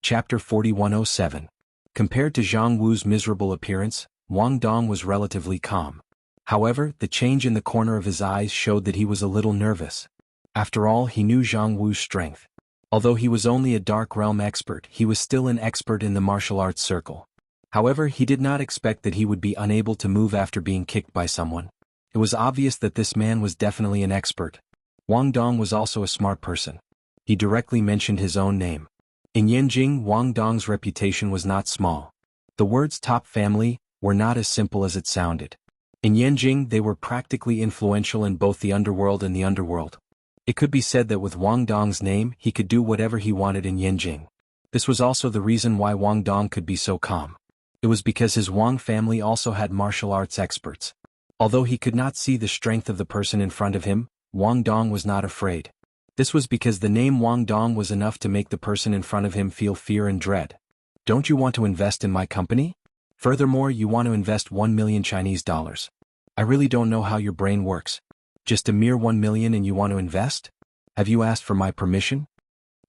Chapter 4107. Compared to Zhang Wu's miserable appearance, Wang Dong was relatively calm. However, the change in the corner of his eyes showed that he was a little nervous. After all, he knew Zhang Wu's strength. Although he was only a Dark Realm expert, he was still an expert in the martial arts circle. However, he did not expect that he would be unable to move after being kicked by someone. It was obvious that this man was definitely an expert. Wang Dong was also a smart person. He directly mentioned his own name. In Yanjing, Wang Dong's reputation was not small. The words top family were not as simple as it sounded. In Yanjing, they were practically influential in both the underworld and the underworld. It could be said that with Wang Dong's name, he could do whatever he wanted in Yanjing. This was also the reason why Wang Dong could be so calm. It was because his Wang family also had martial arts experts. Although he could not see the strength of the person in front of him, Wang Dong was not afraid. This was because the name Wang Dong was enough to make the person in front of him feel fear and dread. Don't you want to invest in my company? Furthermore, you want to invest 1 million Chinese dollars. I really don't know how your brain works. Just a mere 1 million and you want to invest? Have you asked for my permission?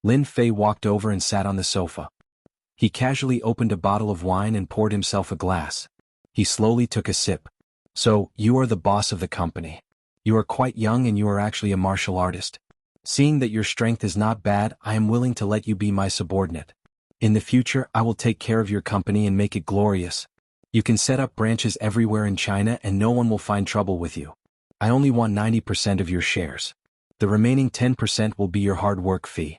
Lin Fei walked over and sat on the sofa. He casually opened a bottle of wine and poured himself a glass. He slowly took a sip. So, you are the boss of the company. You are quite young and you are actually a martial artist. Seeing that your strength is not bad, I am willing to let you be my subordinate. In the future, I will take care of your company and make it glorious. You can set up branches everywhere in China and no one will find trouble with you. I only want 90% of your shares. The remaining 10% will be your hard work fee.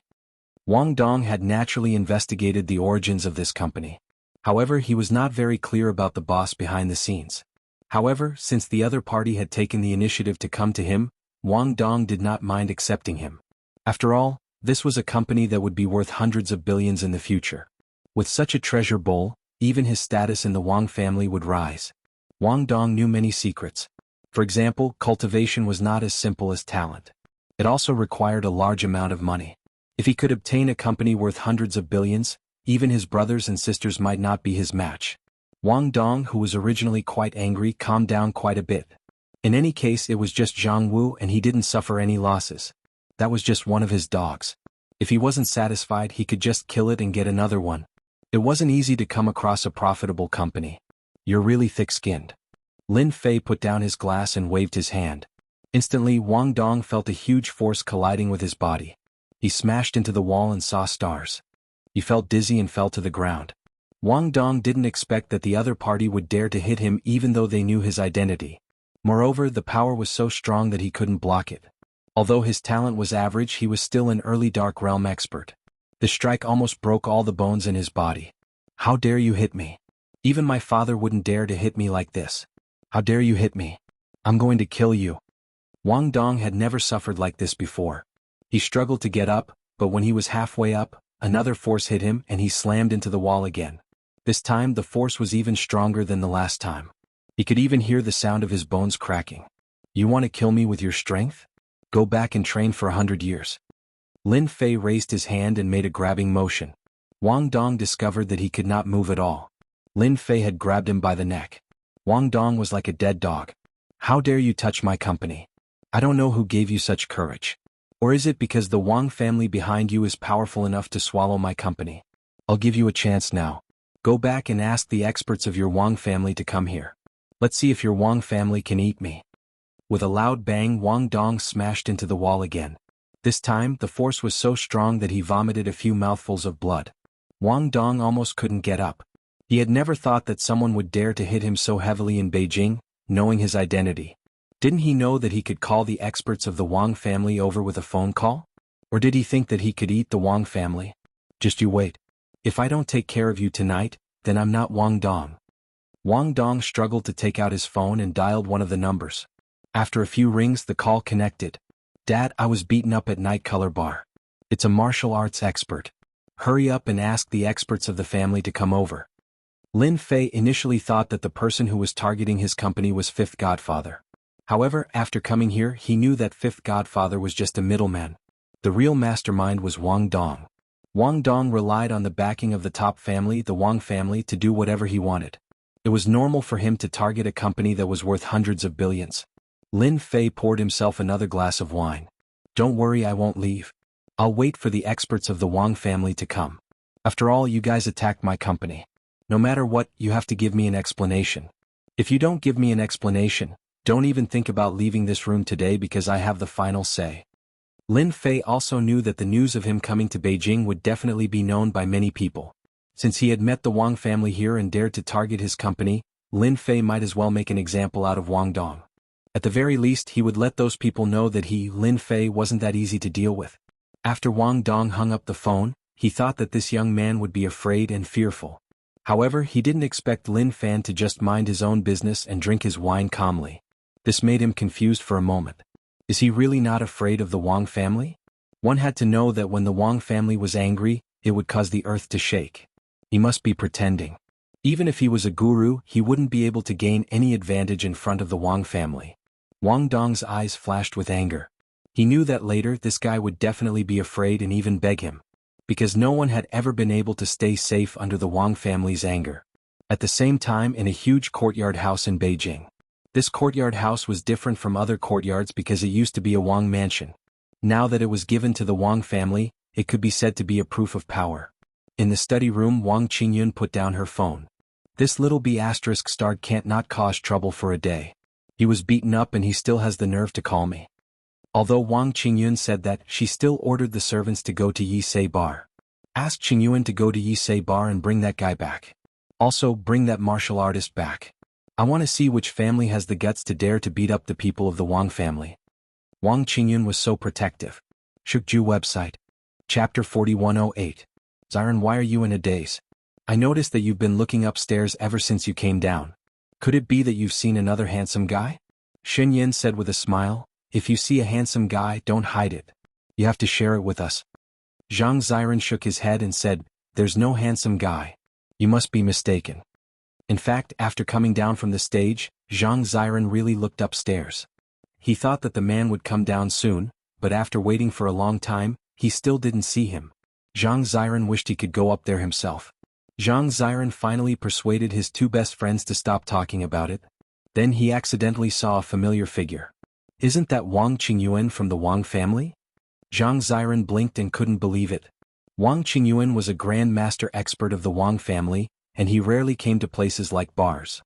Wang Dong had naturally investigated the origins of this company. However, he was not very clear about the boss behind the scenes. However, since the other party had taken the initiative to come to him, Wang Dong did not mind accepting him. After all, this was a company that would be worth hundreds of billions in the future. With such a treasure bowl, even his status in the Wang family would rise. Wang Dong knew many secrets. For example, cultivation was not as simple as talent. It also required a large amount of money. If he could obtain a company worth hundreds of billions, even his brothers and sisters might not be his match. Wang Dong, who was originally quite angry, calmed down quite a bit. In any case, it was just Jianghu and he didn't suffer any losses. That was just one of his dogs. If he wasn't satisfied, he could just kill it and get another one. It wasn't easy to come across a profitable company. You're really thick-skinned. Lin Fei put down his glass and waved his hand. Instantly, Wang Dong felt a huge force colliding with his body. He smashed into the wall and saw stars. He felt dizzy and fell to the ground. Wang Dong didn't expect that the other party would dare to hit him even though they knew his identity. Moreover, the power was so strong that he couldn't block it. Although his talent was average, he was still an early Dark Realm expert. The strike almost broke all the bones in his body. How dare you hit me? Even my father wouldn't dare to hit me like this. How dare you hit me? I'm going to kill you. Wang Dong had never suffered like this before. He struggled to get up, but when he was halfway up, another force hit him and he slammed into the wall again. This time the force was even stronger than the last time. He could even hear the sound of his bones cracking. You want to kill me with your strength? Go back and train for 100 years. Lin Fei raised his hand and made a grabbing motion. Wang Dong discovered that he could not move at all. Lin Fei had grabbed him by the neck. Wang Dong was like a dead dog. How dare you touch my company? I don't know who gave you such courage. Or is it because the Wang family behind you is powerful enough to swallow my company? I'll give you a chance now. Go back and ask the experts of your Wang family to come here. Let's see if your Wang family can eat me. With a loud bang, Wang Dong smashed into the wall again. This time, the force was so strong that he vomited a few mouthfuls of blood. Wang Dong almost couldn't get up. He had never thought that someone would dare to hit him so heavily in Beijing, knowing his identity. Didn't he know that he could call the experts of the Wang family over with a phone call? Or did he think that he could eat the Wang family? Just you wait. If I don't take care of you tonight, then I'm not Wang Dong. Wang Dong struggled to take out his phone and dialed one of the numbers. After a few rings, the call connected. Dad, I was beaten up at Night Color Bar. It's a martial arts expert. Hurry up and ask the experts of the family to come over. Lin Fei initially thought that the person who was targeting his company was Fifth Godfather. However, after coming here, he knew that Fifth Godfather was just a middleman. The real mastermind was Wang Dong. Wang Dong relied on the backing of the top family, the Wang family, to do whatever he wanted. It was normal for him to target a company that was worth hundreds of billions. Lin Fei poured himself another glass of wine. Don't worry, I won't leave. I'll wait for the experts of the Wang family to come. After all, you guys attacked my company. No matter what, you have to give me an explanation. If you don't give me an explanation, don't even think about leaving this room today because I have the final say. Lin Fei also knew that the news of him coming to Beijing would definitely be known by many people. Since he had met the Wang family here and dared to target his company, Lin Fei might as well make an example out of Wang Dong. At the very least, he would let those people know that he, Lin Fei, wasn't that easy to deal with. After Wang Dong hung up the phone, he thought that this young man would be afraid and fearful. However, he didn't expect Lin Fan to just mind his own business and drink his wine calmly. This made him confused for a moment. Is he really not afraid of the Wang family? One had to know that when the Wang family was angry, it would cause the earth to shake. He must be pretending. Even if he was a guru, he wouldn't be able to gain any advantage in front of the Wang family. Wang Dong's eyes flashed with anger. He knew that later this guy would definitely be afraid and even beg him. Because no one had ever been able to stay safe under the Wang family's anger. At the same time, in a huge courtyard house in Beijing. This courtyard house was different from other courtyards because it used to be a Wang mansion. Now that it was given to the Wang family, it could be said to be a proof of power. In the study room, Wang Qingyun put down her phone. This little B** can't not cause trouble for a day. He was beaten up and he still has the nerve to call me. Although Wang Qingyun said that, she still ordered the servants to go to Yisei Bar. Ask Qingyun to go to Yisei Bar and bring that guy back. Also, bring that martial artist back. I want to see which family has the guts to dare to beat up the people of the Wang family. Wang Qingyun was so protective. Shukju website. Chapter 4108. Ziren, why are you in a daze? I noticed that you've been looking upstairs ever since you came down. Could it be that you've seen another handsome guy? Shen Yin said with a smile, if you see a handsome guy, don't hide it. You have to share it with us. Zhang Ziren shook his head and said, there's no handsome guy. You must be mistaken. In fact, after coming down from the stage, Zhang Ziren really looked upstairs. He thought that the man would come down soon, but after waiting for a long time, he still didn't see him. Zhang Ziren wished he could go up there himself. Zhang Ziren finally persuaded his two best friends to stop talking about it. Then he accidentally saw a familiar figure. Isn't that Wang Qingyuan from the Wang family? Zhang Ziren blinked and couldn't believe it. Wang Qingyuan was a Grand Master expert of the Wang family, and he rarely came to places like bars.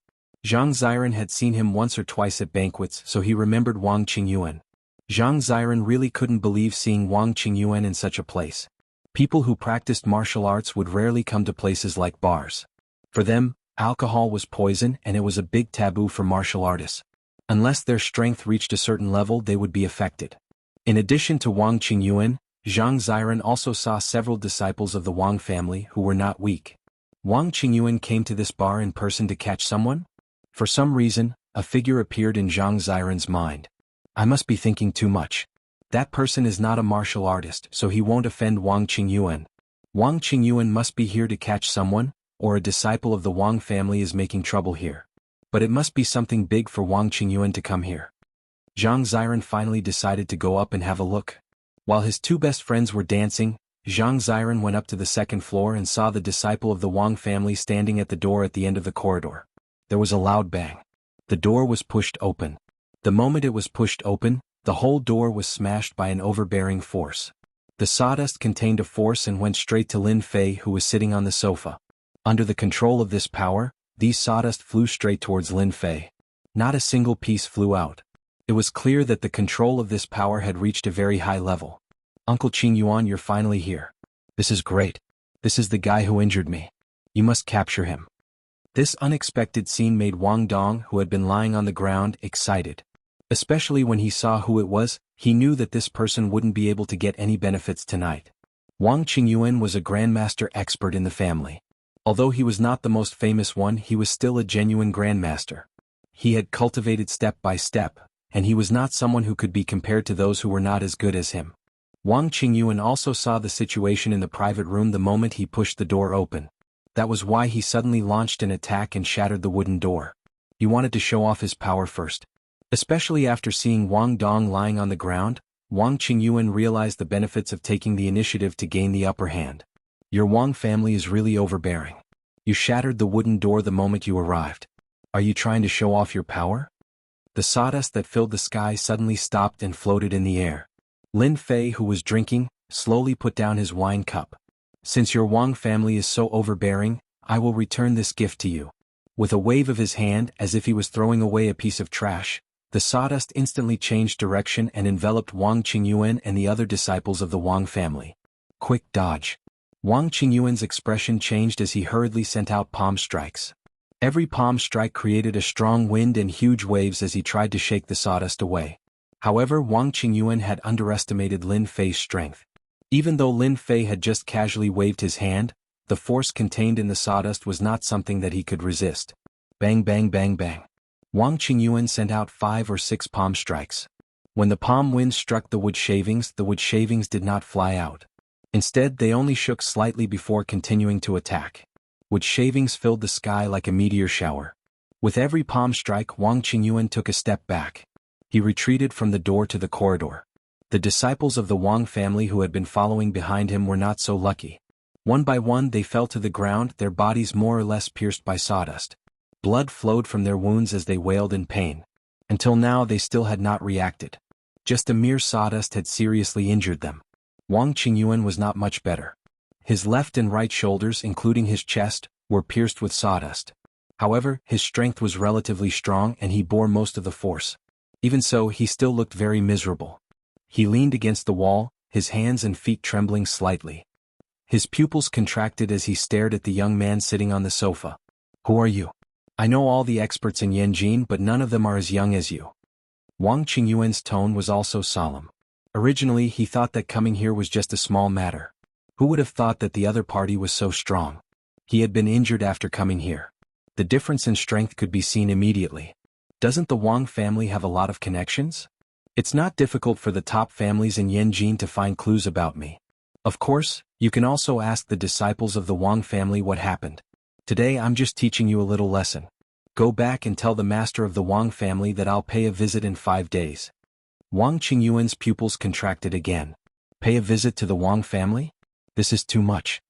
Zhang Ziren had seen him once or twice at banquets, so he remembered Wang Qingyuan. Zhang Ziren really couldn't believe seeing Wang Qingyuan in such a place. People who practiced martial arts would rarely come to places like bars. For them, alcohol was poison and it was a big taboo for martial artists. Unless their strength reached a certain level, they would be affected. In addition to Wang Qingyuan, Zhang Ziren also saw several disciples of the Wang family who were not weak. Wang Qingyuan came to this bar in person to catch someone? For some reason, a figure appeared in Zhang Ziren's mind. I must be thinking too much. That person is not a martial artist, so he won't offend Wang Qingyuan. Wang Qingyuan must be here to catch someone, or a disciple of the Wang family is making trouble here. But it must be something big for Wang Qingyuan to come here. Zhang Ziren finally decided to go up and have a look. While his two best friends were dancing, Zhang Ziren went up to the second floor and saw the disciple of the Wang family standing at the door at the end of the corridor. There was a loud bang. The door was pushed open. The moment it was pushed open, the whole door was smashed by an overbearing force. The sawdust contained a force and went straight to Lin Fei, who was sitting on the sofa. Under the control of this power, these sawdust flew straight towards Lin Fei. Not a single piece flew out. It was clear that the control of this power had reached a very high level. Uncle Qingyuan, you're finally here. This is great. This is the guy who injured me. You must capture him. This unexpected scene made Wang Dong, who had been lying on the ground, excited. Especially when he saw who it was, he knew that this person wouldn't be able to get any benefits tonight. Wang Qingyuan was a grandmaster expert in the family. Although he was not the most famous one, he was still a genuine grandmaster. He had cultivated step by step, and he was not someone who could be compared to those who were not as good as him. Wang Qingyuan also saw the situation in the private room the moment he pushed the door open. That was why he suddenly launched an attack and shattered the wooden door. He wanted to show off his power first. Especially after seeing Wang Dong lying on the ground, Wang Qingyuan realized the benefits of taking the initiative to gain the upper hand. Your Wang family is really overbearing. You shattered the wooden door the moment you arrived. Are you trying to show off your power? The sawdust that filled the sky suddenly stopped and floated in the air. Lin Fei, who was drinking, slowly put down his wine cup. Since your Wang family is so overbearing, I will return this gift to you. With a wave of his hand as if he was throwing away a piece of trash, the sawdust instantly changed direction and enveloped Wang Qingyuan and the other disciples of the Wang family. Quick dodge. Wang Qingyuan's expression changed as he hurriedly sent out palm strikes. Every palm strike created a strong wind and huge waves as he tried to shake the sawdust away. However, Wang Qingyuan had underestimated Lin Fei's strength. Even though Lin Fei had just casually waved his hand, the force contained in the sawdust was not something that he could resist. Bang bang bang bang. Wang Qingyuan sent out 5 or 6 palm strikes. When the palm winds struck the wood shavings did not fly out. Instead, they only shook slightly before continuing to attack. Wood shavings filled the sky like a meteor shower. With every palm strike, Wang Qingyuan took a step back. He retreated from the door to the corridor. The disciples of the Wang family who had been following behind him were not so lucky. One by one they fell to the ground, their bodies more or less pierced by sawdust. Blood flowed from their wounds as they wailed in pain. Until now they still had not reacted. Just a mere sawdust had seriously injured them. Wang Qingyuan was not much better. His left and right shoulders, including his chest, were pierced with sawdust. However, his strength was relatively strong and he bore most of the force. Even so, he still looked very miserable. He leaned against the wall, his hands and feet trembling slightly. His pupils contracted as he stared at the young man sitting on the sofa. Who are you? I know all the experts in Yanjin, but none of them are as young as you. Wang Qingyuan's tone was also solemn. Originally, he thought that coming here was just a small matter. Who would have thought that the other party was so strong? He had been injured after coming here. The difference in strength could be seen immediately. Doesn't the Wang family have a lot of connections? It's not difficult for the top families in Yanjin to find clues about me. Of course, you can also ask the disciples of the Wang family what happened. Today I'm just teaching you a little lesson. Go back and tell the master of the Wang family that I'll pay a visit in 5 days. Wang Qingyuan's pupils contracted again. Pay a visit to the Wang family? This is too much.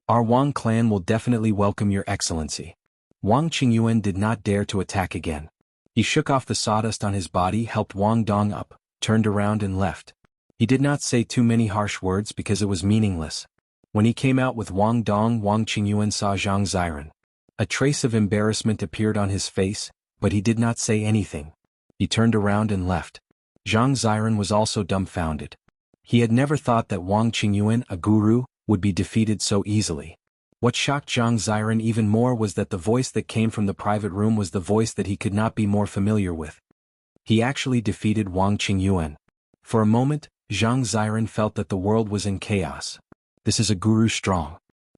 Our Wang clan will definitely welcome your excellency. Wang Qingyuan did not dare to attack again. He shook off the sawdust on his body, helped Wang Dong up, turned around and left. He did not say too many harsh words because it was meaningless. When he came out with Wang Dong, Wang Qingyuan saw Zhang Ziren. A trace of embarrassment appeared on his face, but he did not say anything. He turned around and left. Zhang Ziren was also dumbfounded. He had never thought that Wang Qingyuan, a guru, would be defeated so easily. What shocked Zhang Ziren even more was that the voice that came from the private room was the voice that he could not be more familiar with. He actually defeated Wang Qingyuan. For a moment, Zhang Ziren felt that the world was in chaos. This is a guru strong.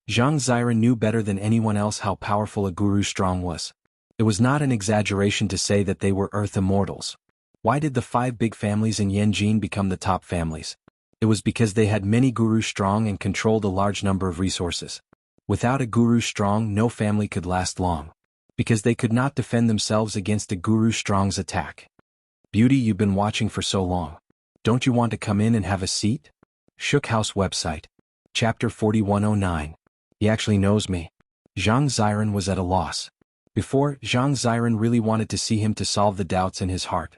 Zhang Ziren knew better than anyone else how powerful a guru strong was. It was not an exaggeration to say that they were earth immortals. Why did the 5 big families in Yanjin become the top families? It was because they had many gurus strong and controlled a large number of resources. Without a guru strong, no family could last long. Because they could not defend themselves against a guru strong's attack. Beauty, you've been watching for so long. Don't you want to come in and have a seat? Shook House website. Chapter 4109. He actually knows me. Zhang Ziren was at a loss. Before, Zhang Ziren really wanted to see him to solve the doubts in his heart.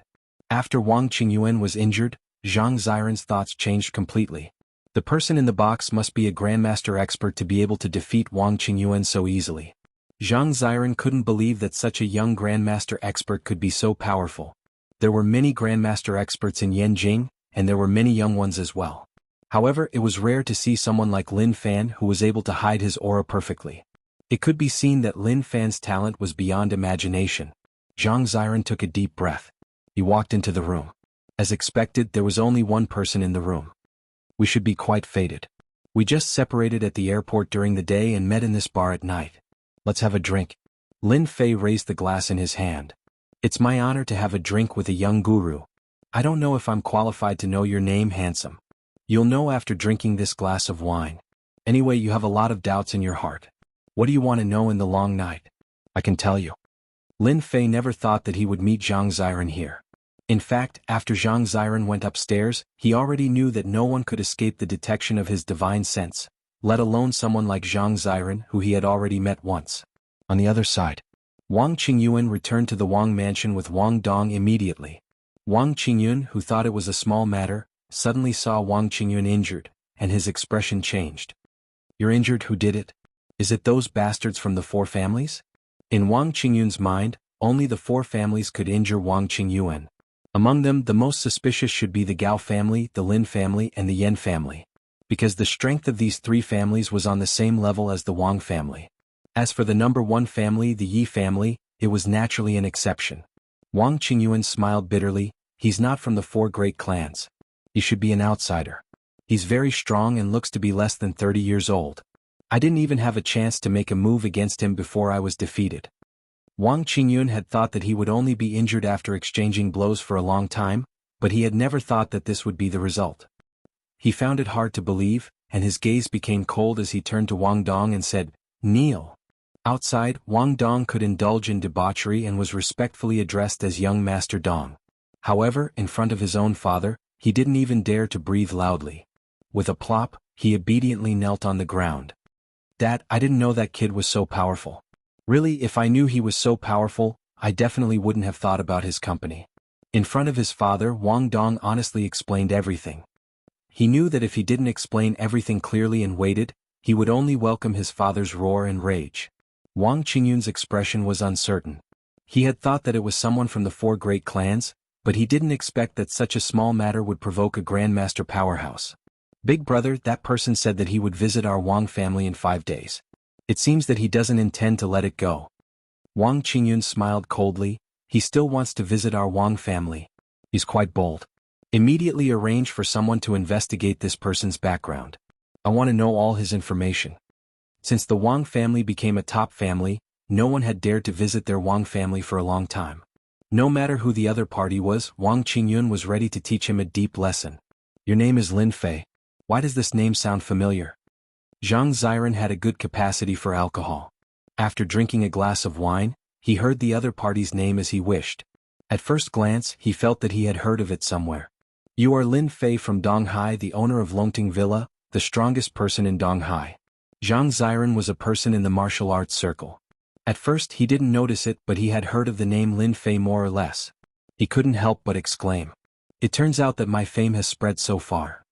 After Wang Qingyuan was injured, Zhang Ziren's thoughts changed completely. The person in the box must be a grandmaster expert to be able to defeat Wang Qingyuan so easily. Zhang Ziren couldn't believe that such a young grandmaster expert could be so powerful. There were many grandmaster experts in Yanjing, and there were many young ones as well. However, it was rare to see someone like Lin Fan who was able to hide his aura perfectly. It could be seen that Lin Fan's talent was beyond imagination. Zhang Ziren took a deep breath. He walked into the room. As expected, there was only one person in the room. We should be quite fated. We just separated at the airport during the day and met in this bar at night. Let's have a drink. Lin Fei raised the glass in his hand. It's my honor to have a drink with a young guru. I don't know if I'm qualified to know your name, handsome. You'll know after drinking this glass of wine. Anyway, you have a lot of doubts in your heart. What do you want to know in the long night? I can tell you. Lin Fei never thought that he would meet Zhang Ziren here. In fact, after Zhang Ziren went upstairs, he already knew that no one could escape the detection of his divine sense, let alone someone like Zhang Ziren who he had already met once. On the other side, Wang Qingyuan returned to the Wang mansion with Wang Dong immediately. Wang Qingyuan, who thought it was a small matter, suddenly saw Wang Qingyuan injured, and his expression changed. You're injured, who did it? Is it those bastards from the four families? In Wang Qingyun's mind, only the four families could injure Wang Qingyuan. Among them, the most suspicious should be the Gao family, the Lin family, and the Yen family, because the strength of these three families was on the same level as the Wang family. As for the number one family, the Yi family, it was naturally an exception. Wang Qingyuan smiled bitterly. He's not from the four great clans. He should be an outsider. He's very strong and looks to be less than 30 years old. I didn't even have a chance to make a move against him before I was defeated. Wang Qingyun had thought that he would only be injured after exchanging blows for a long time, but he had never thought that this would be the result. He found it hard to believe, and his gaze became cold as he turned to Wang Dong and said, "Kneel." Outside, Wang Dong could indulge in debauchery and was respectfully addressed as young Master Dong. However, in front of his own father, he didn't even dare to breathe loudly. With a plop, he obediently knelt on the ground. "Dad, I didn't know that kid was so powerful. Really, if I knew he was so powerful, I definitely wouldn't have thought about his company." In front of his father, Wang Dong honestly explained everything. He knew that if he didn't explain everything clearly and waited, he would only welcome his father's roar and rage. Wang Qingyun's expression was uncertain. He had thought that it was someone from the four great clans, but he didn't expect that such a small matter would provoke a grandmaster powerhouse. "Big brother, that person said that he would visit our Wang family in 5 days. It seems that he doesn't intend to let it go." Wang Qingyun smiled coldly. "He still wants to visit our Wang family. He's quite bold. Immediately arrange for someone to investigate this person's background. I want to know all his information." Since the Wang family became a top family, no one had dared to visit their Wang family for a long time. No matter who the other party was, Wang Qingyun was ready to teach him a deep lesson. "Your name is Lin Fei. Why does this name sound familiar?" Zhang Ziran had a good capacity for alcohol. After drinking a glass of wine, he heard the other party's name as he wished. At first glance, he felt that he had heard of it somewhere. "You are Lin Fei from Donghai, the owner of Longting Villa, the strongest person in Donghai." Zhang Ziran was a person in the martial arts circle. At first he didn't notice it, but he had heard of the name Lin Fei more or less. He couldn't help but exclaim, "It turns out that my fame has spread so far."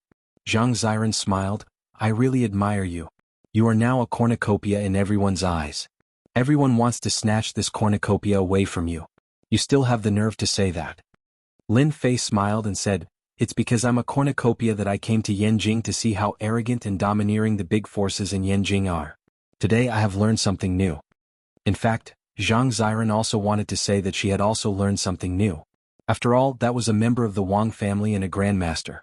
Zhang Ziran smiled, "I really admire you. You are now a cornucopia in everyone's eyes. Everyone wants to snatch this cornucopia away from you. You still have the nerve to say that." Lin Fei smiled and said, "It's because I'm a cornucopia that I came to Yanjing to see how arrogant and domineering the big forces in Yanjing are. Today I have learned something new." In fact, Zhang Ziran also wanted to say that she had also learned something new. After all, that was a member of the Wang family and a grandmaster.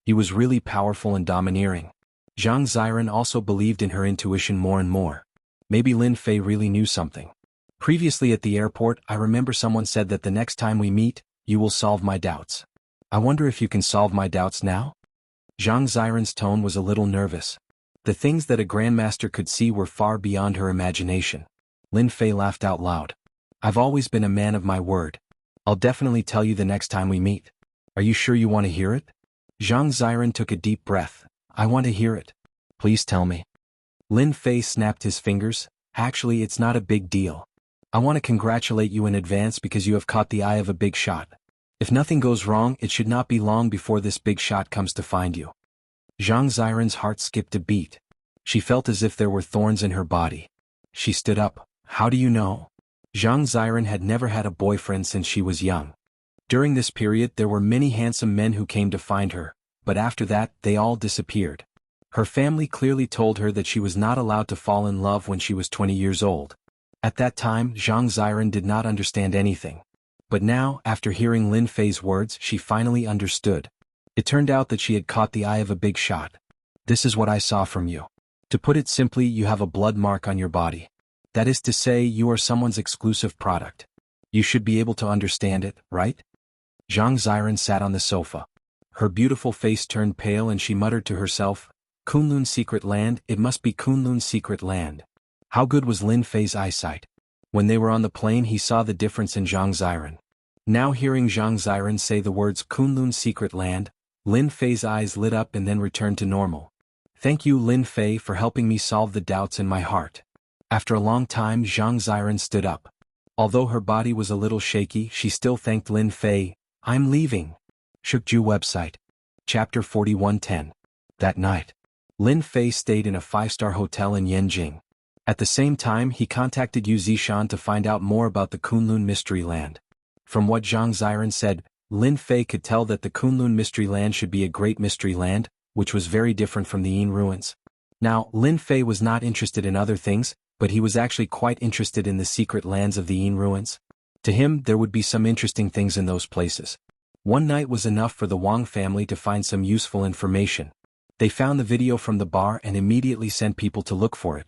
He was really powerful and domineering. Zhang Ziran also believed in her intuition more and more. Maybe Lin Fei really knew something. "Previously at the airport, I remember someone said that the next time we meet, you will solve my doubts. I wonder if you can solve my doubts now?" Zhang Ziran's tone was a little nervous. The things that a grandmaster could see were far beyond her imagination. Lin Fei laughed out loud. "I've always been a man of my word. I'll definitely tell you the next time we meet. Are you sure you want to hear it?" Zhang Ziran took a deep breath. "I want to hear it. Please tell me." Lin Fei snapped his fingers. "Actually, it's not a big deal. I want to congratulate you in advance because you have caught the eye of a big shot. If nothing goes wrong, it should not be long before this big shot comes to find you." Zhang Ziran's heart skipped a beat. She felt as if there were thorns in her body. She stood up. "How do you know?" Zhang Ziran had never had a boyfriend since she was young. During this period there were many handsome men who came to find her, but after that they all disappeared. Her family clearly told her that she was not allowed to fall in love when she was 20 years old. At that time, Zhang Ziran did not understand anything. But now, after hearing Lin Fei's words, she finally understood. It turned out that she had caught the eye of a big shot. "This is what I saw from you. To put it simply, you have a blood mark on your body. That is to say, you are someone's exclusive product. You should be able to understand it, right?" Zhang Ziran sat on the sofa. Her beautiful face turned pale and she muttered to herself, "Kunlun's secret land, it must be Kunlun's secret land." How good was Lin Fei's eyesight? When they were on the plane he saw the difference in Zhang Ziran. Now hearing Zhang Ziran say the words Kunlun's secret land, Lin Fei's eyes lit up and then returned to normal. "Thank you, Lin Fei, for helping me solve the doubts in my heart." After a long time Zhang Ziran stood up. Although her body was a little shaky, she still thanked Lin Fei. "I'm leaving." Shukju website. Chapter 4110. That night. Lin Fei stayed in a 5-star hotel in Yanjing. At the same time, he contacted Yu Zishan to find out more about the Kunlun Mystery Land. From what Zhang Ziran said, Lin Fei could tell that the Kunlun Mystery Land should be a great mystery land, which was very different from the Yin ruins. Now, Lin Fei was not interested in other things, but he was actually quite interested in the secret lands of the Yin ruins. To him, there would be some interesting things in those places. One night was enough for the Wang family to find some useful information. They found the video from the bar and immediately sent people to look for it.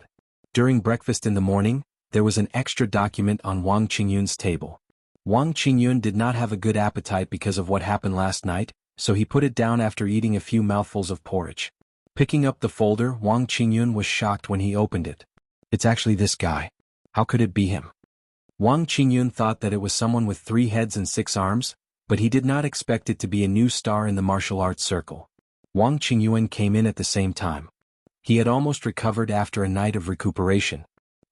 During breakfast in the morning, there was an extra document on Wang Qingyun's table. Wang Qingyun did not have a good appetite because of what happened last night, so he put it down after eating a few mouthfuls of porridge. Picking up the folder, Wang Qingyun was shocked when he opened it. It's actually this guy. How could it be him? Wang Qingyun thought that it was someone with 3 heads and 6 arms, but he did not expect it to be a new star in the martial arts circle. Wang Qingyun came in at the same time. He had almost recovered after a night of recuperation.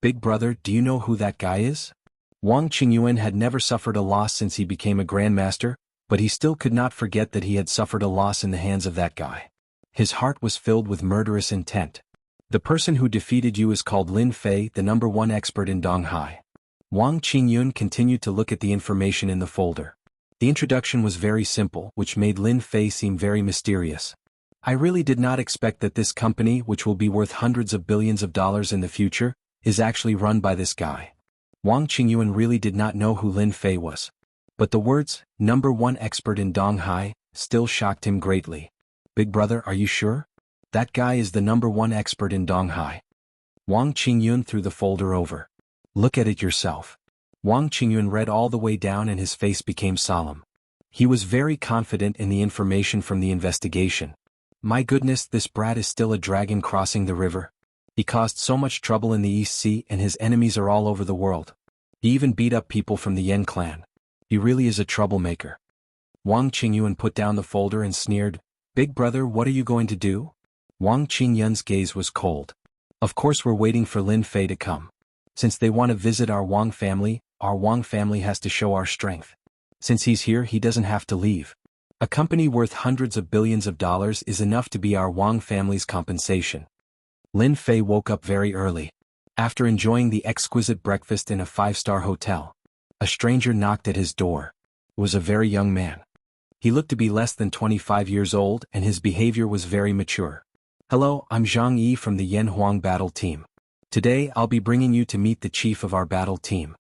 Big brother, do you know who that guy is? Wang Qingyun had never suffered a loss since he became a grandmaster, but he still could not forget that he had suffered a loss in the hands of that guy. His heart was filled with murderous intent. The person who defeated you is called Lin Fei, the #1 expert in Donghai. Wang Qingyun continued to look at the information in the folder. The introduction was very simple, which made Lin Fei seem very mysterious. I really did not expect that this company, which will be worth hundreds of billions of dollars in the future, is actually run by this guy. Wang Qingyun really did not know who Lin Fei was. But the words, #1 expert in Donghai, still shocked him greatly. Big brother, are you sure? That guy is the #1 expert in Donghai. Wang Qingyun threw the folder over. Look at it yourself. Wang Qingyun read all the way down and his face became solemn. He was very confident in the information from the investigation. My goodness, this brat is still a dragon crossing the river. He caused so much trouble in the East Sea and his enemies are all over the world. He even beat up people from the Yen clan. He really is a troublemaker. Wang Qingyun put down the folder and sneered, Big brother, what are you going to do? Wang Qingyun's gaze was cold. Of course we're waiting for Lin Fei to come. Since they want to visit our Wang family has to show our strength. Since he's here, he doesn't have to leave. A company worth hundreds of billions of dollars is enough to be our Wang family's compensation. Lin Fei woke up very early. After enjoying the exquisite breakfast in a 5-star hotel, a stranger knocked at his door. It was a very young man. He looked to be less than 25 years old and his behavior was very mature. Hello, I'm Zhang Yi from the Yan Huang battle team. Today I'll be bringing you to meet the chief of our battle team.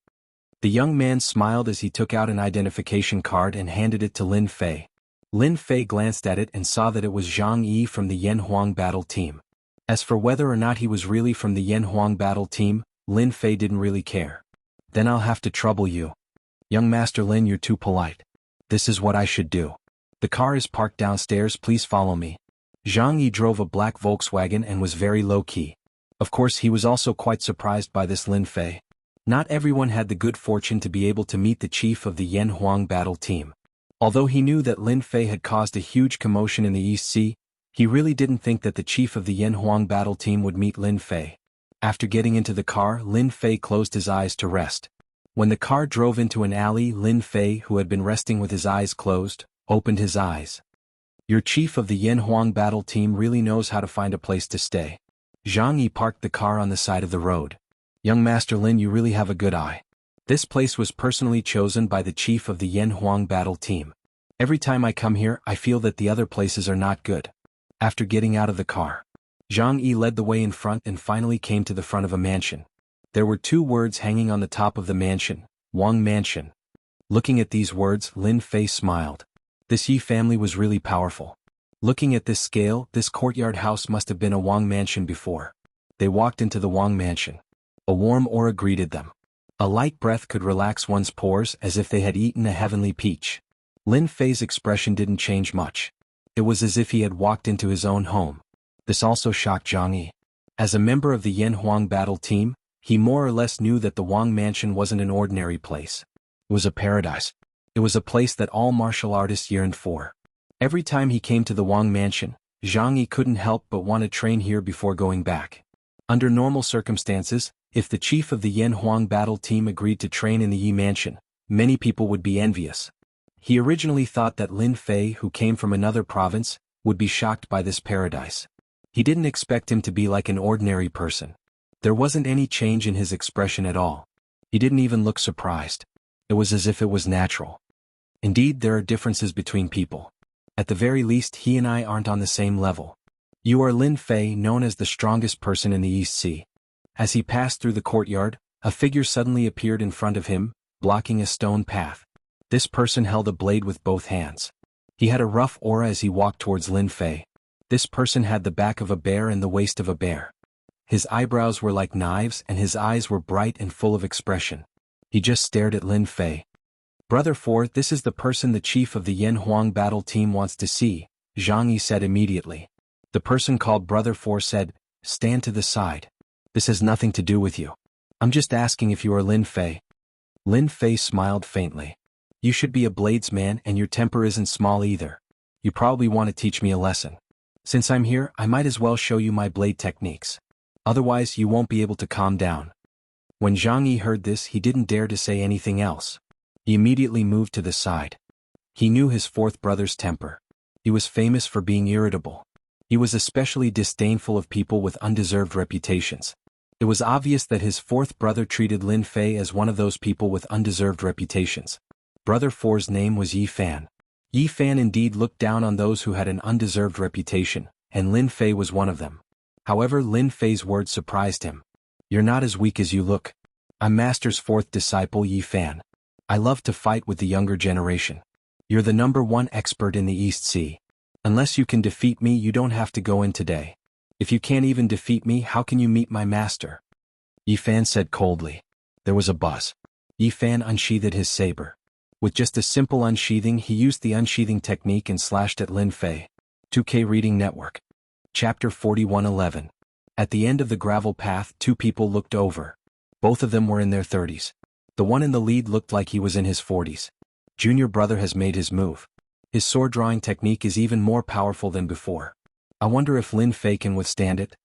The young man smiled as he took out an identification card and handed it to Lin Fei. Lin Fei glanced at it and saw that it was Zhang Yi from the Yan Huang battle team. As for whether or not he was really from the Yan Huang battle team, Lin Fei didn't really care. Then I'll have to trouble you. Young Master Lin, you're too polite. This is what I should do. The car is parked downstairs, please follow me. Zhang Yi drove a black Volkswagen and was very low-key. Of course, he was also quite surprised by this Lin Fei. Not everyone had the good fortune to be able to meet the chief of the Yan Huang battle team. Although he knew that Lin Fei had caused a huge commotion in the East Sea, he really didn't think that the chief of the Yan Huang battle team would meet Lin Fei. After getting into the car, Lin Fei closed his eyes to rest. When the car drove into an alley, Lin Fei, who had been resting with his eyes closed, opened his eyes. Your chief of the Yan Huang battle team really knows how to find a place to stay. Zhang Yi parked the car on the side of the road. Young Master Lin, you really have a good eye. This place was personally chosen by the chief of the Yan Huang battle team. Every time I come here, I feel that the other places are not good. After getting out of the car, Zhang Yi led the way in front and finally came to the front of a mansion. There were 2 words hanging on the top of the mansion, Wang Mansion. Looking at these words, Lin Fei smiled. This Yi family was really powerful. Looking at this scale, this courtyard house must have been a Wang Mansion before. They walked into the Wang Mansion. A warm aura greeted them. A light breath could relax one's pores as if they had eaten a heavenly peach. Lin Fei's expression didn't change much. It was as if he had walked into his own home. This also shocked Zhang Yi. As a member of the Yan Huang battle team, he more or less knew that the Wang Mansion wasn't an ordinary place. It was a paradise. It was a place that all martial artists yearned for. Every time he came to the Wang Mansion, Zhang Yi couldn't help but want to train here before going back. Under normal circumstances, if the chief of the Yan Huang battle team agreed to train in the Yi Mansion, many people would be envious. He originally thought that Lin Fei, who came from another province, would be shocked by this paradise. He didn't expect him to be like an ordinary person. There wasn't any change in his expression at all. He didn't even look surprised. It was as if it was natural. Indeed, there are differences between people. At the very least, he and I aren't on the same level. You are Lin Fei, known as the strongest person in the East Sea. As he passed through the courtyard, a figure suddenly appeared in front of him, blocking a stone path. This person held a blade with both hands. He had a rough aura as he walked towards Lin Fei. This person had the back of a bear and the waist of a bear. His eyebrows were like knives and his eyes were bright and full of expression. He just stared at Lin Fei. "Brother Four, this is the person the chief of the Yan Huang battle team wants to see," Jianghu said immediately. The person called Brother Four said, "Stand to the side. This has nothing to do with you. I'm just asking if you are Lin Fei." Lin Fei smiled faintly. "You should be a bladesman and your temper isn't small either. You probably want to teach me a lesson. Since I'm here, I might as well show you my blade techniques. Otherwise you won't be able to calm down." When Jianghu heard this, he didn't dare to say anything else. He immediately moved to the side. He knew his fourth brother's temper. He was famous for being irritable. He was especially disdainful of people with undeserved reputations. It was obvious that his fourth brother treated Lin Fei as one of those people with undeserved reputations. Brother Four's name was Yi Fan. Yi Fan indeed looked down on those who had an undeserved reputation, and Lin Fei was one of them. However, Lin Fei's words surprised him. "You're not as weak as you look. I'm Master's fourth disciple, Yi Fan. I love to fight with the younger generation. You're the #1 expert in the East Sea. Unless you can defeat me, you don't have to go in today. If you can't even defeat me, how can you meet my master?" Yi Fan said coldly. There was a buzz. Yi Fan unsheathed his saber. With just a simple unsheathing, he used the unsheathing technique and slashed at Lin Fei. 2K Reading Network. Chapter 41:11. At the end of the gravel path, two people looked over. Both of them were in their 30s. The one in the lead looked like he was in his 40s. Junior brother has made his move. His sword drawing technique is even more powerful than before. I wonder if Lin Fei can withstand it.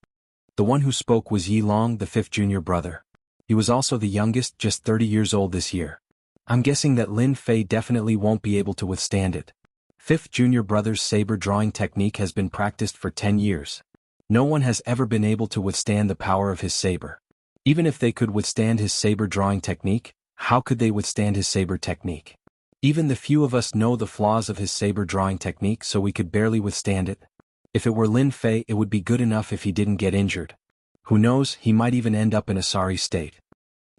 The one who spoke was Yi Long, the fifth junior brother. He was also the youngest, just 30 years old this year. I'm guessing that Lin Fei definitely won't be able to withstand it. Fifth junior brother's saber drawing technique has been practiced for 10 years. No one has ever been able to withstand the power of his saber. Even if they could withstand his saber drawing technique, how could they withstand his saber technique? Even the few of us know the flaws of his saber drawing technique, so we could barely withstand it. If it were Lin Fei, it would be good enough if he didn't get injured. Who knows, he might even end up in a sorry state.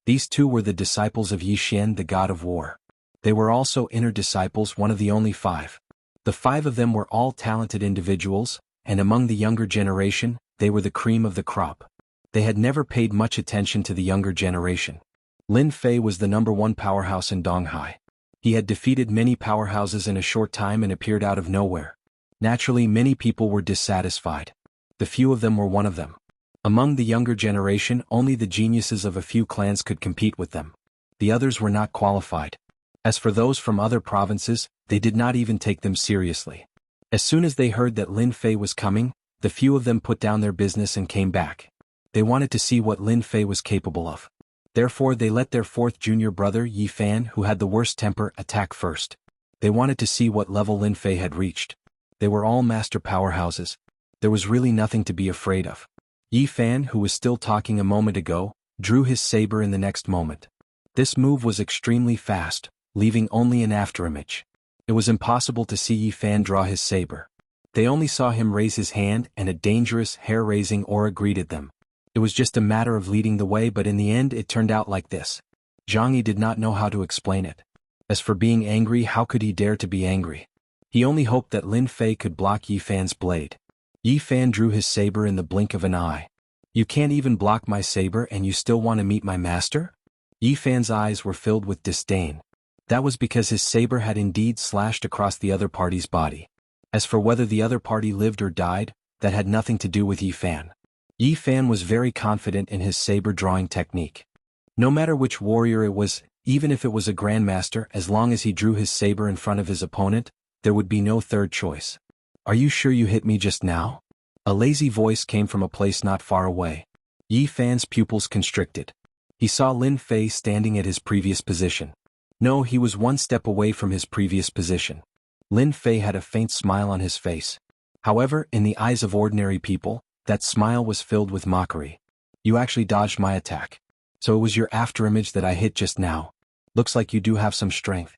These two were the disciples of Yi Xian, the god of war. They were also inner disciples, one of the only 5. The 5 of them were all talented individuals, and among the younger generation, they were the cream of the crop. They had never paid much attention to the younger generation. Lin Fei was the #1 powerhouse in Donghai. He had defeated many powerhouses in a short time and appeared out of nowhere. Naturally, many people were dissatisfied. The few of them were one of them. Among the younger generation, only the geniuses of a few clans could compete with them. The others were not qualified. As for those from other provinces, they did not even take them seriously. As soon as they heard that Lin Fei was coming, the few of them put down their business and came back. They wanted to see what Lin Fei was capable of. Therefore they let their fourth junior brother Yi Fan, who had the worst temper, attack first. They wanted to see what level Lin Fei had reached. They were all master powerhouses. There was really nothing to be afraid of. Yi Fan, who was still talking a moment ago, drew his saber in the next moment. This move was extremely fast, leaving only an afterimage. It was impossible to see Yi Fan draw his saber. They only saw him raise his hand, and a dangerous, hair-raising aura greeted them. It was just a matter of leading the way, but in the end it turned out like this. Jianghu did not know how to explain it. As for being angry, how could he dare to be angry? He only hoped that Lin Fei could block Yi Fan's blade. Yi Fan drew his saber in the blink of an eye. "You can't even block my saber and you still want to meet my master?" Yi Fan's eyes were filled with disdain. That was because his saber had indeed slashed across the other party's body. As for whether the other party lived or died, that had nothing to do with Yi Fan. Yi Fan was very confident in his saber drawing technique. No matter which warrior it was, even if it was a grandmaster, as long as he drew his saber in front of his opponent, there would be no third choice. "Are you sure you hit me just now?" A lazy voice came from a place not far away. Yi Fan's pupils constricted. He saw Lin Fei standing at his previous position. No, he was one step away from his previous position. Lin Fei had a faint smile on his face. However, in the eyes of ordinary people, That smile was filled with mockery. You actually dodged my attack. So it was your afterimage that I hit just now. Looks like you do have some strength.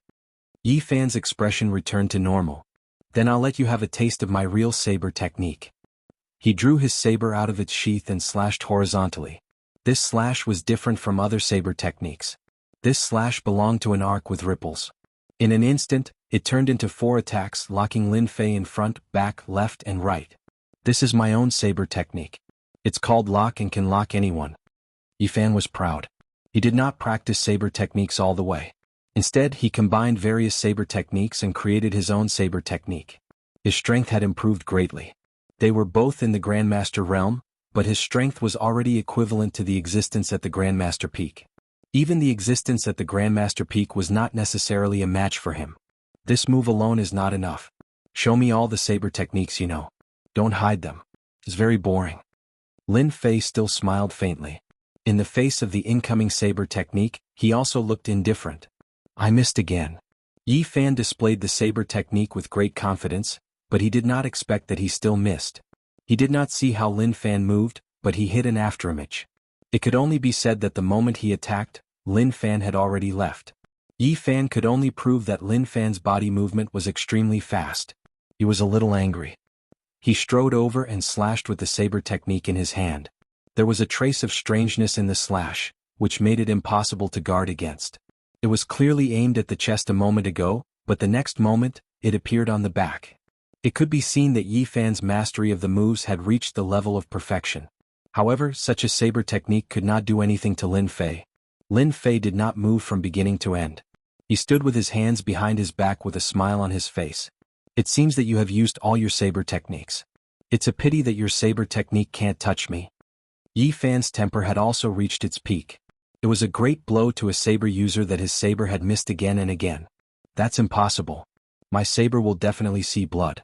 Yi Fan's expression returned to normal. Then I'll let you have a taste of my real saber technique. He drew his saber out of its sheath and slashed horizontally. This slash was different from other saber techniques. This slash belonged to an arc with ripples. In an instant, it turned into 4 attacks, locking Lin Fei in front, back, left, and right. This is my own saber technique. It's called lock and can lock anyone. Yi Fan was proud. He did not practice saber techniques all the way. Instead, he combined various saber techniques and created his own saber technique. His strength had improved greatly. They were both in the Grandmaster realm, but his strength was already equivalent to the existence at the Grandmaster peak. Even the existence at the Grandmaster peak was not necessarily a match for him. This move alone is not enough. Show me all the saber techniques you know. Don't hide them. It's very boring. Lin Fei still smiled faintly. In the face of the incoming saber technique, he also looked indifferent. I missed again. Yi Fan displayed the saber technique with great confidence, but he did not expect that he still missed. He did not see how Lin Fan moved, but he hit an afterimage. It could only be said that the moment he attacked, Lin Fan had already left. Yi Fan could only prove that Lin Fan's body movement was extremely fast. He was a little angry. He strode over and slashed with the saber technique in his hand. There was a trace of strangeness in the slash, which made it impossible to guard against. It was clearly aimed at the chest a moment ago, but the next moment, it appeared on the back. It could be seen that Yi Fan's mastery of the moves had reached the level of perfection. However, such a saber technique could not do anything to Lin Fei. Lin Fei did not move from beginning to end. He stood with his hands behind his back with a smile on his face. It seems that you have used all your saber techniques. It's a pity that your saber technique can't touch me. Yi Fan's temper had also reached its peak. It was a great blow to a saber user that his saber had missed again and again. That's impossible. My saber will definitely see blood.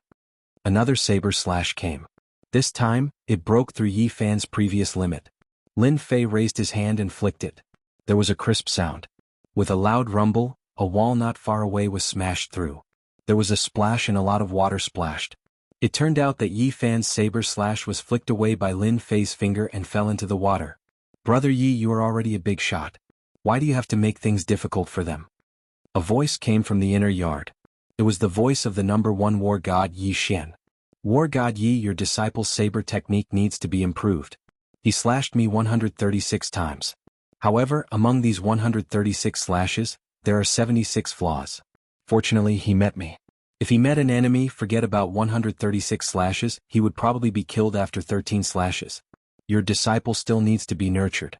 Another saber slash came. This time, it broke through Yi Fan's previous limit. Lin Fei raised his hand and flicked it. There was a crisp sound. With a loud rumble, a wall not far away was smashed through. There was a splash and a lot of water splashed. It turned out that Yi Fan's saber slash was flicked away by Lin Fei's finger and fell into the water. Brother Yi, you are already a big shot. Why do you have to make things difficult for them? A voice came from the inner yard. It was the voice of the #1 war god Yi Xian. War god Yi, your disciple's saber technique needs to be improved. He slashed me 136 times. However, among these 136 slashes, there are 76 flaws. Fortunately, he met me. If he met an enemy, forget about 136 slashes, he would probably be killed after 13 slashes. Your disciple still needs to be nurtured.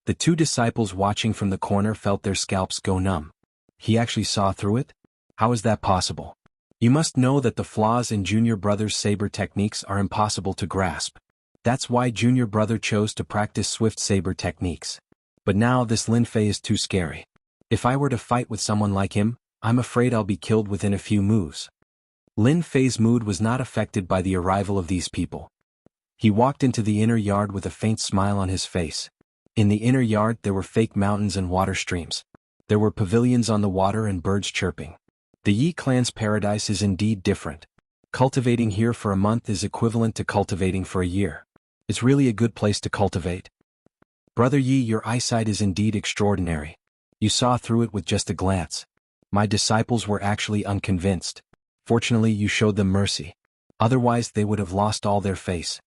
The 2 disciples watching from the corner felt their scalps go numb. He actually saw through it? How is that possible? You must know that the flaws in Junior Brother's saber techniques are impossible to grasp. That's why Junior Brother chose to practice swift saber techniques. But now this Lin Fei is too scary. If I were to fight with someone like him, I'm afraid I'll be killed within a few moves. Lin Fei's mood was not affected by the arrival of these people. He walked into the inner yard with a faint smile on his face. In the inner yard there were fake mountains and water streams. There were pavilions on the water and birds chirping. The Yi clan's paradise is indeed different. Cultivating here for a month is equivalent to cultivating for a year. It's really a good place to cultivate. Brother Yi, your eyesight is indeed extraordinary. You saw through it with just a glance. My disciples were actually unconvinced. Fortunately, you showed them mercy. Otherwise they would have lost all their face.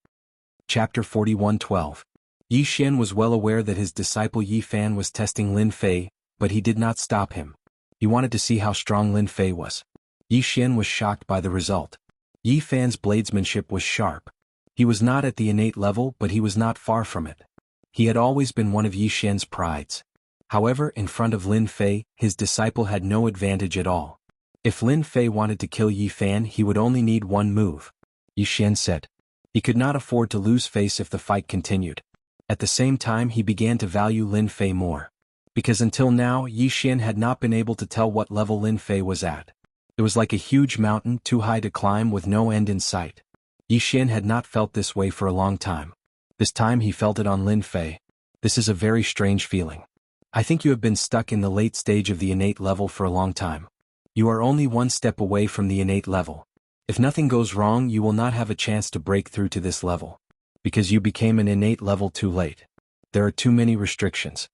Chapter 41:12. Yi Xian was well aware that his disciple Yi Fan was testing Lin Fei, but he did not stop him. He wanted to see how strong Lin Fei was. Yi Xian was shocked by the result. Yi Fan's bladesmanship was sharp. He was not at the innate level, but he was not far from it. He had always been one of Yi Xian's prides. However, in front of Lin Fei, his disciple had no advantage at all. If Lin Fei wanted to kill Yi Fan, he would only need one move. Yi Xian said. He could not afford to lose face if the fight continued. At the same time, he began to value Lin Fei more. Because until now, Yi Xian had not been able to tell what level Lin Fei was at. It was like a huge mountain too high to climb with no end in sight. Yi Xian had not felt this way for a long time. This time he felt it on Lin Fei. This is a very strange feeling. I think you have been stuck in the late stage of the innate level for a long time. You are only one step away from the innate level. If nothing goes wrong, you will not have a chance to break through to this level. Because you became an innate level too late. There are too many restrictions.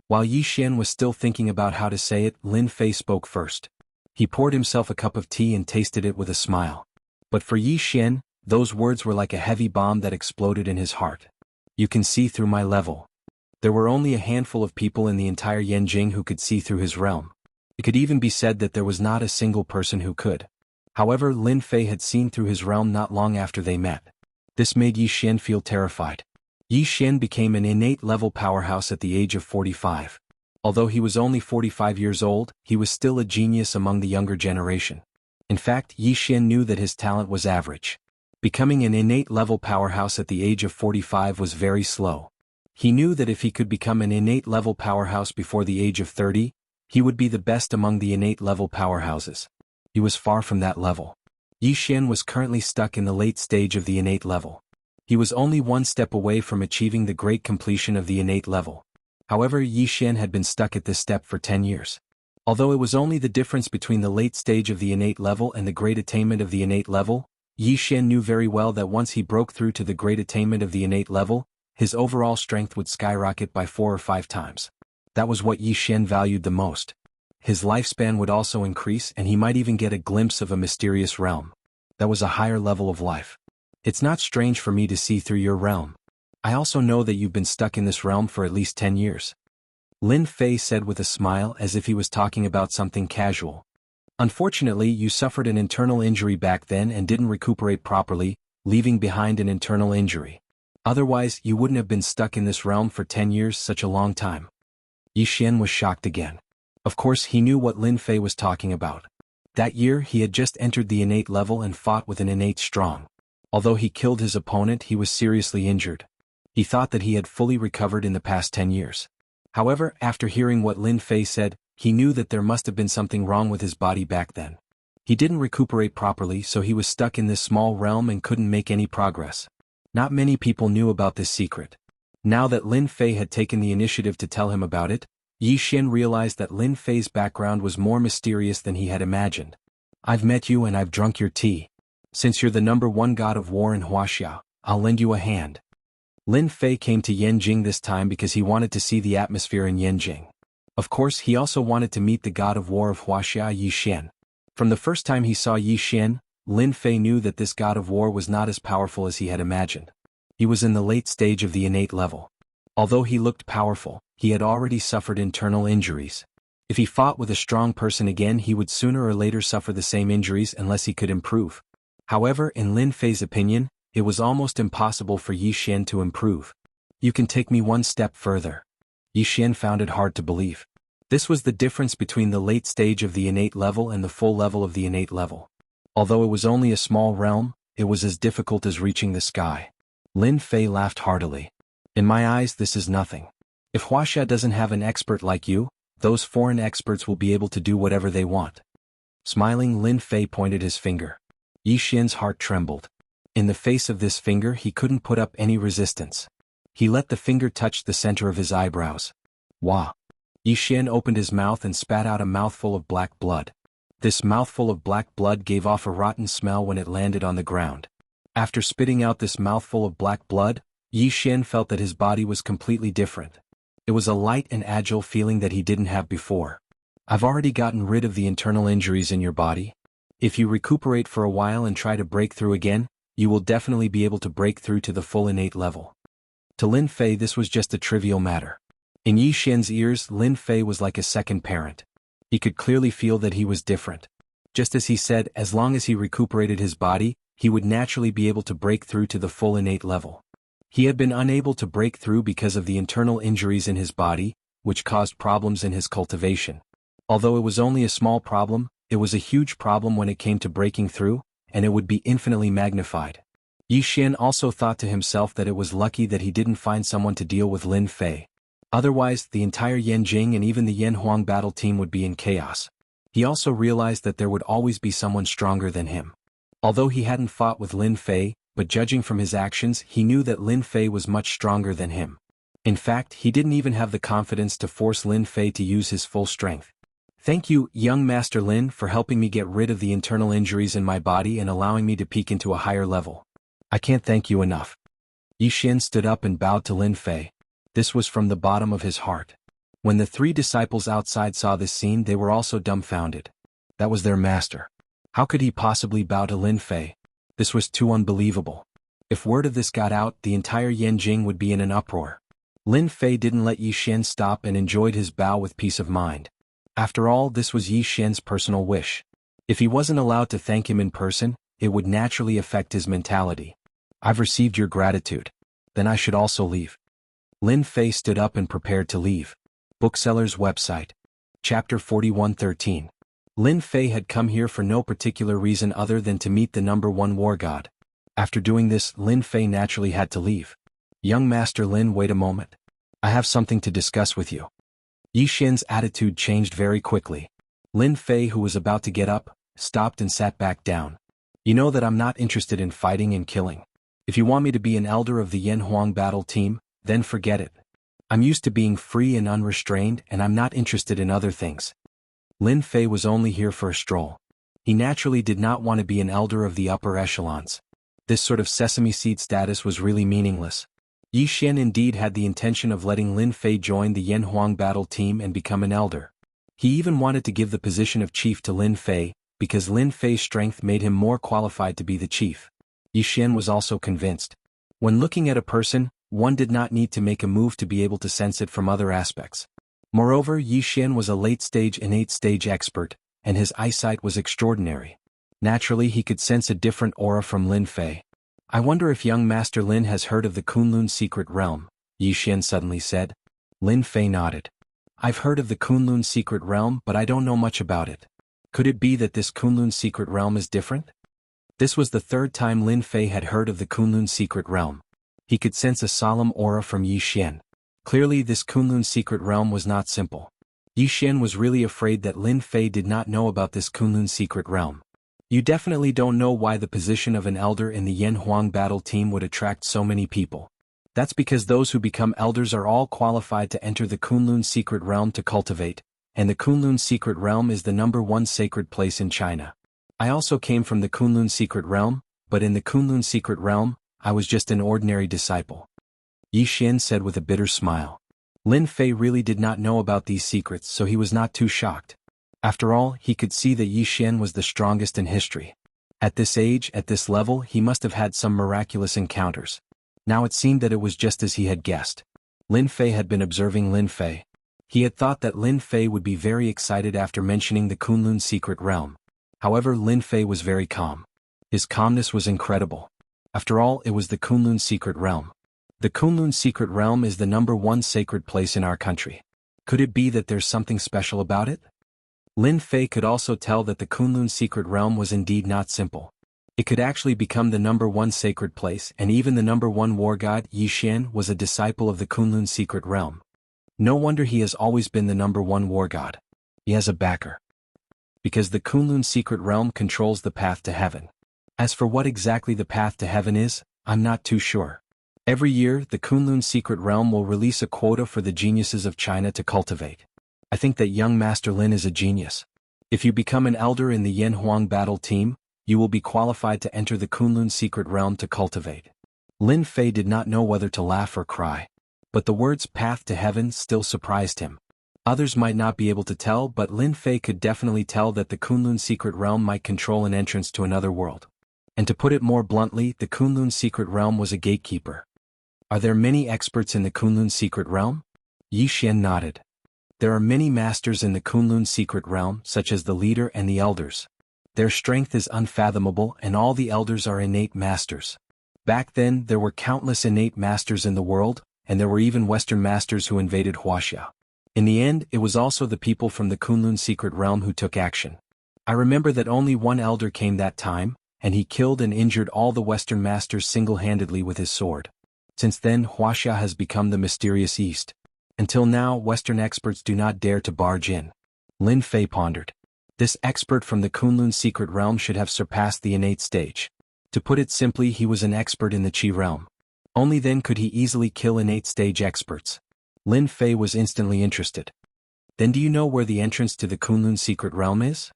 While Yi Xian was still thinking about how to say it, Lin Fei spoke first. He poured himself a cup of tea and tasted it with a smile. But for Yi Xian, those words were like a heavy bomb that exploded in his heart. You can see through my level. There were only a handful of people in the entire Yanjing who could see through his realm. It could even be said that there was not a single person who could. However, Lin Fei had seen through his realm not long after they met. This made Yi Xian feel terrified. Yi Xian became an innate level powerhouse at the age of 45. Although he was only 45 years old, he was still a genius among the younger generation. In fact, Yi Xian knew that his talent was average. Becoming an innate level powerhouse at the age of 45 was very slow. He knew that if he could become an innate level powerhouse before the age of 30, he would be the best among the innate level powerhouses. He was far from that level. Yi Xian was currently stuck in the late stage of the innate level. He was only one step away from achieving the great completion of the innate level. However, Yi Xian had been stuck at this step for 10 years. Although it was only the difference between the late stage of the innate level and the great attainment of the innate level, Yi Xian knew very well that once he broke through to the great attainment of the innate level, his overall strength would skyrocket by 4 or 5 times. That was what Yi Xian valued the most. His lifespan would also increase and he might even get a glimpse of a mysterious realm. That was a higher level of life. It's not strange for me to see through your realm. I also know that you've been stuck in this realm for at least 10 years. Lin Fei said with a smile as if he was talking about something casual. Unfortunately, you suffered an internal injury back then and didn't recuperate properly, leaving behind an internal injury. Otherwise, you wouldn't have been stuck in this realm for 10 years, such a long time. Yi Xian was shocked again. Of course, he knew what Lin Fei was talking about. That year, he had just entered the innate level and fought with an innate strong. Although he killed his opponent, he was seriously injured. He thought that he had fully recovered in the past 10 years. However, after hearing what Lin Fei said, he knew that there must have been something wrong with his body back then. He didn't recuperate properly, so he was stuck in this small realm and couldn't make any progress. Not many people knew about this secret. Now that Lin Fei had taken the initiative to tell him about it, Yi Xian realized that Lin Fei's background was more mysterious than he had imagined. I've met you and I've drunk your tea. Since you're the #1 god of war in Wuxia, I'll lend you a hand. Lin Fei came to Yanjing this time because he wanted to see the atmosphere in Yanjing. Of course, he also wanted to meet the god of war of Wuxia, Yi Xian. From the first time he saw Yi Xian, Lin Fei knew that this god of war was not as powerful as he had imagined. He was in the late stage of the innate level. Although he looked powerful, he had already suffered internal injuries. If he fought with a strong person again, he would sooner or later suffer the same injuries unless he could improve. However, in Lin Fei's opinion, it was almost impossible for Yi Xian to improve. You can take me one step further. Yi Xian found it hard to believe. This was the difference between the late stage of the innate level and the full level of the innate level. Although it was only a small realm, it was as difficult as reaching the sky. Lin Fei laughed heartily. In my eyes, this is nothing. If Wuxia doesn't have an expert like you, those foreign experts will be able to do whatever they want. Smiling, Lin Fei pointed his finger. Yi Xian's heart trembled. In the face of this finger, he couldn't put up any resistance. He let the finger touch the center of his eyebrows. Wah! Yi Xian opened his mouth and spat out a mouthful of black blood. This mouthful of black blood gave off a rotten smell when it landed on the ground. After spitting out this mouthful of black blood, Yi Xian felt that his body was completely different. It was a light and agile feeling that he didn't have before. I've already gotten rid of the internal injuries in your body. If you recuperate for a while and try to break through again, you will definitely be able to break through to the full innate level. To Lin Fei, this was just a trivial matter. In Yi Xian's ears, Lin Fei was like a second parent. He could clearly feel that he was different. Just as he said, as long as he recuperated his body, he would naturally be able to break through to the full innate level. He had been unable to break through because of the internal injuries in his body, which caused problems in his cultivation. Although it was only a small problem, it was a huge problem when it came to breaking through, and it would be infinitely magnified. Yi Xian also thought to himself that it was lucky that he didn't find someone to deal with Lin Fei. Otherwise, the entire Yanjing and even the Yanhuang battle team would be in chaos. He also realized that there would always be someone stronger than him. Although he hadn't fought with Lin Fei, but judging from his actions, he knew that Lin Fei was much stronger than him. In fact, he didn't even have the confidence to force Lin Fei to use his full strength. Thank you, young Master Lin, for helping me get rid of the internal injuries in my body and allowing me to peak into a higher level. I can't thank you enough. Yi Xian stood up and bowed to Lin Fei. This was from the bottom of his heart. When the three disciples outside saw this scene, they were also dumbfounded. That was their master. How could he possibly bow to Lin Fei? This was too unbelievable. If word of this got out, the entire Yanjing would be in an uproar. Lin Fei didn't let Yi Xian stop and enjoyed his bow with peace of mind. After all, this was Yi Xian's personal wish. If he wasn't allowed to thank him in person, it would naturally affect his mentality. I've received your gratitude. Then I should also leave. Lin Fei stood up and prepared to leave. Bookseller's website. Chapter 41:13. Lin Fei had come here for no particular reason other than to meet the #1 war god. After doing this, Lin Fei naturally had to leave. Young Master Lin, wait a moment. I have something to discuss with you. Yi Xian's attitude changed very quickly. Lin Fei, who was about to get up, stopped and sat back down. You know that I'm not interested in fighting and killing. If you want me to be an elder of the Yanhuang battle team, then forget it. I'm used to being free and unrestrained, and I'm not interested in other things. Lin Fei was only here for a stroll. He naturally did not want to be an elder of the upper echelons. This sort of sesame seed status was really meaningless. Yi Xian indeed had the intention of letting Lin Fei join the Yanhuang battle team and become an elder. He even wanted to give the position of chief to Lin Fei, because Lin Fei's strength made him more qualified to be the chief. Yi Xian was also convinced. When looking at a person, one did not need to make a move to be able to sense it from other aspects. Moreover, Yi Xian was a late-stage innate stage expert, and his eyesight was extraordinary. Naturally, he could sense a different aura from Lin Fei. I wonder if young Master Lin has heard of the Kunlun secret realm, Yi Xian suddenly said. Lin Fei nodded. I've heard of the Kunlun secret realm, but I don't know much about it. Could it be that this Kunlun secret realm is different? This was the third time Lin Fei had heard of the Kunlun secret realm. He could sense a solemn aura from Yi Xian. Clearly, this Kunlun secret realm was not simple. Yi Xian was really afraid that Lin Fei did not know about this Kunlun secret realm. You definitely don't know why the position of an elder in the Yanhuang battle team would attract so many people. That's because those who become elders are all qualified to enter the Kunlun secret realm to cultivate, and the Kunlun secret realm is the #1 sacred place in China. I also came from the Kunlun secret realm, but in the Kunlun secret realm, I was just an ordinary disciple. Yi Xian said with a bitter smile. Lin Fei really did not know about these secrets, so he was not too shocked. After all, he could see that Yi Xian was the strongest in history. At this age, at this level, he must have had some miraculous encounters. Now it seemed that it was just as he had guessed. Lin Fei had been observing Lin Fei. He had thought that Lin Fei would be very excited after mentioning the Kunlun secret realm. However, Lin Fei was very calm. His calmness was incredible. After all, it was the Kunlun secret realm. The Kunlun secret realm is the #1 sacred place in our country. Could it be that there's something special about it? Lin Fei could also tell that the Kunlun secret realm was indeed not simple. It could actually become the #1 sacred place, and even the #1 war god Yi Xian was a disciple of the Kunlun secret realm. No wonder he has always been the #1 war god. He has a backer. Because the Kunlun secret realm controls the path to heaven. As for what exactly the path to heaven is, I'm not too sure. Every year, the Kunlun secret realm will release a quota for the geniuses of China to cultivate. I think that young Master Lin is a genius. If you become an elder in the Yanhuang battle team, you will be qualified to enter the Kunlun secret realm to cultivate. Lin Fei did not know whether to laugh or cry. But the words path to heaven still surprised him. Others might not be able to tell, but Lin Fei could definitely tell that the Kunlun secret realm might control an entrance to another world. And to put it more bluntly, the Kunlun secret realm was a gatekeeper. Are there many experts in the Kunlun secret realm? Yi Xian nodded. There are many masters in the Kunlun secret realm, such as the leader and the elders. Their strength is unfathomable, and all the elders are innate masters. Back then, there were countless innate masters in the world, and there were even Western masters who invaded Wuxia. In the end, it was also the people from the Kunlun secret realm who took action. I remember that only one elder came that time, and he killed and injured all the Western masters single-handedly with his sword. Since then, Wuxia has become the mysterious East. Until now, Western experts do not dare to barge in. Lin Fei pondered. This expert from the Kunlun secret realm should have surpassed the innate stage. To put it simply, he was an expert in the Qi realm. Only then could he easily kill innate stage experts. Lin Fei was instantly interested. Then do you know where the entrance to the Kunlun secret realm is?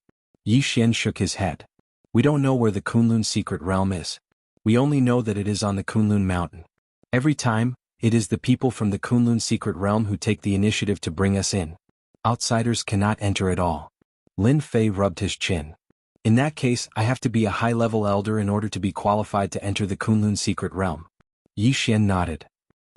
Yi Xian shook his head. We don't know where the Kunlun secret realm is. We only know that it is on the Kunlun mountain. Every time, it is the people from the Kunlun secret realm who take the initiative to bring us in. Outsiders cannot enter at all. Lin Fei rubbed his chin. In that case, I have to be a high-level elder in order to be qualified to enter the Kunlun secret realm. Yi Xian nodded.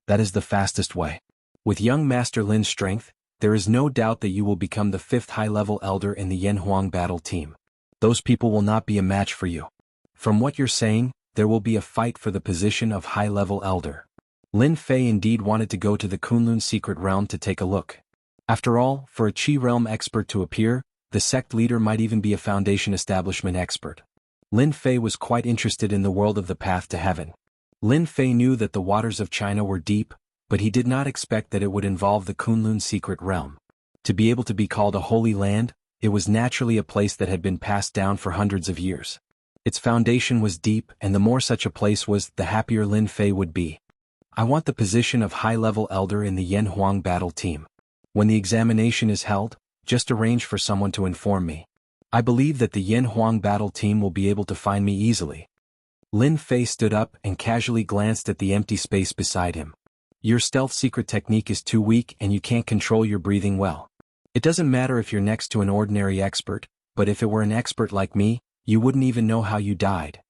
That is the fastest way. With young Master Lin's strength, there is no doubt that you will become the 5th high-level elder in the Yanhuang battle team. Those people will not be a match for you. From what you're saying, there will be a fight for the position of high-level elder. Lin Fei indeed wanted to go to the Kunlun secret realm to take a look. After all, for a Qi realm expert to appear, the sect leader might even be a foundation establishment expert. Lin Fei was quite interested in the world of the path to heaven. Lin Fei knew that the waters of China were deep, but he did not expect that it would involve the Kunlun secret realm. To be able to be called a holy land, it was naturally a place that had been passed down for hundreds of years. Its foundation was deep, and the more such a place was, the happier Lin Fei would be. I want the position of high-level elder in the Yanhuang battle team. When the examination is held, just arrange for someone to inform me. I believe that the Yanhuang battle team will be able to find me easily. Lin Fei stood up and casually glanced at the empty space beside him. Your stealth secret technique is too weak and you can't control your breathing well. It doesn't matter if you're next to an ordinary expert, but if it were an expert like me, you wouldn't even know how you died.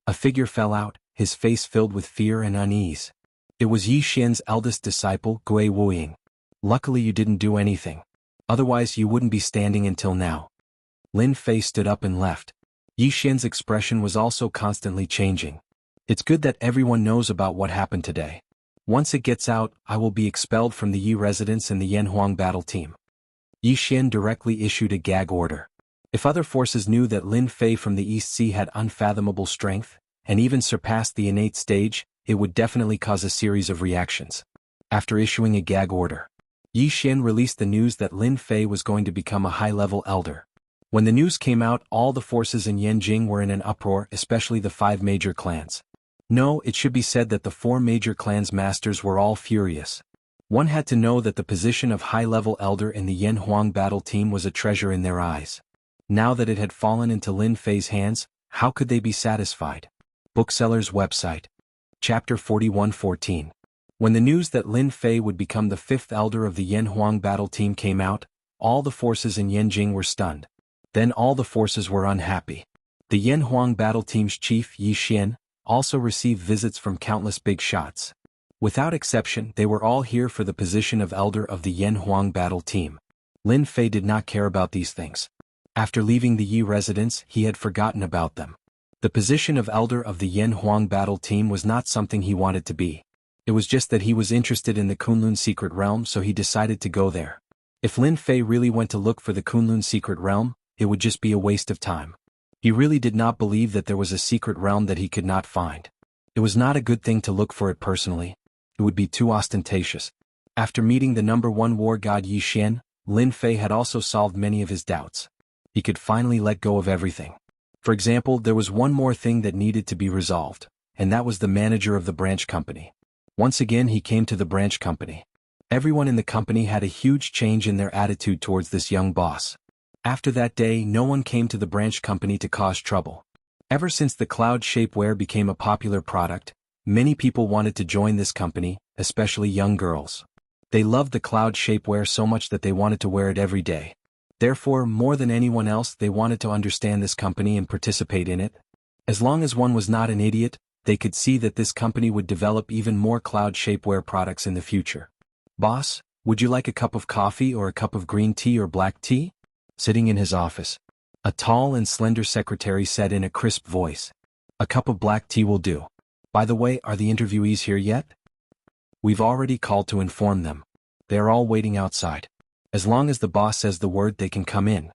A figure fell out, his face filled with fear and unease. It was Yi Xian's eldest disciple, Gui Wuying. Luckily you didn't do anything. Otherwise you wouldn't be standing until now. Lin Fei stood up and left. Yi Xian's expression was also constantly changing. It's good that everyone knows about what happened today. Once it gets out, I will be expelled from the Yi residence and the Yanhuang battle team. Yi Xian directly issued a gag order. If other forces knew that Lin Fei from the East Sea had unfathomable strength, and even surpassed the innate stage, it would definitely cause a series of reactions. After issuing a gag order, Yi Xian released the news that Lin Fei was going to become a high-level elder. When the news came out, all the forces in Yanjing were in an uproar, especially the 5 major clans. No, it should be said that the 4 major clans' masters were all furious. One had to know that the position of high-level elder in the Yanhuang battle team was a treasure in their eyes. Now that it had fallen into Lin Fei's hands, how could they be satisfied? Bookseller's website. Chapter 41:14. When the news that Lin Fei would become the 5th elder of the Yanhuang battle team came out, all the forces in Yanjing were stunned. Then all the forces were unhappy. The Yanhuang battle team's chief, Yi Xian, also received visits from countless big shots. Without exception, they were all here for the position of elder of the Yanhuang battle team. Lin Fei did not care about these things. After leaving the Yi residence, he had forgotten about them. The position of elder of the Yanhuang battle team was not something he wanted to be. It was just that he was interested in the Kunlun secret realm, so he decided to go there. If Lin Fei really went to look for the Kunlun secret realm, it would just be a waste of time. He really did not believe that there was a secret realm that he could not find. It was not a good thing to look for it personally. It would be too ostentatious. After meeting the #1 war god Yi Xian, Lin Fei had also solved many of his doubts. He could finally let go of everything. For example, there was one more thing that needed to be resolved, and that was the manager of the branch company. Once again he came to the branch company. Everyone in the company had a huge change in their attitude towards this young boss. After that day, no one came to the branch company to cause trouble. Ever since the cloud shapewear became a popular product, many people wanted to join this company, especially young girls. They loved the cloud shapewear so much that they wanted to wear it every day. Therefore, more than anyone else, they wanted to understand this company and participate in it. As long as one was not an idiot, they could see that this company would develop even more cloud shapewear products in the future. Boss, would you like a cup of coffee or a cup of green tea or black tea? Sitting in his office, a tall and slender secretary said in a crisp voice. A cup of black tea will do. By the way, are the interviewees here yet? We've already called to inform them. They are all waiting outside. As long as the boss says the word, they can come in.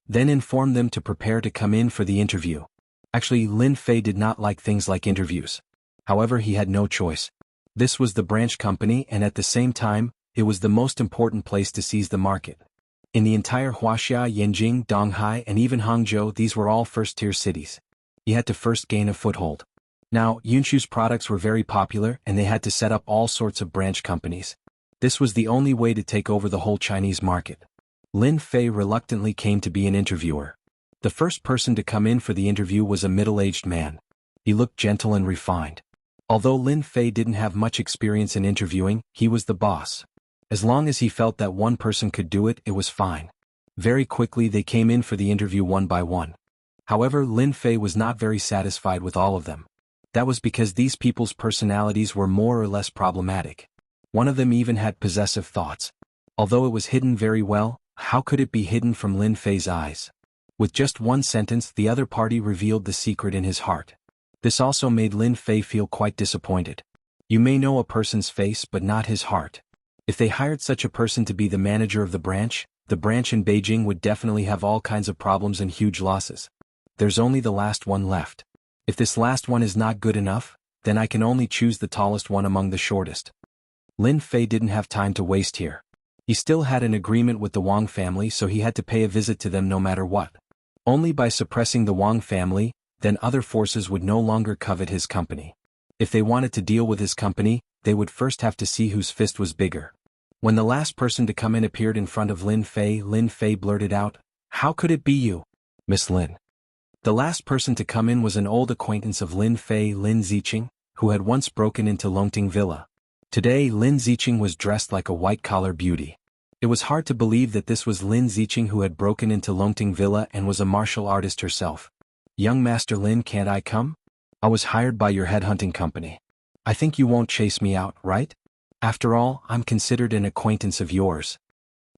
Then inform them to prepare to come in for the interview. Actually, Lin Fei did not like things like interviews. However, he had no choice. This was the branch company, and at the same time, it was the most important place to seize the market. In the entire Wuxia, Yanjing, Donghai, and even Hangzhou, these were all first-tier cities. He had to first gain a foothold. Now, Yunshu's products were very popular, and they had to set up all sorts of branch companies. This was the only way to take over the whole Chinese market. Lin Fei reluctantly came to be an interviewer. The first person to come in for the interview was a middle-aged man. He looked gentle and refined. Although Lin Fei didn't have much experience in interviewing, he was the boss. As long as he felt that one person could do it, it was fine. Very quickly they came in for the interview one by one. However, Lin Fei was not very satisfied with all of them. That was because these people's personalities were more or less problematic. One of them even had possessive thoughts. Although it was hidden very well, how could it be hidden from Lin Fei's eyes? With just one sentence, the other party revealed the secret in his heart. This also made Lin Fei feel quite disappointed. You may know a person's face but not his heart. If they hired such a person to be the manager of the branch in Beijing would definitely have all kinds of problems and huge losses. There's only the last one left. If this last one is not good enough, then I can only choose the tallest one among the shortest. Lin Fei didn't have time to waste here. He still had an agreement with the Wang family, so he had to pay a visit to them no matter what. Only by suppressing the Wang family, then other forces would no longer covet his company. If they wanted to deal with his company, they would first have to see whose fist was bigger. When the last person to come in appeared in front of Lin Fei blurted out, "How could it be you, Miss Lin?" The last person to come in was an old acquaintance of Lin Fei, Lin Ziqing, who had once broken into Longting Villa. Today Lin Ziqing was dressed like a white-collar beauty. It was hard to believe that this was Lin Ziqing who had broken into Longting Villa and was a martial artist herself. "Young Master Lin, can't I come? I was hired by your headhunting company. I think you won't chase me out, right? After all, I'm considered an acquaintance of yours."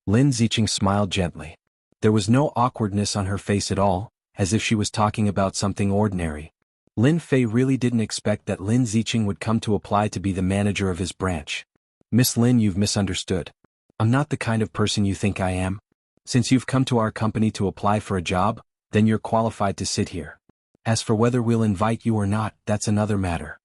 Lin Ziqing smiled gently. There was no awkwardness on her face at all, as if she was talking about something ordinary. Lin Fei really didn't expect that Lin Ziqing would come to apply to be the manager of his branch. "Miss Lin, you've misunderstood. I'm not the kind of person you think I am. Since you've come to our company to apply for a job, then you're qualified to sit here. As for whether we'll invite you or not, that's another matter."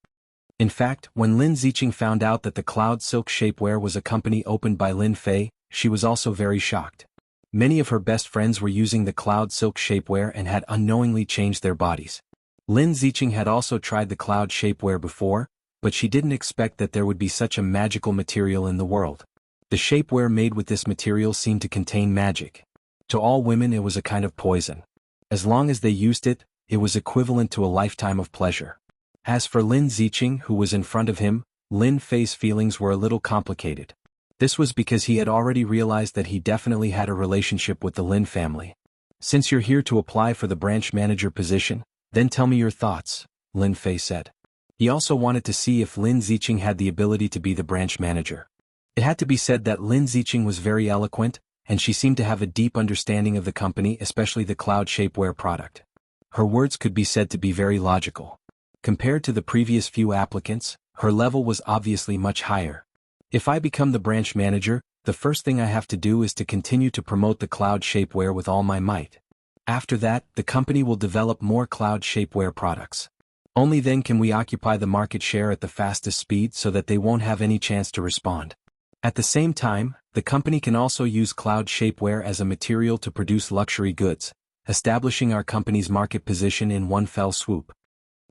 In fact, when Lin Ziqing found out that the Cloud Silk Shapewear was a company opened by Lin Fei, she was also very shocked. Many of her best friends were using the Cloud Silk Shapewear and had unknowingly changed their bodies. Lin Ziqing had also tried the Cloud Shapewear before, but she didn't expect that there would be such a magical material in the world. The shapewear made with this material seemed to contain magic. To all women it was a kind of poison. As long as they used it, it was equivalent to a lifetime of pleasure. As for Lin Ziqing, who was in front of him, Lin Fei's feelings were a little complicated. This was because he had already realized that he definitely had a relationship with the Lin family. "Since you're here to apply for the branch manager position, then tell me your thoughts," Lin Fei said. He also wanted to see if Lin Ziqing had the ability to be the branch manager. It had to be said that Lin Ziqing was very eloquent, and she seemed to have a deep understanding of the company, especially the Cloud Shapewear product. Her words could be said to be very logical. Compared to the previous few applicants, her level was obviously much higher. "If I become the branch manager, the first thing I have to do is to continue to promote the Cloud Shapewear with all my might. After that, the company will develop more Cloud Shapewear products. Only then can we occupy the market share at the fastest speed so that they won't have any chance to respond. At the same time, the company can also use Cloud Shapewear as a material to produce luxury goods, establishing our company's market position in one fell swoop."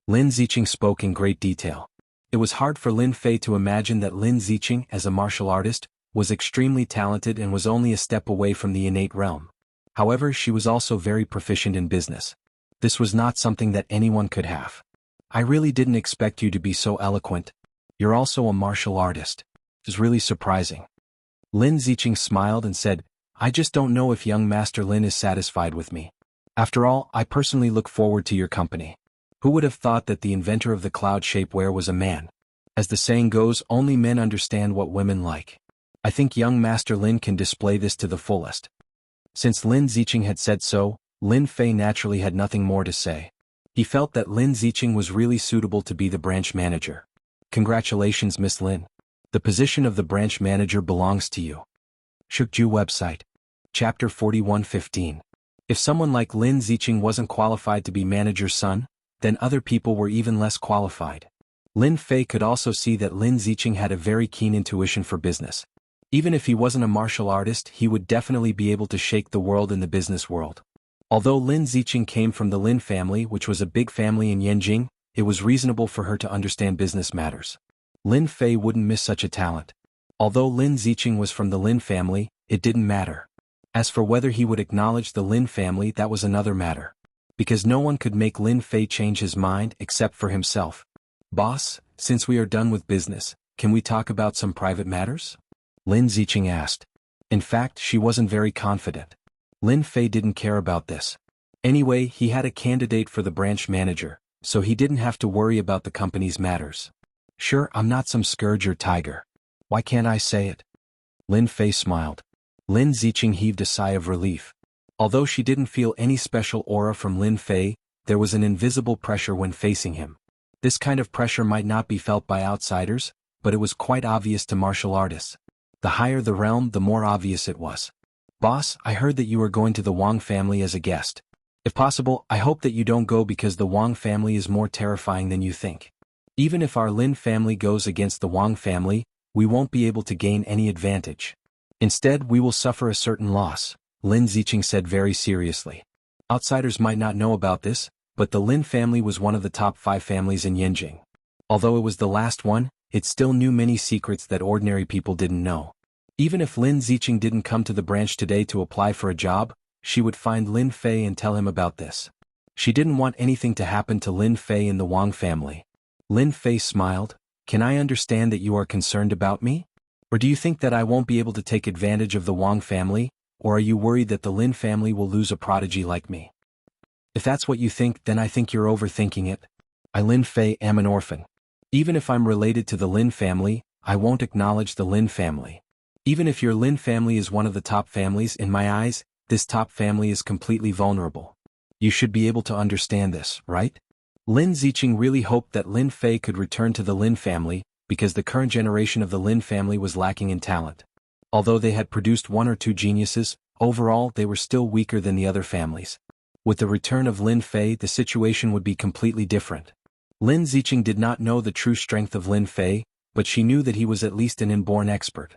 Lin Ziqing spoke in great detail. It was hard for Lin Fei to imagine that Lin Ziqing, as a martial artist, was extremely talented and was only a step away from the innate realm. However, she was also very proficient in business. This was not something that anyone could have. "I really didn't expect you to be so eloquent. You're also a martial artist. It's really surprising." Lin Ziqing smiled and said, "I just don't know if young Master Lin is satisfied with me. After all, I personally look forward to your company. Who would have thought that the inventor of the Cloud Shapewear was a man? As the saying goes, only men understand what women like. I think young Master Lin can display this to the fullest." Since Lin Ziqing had said so, Lin Fei naturally had nothing more to say. He felt that Lin Ziqing was really suitable to be the branch manager. "Congratulations, Miss Lin. The position of the branch manager belongs to you." Shukju website. Chapter 41:15. If someone like Lin Ziqing wasn't qualified to be manager's son, then other people were even less qualified. Lin Fei could also see that Lin Ziqing had a very keen intuition for business. Even if he wasn't a martial artist, he would definitely be able to shake the world in the business world. Although Lin Ziqing came from the Lin family, which was a big family in Yanjing, it was reasonable for her to understand business matters. Lin Fei wouldn't miss such a talent. Although Lin Ziqing was from the Lin family, it didn't matter. As for whether he would acknowledge the Lin family, that was another matter. Because no one could make Lin Fei change his mind except for himself. "Boss, Since we are done with business, can we talk about some private matters? Lin Ziqing asked. In fact, she wasn't very confident. Lin Fei didn't care about this. Anyway, he had a candidate for the branch manager, so he didn't have to worry about the company's matters. Sure, I'm not some scourge or tiger. Why can't I say it? Lin Fei smiled. Lin Ziqing heaved a sigh of relief. Although she didn't feel any special aura from Lin Fei, there was an invisible pressure when facing him. This kind of pressure might not be felt by outsiders, but it was quite obvious to martial artists. The higher the realm, the more obvious it was. Boss, I heard that you are going to the Wang family as a guest. If possible, I hope that you don't go because the Wang family is more terrifying than you think. Even if our Lin family goes against the Wang family, we won't be able to gain any advantage. Instead, we will suffer a certain loss, Lin Ziqing said very seriously. Outsiders might not know about this, but the Lin family was one of the top 5 families in Yanjing. Although it was the last one, it still knew many secrets that ordinary people didn't know. Even if Lin Ziqing didn't come to the branch today to apply for a job, she would find Lin Fei and tell him about this. She didn't want anything to happen to Lin Fei and the Wang family. Lin Fei smiled. Can I understand that you are concerned about me? Or do you think that I won't be able to take advantage of the Wang family, or are you worried that the Lin family will lose a prodigy like me? If that's what you think, then I think you're overthinking it. I, Lin Fei, am an orphan. Even if I'm related to the Lin family, I won't acknowledge the Lin family. Even if your Lin family is one of the top families in my eyes, this top family is completely vulnerable. You should be able to understand this, right? Lin Ziqing really hoped that Lin Fei could return to the Lin family, because the current generation of the Lin family was lacking in talent. Although they had produced 1 or 2 geniuses, overall they were still weaker than the other families. With the return of Lin Fei, the situation would be completely different. Lin Ziqing did not know the true strength of Lin Fei, but she knew that he was at least an inborn expert.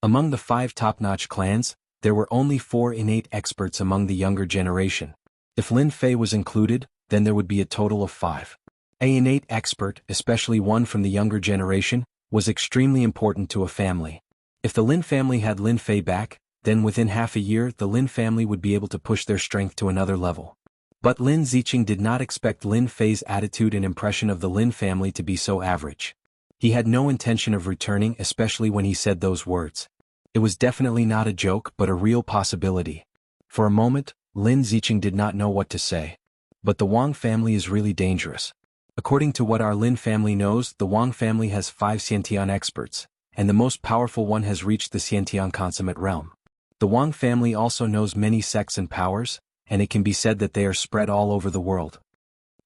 Among the 5 top-notch clans, there were only 4 innate experts among the younger generation. If Lin Fei was included, then there would be a total of 5. An innate expert, especially one from the younger generation, was extremely important to a family. If the Lin family had Lin Fei back, then within half a year the Lin family would be able to push their strength to another level. But Lin Ziqing did not expect Lin Fei's attitude and impression of the Lin family to be so average. He had no intention of returning, especially when he said those words. It was definitely not a joke but a real possibility. For a moment, Lin Ziqing did not know what to say. But the Wang family is really dangerous. According to what our Lin family knows, the Wang family has 5 Xiantian experts, and the most powerful one has reached the Xiantian consummate realm. The Wang family also knows many sects and powers, and it can be said that they are spread all over the world.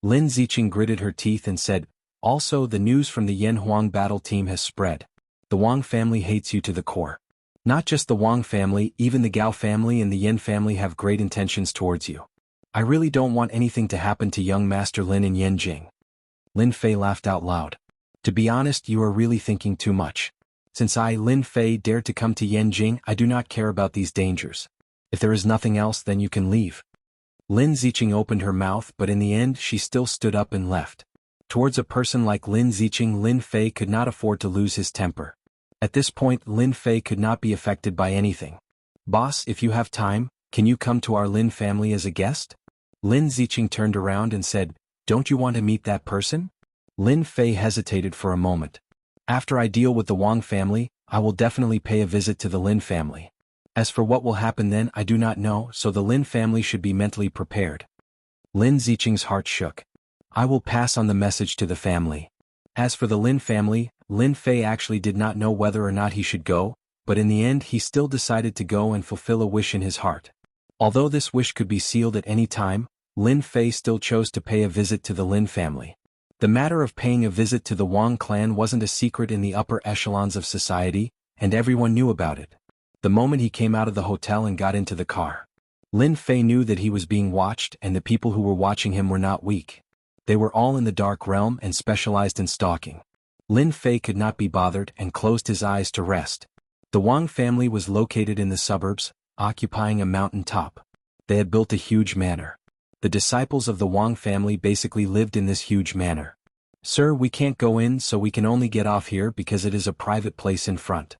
Lin Ziqing gritted her teeth and said, also the news from the Yan Huang battle team has spread. The Wang family hates you to the core. Not just the Wang family, even the Gao family and the Yan family have great intentions towards you. I really don't want anything to happen to young Master Lin in Yanjing. Lin Fei laughed out loud. To be honest, you are really thinking too much. Since I, Lin Fei, dared to come to Yanjing, I do not care about these dangers. If there is nothing else, then you can leave. Lin Ziqing opened her mouth, but in the end she still stood up and left. Towards a person like Lin Ziqing, Lin Fei could not afford to lose his temper. At this point, Lin Fei could not be affected by anything. Boss, if you have time, can you come to our Lin family as a guest? Lin Ziqing turned around and said, don't you want to meet that person? Lin Fei hesitated for a moment. After I deal with the Wang family, I will definitely pay a visit to the Lin family. As for what will happen then, I do not know, so the Lin family should be mentally prepared. Lin Ziqing's heart shook. I will pass on the message to the family. As for the Lin family, Lin Fei actually did not know whether or not he should go, but in the end he still decided to go and fulfill a wish in his heart. Although this wish could be sealed at any time, Lin Fei still chose to pay a visit to the Lin family. The matter of paying a visit to the Wang clan wasn't a secret in the upper echelons of society, and everyone knew about it. The moment he came out of the hotel and got into the car, Lin Fei knew that he was being watched, and the people who were watching him were not weak. They were all in the dark realm and specialized in stalking. Lin Fei could not be bothered and closed his eyes to rest. The Wang family was located in the suburbs, occupying a mountain top. They had built a huge manor. The disciples of the Wang family basically lived in this huge manor. Sir, we can't go in, so we can only get off here because it is a private place in front.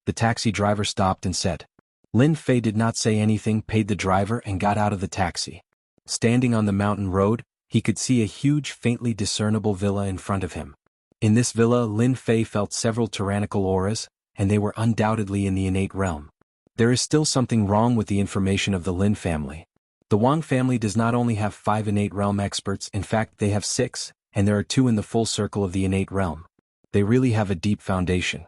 The taxi driver stopped and said. Lin Fei did not say anything, paid the driver and got out of the taxi. Standing on the mountain road, he could see a huge faintly discernible villa in front of him. In this villa, Lin Fei felt several tyrannical auras, and they were undoubtedly in the innate realm. There is still something wrong with the information of the Lin family. The Wang family does not only have 5 innate realm experts, in fact they have 6, and there are 2 in the full circle of the innate realm. They really have a deep foundation.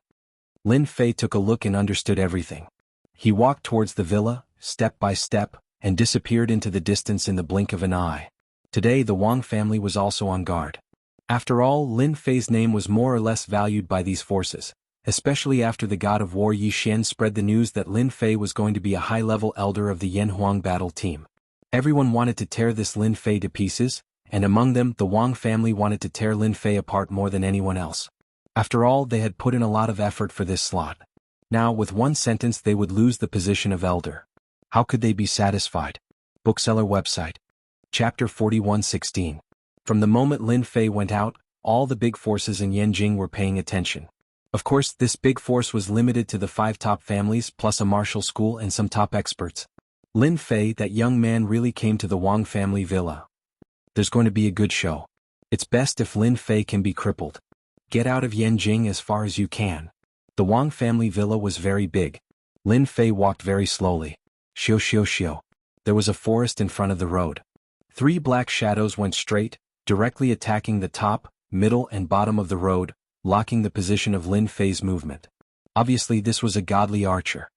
Lin Fei took a look and understood everything. He walked towards the villa, step by step, and disappeared into the distance in the blink of an eye. Today the Wang family was also on guard. After all, Lin Fei's name was more or less valued by these forces, especially after the god of war Yi Xian spread the news that Lin Fei was going to be a high-level elder of the Yanhuang battle team. Everyone wanted to tear this Lin Fei to pieces, and among them the Wang family wanted to tear Lin Fei apart more than anyone else. After all, they had put in a lot of effort for this slot. Now, with one sentence they would lose the position of elder. How could they be satisfied? Bookseller website. Chapter 41:16. From the moment Lin Fei went out, all the big forces in Yanjing were paying attention. Of course, this big force was limited to the 5 top families plus a martial school and some top experts. Lin Fei, that young man, really came to the Wang family villa. There's going to be a good show. It's best if Lin Fei can be crippled. Get out of Yanjing as far as you can. The Wang family villa was very big. Lin Fei walked very slowly. Xiu xiu xiu. There was a forest in front of the road. 3 black shadows went straight, directly attacking the top, middle and bottom of the road, locking the position of Lin Fei's movement. Obviously this was a godly archer.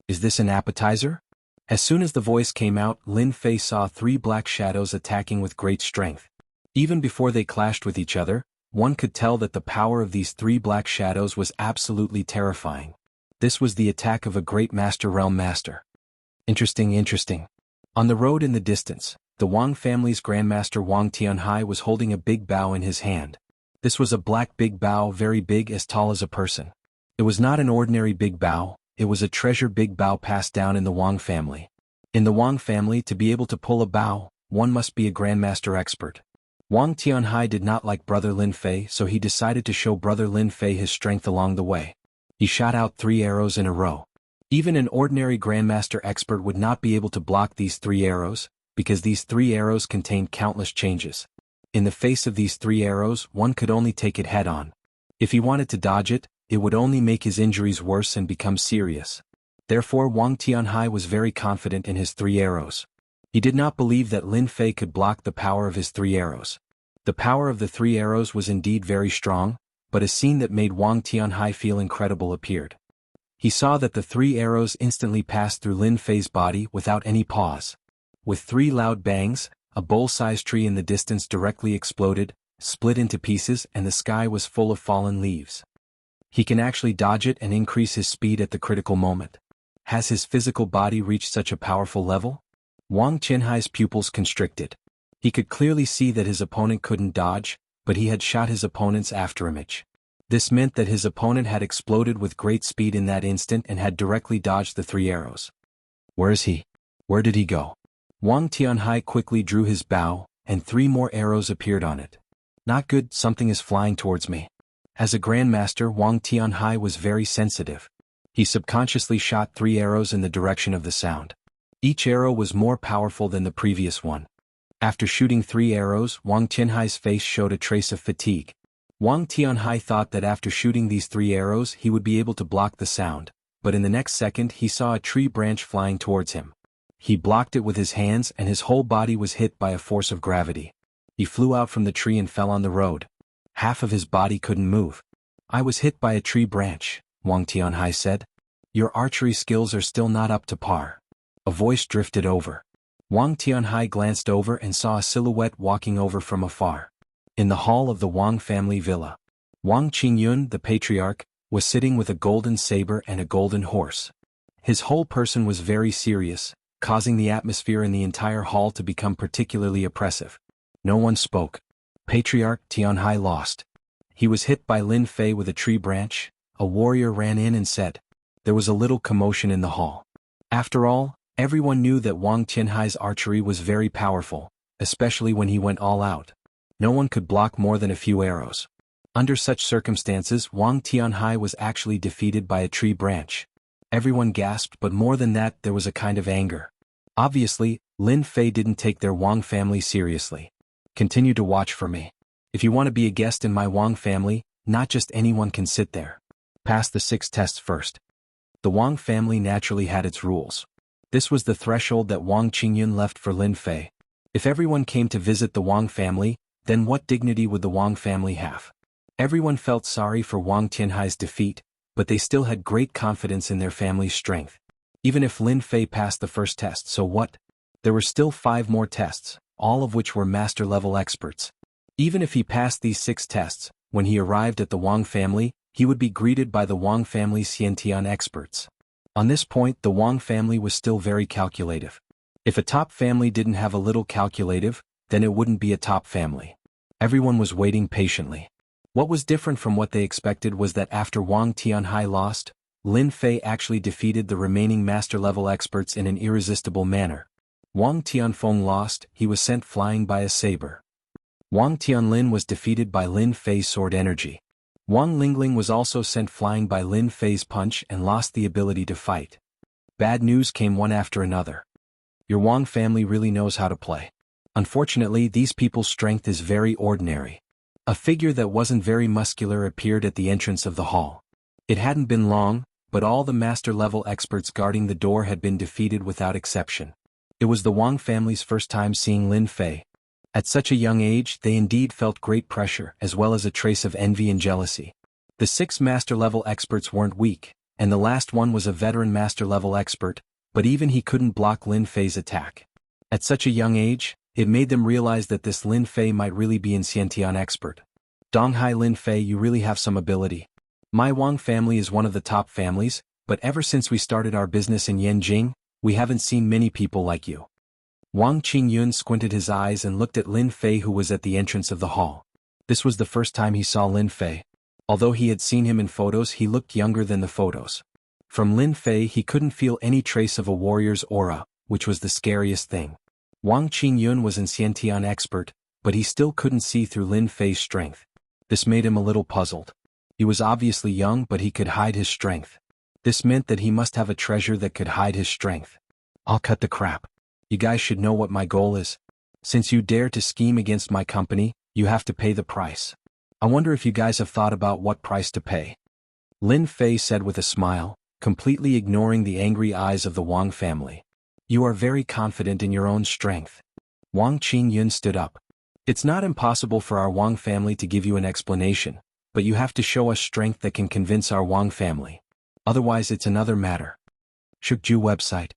Is this an appetizer? As soon as the voice came out, Lin Fei saw 3 black shadows attacking with great strength. Even before they clashed with each other, one could tell that the power of these 3 black shadows was absolutely terrifying. This was the attack of a great master realm master. Interesting. On the road in the distance, the Wang family's grandmaster Wang Tianhai was holding a big bow in his hand. This was a black big bow, very big, as tall as a person. It was not an ordinary big bow, it was a treasure big bow passed down in the Wang family. In the Wang family, to be able to pull a bow, one must be a grandmaster expert. Wang Tianhai did not like brother Lin Fei, so he decided to show brother Lin Fei his strength along the way. He shot out 3 arrows in a row. Even an ordinary grandmaster expert would not be able to block these 3 arrows, because these 3 arrows contained countless changes. In the face of these 3 arrows, one could only take it head-on. If he wanted to dodge it, it would only make his injuries worse and become serious. Therefore Wang Tianhai was very confident in his 3 arrows. He did not believe that Lin Fei could block the power of his 3 arrows. The power of the 3 arrows was indeed very strong, but a scene that made Wang Tianhai feel incredible appeared. He saw that the 3 arrows instantly passed through Lin Fei's body without any pause. With 3 loud bangs, a bowl-sized tree in the distance directly exploded, split into pieces, and the sky was full of fallen leaves. He can actually dodge it and increase his speed at the critical moment. Has his physical body reached such a powerful level? Wang Tianhai's pupils constricted. He could clearly see that his opponent couldn't dodge, but he had shot his opponent's afterimage. This meant that his opponent had exploded with great speed in that instant and had directly dodged the 3 arrows. Where is he? Where did he go? Wang Tianhai quickly drew his bow, and 3 more arrows appeared on it. Not good, something is flying towards me. As a grandmaster, Wang Tianhai was very sensitive. He subconsciously shot 3 arrows in the direction of the sound. Each arrow was more powerful than the previous one. After shooting 3 arrows, Wang Tianhai's face showed a trace of fatigue. Wang Tianhai thought that after shooting these 3 arrows he would be able to block the sound, but in the next second he saw a tree branch flying towards him. He blocked it with his hands and his whole body was hit by a force of gravity. He flew out from the tree and fell on the road. Half of his body couldn't move. I was hit by a tree branch, Wang Tianhai said. Your archery skills are still not up to par. A voice drifted over. Wang Tianhai glanced over and saw a silhouette walking over from afar. In the hall of the Wang family villa, Wang Qingyun, the patriarch, was sitting with a golden saber and a golden horse. His whole person was very serious, causing the atmosphere in the entire hall to become particularly oppressive. No one spoke. Patriarch Tianhai lost. He was hit by Lin Fei with a tree branch. A warrior ran in and said. There was a little commotion in the hall. After all, everyone knew that Wang Tianhai's archery was very powerful, especially when he went all out. No one could block more than a few arrows. Under such circumstances, Wang Tianhai was actually defeated by a tree branch. Everyone gasped, but more than that, there was a kind of anger. Obviously, Lin Fei didn't take their Wang family seriously. Continue to watch for me. If you want to be a guest in my Wang family, not just anyone can sit there. Pass the 6 tests first. The Wang family naturally had its rules. This was the threshold that Wang Qingyun left for Lin Fei. If everyone came to visit the Wang family, then what dignity would the Wang family have? Everyone felt sorry for Wang Tianhai's defeat, but they still had great confidence in their family's strength. Even if Lin Fei passed the first test, so what? There were still 5 more tests, all of which were master-level experts. Even if he passed these 6 tests, when he arrived at the Wang family, he would be greeted by the Wang family's Xiantian experts. On this point, the Wang family was still very calculative. If a top family didn't have a little calculative, then it wouldn't be a top family. Everyone was waiting patiently. What was different from what they expected was that after Wang Tianhai lost, Lin Fei actually defeated the remaining master-level experts in an irresistible manner. Wang Tianfeng lost, he was sent flying by a saber. Wang Tianlin was defeated by Lin Fei's sword energy. Wang Lingling was also sent flying by Lin Fei's punch and lost the ability to fight. Bad news came one after another. Your Wang family really knows how to play. Unfortunately, these people's strength is very ordinary. A figure that wasn't very muscular appeared at the entrance of the hall. It hadn't been long, but all the master-level experts guarding the door had been defeated without exception. It was the Wang family's first time seeing Lin Fei. At such a young age, they indeed felt great pressure as well as a trace of envy and jealousy. The 6 master-level experts weren't weak, and the last one was a veteran master-level expert, but even he couldn't block Lin Fei's attack. At such a young age, it made them realize that this Lin Fei might really be an Xiantian expert. Donghai Lin Fei, you really have some ability. My Wang family is one of the top families, but ever since we started our business in Yanjing, we haven't seen many people like you. Wang Qingyun squinted his eyes and looked at Lin Fei, who was at the entrance of the hall. This was the first time he saw Lin Fei. Although he had seen him in photos, he looked younger than the photos. From Lin Fei he couldn't feel any trace of a warrior's aura, which was the scariest thing. Wang Qingyun was an Xiantian expert, but he still couldn't see through Lin Fei's strength. This made him a little puzzled. He was obviously young, but he could hide his strength. This meant that he must have a treasure that could hide his strength. I'll cut the crap. You guys should know what my goal is. Since you dare to scheme against my company, you have to pay the price. I wonder if you guys have thought about what price to pay. Lin Fei said with a smile, completely ignoring the angry eyes of the Wang family. You are very confident in your own strength. Wang Qingyun stood up. It's not impossible for our Wang family to give you an explanation, but you have to show us strength that can convince our Wang family. Otherwise it's another matter. Shukju website.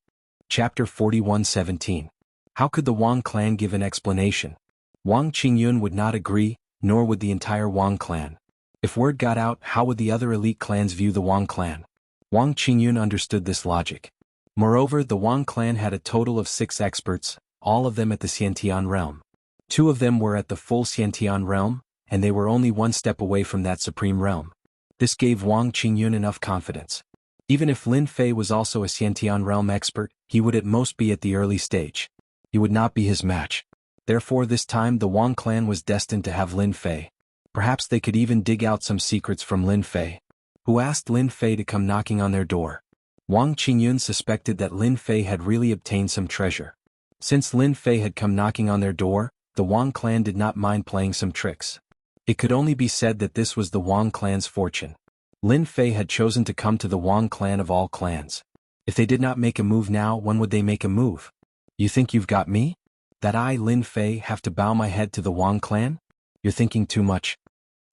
Chapter 41:17. How could the Wang clan give an explanation? Wang Qingyun would not agree, nor would the entire Wang clan. If word got out, how would the other elite clans view the Wang clan? Wang Qingyun understood this logic. Moreover, the Wang clan had a total of 6 experts, all of them at the Xiantian realm. 2 of them were at the full Xiantian realm, and they were only 1 step away from that supreme realm. This gave Wang Qingyun enough confidence. Even if Lin Fei was also a Xiantian realm expert, he would at most be at the early stage. He would not be his match. Therefore this time the Wang clan was destined to have Lin Fei. Perhaps they could even dig out some secrets from Lin Fei, who asked Lin Fei to come knocking on their door. Wang Qingyun suspected that Lin Fei had really obtained some treasure. Since Lin Fei had come knocking on their door, the Wang clan did not mind playing some tricks. It could only be said that this was the Wang clan's fortune. Lin Fei had chosen to come to the Wang clan of all clans. If they did not make a move now, when would they make a move? You think you've got me? That I, Lin Fei, have to bow my head to the Wang clan? You're thinking too much.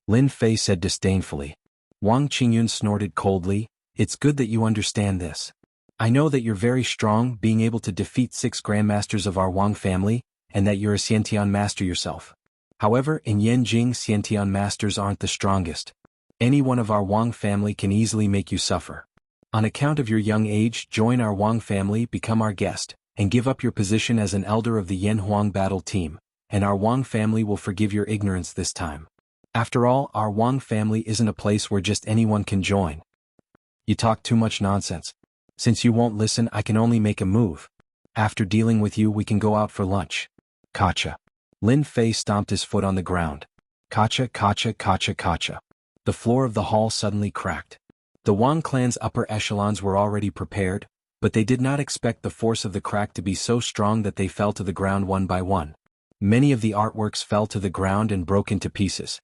Lin Fei said disdainfully. Wang Qingyun snorted coldly. It's good that you understand this. I know that you're very strong, being able to defeat 6 grandmasters of our Wang family, and that you're a Xiantian master yourself. However, in Yanjing, Xiantian masters aren't the strongest. Any one of our Wang family can easily make you suffer. On account of your young age, join our Wang family, become our guest, and give up your position as an elder of the Yanhuang battle team, and our Wang family will forgive your ignorance this time. After all, our Wang family isn't a place where just anyone can join. You talk too much nonsense. Since you won't listen, I can only make a move. After dealing with you, we can go out for lunch. Kacha. Lin Fei stomped his foot on the ground. Kacha, kacha, kacha, kacha. The floor of the hall suddenly cracked. The Wang clan's upper echelons were already prepared, but they did not expect the force of the crack to be so strong that they fell to the ground one by one. Many of the artworks fell to the ground and broke into pieces.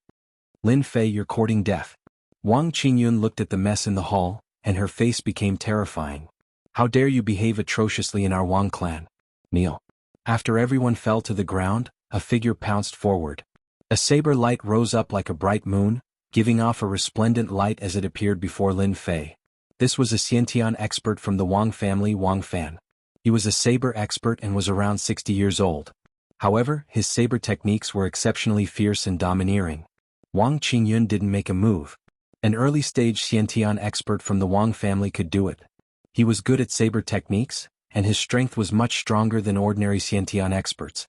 Lin Fei, you're courting death. Wang Qingyun looked at the mess in the hall, and her face became terrifying. How dare you behave atrociously in our Wang clan? Kneel. After everyone fell to the ground, a figure pounced forward. A saber light rose up like a bright moon, giving off a resplendent light as it appeared before Lin Fei. This was a Xiantian expert from the Wang family, Wang Fan. He was a saber expert and was around 60 years old. However, his saber techniques were exceptionally fierce and domineering. Wang Qingyun didn't make a move. An early-stage Xiantian expert from the Wang family could do it. He was good at saber techniques, and his strength was much stronger than ordinary Xiantian experts.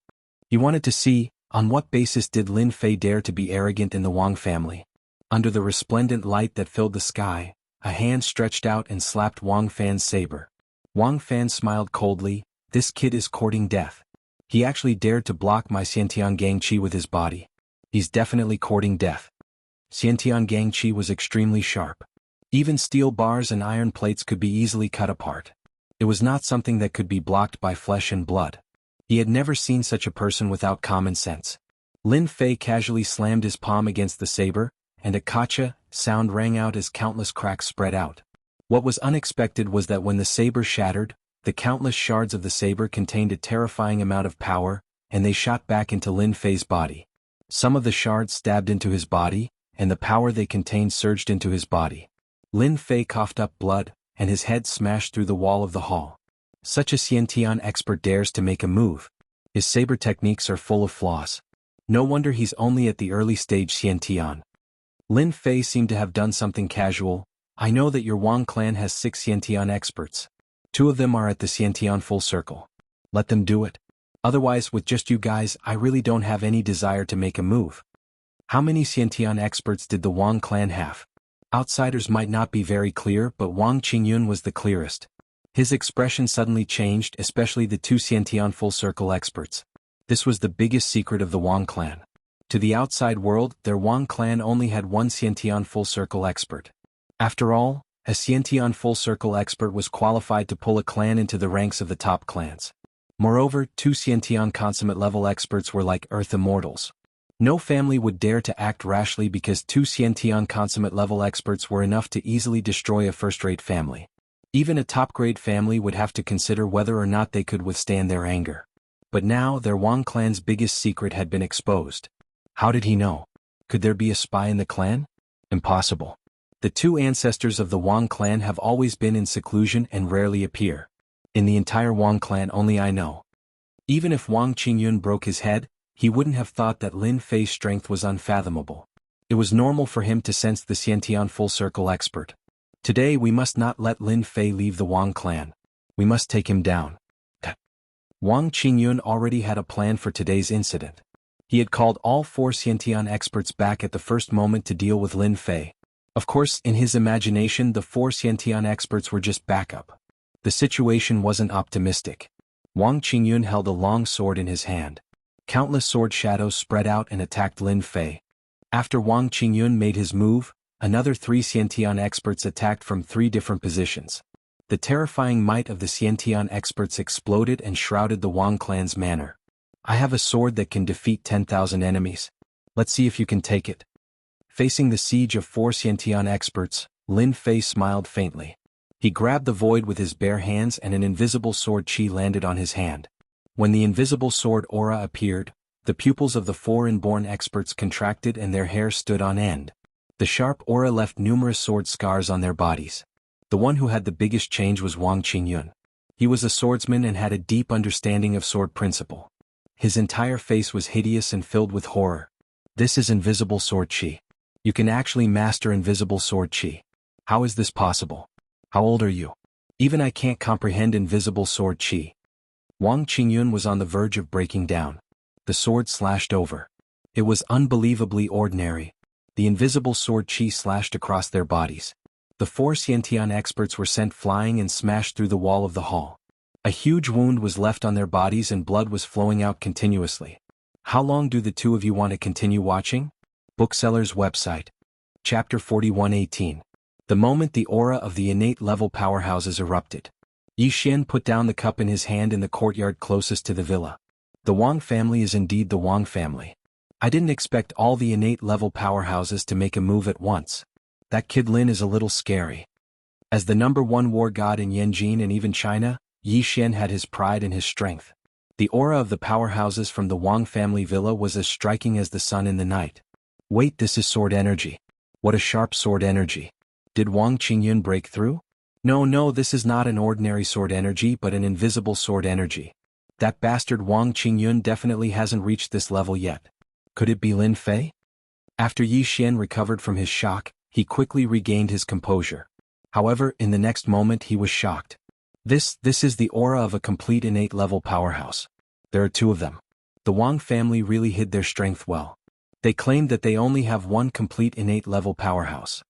He wanted to see, on what basis did Lin Fei dare to be arrogant in the Wang family. Under the resplendent light that filled the sky, a hand stretched out and slapped Wang Fan's saber. Wang Fan smiled coldly. This kid is courting death. He actually dared to block my Xiantian Gangqi with his body. He's definitely courting death. Xiantian Gangqi was extremely sharp. Even steel bars and iron plates could be easily cut apart. It was not something that could be blocked by flesh and blood. He had never seen such a person without common sense. Lin Fei casually slammed his palm against the saber, and a kacha sound rang out as countless cracks spread out. What was unexpected was that when the saber shattered, the countless shards of the saber contained a terrifying amount of power, and they shot back into Lin Fei's body. Some of the shards stabbed into his body, and the power they contained surged into his body. Lin Fei coughed up blood, and his head smashed through the wall of the hall. Such a Xiantian expert dares to make a move. His saber techniques are full of flaws. No wonder he's only at the early stage Xiantian. Lin Fei seemed to have done something casual. I know that your Wang clan has 6 Xiantian experts. 2 of them are at the Xiantian full circle. Let them do it. Otherwise, with just you guys, I really don't have any desire to make a move. How many Xiantian experts did the Wang clan have? Outsiders might not be very clear, but Wang Qingyun was the clearest. His expression suddenly changed, especially the 2 Xiantian full circle experts. This was the biggest secret of the Wang clan. To the outside world, their Wang clan only had 1 Xiantian full circle expert. After all, a Xiantian full circle expert was qualified to pull a clan into the ranks of the top clans. Moreover, 2 Xiantian consummate level experts were like Earth Immortals. No family would dare to act rashly because 2 Xiantian consummate level experts were enough to easily destroy a first-rate family. Even a top-grade family would have to consider whether or not they could withstand their anger. But now their Wang clan's biggest secret had been exposed. How did he know? Could there be a spy in the clan? Impossible. The 2 ancestors of the Wang clan have always been in seclusion and rarely appear. In the entire Wang clan only I know. Even if Wang Qingyun broke his head, he wouldn't have thought that Lin Fei's strength was unfathomable. It was normal for him to sense the Xiantian full circle expert. Today we must not let Lin Fei leave the Wang clan. We must take him down. Wang Qingyun already had a plan for today's incident. He had called all 4 Xiantian experts back at the first moment to deal with Lin Fei. Of course, in his imagination the 4 Xiantian experts were just backup. The situation wasn't optimistic. Wang Qingyun held a long sword in his hand. Countless sword shadows spread out and attacked Lin Fei. After Wang Qingyun made his move, another 3 Xiantian experts attacked from 3 different positions. The terrifying might of the Xiantian experts exploded and shrouded the Wang clan's manner. I have a sword that can defeat 10,000 enemies. Let's see if you can take it. Facing the siege of 4 Xiantian experts, Lin Fei smiled faintly. He grabbed the void with his bare hands and an invisible sword chi landed on his hand. When the invisible sword aura appeared, the pupils of the 4 inborn experts contracted and their hair stood on end. The sharp aura left numerous sword scars on their bodies. The one who had the biggest change was Wang Qingyun. He was a swordsman and had a deep understanding of sword principle. His entire face was hideous and filled with horror. This is invisible sword chi. You can actually master invisible sword chi. How is this possible? How old are you? Even I can't comprehend invisible sword chi. Wang Qingyun was on the verge of breaking down. The sword slashed over. It was unbelievably ordinary. The invisible sword chi slashed across their bodies. The 4 Xiantian experts were sent flying and smashed through the wall of the hall. A huge wound was left on their bodies and blood was flowing out continuously. How long do the 2 of you want to continue watching? Bookseller's website. Chapter 41:18. The moment the aura of the innate level powerhouses erupted. Yi Xian put down the cup in his hand in the courtyard closest to the villa. The Wang family is indeed the Wang family. I didn't expect all the innate level powerhouses to make a move at once. That kid Lin is a little scary. As the #1 war god in Yanjin and even China, Yi Xian had his pride and his strength. The aura of the powerhouses from the Wang family villa was as striking as the sun in the night. Wait, this is sword energy. What a sharp sword energy. Did Wang Qingyun break through? No, this is not an ordinary sword energy but an invisible sword energy. That bastard Wang Qingyun definitely hasn't reached this level yet. Could it be Lin Fei? After Yi Xian recovered from his shock, he quickly regained his composure. However, in the next moment he was shocked. This is the aura of a complete innate level powerhouse. There are two of them. The Wang family really hid their strength well. They claimed that they only have one complete innate level powerhouse.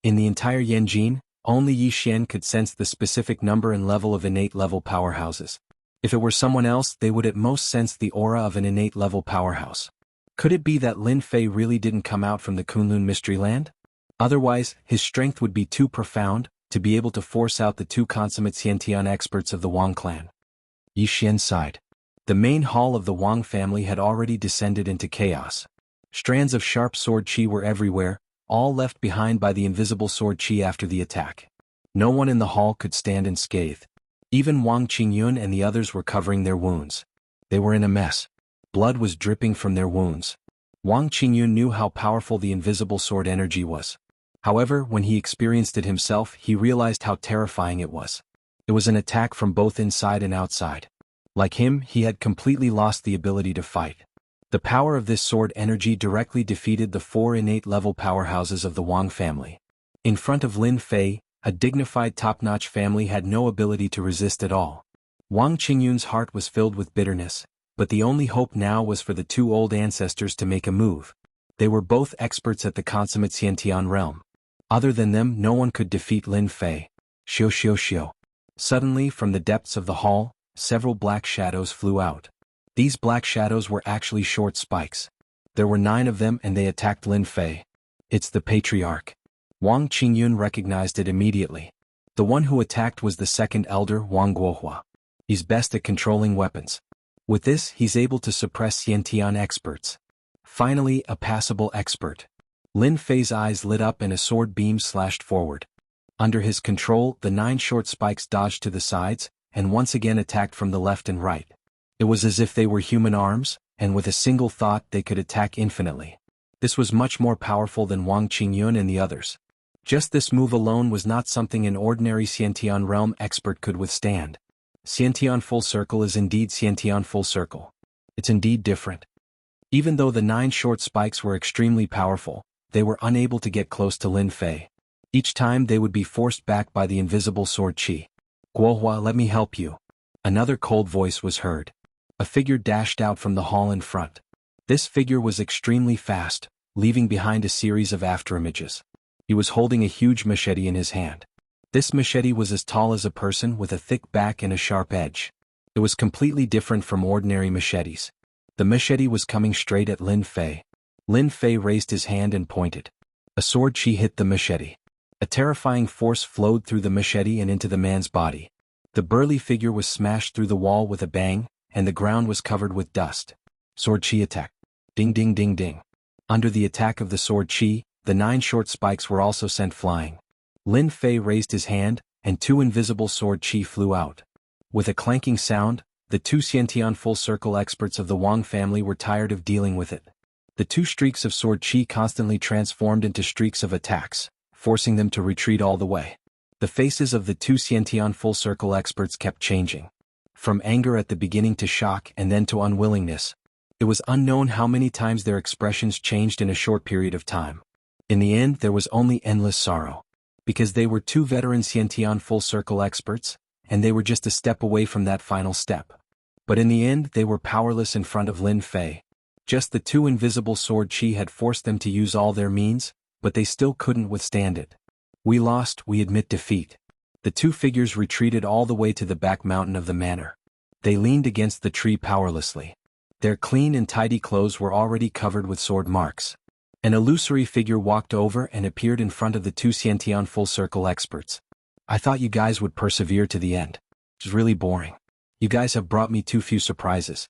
In the entire Yanjin, only Yi Xian could sense the specific number and level of innate level powerhouses. If it were someone else, they would at most sense the aura of an innate level powerhouse. Could it be that Lin Fei really didn't come out from the Kunlun Mystery Land? Otherwise, his strength would be too profound to be able to force out the two consummate Xiantian experts of the Wang clan. Yi Xian sighed. The main hall of the Wang family had already descended into chaos. Strands of sharp sword qi were everywhere, all left behind by the invisible sword qi after the attack. No one in the hall could stand unscathed. Even Wang Qingyun and the others were covering their wounds. They were in a mess. Blood was dripping from their wounds. Wang Qingyun knew how powerful the invisible sword energy was. However, when he experienced it himself, he realized how terrifying it was. It was an attack from both inside and outside. Like him, he had completely lost the ability to fight. The power of this sword energy directly defeated the 4 innate level powerhouses of the Wang family. In front of Lin Fei, a dignified top-notch family had no ability to resist at all. Wang Qingyun's heart was filled with bitterness, but the only hope now was for the 2 old ancestors to make a move. They were both experts at the consummate Xiantian realm. Other than them, no one could defeat Lin Fei. Xiu. Suddenly, from the depths of the hall, several black shadows flew out. These black shadows were actually short spikes. There were 9 of them and they attacked Lin Fei. It's the patriarch. Wang Qingyun recognized it immediately. The one who attacked was the second elder, Wang Guohua. He's best at controlling weapons. With this, he's able to suppress Xiantian experts. Finally, a passable expert. Lin Fei's eyes lit up and a sword beam slashed forward. Under his control, the 9 short spikes dodged to the sides, and once again attacked from the left and right. It was as if they were human arms, and with a single thought they could attack infinitely. This was much more powerful than Wang Qingyun and the others. Just this move alone was not something an ordinary Xiantian realm expert could withstand. Xiantian Full Circle is indeed Xiantian Full Circle. It's indeed different. Even though the 9 short spikes were extremely powerful, they were unable to get close to Lin Fei. Each time they would be forced back by the invisible sword qi. Guohua, let me help you. Another cold voice was heard. A figure dashed out from the hall in front. This figure was extremely fast, leaving behind a series of afterimages. He was holding a huge machete in his hand. This machete was as tall as a person with a thick back and a sharp edge. It was completely different from ordinary machetes. The machete was coming straight at Lin Fei. Lin Fei raised his hand and pointed. A sword qi hit the machete. A terrifying force flowed through the machete and into the man's body. The burly figure was smashed through the wall with a bang, and the ground was covered with dust. Sword qi attack. Ding ding ding ding. Under the attack of the sword qi, the 9 short spikes were also sent flying. Lin Fei raised his hand, and 2 invisible sword qi flew out. With a clanking sound, the 2 Xiantian Full Circle experts of the Wang family were tired of dealing with it. The 2 streaks of sword qi constantly transformed into streaks of attacks, forcing them to retreat all the way. The faces of the 2 Xiantian Full Circle experts kept changing. From anger at the beginning to shock and then to unwillingness. It was unknown how many times their expressions changed in a short period of time. In the end, there was only endless sorrow. Because they were 2 veteran Xiantian Full Circle experts, and they were just a step away from that final step. But in the end, they were powerless in front of Lin Fei. Just the 2 invisible sword qi had forced them to use all their means, but they still couldn't withstand it. We lost, we admit defeat. The 2 figures retreated all the way to the back mountain of the manor. They leaned against the tree powerlessly. Their clean and tidy clothes were already covered with sword marks. An illusory figure walked over and appeared in front of the 2 Xiantian Full Circle experts. I thought you guys would persevere to the end. It's really boring. You guys have brought me too few surprises.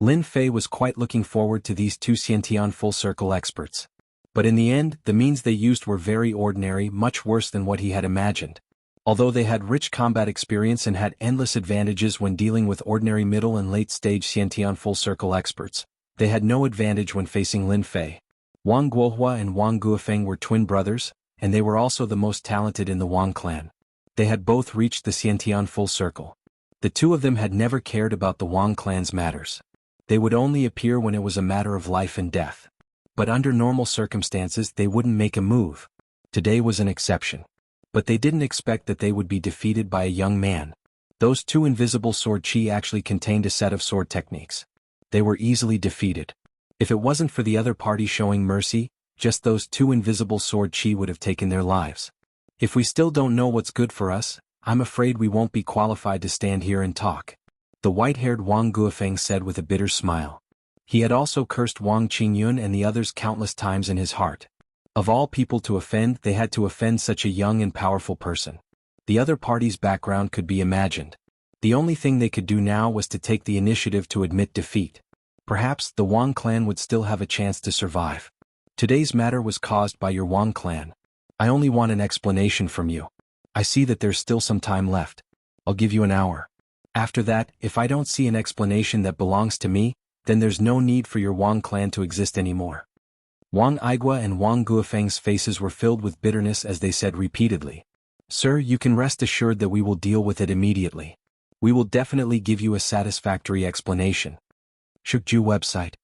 Lin Fei was quite looking forward to these two Xiantian full circle experts. But in the end, the means they used were very ordinary, much worse than what he had imagined. Although they had rich combat experience and had endless advantages when dealing with ordinary middle and late-stage Xiantian full circle experts, they had no advantage when facing Lin Fei. Wang Guohua and Wang Guofeng were twin brothers, and they were also the most talented in the Wang clan. They had both reached the Xiantian full circle. The two of them had never cared about the Wang clan's matters. They would only appear when it was a matter of life and death. But under normal circumstances they wouldn't make a move. Today was an exception. But they didn't expect that they would be defeated by a young man. Those two invisible sword chi actually contained a set of sword techniques. They were easily defeated. If it wasn't for the other party showing mercy, just those two invisible sword chi would have taken their lives. If we still don't know what's good for us, I'm afraid we won't be qualified to stand here and talk. The white-haired Wang Guofeng said with a bitter smile. He had also cursed Wang Qingyun and the others countless times in his heart. Of all people to offend, they had to offend such a young and powerful person. The other party's background could be imagined. The only thing they could do now was to take the initiative to admit defeat. Perhaps the Wang clan would still have a chance to survive. Today's matter was caused by your Wang clan. I only want an explanation from you. I see that there's still some time left. I'll give you an hour. After that, if I don't see an explanation that belongs to me, then there's no need for your Wang clan to exist anymore. Wang Aigua and Wang Guofeng's faces were filled with bitterness as they said repeatedly. Sir, you can rest assured that we will deal with it immediately. We will definitely give you a satisfactory explanation. Shukju website.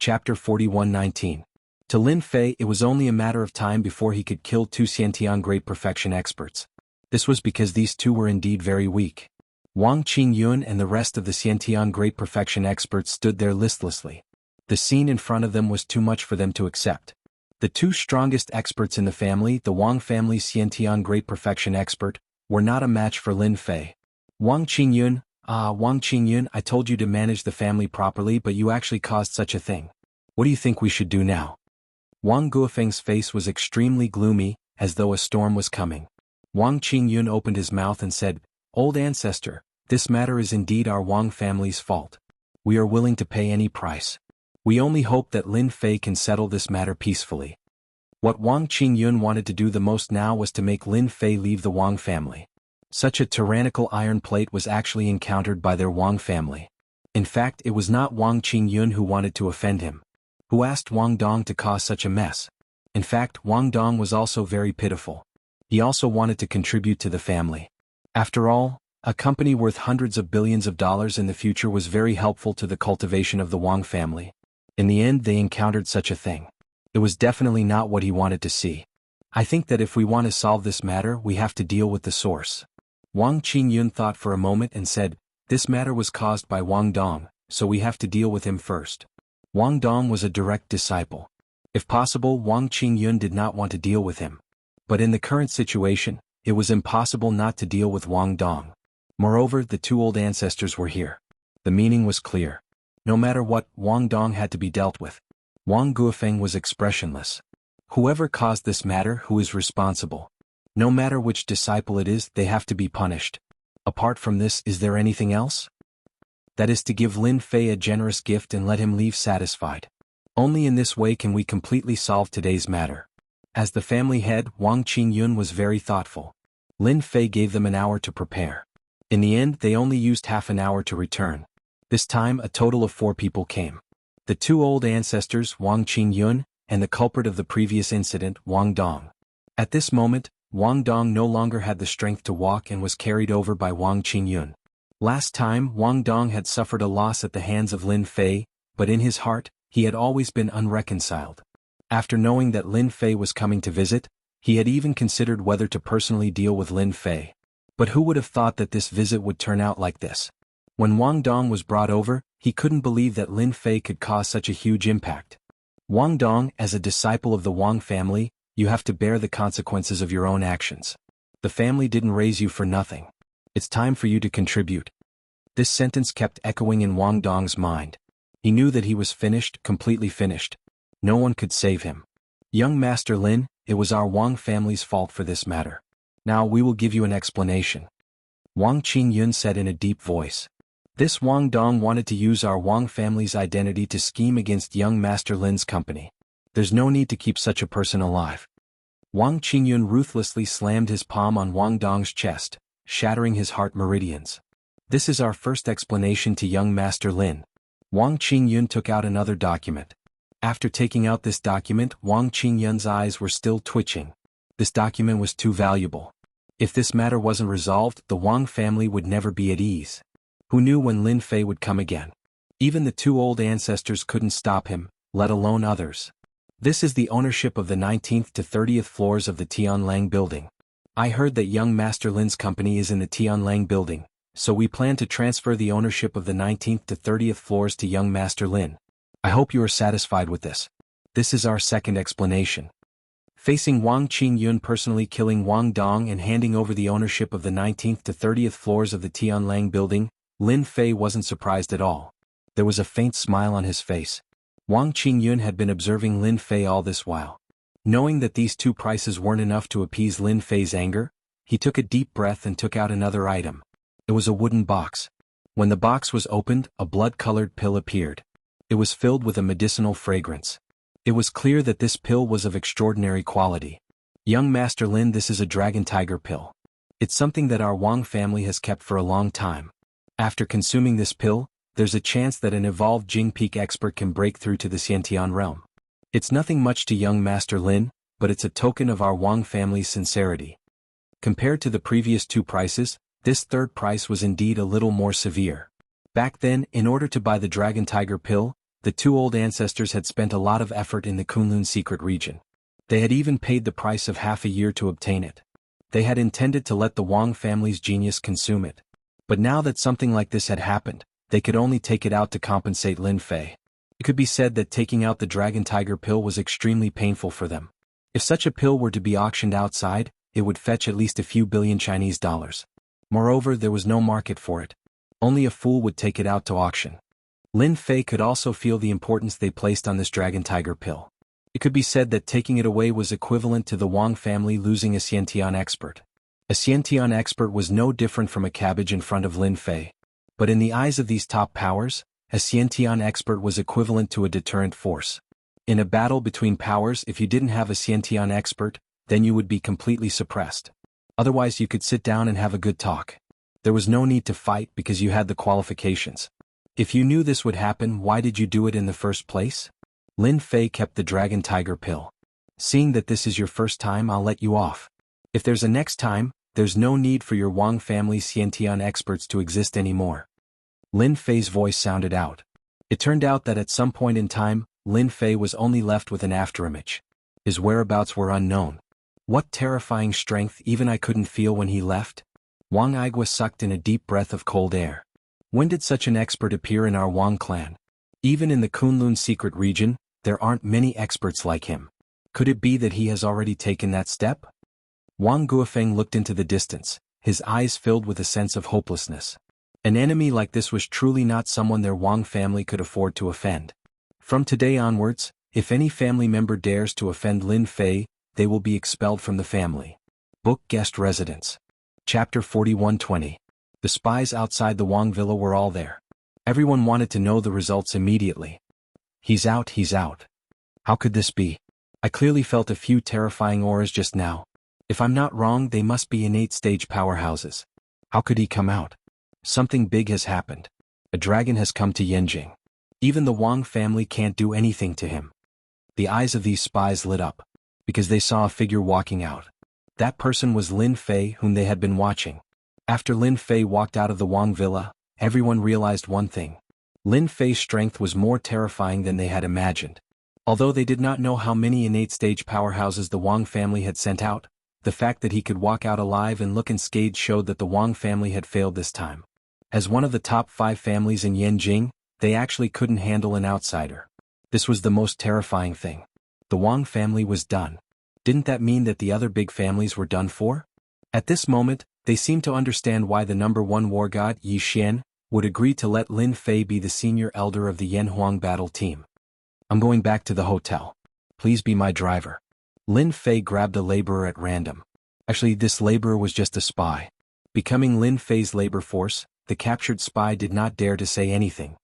Chapter 41:19. To Lin Fei it was only a matter of time before he could kill two Xiantian Great Perfection experts. This was because these two were indeed very weak. Wang Qingyun and the rest of the Xiantian Great Perfection experts stood there listlessly. The scene in front of them was too much for them to accept. The two strongest experts in the family, the Wang family's Xiantian Great Perfection expert, were not a match for Lin Fei. Wang Qingyun, I told you to manage the family properly, but you actually caused such a thing. What do you think we should do now? Wang Guofeng's face was extremely gloomy, as though a storm was coming. Wang Qingyun opened his mouth and said, Old ancestor, this matter is indeed our Wang family's fault. We are willing to pay any price. We only hope that Lin Fei can settle this matter peacefully. What Wang Qingyun wanted to do the most now was to make Lin Fei leave the Wang family. Such a tyrannical iron plate was actually encountered by their Wang family. In fact, it was not Wang Qingyun who wanted to offend him. Who asked Wang Dong to cause such a mess? In fact, Wang Dong was also very pitiful. He also wanted to contribute to the family. After all, a company worth hundreds of billions of dollars in the future was very helpful to the cultivation of the Wang family. In the end they encountered such a thing. It was definitely not what he wanted to see. I think that if we want to solve this matter we have to deal with the source. Wang Qingyun thought for a moment and said, this matter was caused by Wang Dong, so we have to deal with him first. Wang Dong was a direct disciple. If possible, Wang Qingyun did not want to deal with him. But in the current situation, it was impossible not to deal with Wang Dong. Moreover, the two old ancestors were here. The meaning was clear. No matter what, Wang Dong had to be dealt with. Wang Guofeng was expressionless. Whoever caused this matter, who is responsible? No matter which disciple it is, they have to be punished. Apart from this, is there anything else? That is to give Lin Fei a generous gift and let him leave satisfied. Only in this way can we completely solve today's matter. As the family head, Wang Qingyun was very thoughtful. Lin Fei gave them an hour to prepare. In the end, they only used half an hour to return. This time, a total of 4 people came. The two old ancestors, Wang Qingyun, and the culprit of the previous incident, Wang Dong. At this moment, Wang Dong no longer had the strength to walk and was carried over by Wang Qingyun. Last time, Wang Dong had suffered a loss at the hands of Lin Fei, but in his heart, he had always been unreconciled. After knowing that Lin Fei was coming to visit, he had even considered whether to personally deal with Lin Fei. But who would have thought that this visit would turn out like this? When Wang Dong was brought over, he couldn't believe that Lin Fei could cause such a huge impact. Wang Dong, as a disciple of the Wang family, you have to bear the consequences of your own actions. The family didn't raise you for nothing. It's time for you to contribute. This sentence kept echoing in Wang Dong's mind. He knew that he was finished, completely finished. No one could save him. Young Master Lin, it was our Wang family's fault for this matter. Now we will give you an explanation. Wang Qingyun said in a deep voice. This Wang Dong wanted to use our Wang family's identity to scheme against young Master Lin's company. There's no need to keep such a person alive. Wang Qingyun ruthlessly slammed his palm on Wang Dong's chest, shattering his heart meridians. This is our first explanation to young Master Lin. Wang Qingyun took out another document. After taking out this document, Wang Qingyun's eyes were still twitching. This document was too valuable. If this matter wasn't resolved, the Wang family would never be at ease. Who knew when Lin Fei would come again? Even the two old ancestors couldn't stop him, let alone others. This is the ownership of the 19th to 30th floors of the Tianlang building. I heard that young Master Lin's company is in the Tianlang building, so we plan to transfer the ownership of the 19th to 30th floors to young Master Lin. I hope you are satisfied with this. This is our second explanation. Facing Wang Qingyun personally killing Wang Dong and handing over the ownership of the 19th to 30th floors of the Tianlang building, Lin Fei wasn't surprised at all. There was a faint smile on his face. Wang Qingyun had been observing Lin Fei all this while. Knowing that these two prices weren't enough to appease Lin Fei's anger, he took a deep breath and took out another item. It was a wooden box. When the box was opened, a blood-colored pill appeared. It was filled with a medicinal fragrance. It was clear that this pill was of extraordinary quality. Young Master Lin, this is a dragon tiger pill. It's something that our Wang family has kept for a long time. After consuming this pill, there's a chance that an evolved Jing Peak expert can break through to the Xiantian realm. It's nothing much to young Master Lin, but it's a token of our Wang family's sincerity. Compared to the previous two prices, this third price was indeed a little more severe. Back then, in order to buy the dragon tiger pill, the two old ancestors had spent a lot of effort in the Kunlun secret region. They had even paid the price of half a year to obtain it. They had intended to let the Wang family's genius consume it. But now that something like this had happened, they could only take it out to compensate Lin Fei. It could be said that taking out the dragon tiger pill was extremely painful for them. If such a pill were to be auctioned outside, it would fetch at least a few billion Chinese dollars. Moreover, there was no market for it. Only a fool would take it out to auction. Lin Fei could also feel the importance they placed on this dragon tiger pill. It could be said that taking it away was equivalent to the Wang family losing a Xiantian expert. A Xiantian expert was no different from a cabbage in front of Lin Fei. But in the eyes of these top powers, a Xiantian expert was equivalent to a deterrent force. In a battle between powers, if you didn't have a Xiantian expert, then you would be completely suppressed. Otherwise you could sit down and have a good talk. There was no need to fight because you had the qualifications. If you knew this would happen, why did you do it in the first place? Lin Fei kept the dragon tiger pill. Seeing that this is your first time, I'll let you off. If there's a next time, there's no need for your Wang family's Xiantian experts to exist anymore. Lin Fei's voice sounded out. It turned out that at some point in time, Lin Fei was only left with an afterimage. His whereabouts were unknown. What terrifying strength even I couldn't feel when he left? Wang Igua sucked in a deep breath of cold air. When did such an expert appear in our Wang clan? Even in the Kunlun secret region, there aren't many experts like him. Could it be that he has already taken that step? Wang Guofeng looked into the distance, his eyes filled with a sense of hopelessness. An enemy like this was truly not someone their Wang family could afford to offend. From today onwards, if any family member dares to offend Lin Fei, they will be expelled from the family. Book Guest Residence. Chapter 4120. The spies outside the Wang villa were all there. Everyone wanted to know the results immediately. He's out, he's out. How could this be? I clearly felt a few terrifying auras just now. If I'm not wrong, they must be innate stage powerhouses. How could he come out? Something big has happened. A dragon has come to Yanjing. Even the Wang family can't do anything to him. The eyes of these spies lit up, because they saw a figure walking out. That person was Lin Fei, whom they had been watching. After Lin Fei walked out of the Wang villa, everyone realized one thing. Lin Fei's strength was more terrifying than they had imagined. Although they did not know how many innate stage powerhouses the Wang family had sent out, the fact that he could walk out alive and look unscathed showed that the Wang family had failed this time. As one of the top 5 families in Yanjing, they actually couldn't handle an outsider. This was the most terrifying thing. The Wang family was done. Didn't that mean that the other big families were done for? At this moment, they seemed to understand why the number 1 war god, Yi Xian, would agree to let Lin Fei be the senior elder of the Yanhuang battle team. I'm going back to the hotel. Please be my driver. Lin Fei grabbed a laborer at random. Actually, this laborer was just a spy. Becoming Lin Fei's labor force, the captured spy did not dare to say anything.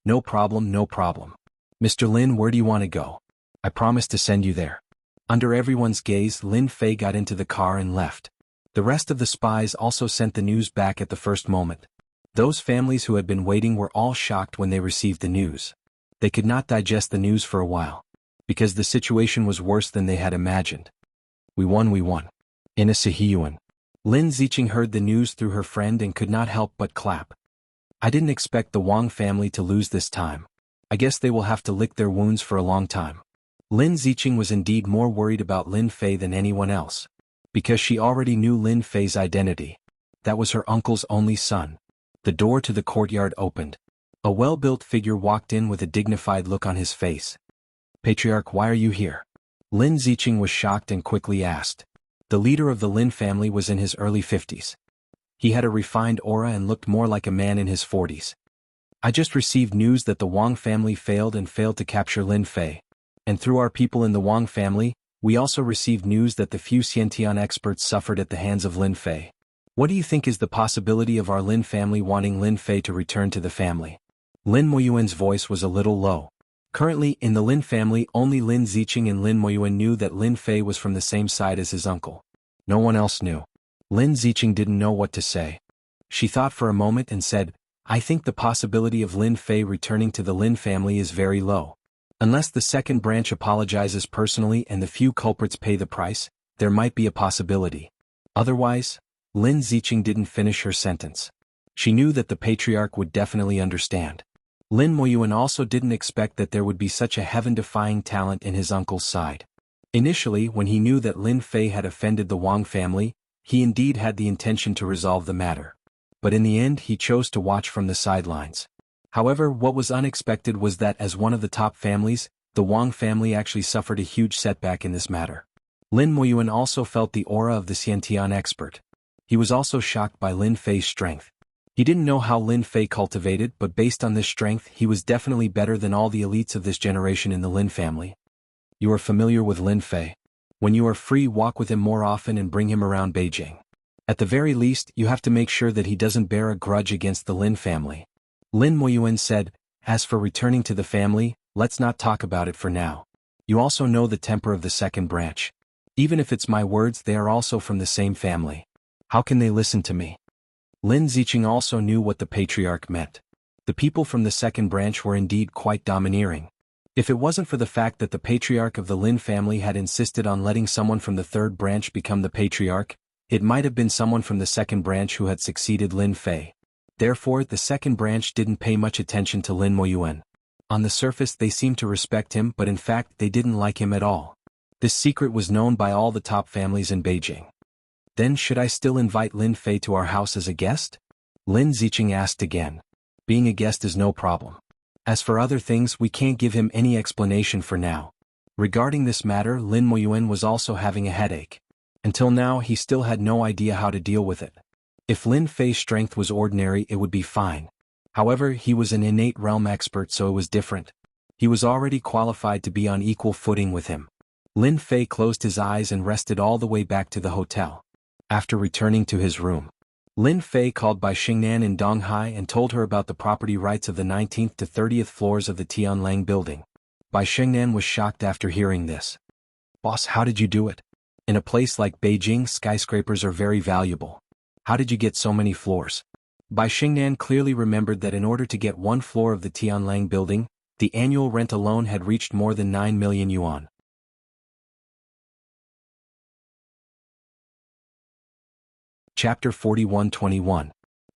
No problem, no problem. Mr. Lin, where do you want to go? I promise to send you there. Under everyone's gaze, Lin Fei got into the car and left. The rest of the spies also sent the news back at the first moment. Those families who had been waiting were all shocked when they received the news. They could not digest the news for a while, because the situation was worse than they had imagined. We won, we won. In a Sihiyuan. Lin Ziqing heard the news through her friend and could not help but clap. I didn't expect the Wang family to lose this time. I guess they will have to lick their wounds for a long time. Lin Ziqing was indeed more worried about Lin Fei than anyone else, because she already knew Lin Fei's identity. That was her uncle's only son. The door to the courtyard opened. A well-built figure walked in with a dignified look on his face. Patriarch, why are you here? Lin Ziqing was shocked and quickly asked. The leader of the Lin family was in his early 50s. He had a refined aura and looked more like a man in his 40s. I just received news that the Wang family failed to capture Lin Fei. And through our people in the Wang family, we also received news that the few Xiantian experts suffered at the hands of Lin Fei. What do you think is the possibility of our Lin family wanting Lin Fei to return to the family? Lin Moyuan's voice was a little low. Currently, in the Lin family, only Lin Ziqing and Lin Moyuan knew that Lin Fei was from the same side as his uncle. No one else knew. Lin Ziqing didn't know what to say. She thought for a moment and said, I think the possibility of Lin Fei returning to the Lin family is very low. Unless the second branch apologizes personally and the few culprits pay the price, there might be a possibility. Otherwise, Lin Ziqing didn't finish her sentence. She knew that the patriarch would definitely understand. Lin Moyuan also didn't expect that there would be such a heaven-defying talent in his uncle's side. Initially, when he knew that Lin Fei had offended the Wang family, he indeed had the intention to resolve the matter. But in the end he chose to watch from the sidelines. However, what was unexpected was that as one of the top families, the Wang family actually suffered a huge setback in this matter. Lin Moyuan also felt the aura of the Xiantian expert. He was also shocked by Lin Fei's strength. He didn't know how Lin Fei cultivated, but based on this strength he was definitely better than all the elites of this generation in the Lin family. You are familiar with Lin Fei. When you are free, walk with him more often and bring him around Beijing. At the very least, you have to make sure that he doesn't bear a grudge against the Lin family. Lin Moyuan said, as for returning to the family, let's not talk about it for now. You also know the temper of the second branch. Even if it's my words, they are also from the same family. How can they listen to me? Lin Ziqing also knew what the patriarch meant. The people from the second branch were indeed quite domineering. If it wasn't for the fact that the patriarch of the Lin family had insisted on letting someone from the third branch become the patriarch, it might have been someone from the second branch who had succeeded Lin Fei. Therefore, the second branch didn't pay much attention to Lin Moyuan. On the surface they seemed to respect him, but in fact they didn't like him at all. This secret was known by all the top families in Beijing. Then should I still invite Lin Fei to our house as a guest? Lin Ziqing asked again. Being a guest is no problem. As for other things, we can't give him any explanation for now. Regarding this matter, Lin Moyuan was also having a headache. Until now he still had no idea how to deal with it. If Lin Fei's strength was ordinary it would be fine. However, he was an innate realm expert, so it was different. He was already qualified to be on equal footing with him. Lin Fei closed his eyes and rested all the way back to the hotel. After returning to his room, Lin Fei called Bai Xingnan in Donghai and told her about the property rights of the 19th to 30th floors of the Tianlang building. Bai Xingnan was shocked after hearing this. Boss, how did you do it? In a place like Beijing, skyscrapers are very valuable. How did you get so many floors? Bai Xingnan clearly remembered that in order to get one floor of the Tianlang building, the annual rent alone had reached more than 9 million yuan. Chapter 41-21.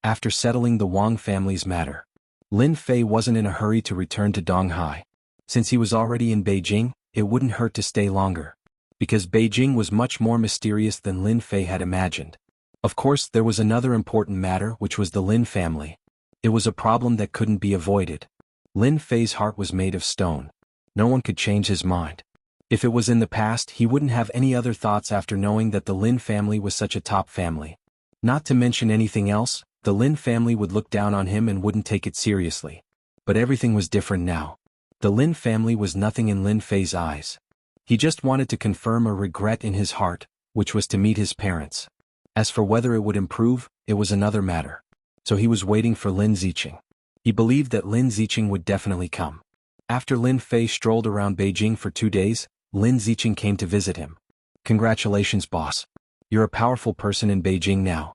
After settling the Wang family's matter, Lin Fei wasn't in a hurry to return to Donghai. Since he was already in Beijing, it wouldn't hurt to stay longer. Because Beijing was much more mysterious than Lin Fei had imagined. Of course, there was another important matter, which was the Lin family. It was a problem that couldn't be avoided. Lin Fei's heart was made of stone. No one could change his mind. If it was in the past, he wouldn't have any other thoughts after knowing that the Lin family was such a top family. Not to mention anything else, the Lin family would look down on him and wouldn't take it seriously. But everything was different now. The Lin family was nothing in Lin Fei's eyes. He just wanted to confirm a regret in his heart, which was to meet his parents. As for whether it would improve, it was another matter. so he was waiting for Lin Ziqing. He believed that Lin Ziqing would definitely come. After Lin Fei strolled around Beijing for 2 days, Lin Ziqing came to visit him. Congratulations, boss. You're a powerful person in Beijing now.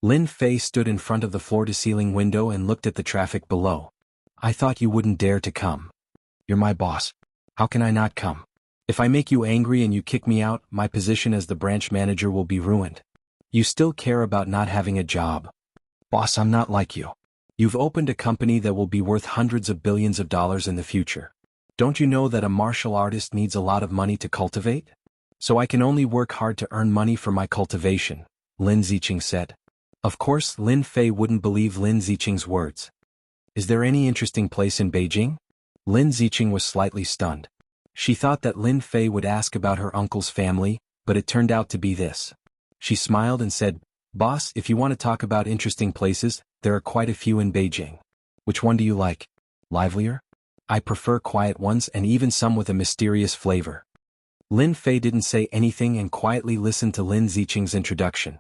Lin Fei stood in front of the floor-to-ceiling window and looked at the traffic below. I thought you wouldn't dare to come. You're my boss. How can I not come? If I make you angry and you kick me out, my position as the branch manager will be ruined. You still care about not having a job. Boss, I'm not like you. You've opened a company that will be worth hundreds of billions of dollars in the future. Don't you know that a martial artist needs a lot of money to cultivate? So I can only work hard to earn money for my cultivation, Lin Ziqing said. Of course, Lin Fei wouldn't believe Lin Ziqing's words. Is there any interesting place in Beijing? Lin Ziqing was slightly stunned. She thought that Lin Fei would ask about her uncle's family, but it turned out to be this. She smiled and said, Boss, if you want to talk about interesting places, there are quite a few in Beijing. Which one do you like? Livelier? I prefer quiet ones and even some with a mysterious flavor. Lin Fei didn't say anything and quietly listened to Lin Ziqing's introduction.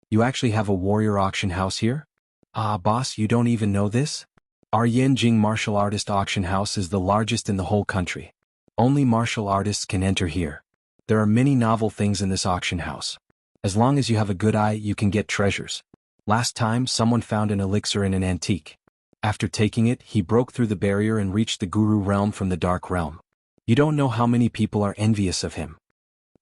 You actually have a warrior auction house here? Ah, boss, you don't even know this? Our Yanjing martial artist auction house is the largest in the whole country. Only martial artists can enter here. There are many novel things in this auction house. As long as you have a good eye, you can get treasures. Last time, someone found an elixir in an antique. After taking it, he broke through the barrier and reached the Guru realm from the Dark Realm. You don't know how many people are envious of him.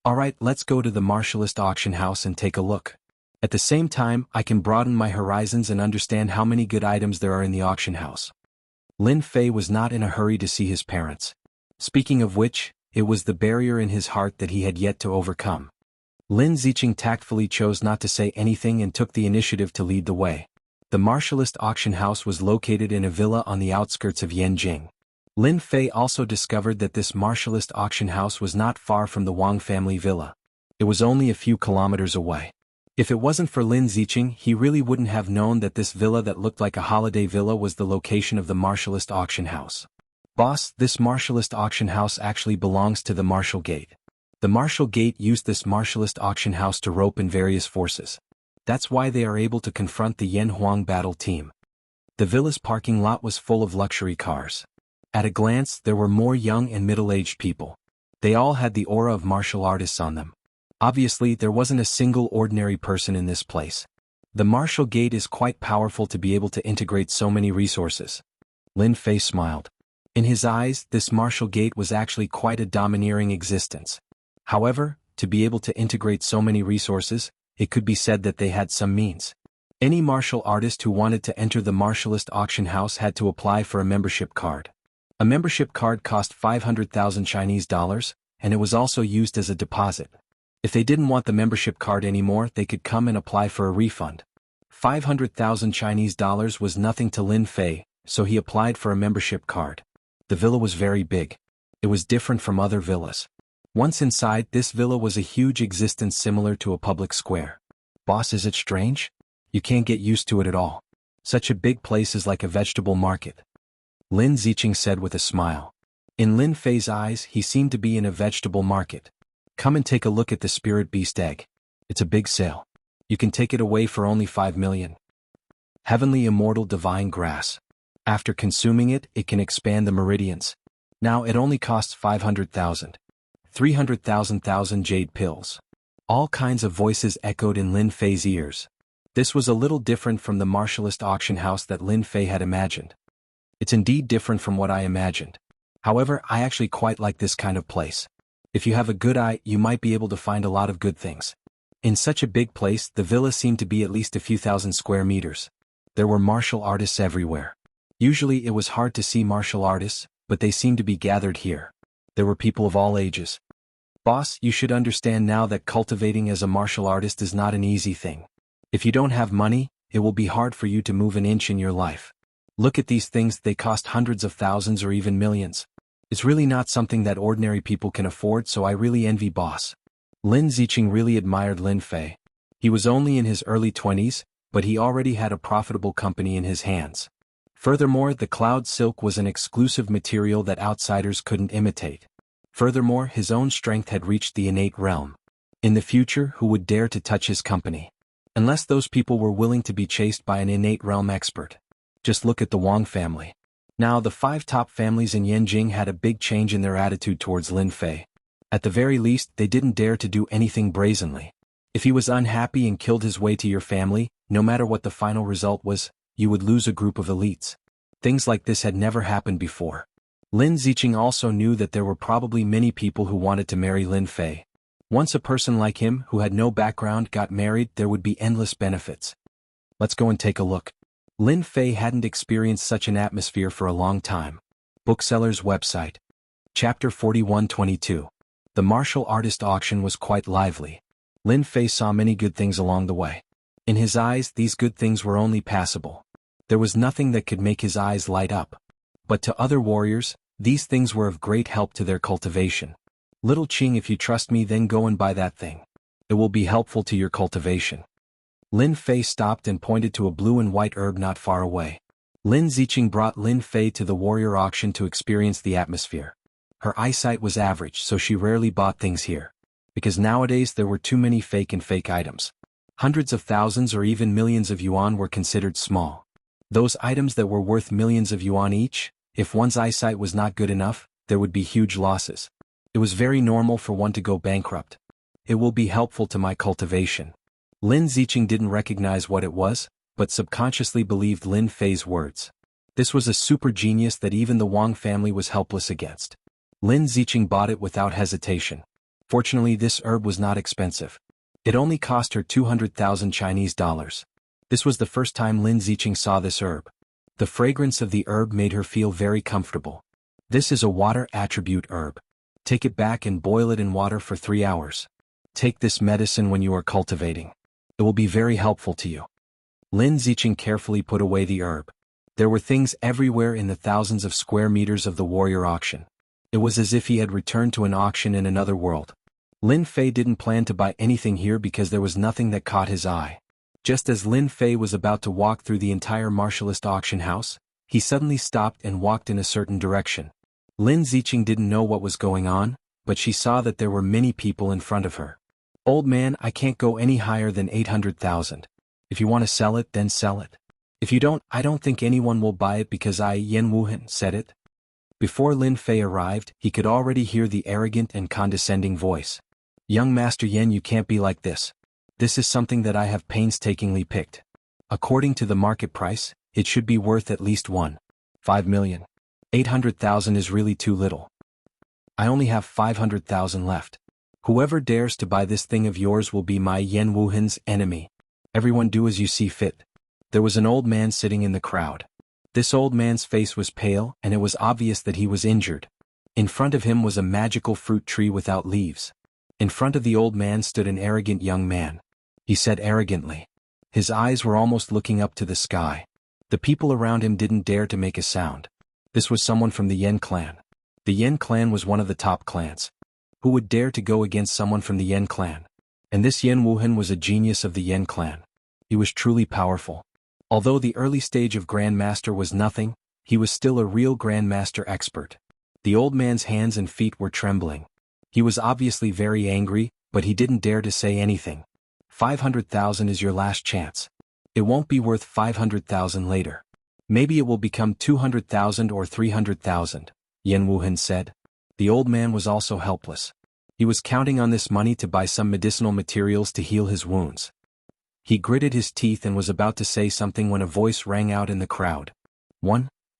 Alright, let's go to the martialist auction house and take a look. At the same time, I can broaden my horizons and understand how many good items there are in the auction house. Lin Fei was not in a hurry to see his parents. Speaking of which, it was the barrier in his heart that he had yet to overcome. Lin Ziqing tactfully chose not to say anything and took the initiative to lead the way. The martialist auction house was located in a villa on the outskirts of Yanjing. Lin Fei also discovered that this martialist auction house was not far from the Wang family villa. It was only a few kilometers away. If it wasn't for Lin Ziqing, he really wouldn't have known that this villa that looked like a holiday villa was the location of the martialist auction house. Boss, this martialist auction house actually belongs to the Martial Gate. The Martial Gate used this martialist auction house to rope in various forces. That's why they are able to confront the Yan Huang battle team. The villa's parking lot was full of luxury cars. At a glance, there were more young and middle-aged people. They all had the aura of martial artists on them. Obviously, there wasn't a single ordinary person in this place. The Martial Gate is quite powerful to be able to integrate so many resources. Lin Fei smiled. In his eyes, this Martial Gate was actually quite a domineering existence. However, to be able to integrate so many resources, it could be said that they had some means. Any martial artist who wanted to enter the martialist auction house had to apply for a membership card. A membership card cost 500,000 Chinese dollars, and it was also used as a deposit. If they didn't want the membership card anymore, they could come and apply for a refund. 500,000 Chinese dollars was nothing to Lin Fei, so he applied for a membership card. The villa was very big. It was different from other villas. Once inside, this villa was a huge existence similar to a public square. Boss, is it strange? You can't get used to it at all. Such a big place is like a vegetable market. Lin Ziqing said with a smile. In Lin Fei's eyes, he seemed to be in a vegetable market. Come and take a look at the spirit beast egg. It's a big sale. You can take it away for only 5 million. Heavenly immortal divine grass. After consuming it, it can expand the meridians. Now it only costs 500,000. 300,000 jade pills. All kinds of voices echoed in Lin Fei's ears. This was a little different from the martialist auction house that Lin Fei had imagined. It's indeed different from what I imagined. However, I actually quite like this kind of place. If you have a good eye, you might be able to find a lot of good things. In such a big place, the villa seemed to be at least a few thousand square meters. There were martial artists everywhere. Usually it was hard to see martial artists, but they seemed to be gathered here. There were people of all ages. Boss, you should understand now that cultivating as a martial artist is not an easy thing. If you don't have money, it will be hard for you to move an inch in your life. Look at these things, they cost hundreds of thousands or even millions. It's really not something that ordinary people can afford, so I really envy Boss. Lin Ziqing really admired Lin Fei. He was only in his early 20s, but he already had a profitable company in his hands. Furthermore, the cloud silk was an exclusive material that outsiders couldn't imitate. Furthermore, his own strength had reached the innate realm. In the future, who would dare to touch his company? Unless those people were willing to be chased by an innate realm expert. Just look at the Wang family. Now the 5 top families in Yanjing had a big change in their attitude towards Lin Fei. At the very least, they didn't dare to do anything brazenly. If he was unhappy and killed his way to your family, no matter what the final result was, you would lose a group of elites. Things like this had never happened before. Lin Ziqing also knew that there were probably many people who wanted to marry Lin Fei. Once a person like him, who had no background, got married, there would be endless benefits. Let's go and take a look. Lin Fei hadn't experienced such an atmosphere for a long time. Bookseller's website. Chapter 41-22. The martial artist auction was quite lively. Lin Fei saw many good things along the way. In his eyes, these good things were only passable. There was nothing that could make his eyes light up. But to other warriors, these things were of great help to their cultivation. Little Qing, if you trust me, then go and buy that thing. It will be helpful to your cultivation. Lin Fei stopped and pointed to a blue and white herb not far away. Lin Ziqing brought Lin Fei to the warrior auction to experience the atmosphere. Her eyesight was average, so she rarely bought things here. Because nowadays there were too many fake items. Hundreds of thousands or even millions of yuan were considered small. Those items that were worth millions of yuan each, if one's eyesight was not good enough, there would be huge losses. It was very normal for one to go bankrupt. It will be helpful to my cultivation. Lin Ziqing didn't recognize what it was, but subconsciously believed Lin Fei's words. This was a super genius that even the Wang family was helpless against. Lin Ziqing bought it without hesitation. Fortunately, this herb was not expensive. It only cost her 200,000 Chinese dollars. This was the first time Lin Ziqing saw this herb. The fragrance of the herb made her feel very comfortable. This is a water attribute herb. Take it back and boil it in water for 3 hours. Take this medicine when you are cultivating. It will be very helpful to you. Lin Ziqing carefully put away the herb. There were things everywhere in the thousands of square meters of the warrior auction. It was as if he had returned to an auction in another world. Lin Fei didn't plan to buy anything here because there was nothing that caught his eye. Just as Lin Fei was about to walk through the entire martialist auction house, he suddenly stopped and walked in a certain direction. Lin Ziqing didn't know what was going on, but she saw that there were many people in front of her. Old man, I can't go any higher than 800,000. If you want to sell it, then sell it. If you don't, I don't think anyone will buy it because Yan Wuhan said it. Before Lin Fei arrived, he could already hear the arrogant and condescending voice. Young Master Yan, you can't be like this. This is something that I have painstakingly picked. According to the market price, it should be worth at least 5 million. 800,000 is really too little. I only have 500,000 left. Whoever dares to buy this thing of yours will be my Yan Wuhan's enemy. Everyone do as you see fit. There was an old man sitting in the crowd. This old man's face was pale, and it was obvious that he was injured. In front of him was a magical fruit tree without leaves. In front of the old man stood an arrogant young man. He said arrogantly. His eyes were almost looking up to the sky. The people around him didn't dare to make a sound. This was someone from the Yan clan. The Yan clan was one of the top clans. Who would dare to go against someone from the Yan clan? And this Yan Wuhan was a genius of the Yan clan. He was truly powerful. Although the early stage of Grandmaster was nothing, he was still a real Grandmaster expert. The old man's hands and feet were trembling. He was obviously very angry, but he didn't dare to say anything. 500,000 is your last chance. It won't be worth 500,000 later. Maybe it will become 200,000 or 300,000, Yan Wuhan said. The old man was also helpless. He was counting on this money to buy some medicinal materials to heal his wounds. He gritted his teeth and was about to say something when a voice rang out in the crowd.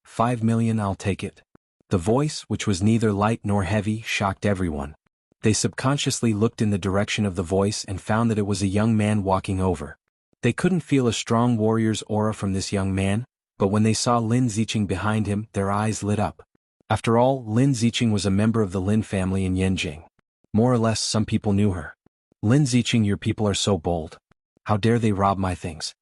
5 million, I'll take it. The voice, which was neither light nor heavy, shocked everyone. They subconsciously looked in the direction of the voice and found that it was a young man walking over. They couldn't feel a strong warrior's aura from this young man, but when they saw Lin Ziqing behind him, their eyes lit up. After all, Lin Ziqing was a member of the Lin family in Yanjing. More or less, some people knew her. Lin Ziqing, your people are so bold. How dare they rob my things?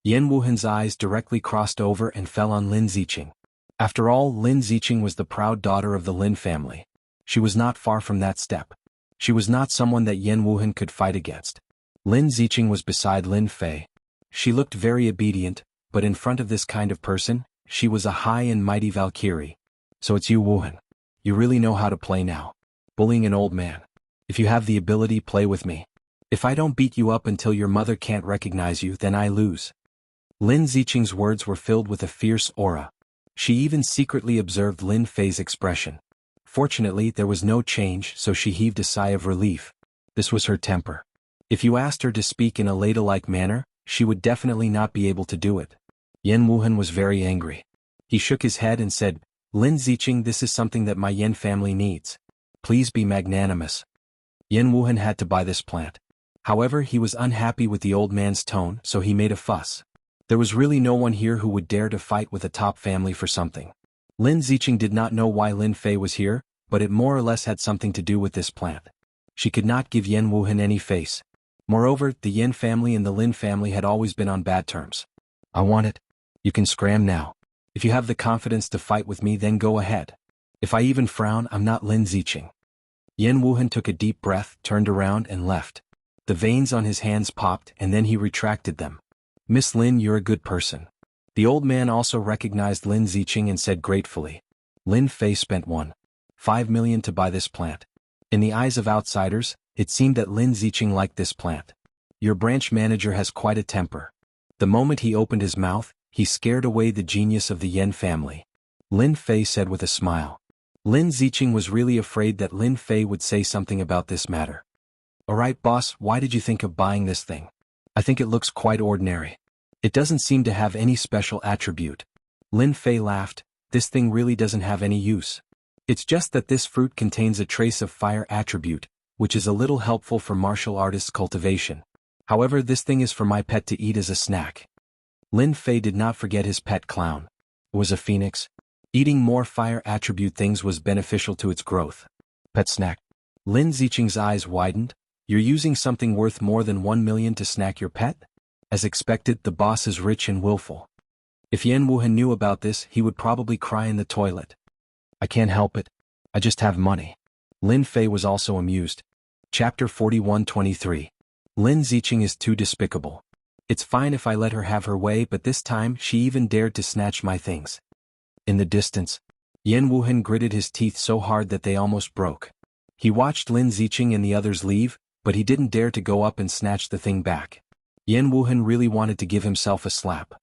Yan Wuhan's eyes directly crossed over and fell on Lin Ziqing. After all, Lin Ziqing was the proud daughter of the Lin family. She was not far from that step. She was not someone that Yan Wuhan could fight against. Lin Ziqing was beside Lin Fei. She looked very obedient, but in front of this kind of person, she was a high and mighty Valkyrie. So it's you, Wuhan. You really know how to play now. Bullying an old man. If you have the ability, play with me. If I don't beat you up until your mother can't recognize you, then I lose. Lin Ziqing's words were filled with a fierce aura. She even secretly observed Lin Fei's expression. Fortunately, there was no change, so she heaved a sigh of relief. This was her temper. If you asked her to speak in a ladle-like manner, she would definitely not be able to do it. Yan Wuhan was very angry. He shook his head and said, Lin Ziqing, this is something that my Yan family needs. Please be magnanimous. Yan Wuhan had to buy this plant. However, he was unhappy with the old man's tone, so he made a fuss. There was really no one here who would dare to fight with a top family for something. Lin Ziqing did not know why Lin Fei was here, but it more or less had something to do with this plant. She could not give Yan Wuhan any face. Moreover, the Yan family and the Lin family had always been on bad terms. I want it. You can scram now. If you have the confidence to fight with me, then go ahead. If I even frown, I'm not Lin Ziqing. Yan Wuhan took a deep breath, turned around and left. The veins on his hands popped and then he retracted them. Miss Lin, you're a good person. The old man also recognized Lin Ziqing and said gratefully. Lin Fei spent 1.5 million to buy this plant. In the eyes of outsiders, it seemed that Lin Ziqing liked this plant. Your branch manager has quite a temper. The moment he opened his mouth, he scared away the genius of the Yan family. Lin Fei said with a smile. Lin Ziqing was really afraid that Lin Fei would say something about this matter. Alright boss, why did you think of buying this thing? I think it looks quite ordinary. It doesn't seem to have any special attribute. Lin Fei laughed, this thing really doesn't have any use. It's just that this fruit contains a trace of fire attribute, which is a little helpful for martial artists' cultivation. However, this thing is for my pet to eat as a snack. Lin Fei did not forget his pet clown. It was a phoenix. Eating more fire attribute things was beneficial to its growth. Pet snack. Lin Ziqing's eyes widened. You're using something worth more than 1 million to snack your pet? As expected, the boss is rich and willful. If Yan Wuhan knew about this, he would probably cry in the toilet. I can't help it. I just have money. Lin Fei was also amused. Chapter 41-23. Lin Ziqing is too despicable. It's fine if I let her have her way, but this time she even dared to snatch my things. In the distance, Yan Wuhan gritted his teeth so hard that they almost broke. He watched Lin Ziqing and the others leave, but he didn't dare to go up and snatch the thing back. Yan Wuhan really wanted to give himself a slap.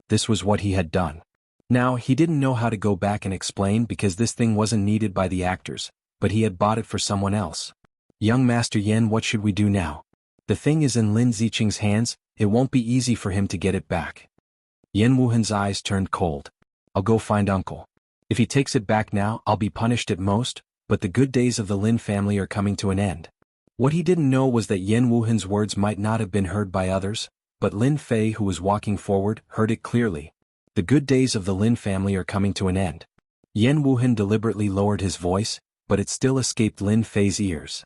This was what he had done. Now, he didn't know how to go back and explain because this thing wasn't needed by the actors, but he had bought it for someone else. Young Master Yan, what should we do now? The thing is in Lin Ziqing's hands, it won't be easy for him to get it back. Yan Wuhan's eyes turned cold. I'll go find uncle. If he takes it back now, I'll be punished at most, but the good days of the Lin family are coming to an end. What he didn't know was that Yan Wuhan's words might not have been heard by others, but Lin Fei, who was walking forward, heard it clearly. The good days of the Lin family are coming to an end. Yan Wuhan deliberately lowered his voice, but it still escaped Lin Fei's ears.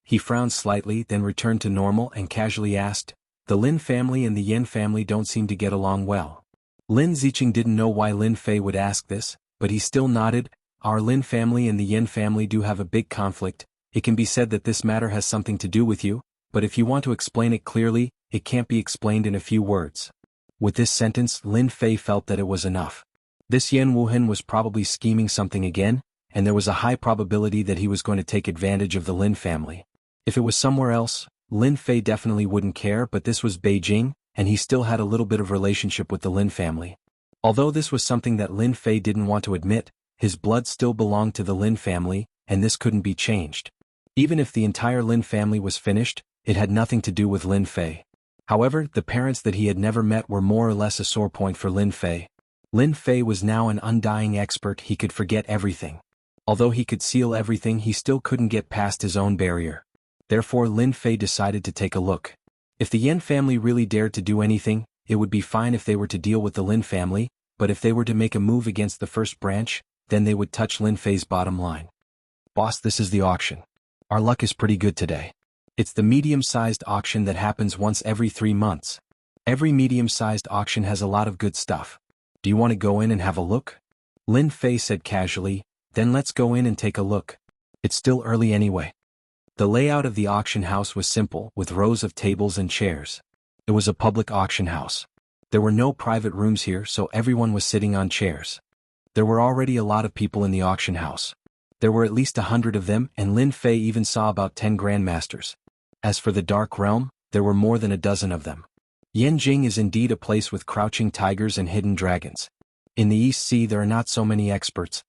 He frowned slightly, then returned to normal and casually asked, the Lin family and the Yan family don't seem to get along well. Lin Ziqing didn't know why Lin Fei would ask this, but he still nodded. Our Lin family and the Yan family do have a big conflict. It can be said that this matter has something to do with you, but if you want to explain it clearly, it can't be explained in a few words. With this sentence, Lin Fei felt that it was enough. This Yan Wuhan was probably scheming something again, and there was a high probability that he was going to take advantage of the Lin family. If it was somewhere else, Lin Fei definitely wouldn't care, but this was Beijing, and he still had a little bit of relationship with the Lin family. Although this was something that Lin Fei didn't want to admit, his blood still belonged to the Lin family, and this couldn't be changed. Even if the entire Lin family was finished, it had nothing to do with Lin Fei. However, the parents that he had never met were more or less a sore point for Lin Fei. Lin Fei was now an undying expert. He could forget everything. Although he could seal everything, he still couldn't get past his own barrier. Therefore, Lin Fei decided to take a look. If the Yan family really dared to do anything, it would be fine if they were to deal with the Lin family, but if they were to make a move against the first branch, then they would touch Lin Fei's bottom line. Boss, this is the auction. Our luck is pretty good today. It's the medium-sized auction that happens once every 3 months. Every medium-sized auction has a lot of good stuff. Do you want to go in and have a look? Lin Fei said casually, then let's go in and take a look. It's still early anyway. The layout of the auction house was simple, with rows of tables and chairs. It was a public auction house. There were no private rooms here, so everyone was sitting on chairs. There were already a lot of people in the auction house. There were at least 100 of them, and Lin Fei even saw about 10 grandmasters. As for the Dark Realm, there were more than a dozen of them. Yanjing is indeed a place with crouching tigers and hidden dragons. In the East Sea there are not so many experts.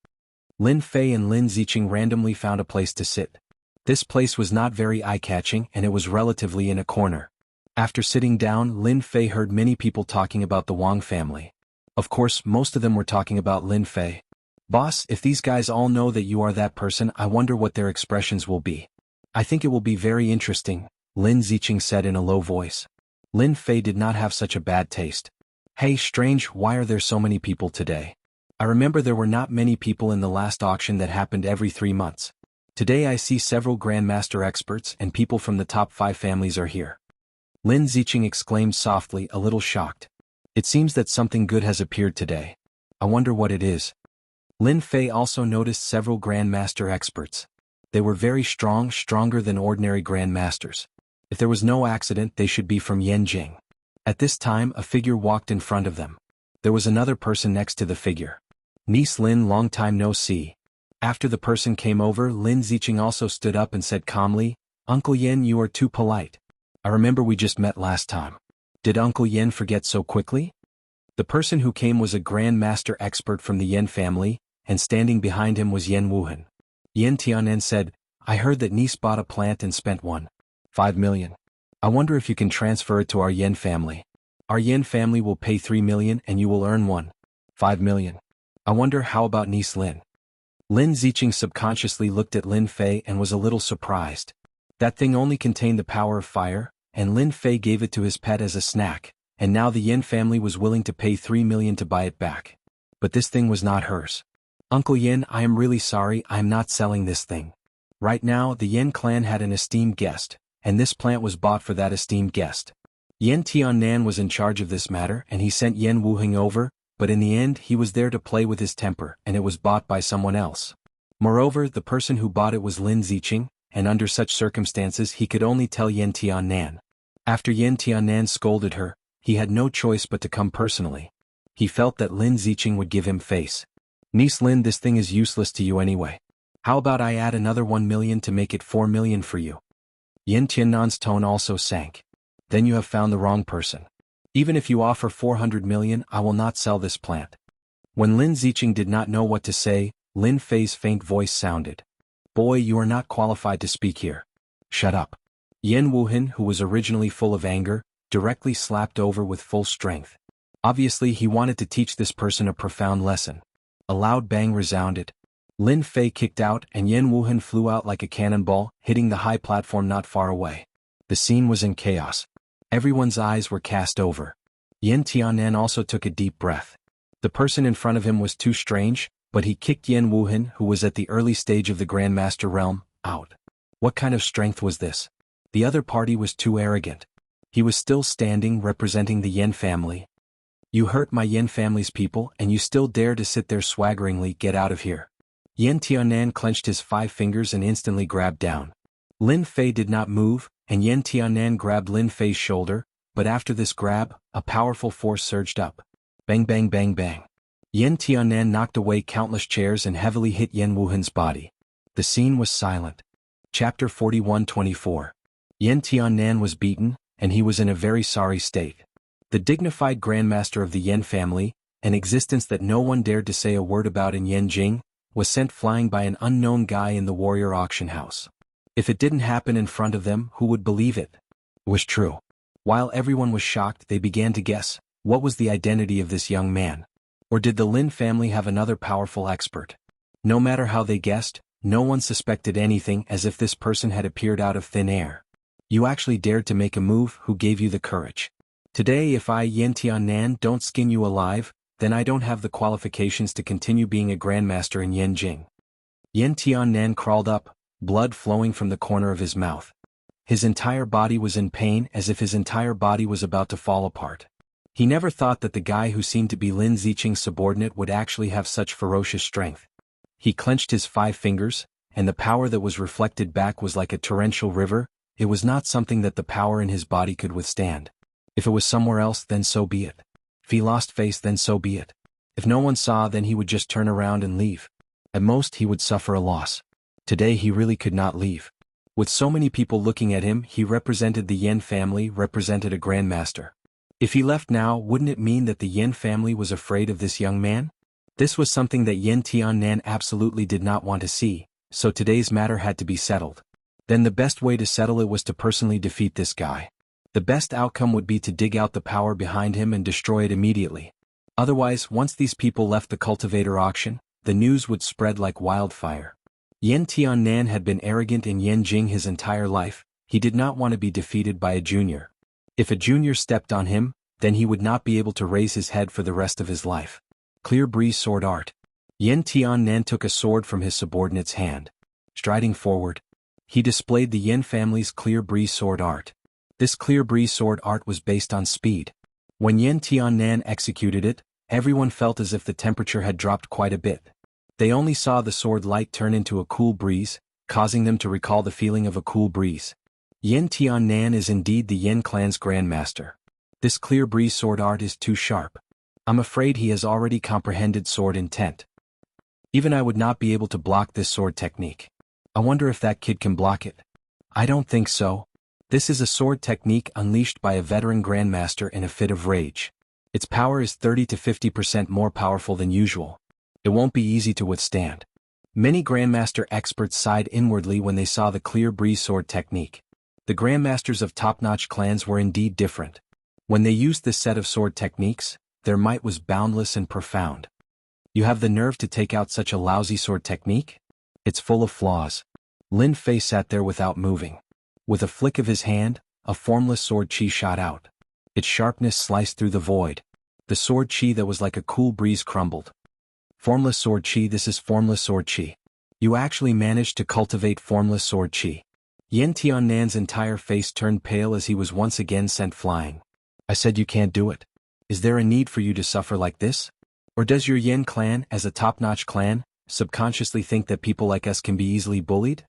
Lin Fei and Lin Ziqing randomly found a place to sit. This place was not very eye-catching and it was relatively in a corner. After sitting down, Lin Fei heard many people talking about the Wang family. Of course, most of them were talking about Lin Fei. Boss, if these guys all know that you are that person, I wonder what their expressions will be. I think it will be very interesting, Lin Ziqing said in a low voice. Lin Fei did not have such a bad taste. Hey, strange, why are there so many people today? I remember there were not many people in the last auction that happened every 3 months. Today I see several Grandmaster experts and people from the top 5 families are here. Lin Ziqing exclaimed softly, a little shocked. It seems that something good has appeared today. I wonder what it is. Lin Fei also noticed several Grandmaster experts. They were very strong, stronger than ordinary Grandmasters. If there was no accident, they should be from Yanjing. At this time, a figure walked in front of them. There was another person next to the figure. Niece Lin, long time no see. After the person came over, Lin Ziqing also stood up and said calmly, Uncle Yen, you are too polite. I remember we just met last time. Did Uncle Yen forget so quickly? The person who came was a Grandmaster expert from the Yen family, and standing behind him was Yen Wuhan. Yen Tianen said, I heard that niece bought a plant and spent 1.5 million. I wonder if you can transfer it to our Yen family. Our Yen family will pay 3 million and you will earn 1.5 million. I wonder how about niece Lin? Lin Ziqing subconsciously looked at Lin Fei and was a little surprised. That thing only contained the power of fire, and Lin Fei gave it to his pet as a snack, and now the Yen family was willing to pay 3 million to buy it back. But this thing was not hers. Uncle Yen, I am really sorry, I am not selling this thing. Right now, the Yen clan had an esteemed guest, and this plant was bought for that esteemed guest. Yen Tiannan was in charge of this matter and he sent Yen Wuheng over, but in the end he was there to play with his temper and it was bought by someone else. Moreover, the person who bought it was Lin Ziqing, and under such circumstances he could only tell Yen Tiannan. After Yen Tiannan scolded her, he had no choice but to come personally. He felt that Lin Ziqing would give him face. Niece Lin, this thing is useless to you anyway. How about I add another 1 million to make it 4 million for you? Yen Tiannan's tone also sank. Then you have found the wrong person. Even if you offer 400 million, I will not sell this plant. When Lin Ziqing did not know what to say, Lin Fei's faint voice sounded. Boy, you are not qualified to speak here. Shut up. Yen Wuhan, who was originally full of anger, directly slapped over with full strength. Obviously he wanted to teach this person a profound lesson. A loud bang resounded. Lin Fei kicked out and Yen Wuhan flew out like a cannonball, hitting the high platform not far away. The scene was in chaos. Everyone's eyes were cast over. Yen Tianan also took a deep breath. The person in front of him was too strange, but he kicked Yen Wuhan, who was at the early stage of the Grandmaster realm, out. What kind of strength was this? The other party was too arrogant. He was still standing, representing the Yen family. You hurt my Yen family's people and you still dare to sit there swaggeringly, get out of here. Yen Tianan clenched his 5 fingers and instantly grabbed down. Lin Fei did not move, and Yen Tianan grabbed Lin Fei's shoulder, but after this grab, a powerful force surged up. Bang bang bang bang. Yen Tianan knocked away countless chairs and heavily hit Yen Wuhan's body. The scene was silent. Chapter 41-24. Yen Tianan was beaten, and he was in a very sorry state. The dignified Grandmaster of the Yen family, an existence that no one dared to say a word about in Yanjing, was sent flying by an unknown guy in the warrior auction house. If it didn't happen in front of them, who would believe it? It was true. While everyone was shocked, they began to guess, what was the identity of this young man? Or did the Lin family have another powerful expert? No matter how they guessed, no one suspected anything, as if this person had appeared out of thin air. You actually dared to make a move. Who gave you the courage? Today, if I, Yen Tianan, don't skin you alive, then I don't have the qualifications to continue being a Grandmaster in Yanjing. Yen Tianan crawled up, blood flowing from the corner of his mouth. His entire body was in pain, as if his entire body was about to fall apart. He never thought that the guy who seemed to be Lin Ziqing's subordinate would actually have such ferocious strength. He clenched his 5 fingers, and the power that was reflected back was like a torrential river. It was not something that the power in his body could withstand. If it was somewhere else, then so be it. If he lost face, then so be it. If no one saw, then he would just turn around and leave. At most, he would suffer a loss. Today he really could not leave. With so many people looking at him, he represented the Yen family, represented a grandmaster. If he left now, wouldn't it mean that the Yen family was afraid of this young man? This was something that Yen Tiannan absolutely did not want to see, so today's matter had to be settled. Then the best way to settle it was to personally defeat this guy. The best outcome would be to dig out the power behind him and destroy it immediately. Otherwise, once these people left the cultivator auction, the news would spread like wildfire. Yen Tiannan had been arrogant in Yanjing his entire life. He did not want to be defeated by a junior. If a junior stepped on him, then he would not be able to raise his head for the rest of his life. Clear breeze sword art. Yen Tiannan took a sword from his subordinate's hand. Striding forward, he displayed the Yen family's clear breeze sword art. This clear breeze sword art was based on speed. When Yen Tiannan executed it, everyone felt as if the temperature had dropped quite a bit. They only saw the sword light turn into a cool breeze, causing them to recall the feeling of a cool breeze. Yen Tiannan is indeed the Yen clan's grandmaster. This clear breeze sword art is too sharp. I'm afraid he has already comprehended sword intent. Even I would not be able to block this sword technique. I wonder if that kid can block it. I don't think so. This is a sword technique unleashed by a veteran grandmaster in a fit of rage. Its power is 30 to 50% more powerful than usual. It won't be easy to withstand. Many grandmaster experts sighed inwardly when they saw the clear breeze sword technique. The grandmasters of top-notch clans were indeed different. When they used this set of sword techniques, their might was boundless and profound. You have the nerve to take out such a lousy sword technique? It's full of flaws. Lin Fei sat there without moving. With a flick of his hand, a formless sword chi shot out. Its sharpness sliced through the void. The sword chi that was like a cool breeze crumbled. Formless sword chi. This is formless sword chi. You actually managed to cultivate formless sword chi. Yen Tiannan's entire face turned pale as he was once again sent flying. I said you can't do it. Is there a need for you to suffer like this? Or does your Yen clan, as a top-notch clan, subconsciously think that people like us can be easily bullied?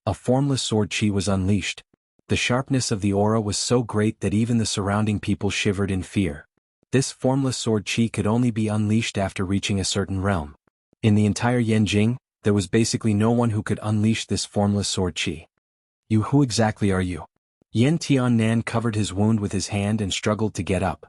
A formless sword chi was unleashed. The sharpness of the aura was so great that even the surrounding people shivered in fear. This formless sword chi could only be unleashed after reaching a certain realm. In the entire Yanjing, there was basically no one who could unleash this formless sword chi. Who exactly are you? Yen Tiannan covered his wound with his hand and struggled to get up.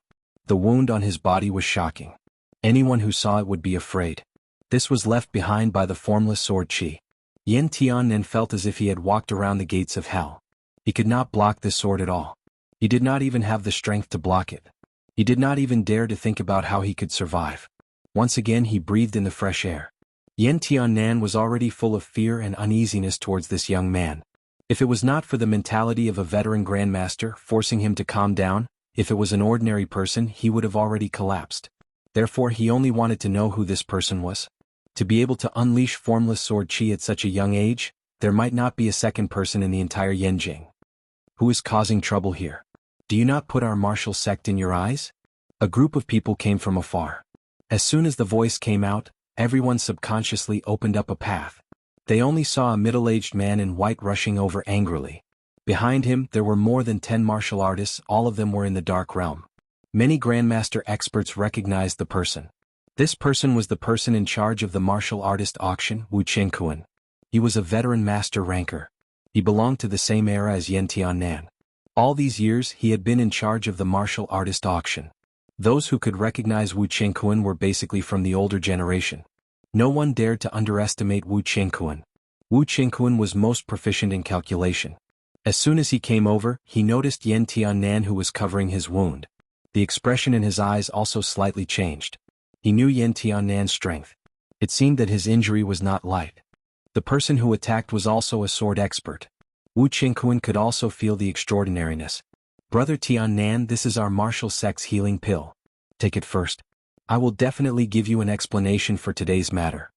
The wound on his body was shocking. Anyone who saw it would be afraid. This was left behind by the formless sword chi. Yen Tiannan felt as if he had walked around the gates of hell. He could not block this sword at all. He did not even have the strength to block it. He did not even dare to think about how he could survive. Once again he breathed in the fresh air. Yen Tiannan was already full of fear and uneasiness towards this young man. If it was not for the mentality of a veteran grandmaster forcing him to calm down, if it was an ordinary person he would have already collapsed. Therefore he only wanted to know who this person was. To be able to unleash formless sword chi at such a young age, there might not be a second person in the entire Yanjing. Who is causing trouble here? Do you not put our martial sect in your eyes? A group of people came from afar. As soon as the voice came out, everyone subconsciously opened up a path. They only saw a middle-aged man in white rushing over angrily. Behind him there were more than 10 martial artists, all of them were in the dark realm. Many grandmaster experts recognized the person. This person was the person in charge of the martial artist auction, Wu Qiankuan. He was a veteran master ranker. He belonged to the same era as Yen Tiannan. All these years he had been in charge of the martial artist auction. Those who could recognize Wu Qiankuan were basically from the older generation. No one dared to underestimate Wu Qiankuan. Wu Qiankuan was most proficient in calculation. As soon as he came over, he noticed Yen Tiannan who was covering his wound. The expression in his eyes also slightly changed. He knew Yen Tiannan's strength. It seemed that his injury was not light. The person who attacked was also a sword expert. Wu Qiankuan could also feel the extraordinariness. Brother Tiannan, this is our martial sect's healing pill. Take it first. I will definitely give you an explanation for today's matter.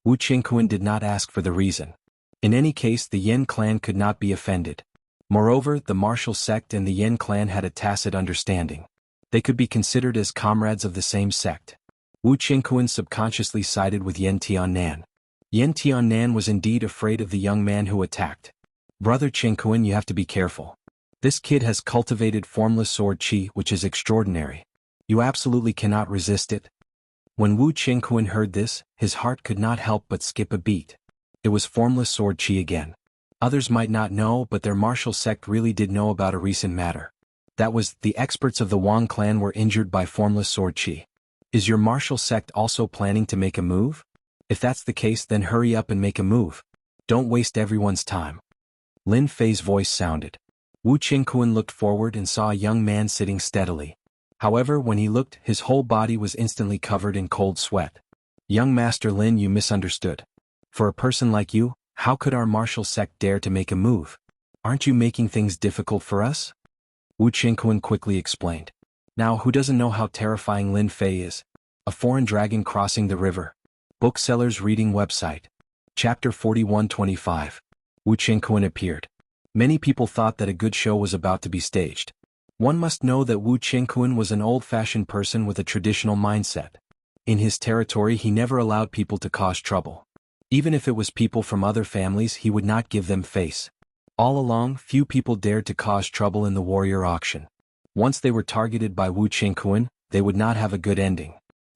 Wu Qiankuan did not ask for the reason. In any case, the Yen clan could not be offended. Moreover, the martial sect and the Yen clan had a tacit understanding. They could be considered as comrades of the same sect. Wu Qiankuan subconsciously sided with Yen Tiannan. Yen Tiannan was indeed afraid of the young man who attacked. Brother Qiankuan, you have to be careful. This kid has cultivated formless sword chi, which is extraordinary. You absolutely cannot resist it. When Wu Qiankuan heard this, his heart could not help but skip a beat. It was formless sword chi again. Others might not know, but their martial sect really did know about a recent matter. That was, the experts of the Wang clan were injured by formless sword qi. Is your martial sect also planning to make a move? If that's the case, then hurry up and make a move. Don't waste everyone's time. Lin Fei's voice sounded. Wu Qingquan looked forward and saw a young man sitting steadily. However, when he looked, his whole body was instantly covered in cold sweat. Young Master Lin, you misunderstood. For a person like you, how could our martial sect dare to make a move? Aren't you making things difficult for us? Wu Qingquan quickly explained. Now, who doesn't know how terrifying Lin Fei is? A foreign dragon crossing the river. Booksellers reading website. Chapter 4125. Wu Qingquan appeared. Many people thought that a good show was about to be staged. One must know that Wu Qingquan was an old-fashioned person with a traditional mindset. In his territory, he never allowed people to cause trouble. Even if it was people from other families, he would not give them face. All along, few people dared to cause trouble in the warrior auction. Once they were targeted by Wu Qingquan, they would not have a good ending.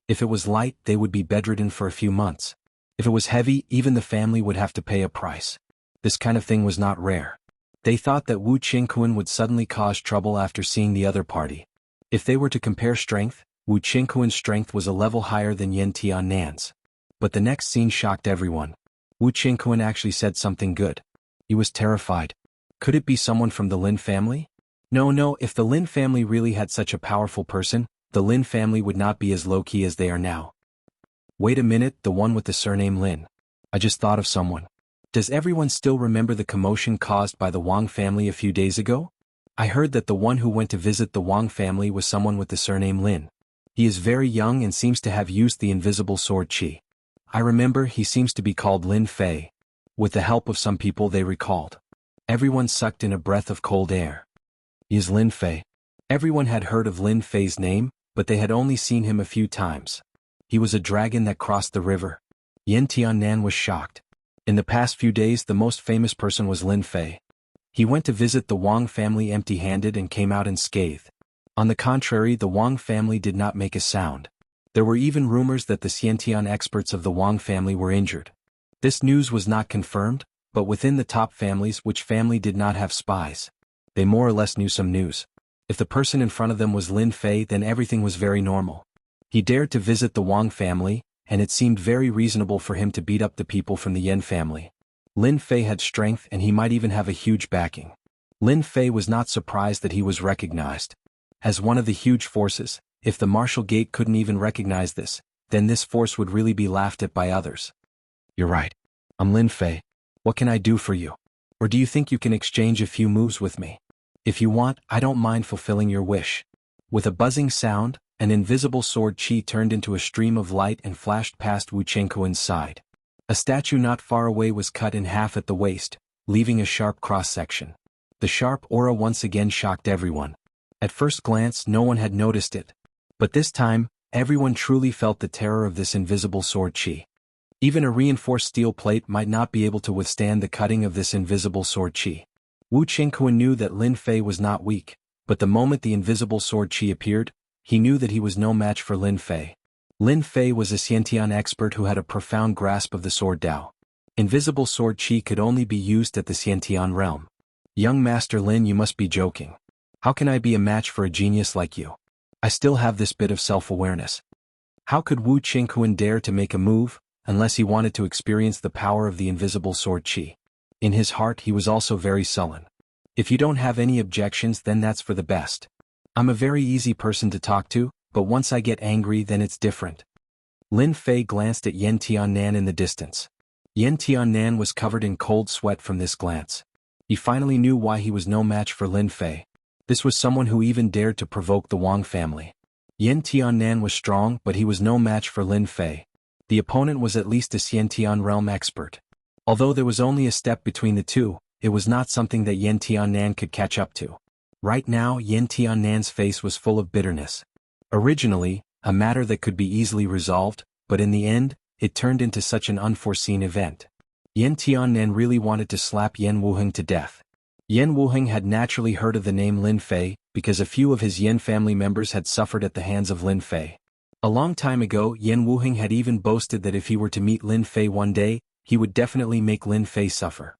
If it was light, they would be bedridden for a few months. If it was heavy, even the family would have to pay a price. This kind of thing was not rare. They thought that Wu Qingquan would suddenly cause trouble after seeing the other party. If they were to compare strength, Wu Qingquan's strength was a level higher than Yan Tiannan's. But the next scene shocked everyone. Wu Qingquan actually said something good. He was terrified. Could it be someone from the Lin family? No, if the Lin family really had such a powerful person, the Lin family would not be as low-key as they are now. Wait a minute, the one with the surname Lin. I just thought of someone. Does everyone still remember the commotion caused by the Wang family a few days ago? I heard that the one who went to visit the Wang family was someone with the surname Lin. He is very young and seems to have used the invisible sword qi. I remember, he seems to be called Lin Fei. With the help of some people, they recalled. Everyone sucked in a breath of cold air. He is Lin Fei. Everyone had heard of Lin Fei's name, but they had only seen him a few times. He was a dragon that crossed the river. Yan Tiannan was shocked. In the past few days, the most famous person was Lin Fei. He went to visit the Wang family empty-handed and came out unscathed. On the contrary, the Wang family did not make a sound. There were even rumors that the Xiantian experts of the Wang family were injured. This news was not confirmed, but within the top families, which family did not have spies? They more or less knew some news. If the person in front of them was Lin Fei, then everything was very normal. He dared to visit the Wang family, and it seemed very reasonable for him to beat up the people from the Yan family. Lin Fei had strength and he might even have a huge backing. Lin Fei was not surprised that he was recognized. As one of the huge forces, if the martial gate couldn't even recognize this, then this force would really be laughed at by others. You're right. I'm Lin Fei. What can I do for you? Or do you think you can exchange a few moves with me? If you want, I don't mind fulfilling your wish. With a buzzing sound, an invisible sword qi turned into a stream of light and flashed past Wu Qingquan's side. A statue not far away was cut in half at the waist, leaving a sharp cross-section. The sharp aura once again shocked everyone. At first glance, no one had noticed it. But this time, everyone truly felt the terror of this invisible sword qi. Even a reinforced steel plate might not be able to withstand the cutting of this invisible sword qi. Wu Qingquan knew that Lin Fei was not weak, but the moment the invisible sword qi appeared, he knew that he was no match for Lin Fei. Lin Fei was a Xiantian expert who had a profound grasp of the sword Dao. Invisible sword qi could only be used at the Xiantian realm. Young Master Lin, you must be joking. How can I be a match for a genius like you? I still have this bit of self-awareness. How could Wu Qingquan dare to make a move, unless he wanted to experience the power of the invisible sword qi? In his heart he was also very sullen. If you don't have any objections, then that's for the best. I'm a very easy person to talk to, but once I get angry, then it's different. Lin Fei glanced at Yan Tiannan in the distance. Yan Tiannan was covered in cold sweat from this glance. He finally knew why he was no match for Lin Fei. This was someone who even dared to provoke the Wang family. Yan Tiannan was strong, but he was no match for Lin Fei. The opponent was at least a Xiantian realm expert. Although there was only a step between the two, it was not something that Yan Tiannan could catch up to. Right now, Yan Tiannan's face was full of bitterness. Originally, a matter that could be easily resolved, but in the end, it turned into such an unforeseen event. Yan Tiannan really wanted to slap Yan Wuheng to death. Yan Wuheng had naturally heard of the name Lin Fei, because a few of his Yan family members had suffered at the hands of Lin Fei. A long time ago, Yan Wuheng had even boasted that if he were to meet Lin Fei one day, he would definitely make Lin Fei suffer.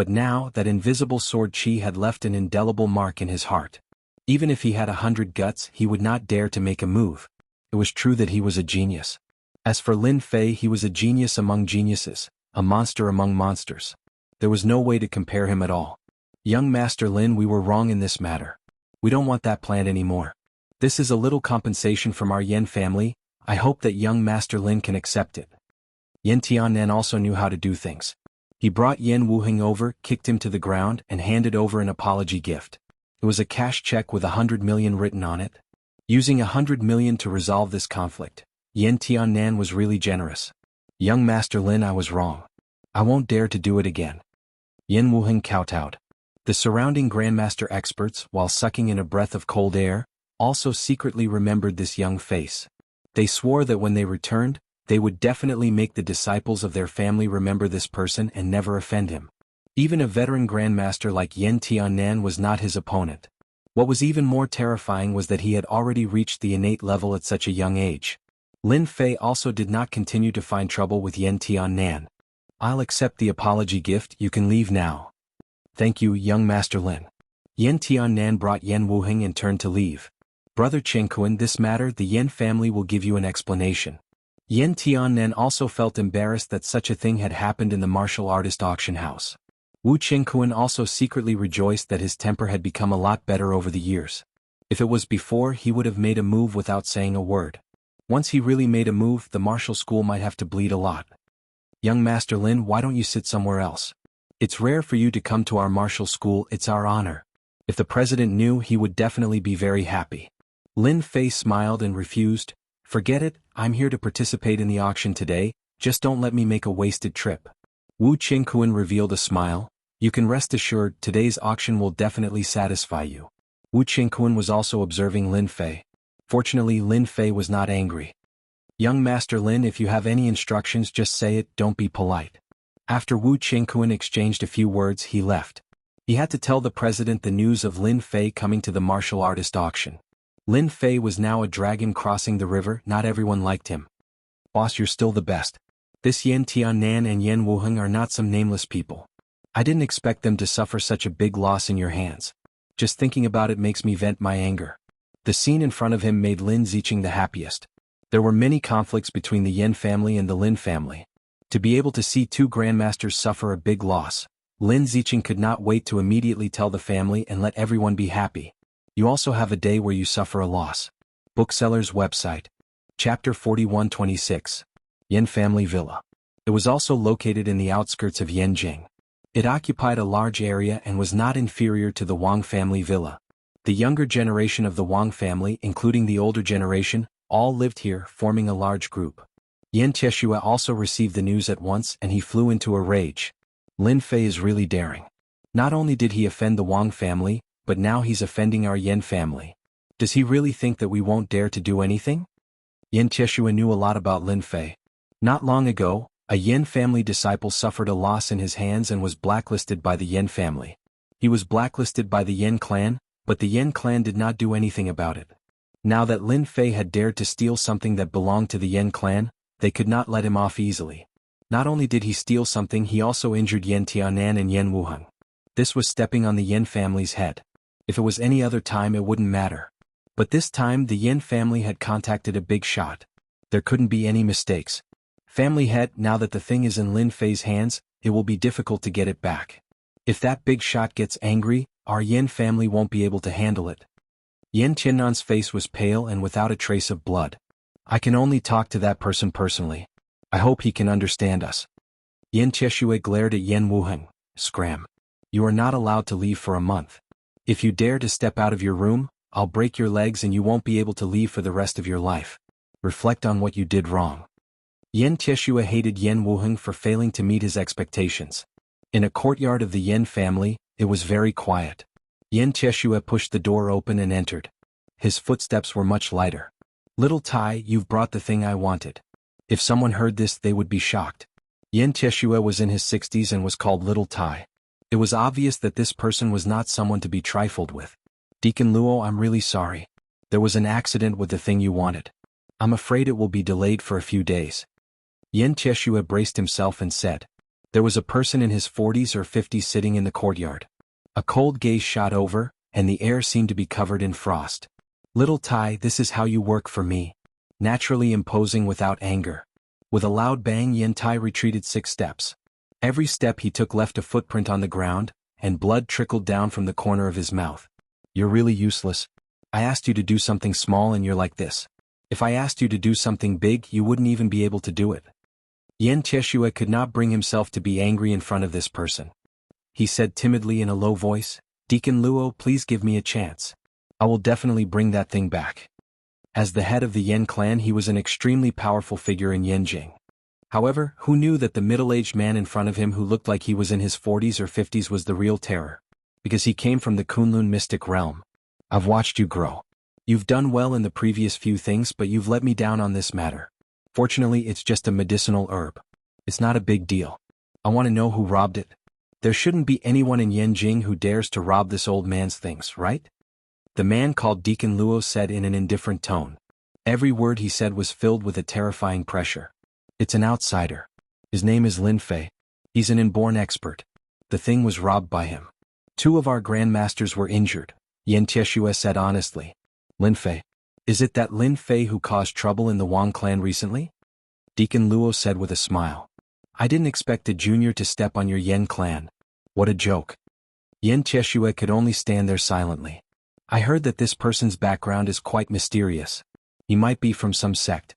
But now that invisible sword chi had left an indelible mark in his heart. Even if he had 100 guts, he would not dare to make a move. It was true that he was a genius. As for Lin Fei, he was a genius among geniuses, a monster among monsters. There was no way to compare him at all. Young Master Lin, we were wrong in this matter. We don't want that plant anymore. This is a little compensation from our Yen family. I hope that young Master Lin can accept it. Yen Tiannan also knew how to do things. He brought Yen Wuheng over, kicked him to the ground, and handed over an apology gift. It was a cash check with 100 million written on it. Using 100 million to resolve this conflict, Yen Tiannan was really generous. Young Master Lin, I was wrong. I won't dare to do it again. Yen Wuheng kowtowed. The surrounding Grandmaster experts, while sucking in a breath of cold air, also secretly remembered this young face. They swore that when they returned, they would definitely make the disciples of their family remember this person and never offend him. Even a veteran Grandmaster like Yen Tiannan was not his opponent. What was even more terrifying was that he had already reached the innate level at such a young age. Lin Fei also did not continue to find trouble with Yen Tiannan. I'll accept the apology gift, you can leave now. Thank you, young Master Lin. Yen Tiannan brought Yen Wuheng and turned to leave. Brother Chengkuan, this matter, the Yen family will give you an explanation. Yen Tiannan also felt embarrassed that such a thing had happened in the martial artist auction house. Wu Chengkuan also secretly rejoiced that his temper had become a lot better over the years. If it was before, he would have made a move without saying a word. Once he really made a move, the martial school might have to bleed a lot. Young Master Lin, why don't you sit somewhere else? It's rare for you to come to our martial school, it's our honor. If the president knew, he would definitely be very happy. Lin Fei smiled and refused. Forget it, I'm here to participate in the auction today, just don't let me make a wasted trip. Wu Qingkuan revealed a smile. You can rest assured, today's auction will definitely satisfy you. Wu Qingkuan was also observing Lin Fei. Fortunately, Lin Fei was not angry. Young Master Lin, if you have any instructions, just say it, don't be polite. After Wu Qingkuan exchanged a few words, he left. He had to tell the president the news of Lin Fei coming to the martial artist auction. Lin Fei was now a dragon crossing the river, not everyone liked him. Boss, you're still the best. This Yen Tiannan and Yen Wuheng are not some nameless people. I didn't expect them to suffer such a big loss in your hands. Just thinking about it makes me vent my anger. The scene in front of him made Lin Ziqing the happiest. There were many conflicts between the Yen family and the Lin family. To be able to see two grandmasters suffer a big loss, Lin Ziqing could not wait to immediately tell the family and let everyone be happy. You also have a day where you suffer a loss. Bookseller's website. Chapter 4126. Yen Family Villa. It was also located in the outskirts of Yanjing. It occupied a large area and was not inferior to the Wang family villa. The younger generation of the Wang family, including the older generation, all lived here, forming a large group. Yen Tieshua also received the news at once and he flew into a rage. Lin Fei is really daring. Not only did he offend the Wang family, but now he's offending our Yen family. Does he really think that we won't dare to do anything? Yen Tieshua knew a lot about Lin Fei. Not long ago, a Yen family disciple suffered a loss in his hands and was blacklisted by the Yen family. He was blacklisted by the Yen clan, but the Yen clan did not do anything about it. Now that Lin Fei had dared to steal something that belonged to the Yen clan, they could not let him off easily. Not only did he steal something, he also injured Yen Tiannan and Yen Wuheng. This was stepping on the Yen family's head. If it was any other time, it wouldn't matter. But this time, the Yen family had contacted a big shot. There couldn't be any mistakes. Family head, now that the thing is in Lin Fei's hands, it will be difficult to get it back. If that big shot gets angry, our Yen family won't be able to handle it. Yen Tiannan's face was pale and without a trace of blood. I can only talk to that person personally. I hope he can understand us. Yen Tieshue glared at Yen Wuheng. Scram. You are not allowed to leave for a month. If you dare to step out of your room, I'll break your legs and you won't be able to leave for the rest of your life. Reflect on what you did wrong. Yen Tieshue hated Yen Wuheng for failing to meet his expectations. In a courtyard of the Yen family, it was very quiet. Yen Tieshue pushed the door open and entered. His footsteps were much lighter. Little Tai, you've brought the thing I wanted. If someone heard this, they would be shocked. Yen Tieshue was in his 60s and was called Little Tai. It was obvious that this person was not someone to be trifled with. Deacon Luo, I'm really sorry. There was an accident with the thing you wanted. I'm afraid it will be delayed for a few days. Yen Tieshue braced himself and said, There was a person in his 40s or 50s sitting in the courtyard. A cold gaze shot over, and the air seemed to be covered in frost. "Little Tai, this is how you work for me." Naturally imposing without anger. With a loud bang, Yen Tai retreated 6 steps. Every step he took left a footprint on the ground, and blood trickled down from the corner of his mouth. "You're really useless. I asked you to do something small and you're like this. If I asked you to do something big, you wouldn't even be able to do it." Yen Tieshue could not bring himself to be angry in front of this person. He said timidly in a low voice, "Deacon Luo, please give me a chance. I will definitely bring that thing back." As the head of the Yen clan, he was an extremely powerful figure in Yanjing. However, who knew that the middle-aged man in front of him who looked like he was in his 40s or 50s was the real terror? Because he came from the Kunlun mystic realm. "I've watched you grow. You've done well in the previous few things, but you've let me down on this matter. Fortunately, it's just a medicinal herb. It's not a big deal. I want to know who robbed it. There shouldn't be anyone in Yanjing who dares to rob this old man's things, right?" The man called Deacon Luo said in an indifferent tone. Every word he said was filled with a terrifying pressure. "It's an outsider. His name is Lin Fei. He's an inborn expert. The thing was robbed by him. 2 of our grandmasters were injured," Yen Tieshue said honestly. "Lin Fei? Is it that Lin Fei who caused trouble in the Wang clan recently?" Deacon Luo said with a smile. "I didn't expect a junior to step on your Yen clan. What a joke." Yen Tieshue could only stand there silently. "I heard that this person's background is quite mysterious. He might be from some sect.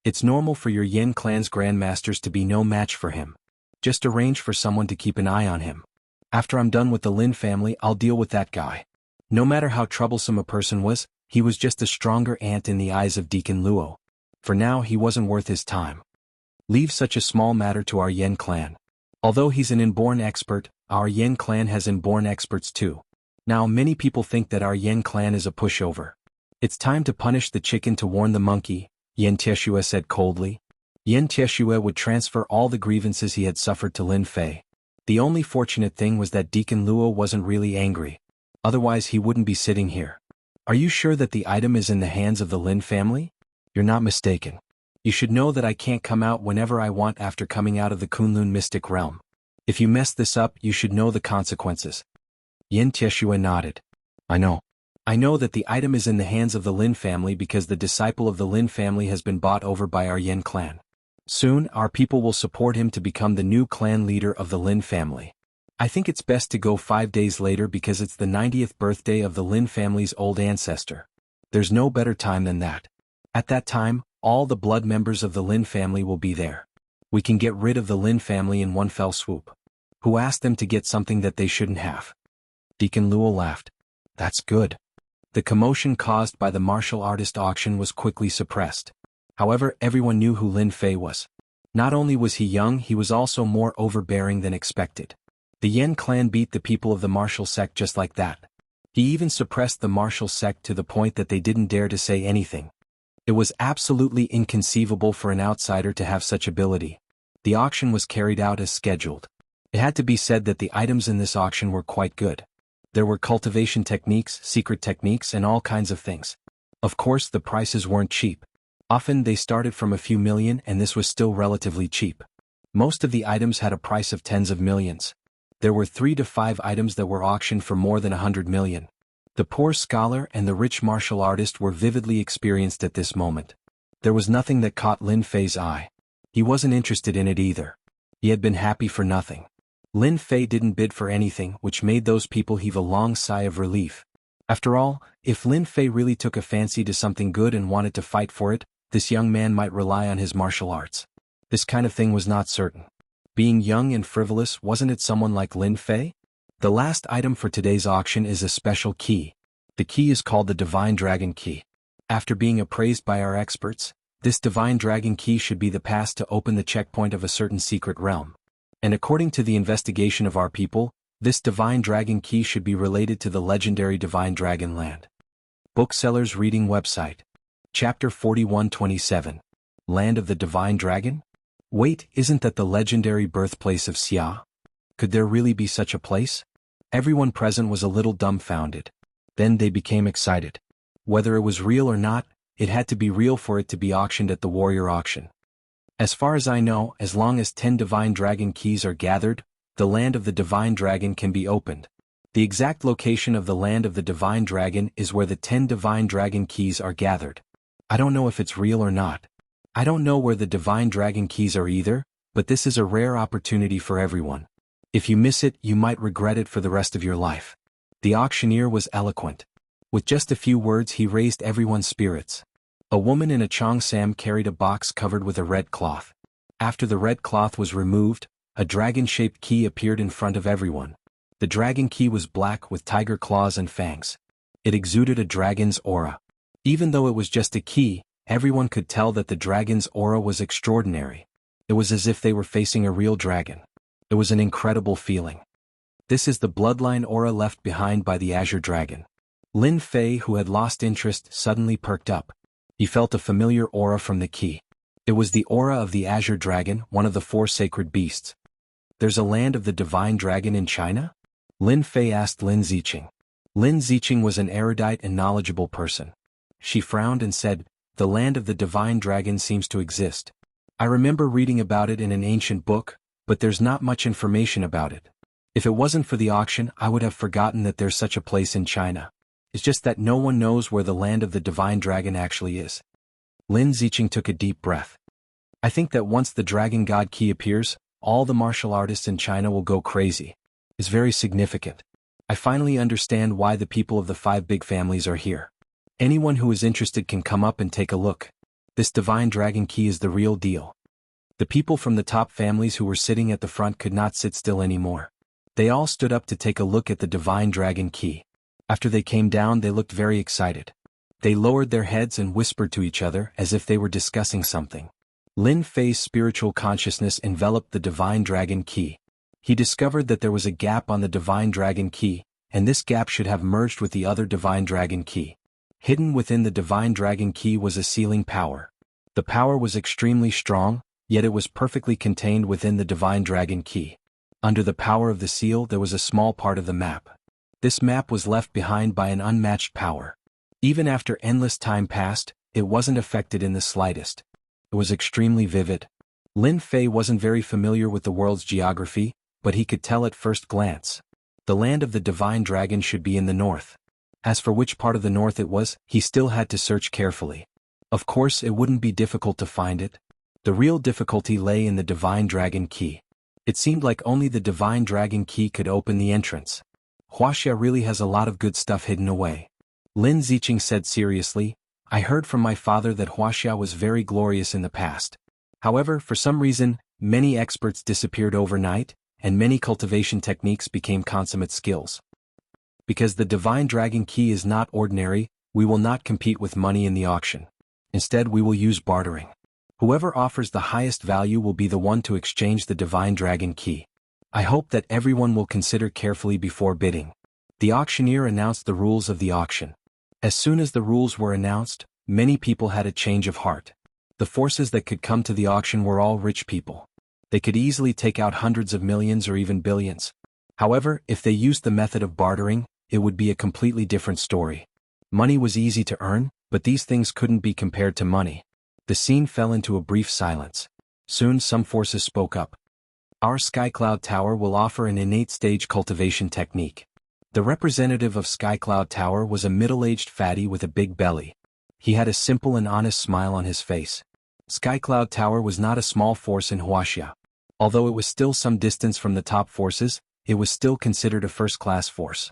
It's normal for your Yen clan's grandmasters to be no match for him. Just arrange for someone to keep an eye on him. After I'm done with the Lin family, I'll deal with that guy." No matter how troublesome a person was, he was just a stronger ant in the eyes of Deacon Luo. For now, he wasn't worth his time. "Leave such a small matter to our Yen clan. Although he's an inborn expert, our Yen clan has inborn experts too. Now many people think that our Yen clan is a pushover. It's time to punish the chicken to warn the monkey," Yen Tieshue said coldly. Yen Tieshue would transfer all the grievances he had suffered to Lin Fei. The only fortunate thing was that Deacon Luo wasn't really angry. Otherwise he wouldn't be sitting here. "Are you sure that the item is in the hands of the Lin family?" "You're not mistaken. You should know that I can't come out whenever I want after coming out of the Kunlun mystic realm. If you mess this up, you should know the consequences." Yen Tieshue nodded. "I know. I know that the item is in the hands of the Lin family because the disciple of the Lin family has been bought over by our Yen clan. Soon, our people will support him to become the new clan leader of the Lin family. I think it's best to go 5 days later because it's the 90th birthday of the Lin family's old ancestor. There's no better time than that. At that time, all the blood members of the Lin family will be there. We can get rid of the Lin family in one fell swoop. Who asked them to get something that they shouldn't have?" Deacon Luo laughed. "That's good." The commotion caused by the martial artist auction was quickly suppressed. However, everyone knew who Lin Fei was. Not only was he young, he was also more overbearing than expected. The Yen clan beat the people of the martial sect just like that. He even suppressed the martial sect to the point that they didn't dare to say anything. It was absolutely inconceivable for an outsider to have such ability. The auction was carried out as scheduled. It had to be said that the items in this auction were quite good. There were cultivation techniques, secret techniques, and all kinds of things. Of course, the prices weren't cheap. Often they started from a few million, and this was still relatively cheap. Most of the items had a price of tens of millions. There were 3 to 5 items that were auctioned for more than 100 million. The poor scholar and the rich martial artist were vividly experienced at this moment. There was nothing that caught Lin Fei's eye. He wasn't interested in it either. He had been happy for nothing. Lin Fei didn't bid for anything, which made those people heave a long sigh of relief. After all, if Lin Fei really took a fancy to something good and wanted to fight for it, this young man might rely on his martial arts. This kind of thing was not certain. Being young and frivolous, wasn't it someone like Lin Fei? The last item for today's auction is a special key. The key is called the Divine Dragon Key. After being appraised by our experts, this Divine Dragon Key should be the pass to open the checkpoint of a certain secret realm. And according to the investigation of our people, this Divine Dragon Key should be related to the legendary Divine Dragon Land. Booksellers Reading Website. Chapter 4127. Land of the Divine Dragon? Wait, isn't that the legendary birthplace of Xia? Could there really be such a place? Everyone present was a little dumbfounded. Then they became excited. Whether it was real or not, it had to be real for it to be auctioned at the warrior auction. As far as I know, as long as 10 divine dragon keys are gathered, the land of the divine dragon can be opened. The exact location of the land of the divine dragon is where the 10 divine dragon keys are gathered. I don't know if it's real or not. I don't know where the divine dragon keys are either, but this is a rare opportunity for everyone. If you miss it, you might regret it for the rest of your life. The auctioneer was eloquent. With just a few words he raised everyone's spirits. A woman in a cheongsam carried a box covered with a red cloth. After the red cloth was removed, a dragon-shaped key appeared in front of everyone. The dragon key was black with tiger claws and fangs. It exuded a dragon's aura. Even though it was just a key, everyone could tell that the dragon's aura was extraordinary. It was as if they were facing a real dragon. It was an incredible feeling. This is the bloodline aura left behind by the Azure Dragon. Lin Fei, who had lost interest, suddenly perked up. He felt a familiar aura from the key. It was the aura of the Azure Dragon, one of the 4 sacred beasts. There's a land of the divine dragon in China? Lin Fei asked Lin Ziqing. Lin Ziqing was an erudite and knowledgeable person. She frowned and said, "The land of the divine dragon seems to exist. I remember reading about it in an ancient book, but there's not much information about it. If it wasn't for the auction, I would have forgotten that there's such a place in China. It's just that no one knows where the land of the divine dragon actually is." Lin Ziqing took a deep breath. "I think that once the dragon god key appears, all the martial artists in China will go crazy. It's very significant. I finally understand why the people of the 5 big families are here. Anyone who is interested can come up and take a look. This divine dragon key is the real deal." The people from the top families who were sitting at the front could not sit still anymore. They all stood up to take a look at the divine dragon key. After they came down, they looked very excited. They lowered their heads and whispered to each other as if they were discussing something. Lin Fei's spiritual consciousness enveloped the divine dragon key. He discovered that there was a gap on the divine dragon key, and this gap should have merged with the other divine dragon key. Hidden within the divine dragon key was a sealing power. The power was extremely strong, yet it was perfectly contained within the divine dragon key. Under the power of the seal there was a small part of the map. This map was left behind by an unmatched power. Even after endless time passed, it wasn't affected in the slightest. It was extremely vivid. Lin Fei wasn't very familiar with the world's geography, but he could tell at first glance. The land of the divine dragon should be in the north. As for which part of the north it was, he still had to search carefully. Of course, it wouldn't be difficult to find it. The real difficulty lay in the divine dragon key. It seemed like only the divine dragon key could open the entrance. Wuxia really has a lot of good stuff hidden away. Lin Ziqing said seriously, "I heard from my father that Wuxia was very glorious in the past. However, for some reason, many experts disappeared overnight, and many cultivation techniques became consummate skills. Because the divine dragon key is not ordinary, we will not compete with money in the auction. Instead, we will use bartering. Whoever offers the highest value will be the one to exchange the divine dragon key. I hope that everyone will consider carefully before bidding." The auctioneer announced the rules of the auction. As soon as the rules were announced, many people had a change of heart. The forces that could come to the auction were all rich people. They could easily take out hundreds of millions or even billions. However, if they used the method of bartering, it would be a completely different story. Money was easy to earn, but these things couldn't be compared to money. The scene fell into a brief silence. Soon some forces spoke up. "Our Skycloud Tower will offer an innate stage cultivation technique." The representative of Skycloud Tower was a middle-aged fatty with a big belly. He had a simple and honest smile on his face. Skycloud Tower was not a small force in Wuxia. Although it was still some distance from the top forces, it was still considered a first-class force.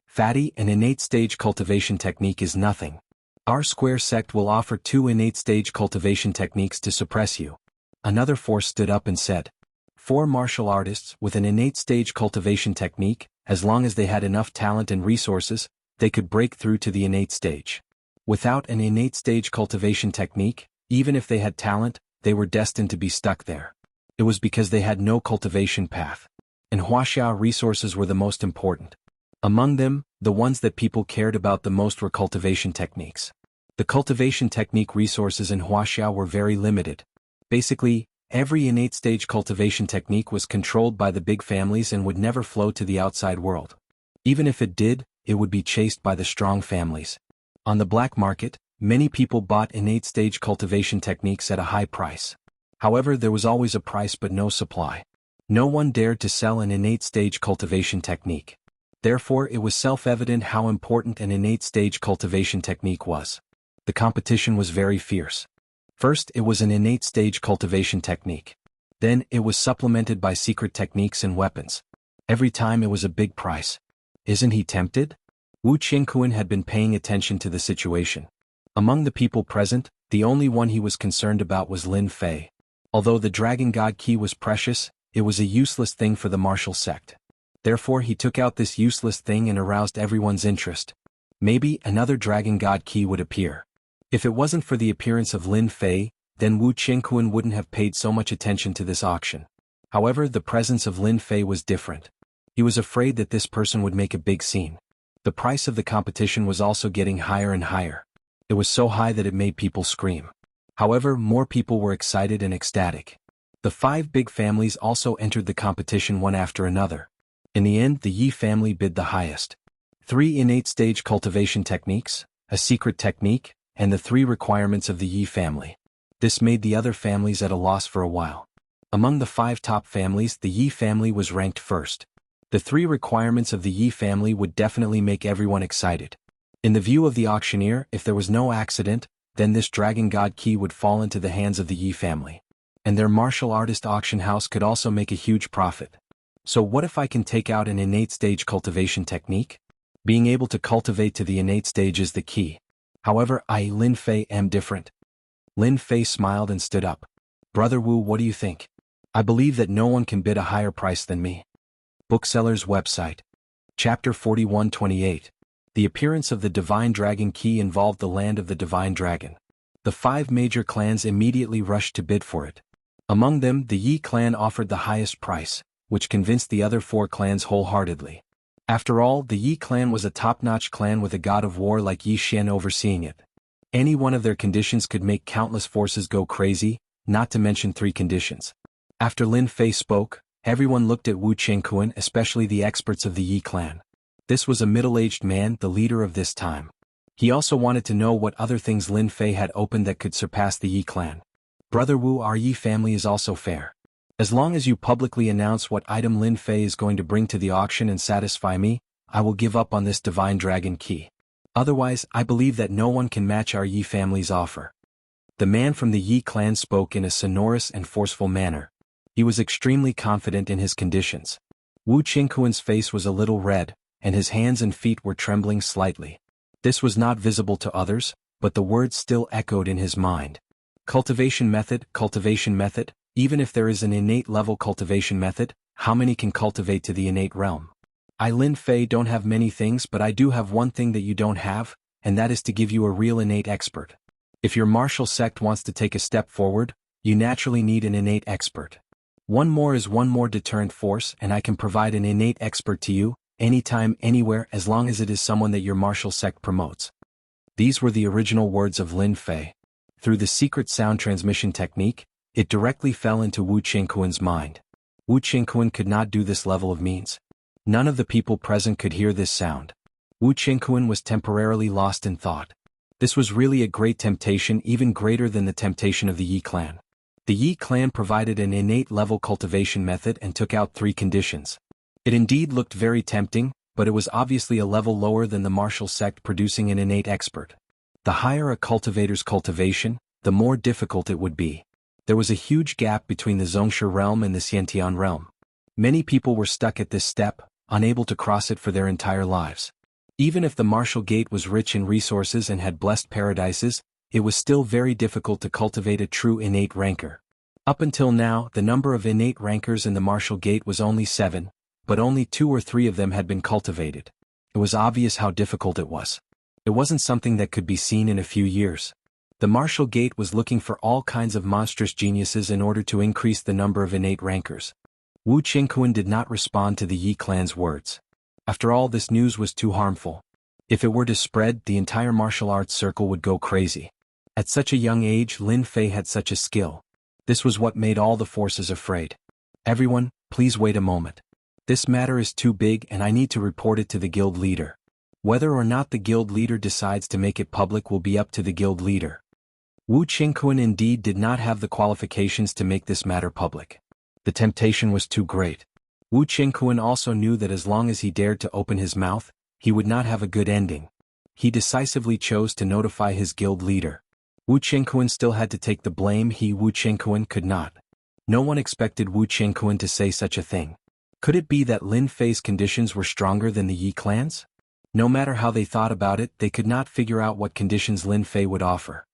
"Fatty, an innate stage cultivation technique is nothing. Our square sect will offer 2 innate stage cultivation techniques to suppress you." Another force stood up and said, 4 martial artists with an innate stage cultivation technique, as long as they had enough talent and resources, they could break through to the innate stage. Without an innate stage cultivation technique, even if they had talent, they were destined to be stuck there. It was because they had no cultivation path. In Wuxia, resources were the most important. Among them, the ones that people cared about the most were cultivation techniques. The cultivation technique resources in Wuxia were very limited. Basically, every innate stage cultivation technique was controlled by the big families and would never flow to the outside world. Even if it did, it would be chased by the strong families. On the black market, many people bought innate stage cultivation techniques at a high price. However, there was always a price but no supply. No one dared to sell an innate stage cultivation technique. Therefore, it was self-evident how important an innate stage cultivation technique was. The competition was very fierce. First, it was an innate stage cultivation technique. Then, it was supplemented by secret techniques and weapons. Every time it was a big price. Isn't he tempted? Wu Qingquan had been paying attention to the situation. Among the people present, the only one he was concerned about was Lin Fei. Although the Dragon God Key was precious, it was a useless thing for the martial sect. Therefore he took out this useless thing and aroused everyone's interest. Maybe another Dragon God Key would appear. If it wasn't for the appearance of Lin Fei, then Wu Qingquan wouldn't have paid so much attention to this auction. However, the presence of Lin Fei was different. He was afraid that this person would make a big scene. The price of the competition was also getting higher and higher. It was so high that it made people scream. However, more people were excited and ecstatic. The 5 big families also entered the competition one after another. In the end, the Yi family bid the highest. 3 innate stage cultivation techniques, a secret technique, and the 3 requirements of the Yi family. This made the other families at a loss for a while. Among the 5 top families, the Yi family was ranked first. The 3 requirements of the Yi family would definitely make everyone excited. In the view of the auctioneer, if there was no accident, then this Dragon God Key would fall into the hands of the Yi family. And their martial artist auction house could also make a huge profit. So what if I can take out an innate stage cultivation technique? Being able to cultivate to the innate stage is the key. However, I, Lin Fei, am different. Lin Fei smiled and stood up. Brother Wu, what do you think? I believe that no one can bid a higher price than me. Bookseller's website. Chapter 41-28. The appearance of the Divine Dragon Key involved the land of the Divine Dragon. The 5 major clans immediately rushed to bid for it. Among them, the Yi clan offered the highest price, which convinced the other 4 clans wholeheartedly. After all, the Yi clan was a top-notch clan with a god of war like Yi Xian overseeing it. Any one of their conditions could make countless forces go crazy, not to mention 3 conditions. After Lin Fei spoke, everyone looked at Wu Qingquan, especially the experts of the Yi clan. This was a middle-aged man, the leader of this time. He also wanted to know what other things Lin Fei had opened that could surpass the Yi clan. Brother Wu, our Yi family is also fair. As long as you publicly announce what item Lin Fei is going to bring to the auction and satisfy me, I will give up on this Divine Dragon Key. Otherwise, I believe that no one can match our Yi family's offer. The man from the Yi clan spoke in a sonorous and forceful manner. He was extremely confident in his conditions. Wu Qingquan's face was a little red, and his hands and feet were trembling slightly. This was not visible to others, but the words still echoed in his mind. Cultivation method, even if there is an innate level cultivation method, how many can cultivate to the innate realm? I, Lin Fei, don't have many things, but I do have one thing that you don't have, and that is to give you a real innate expert. If your martial sect wants to take a step forward, you naturally need an innate expert. One more deterrent force, and I can provide an innate expert to you, anytime, anywhere, as long as it is someone that your martial sect promotes. These were the original words of Lin Fei. Through the secret sound transmission technique, it directly fell into Wu Qingquan's mind. Wu Qingquan could not do this level of means. None of the people present could hear this sound. Wu Qingquan was temporarily lost in thought. This was really a great temptation, even greater than the temptation of the Yi clan. The Yi clan provided an innate level cultivation method and took out 3 conditions. It indeed looked very tempting, but it was obviously a level lower than the martial sect producing an innate expert. The higher a cultivator's cultivation, the more difficult it would be. There was a huge gap between the Zhongshe realm and the Xiantian realm. Many people were stuck at this step, unable to cross it for their entire lives. Even if the martial gate was rich in resources and had blessed paradises, it was still very difficult to cultivate a true innate ranker. Up until now, the number of innate rankers in the martial gate was only 7, but only 2 or 3 of them had been cultivated. It was obvious how difficult it was. It wasn't something that could be seen in a few years. The martial gate was looking for all kinds of monstrous geniuses in order to increase the number of innate rankers. Wu Qingquan did not respond to the Yi clan's words. After all, this news was too harmful. If it were to spread, the entire martial arts circle would go crazy. At such a young age, Lin Fei had such a skill. This was what made all the forces afraid. Everyone, please wait a moment. This matter is too big and I need to report it to the guild leader. Whether or not the guild leader decides to make it public will be up to the guild leader. Wu Qingquan indeed did not have the qualifications to make this matter public. The temptation was too great. Wu Qingquan also knew that as long as he dared to open his mouth, he would not have a good ending. He decisively chose to notify his guild leader. Wu Qingquan still had to take the blame. Wu Qingquan could not. No one expected Wu Qingquan to say such a thing. Could it be that Lin Fei's conditions were stronger than the Yi clan's? No matter how they thought about it, they could not figure out what conditions Lin Fei would offer.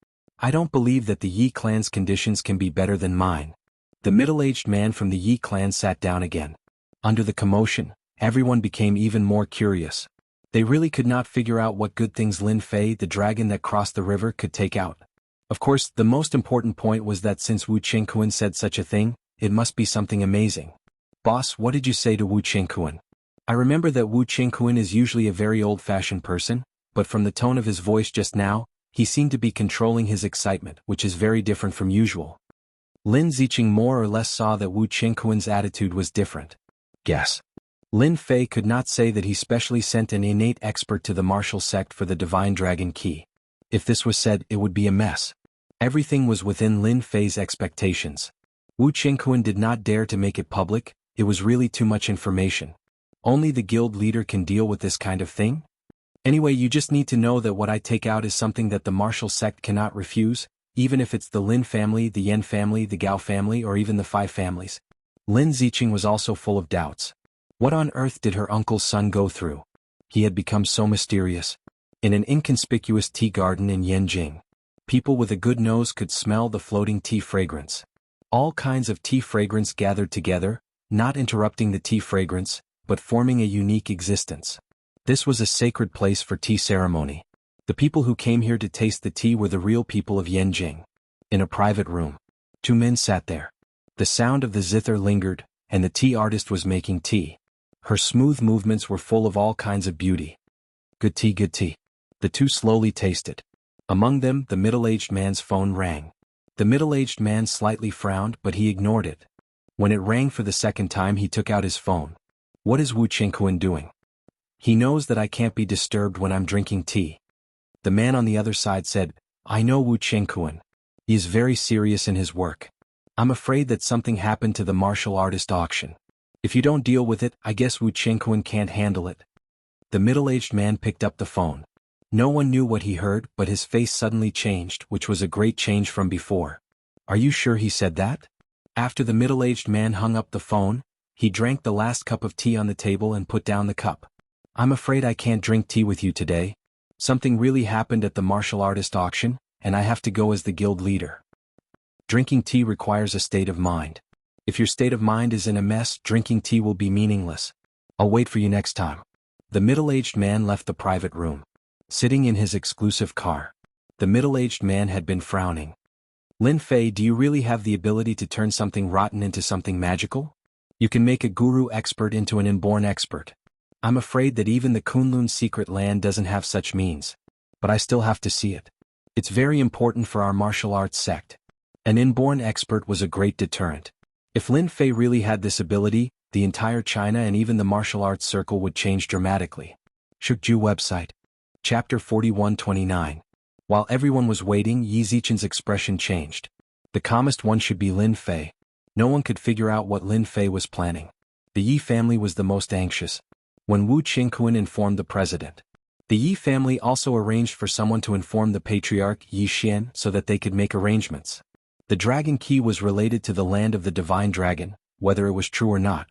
I don't believe that the Yi clan's conditions can be better than mine. The middle-aged man from the Yi clan sat down again. Under the commotion, everyone became even more curious. They really could not figure out what good things Lin Fei, the dragon that crossed the river, could take out. Of course, the most important point was that since Wu Qingquan said such a thing, it must be something amazing. Boss, what did you say to Wu Qingquan? I remember that Wu Qingquan is usually a very old-fashioned person, but from the tone of his voice just now, he seemed to be controlling his excitement, which is very different from usual. Lin Ziqing more or less saw that Wu Qingquan's attitude was different. Guess. Lin Fei could not say that he specially sent an innate expert to the martial sect for the Divine Dragon Key. If this was said, it would be a mess. Everything was within Lin Fei's expectations. Wu Qingquan did not dare to make it public. It was really too much information. Only the guild leader can deal with this kind of thing? Anyway, you just need to know that what I take out is something that the martial sect cannot refuse, even if it's the Lin family, the Yan family, the Gao family, or even the 5 families. Lin Ziqing was also full of doubts. What on earth did her uncle's son go through? He had become so mysterious. In an inconspicuous tea garden in Yanjing, people with a good nose could smell the floating tea fragrance. All kinds of tea fragrance gathered together, not interrupting the tea fragrance, but forming a unique existence. This was a sacred place for tea ceremony. The people who came here to taste the tea were the real people of Yanjing. In a private room, 2 men sat there. The sound of the zither lingered, and the tea artist was making tea. Her smooth movements were full of all kinds of beauty. Good tea, good tea. The 2 slowly tasted. Among them, the middle-aged man's phone rang. The middle-aged man slightly frowned, but he ignored it. When it rang for the second time, he took out his phone. What is Wu Qingquan doing? He knows that I can't be disturbed when I'm drinking tea. The man on the other side said, I know Wu Qingquan. He is very serious in his work. I'm afraid that something happened to the martial artist auction. If you don't deal with it, I guess Wu Qingquan can't handle it. The middle-aged man picked up the phone. No one knew what he heard, but his face suddenly changed, which was a great change from before. Are you sure he said that? After the middle-aged man hung up the phone, he drank the last cup of tea on the table and put down the cup. I'm afraid I can't drink tea with you today. Something really happened at the martial artist auction, and I have to go as the guild leader. Drinking tea requires a state of mind. If your state of mind is in a mess, drinking tea will be meaningless. I'll wait for you next time. The middle-aged man left the private room. Sitting in his exclusive car, the middle-aged man had been frowning. Lin Fei, do you really have the ability to turn something rotten into something magical? You can make a guru expert into an inborn expert. I'm afraid that even the Kunlun secret land doesn't have such means. But I still have to see it. It's very important for our martial arts sect. An inborn expert was a great deterrent. If Lin Fei really had this ability, the entire China and even the martial arts circle would change dramatically. Shukju website. Chapter 41-29. While everyone was waiting, Yi Zichen's expression changed. The calmest one should be Lin Fei. No one could figure out what Lin Fei was planning. The Yi family was the most anxious. When Wu Qingquan informed the president, the Yi family also arranged for someone to inform the patriarch Yi Xian so that they could make arrangements. The dragon key was related to the land of the divine dragon, whether it was true or not.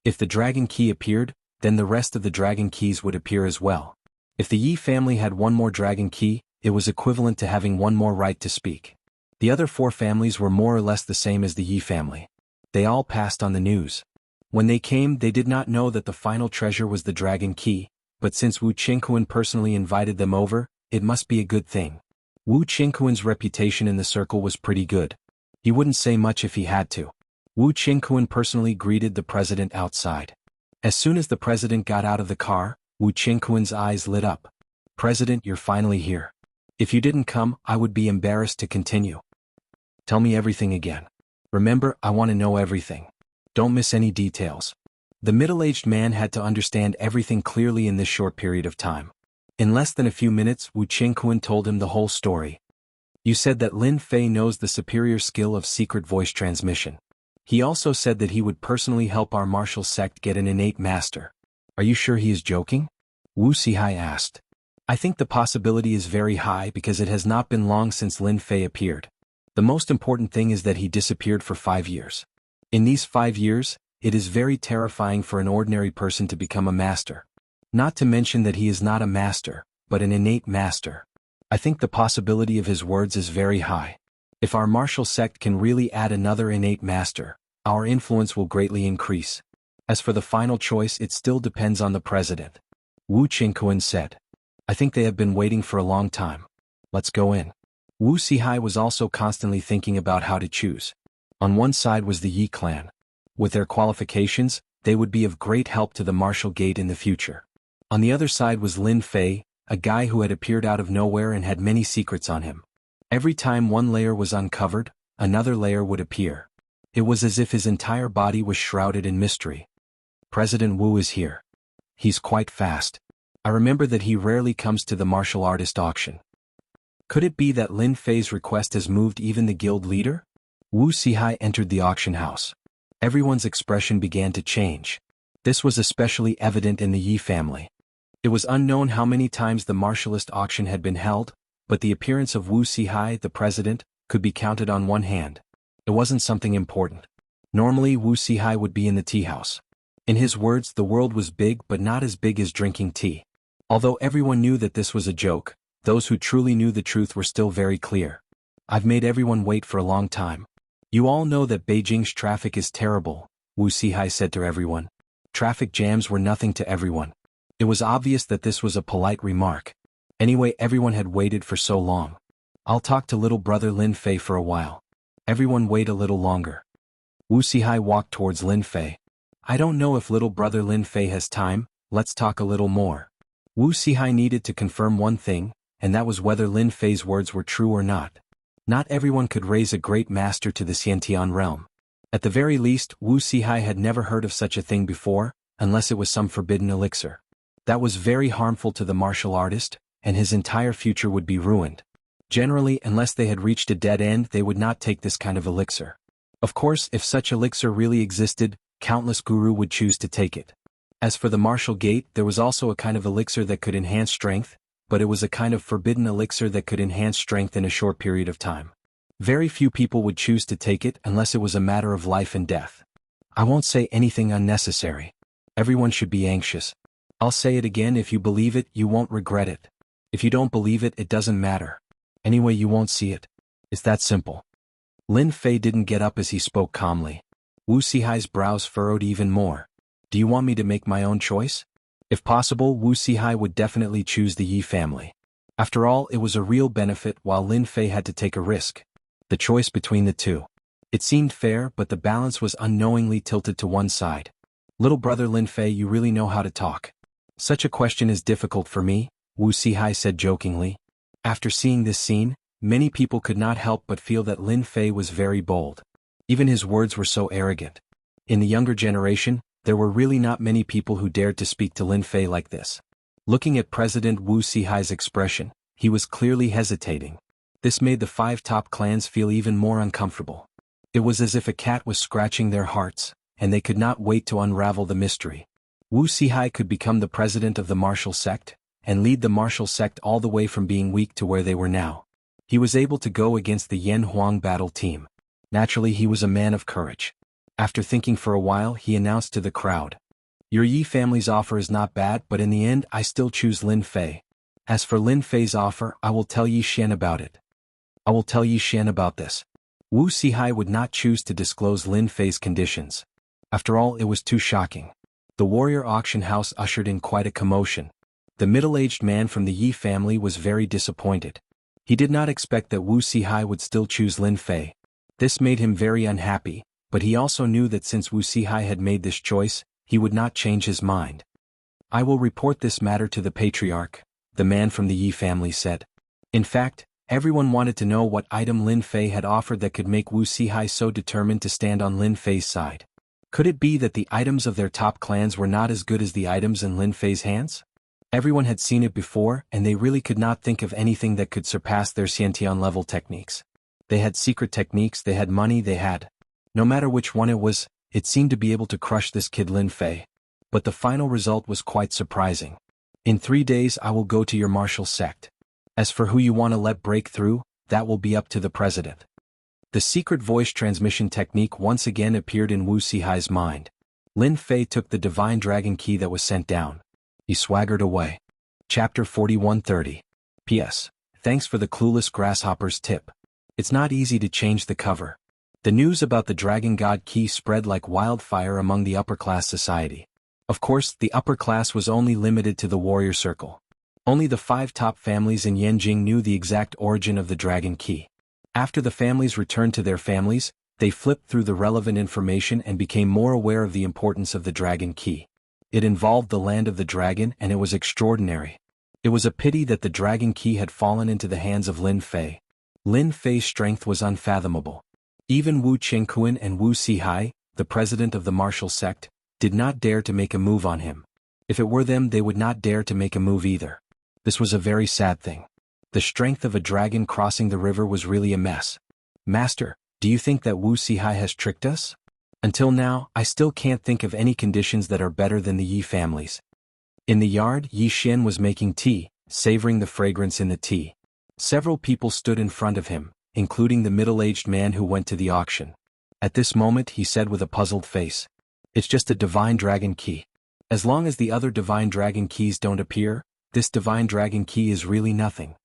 If the dragon key appeared, then the rest of the dragon keys would appear as well. If the Yi family had one more dragon key, it was equivalent to having one more right to speak. The other 4 families were more or less the same as the Yi family. They all passed on the news. When they came, they did not know that the final treasure was the dragon key, but since Wu Qingquan personally invited them over, it must be a good thing. Wu Qingquan's reputation in the circle was pretty good. He wouldn't say much if he had to. Wu Qingquan personally greeted the president outside. As soon as the president got out of the car, Wu Qingquan's eyes lit up. President, you're finally here. If you didn't come, I would be embarrassed to continue. Tell me everything again. Remember, I want to know everything. Don't miss any details. The middle-aged man had to understand everything clearly in this short period of time. In less than a few minutes, Wu Qingquan told him the whole story. You said that Lin Fei knows the superior skill of secret voice transmission. He also said that he would personally help our martial sect get an innate master. Are you sure he is joking? Wu Sihai asked. I think the possibility is very high because it has not been long since Lin Fei appeared. The most important thing is that he disappeared for 5 years. In these 5 years, it is very terrifying for an ordinary person to become a master. Not to mention that he is not a master, but an innate master. I think the possibility of his words is very high. If our martial sect can really add another innate master, our influence will greatly increase. As for the final choice, it still depends on the president. Wu Qingquan said. I think they have been waiting for a long time. Let's go in. Wu Sihai was also constantly thinking about how to choose. On one side was the Yi clan. With their qualifications, they would be of great help to the martial gate in the future. On the other side was Lin Fei, a guy who had appeared out of nowhere and had many secrets on him. Every time one layer was uncovered, another layer would appear. It was as if his entire body was shrouded in mystery. President Wu is here. He's quite fast. I remember that he rarely comes to the martial artist auction. Could it be that Lin Fei's request has moved even the guild leader? Wu Sihai entered the auction house. Everyone's expression began to change. This was especially evident in the Yi family. It was unknown how many times the martialist auction had been held, but the appearance of Wu Sihai, the president, could be counted on one hand. It wasn't something important. Normally Wu Sihai would be in the tea house. In his words, the world was big but not as big as drinking tea. Although everyone knew that this was a joke, those who truly knew the truth were still very clear. I've made everyone wait for a long time. You all know that Beijing's traffic is terrible, Wu Sihai said to everyone. Traffic jams were nothing to everyone. It was obvious that this was a polite remark. Anyway, everyone had waited for so long. I'll talk to little brother Lin Fei for a while. Everyone wait a little longer. Wu Sihai walked towards Lin Fei. I don't know if little brother Lin Fei has time, let's talk a little more. Wu Sihai needed to confirm one thing, and that was whether Lin Fei's words were true or not. Not everyone could raise a great master to the Xiantian realm. At the very least, Wu Sihai had never heard of such a thing before, unless it was some forbidden elixir. That was very harmful to the martial artist, and his entire future would be ruined. Generally, unless they had reached a dead end, they would not take this kind of elixir. Of course, if such elixir really existed, countless guru would choose to take it. As for the martial gate, there was also a kind of elixir that could enhance strength, but it was a kind of forbidden elixir that could enhance strength in a short period of time. Very few people would choose to take it unless it was a matter of life and death. I won't say anything unnecessary. Everyone should be anxious. I'll say it again, if you believe it, you won't regret it. If you don't believe it, it doesn't matter. Anyway, you won't see it. It's that simple. Lin Fei didn't get up as he spoke calmly. Wu Sihai's brows furrowed even more. Do you want me to make my own choice? If possible, Wu Sihai would definitely choose the Yi family. After all, it was a real benefit while Lin Fei had to take a risk. The choice between the two. It seemed fair, but the balance was unknowingly tilted to one side. Little brother Lin Fei, you really know how to talk. Such a question is difficult for me, Wu Sihai said jokingly. After seeing this scene, many people could not help but feel that Lin Fei was very bold. Even his words were so arrogant. In the younger generation, there were really not many people who dared to speak to Lin Fei like this. Looking at President Wu Sihai's expression, he was clearly hesitating. This made the 5 top clans feel even more uncomfortable. It was as if a cat was scratching their hearts, and they could not wait to unravel the mystery. Wu Sihai could become the president of the martial sect, and lead the martial sect all the way from being weak to where they were now. He was able to go against the Yan Huang battle team. Naturally, he was a man of courage. After thinking for a while, he announced to the crowd. Your Yi family's offer is not bad, but in the end, I still choose Lin Fei. As for Lin Fei's offer, I will tell Yi Xian about it. I will tell Yi Xian about this. Wu Sihai would not choose to disclose Lin Fei's conditions. After all, it was too shocking. The warrior auction house ushered in quite a commotion. The middle-aged man from the Yi family was very disappointed. He did not expect that Wu Sihai would still choose Lin Fei. This made him very unhappy, but he also knew that since Wu Sihai had made this choice, he would not change his mind. I will report this matter to the patriarch, the man from the Yi family said. In fact, everyone wanted to know what item Lin Fei had offered that could make Wu Sihai so determined to stand on Lin Fei's side. Could it be that the items of their top clans were not as good as the items in Lin Fei's hands? Everyone had seen it before, and they really could not think of anything that could surpass their Xiantian-level techniques. They had secret techniques, they had money, they had. No matter which one it was, it seemed to be able to crush this kid Lin Fei. But the final result was quite surprising. In 3 days I will go to your martial sect. As for who you want to let break through, that will be up to the president. The secret voice transmission technique once again appeared in Wu Sihai's mind. Lin Fei took the divine dragon key that was sent down. He swaggered away. Chapter 4130. P.S. Thanks for the clueless grasshopper's tip. It's not easy to change the cover. The news about the Dragon God key spread like wildfire among the upper-class society. Of course, the upper class was only limited to the warrior circle. Only the 5 top families in Yanjing knew the exact origin of the dragon key. After the families returned to their families, they flipped through the relevant information and became more aware of the importance of the dragon key. It involved the land of the dragon, and it was extraordinary. It was a pity that the dragon key had fallen into the hands of Lin Fei. Lin Fei's strength was unfathomable. Even Wu Qingquan and Wu Sihai, the president of the martial sect, did not dare to make a move on him. If it were them, they would not dare to make a move either. This was a very sad thing. The strength of a dragon crossing the river was really a mess. Master, do you think that Wu Sihai has tricked us? Until now, I still can't think of any conditions that are better than the Yi families. In the yard, Yi Xian was making tea, savoring the fragrance in the tea. Several people stood in front of him, including the middle-aged man who went to the auction. At this moment he said with a puzzled face, "It's just a divine dragon key. As long as the other divine dragon keys don't appear, this divine dragon key is really nothing."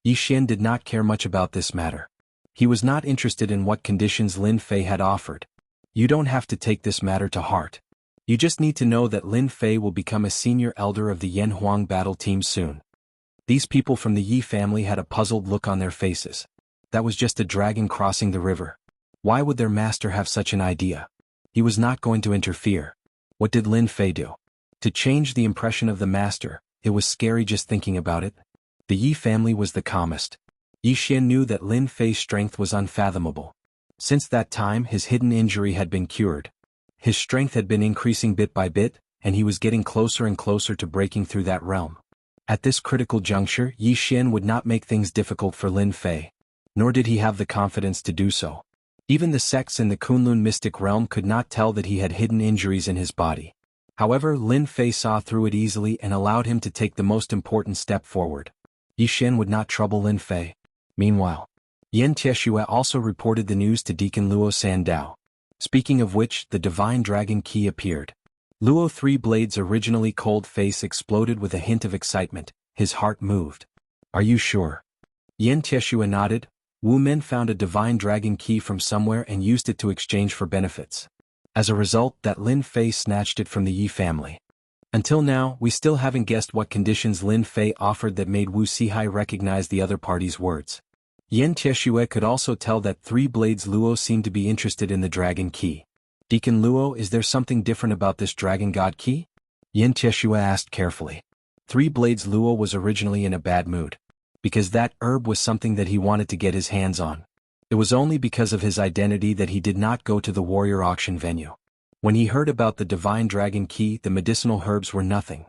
Yi Xian did not care much about this matter. He was not interested in what conditions Lin Fei had offered. You don't have to take this matter to heart. You just need to know that Lin Fei will become a senior elder of the Yanhuang battle team soon. These people from the Yi family had a puzzled look on their faces. That was just a dragon crossing the river. Why would their master have such an idea? He was not going to interfere. What did Lin Fei do? To change the impression of the master, it was scary just thinking about it. The Yi family was the calmest. Yi Xian knew that Lin Fei's strength was unfathomable. Since that time his hidden injury had been cured. His strength had been increasing bit by bit, and he was getting closer and closer to breaking through that realm. At this critical juncture, Yi Xian would not make things difficult for Lin Fei. Nor did he have the confidence to do so. Even the sects in the Kunlun mystic realm could not tell that he had hidden injuries in his body. However, Lin Fei saw through it easily and allowed him to take the most important step forward. Yi Xian would not trouble Lin Fei. Meanwhile, Yan Tieshue also reported the news to Deacon Luo Sandao. Speaking of which, the divine dragon key appeared. Luo Three Blades' originally cold face exploded with a hint of excitement. His heart moved. "Are you sure?" Yan Tieshue nodded. Wu Men found a divine dragon key from somewhere and used it to exchange for benefits. As a result, that Lin Fei snatched it from the Yi family. Until now, we still haven't guessed what conditions Lin Fei offered that made Wu Sihai recognize the other party's words. Yan Tieshue could also tell that Three Blades Luo seemed to be interested in the dragon key. "Deacon Luo, is there something different about this dragon god key?" Yan Tieshue asked carefully. Three Blades Luo was originally in a bad mood. Because that herb was something that he wanted to get his hands on. It was only because of his identity that he did not go to the warrior auction venue. When he heard about the divine dragon key, the medicinal herbs were nothing.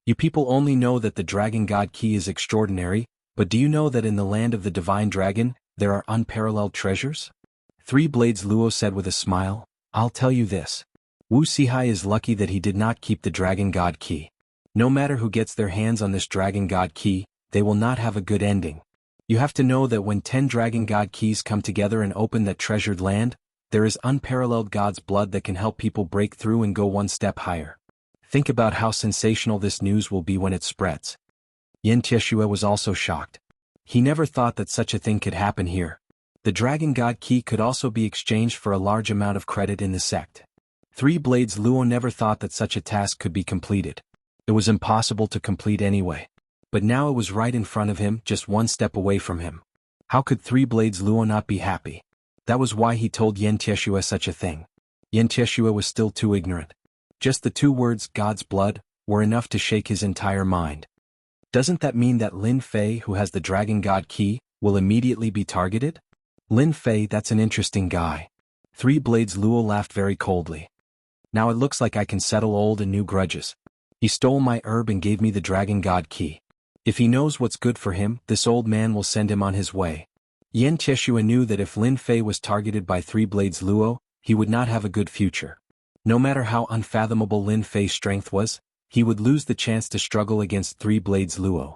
"You people only know that the dragon god key is extraordinary, but do you know that in the land of the divine dragon, there are unparalleled treasures?" Three Blades Luo said with a smile, "I'll tell you this. Wu Sihai is lucky that he did not keep the dragon god key. No matter who gets their hands on this dragon god key, they will not have a good ending. You have to know that when 10 dragon god keys come together and open that treasured land, there is unparalleled God's blood that can help people break through and go one step higher. Think about how sensational this news will be when it spreads." Yan Tieshue was also shocked. He never thought that such a thing could happen here. The dragon god key could also be exchanged for a large amount of credit in the sect. Three Blades Luo never thought that such a task could be completed. It was impossible to complete anyway. But now it was right in front of him, just one step away from him. How could Three Blades Luo not be happy? That was why he told Yan Tieshue such a thing. Yan Tieshue was still too ignorant. Just the 2 words, God's blood, were enough to shake his entire mind. Doesn't that mean that Lin Fei, who has the dragon god key, will immediately be targeted? Lin Fei, that's an interesting guy. Three Blades Luo laughed very coldly. Now it looks like I can settle old and new grudges. He stole my herb and gave me the Dragon God key. If he knows what's good for him, this old man will send him on his way. Yan Tieshua knew that if Lin Fei was targeted by Three Blades Luo, he would not have a good future. No matter how unfathomable Lin Fei's strength was, he would lose the chance to struggle against Three Blades Luo.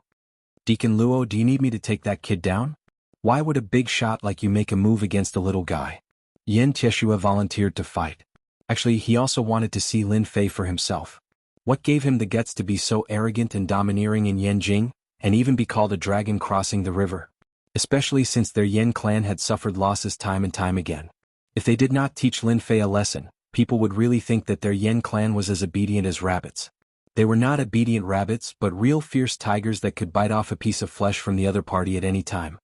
Deacon Luo, do you need me to take that kid down? Why would a big shot like you make a move against a little guy? Yan Tieshua volunteered to fight. Actually, he also wanted to see Lin Fei for himself. What gave him the guts to be so arrogant and domineering in Yanjing, and even be called a dragon crossing the river? Especially since their Yan clan had suffered losses time and time again. If they did not teach Lin Fei a lesson, people would really think that their Yan clan was as obedient as rabbits. They were not obedient rabbits, but real fierce tigers that could bite off a piece of flesh from the other party at any time.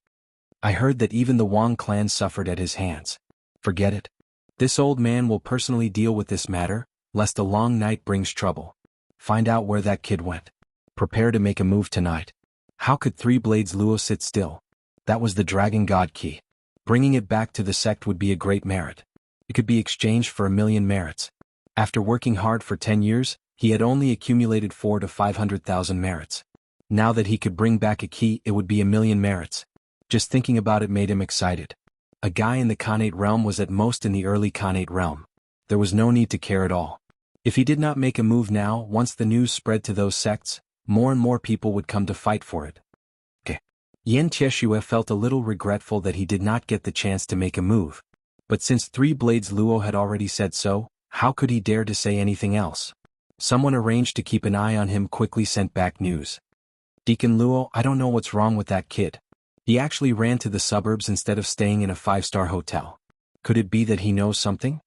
I heard that even the Wang clan suffered at his hands. Forget it. This old man will personally deal with this matter, lest a long night brings trouble. Find out where that kid went. Prepare to make a move tonight. How could Three Blades Luo sit still? That was the Dragon God key. Bringing it back to the sect would be a great merit. It could be exchanged for 1,000,000 merits. After working hard for 10 years, he had only accumulated 400,000 to 500,000 merits. Now that he could bring back a key, it would be 1,000,000 merits. Just thinking about it made him excited. A guy in the Khanate realm was at most in the early Khanate realm. There was no need to care at all. If he did not make a move now, once the news spread to those sects, more and more people would come to fight for it. Yan Tieshua felt a little regretful that he did not get the chance to make a move. But since Three Blades Luo had already said so, how could he dare to say anything else? Someone arranged to keep an eye on him quickly sent back news. Deacon Luo, I don't know what's wrong with that kid. He actually ran to the suburbs instead of staying in a 5-star hotel. Could it be that he knows something?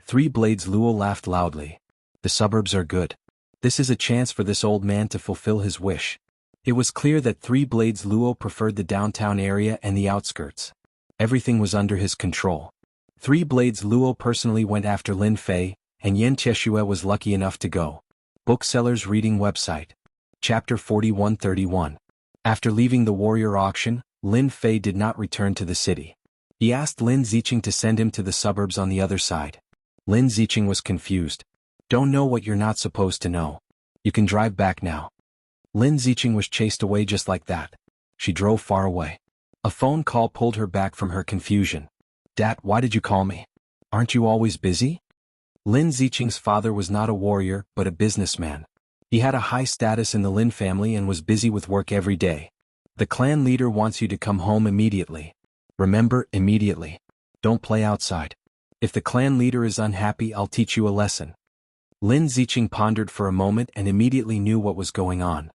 Three Blades Luo laughed loudly. The suburbs are good. This is a chance for this old man to fulfill his wish. It was clear that Three Blades Luo preferred the downtown area and the outskirts. Everything was under his control. Three Blades Luo personally went after Lin Fei, and Yan Tieshua was lucky enough to go. Booksellers Reading Website. Chapter 4131. After leaving the warrior auction, Lin Fei did not return to the city. He asked Lin Ziqing to send him to the suburbs on the other side. Lin Ziqing was confused. Don't know what you're not supposed to know. You can drive back now. Lin Ziqing was chased away just like that. She drove far away. A phone call pulled her back from her confusion. Dad, why did you call me? Aren't you always busy? Lin Ziqing's father was not a warrior, but a businessman. He had a high status in the Lin family and was busy with work every day. The clan leader wants you to come home immediately. Remember, immediately. Don't play outside. If the clan leader is unhappy, I'll teach you a lesson. Lin Ziqing pondered for a moment and immediately knew what was going on.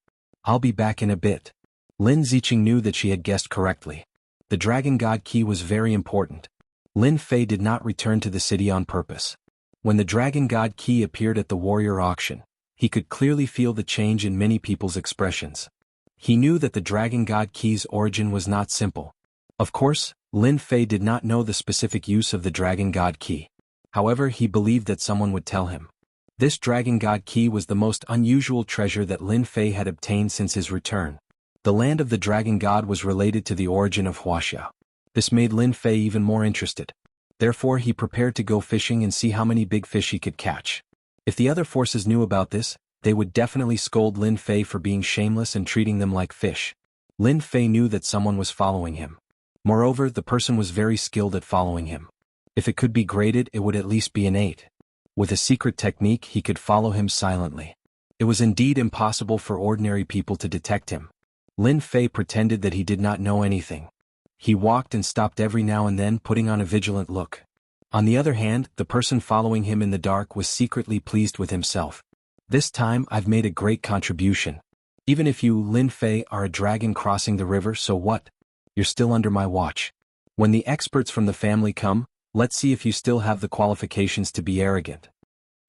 I'll be back in a bit. Lin Ziqing knew that she had guessed correctly. The Dragon God key was very important. Lin Fei did not return to the city on purpose. When the Dragon God key appeared at the warrior auction, he could clearly feel the change in many people's expressions. He knew that the Dragon God key's origin was not simple. Of course, Lin Fei did not know the specific use of the Dragon God key. However, he believed that someone would tell him. This Dragon God key was the most unusual treasure that Lin Fei had obtained since his return. The land of the Dragon God was related to the origin of Wuxia. This made Lin Fei even more interested. Therefore, he prepared to go fishing and see how many big fish he could catch. If the other forces knew about this, they would definitely scold Lin Fei for being shameless and treating them like fish. Lin Fei knew that someone was following him. Moreover, the person was very skilled at following him. If it could be graded, it would at least be an 8. With a secret technique, he could follow him silently. It was indeed impossible for ordinary people to detect him. Lin Fei pretended that he did not know anything. He walked and stopped every now and then, putting on a vigilant look. On the other hand, the person following him in the dark was secretly pleased with himself. This time I've made a great contribution. Even if you, Lin Fei, are a dragon crossing the river, so what? You're still under my watch. When the experts from the family come, let's see if you still have the qualifications to be arrogant.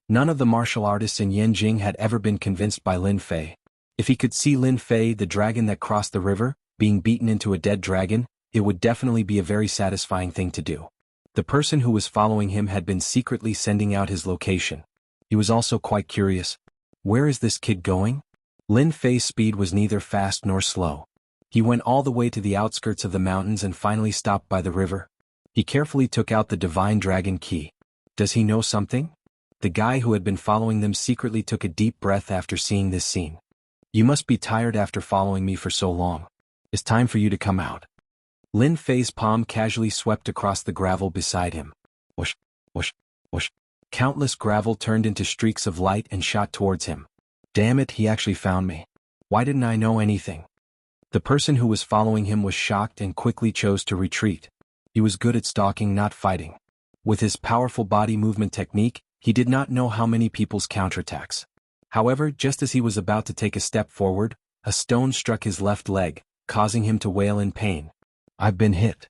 None of the martial artists in Yanjing had ever been convinced by Lin Fei. If he could see Lin Fei, the dragon that crossed the river, being beaten into a dead dragon, it would definitely be a very satisfying thing to do. The person who was following him had been secretly sending out his location. He was also quite curious. Where is this kid going? Lin Fei's speed was neither fast nor slow. He went all the way to the outskirts of the mountains and finally stopped by the river. He carefully took out the divine dragon key. Does he know something? The guy who had been following them secretly took a deep breath after seeing this scene. You must be tired after following me for so long. It's time for you to come out. Lin Fei's palm casually swept across the gravel beside him. Whoosh, whoosh, whoosh. Countless gravel turned into streaks of light and shot towards him. Damn it, he actually found me. Why didn't I know anything? The person who was following him was shocked and quickly chose to retreat. He was good at stalking, not fighting. With his powerful body movement technique, he did not know how many people's counterattacks. However, just as he was about to take a step forward, a stone struck his left leg, causing him to wail in pain. I've been hit.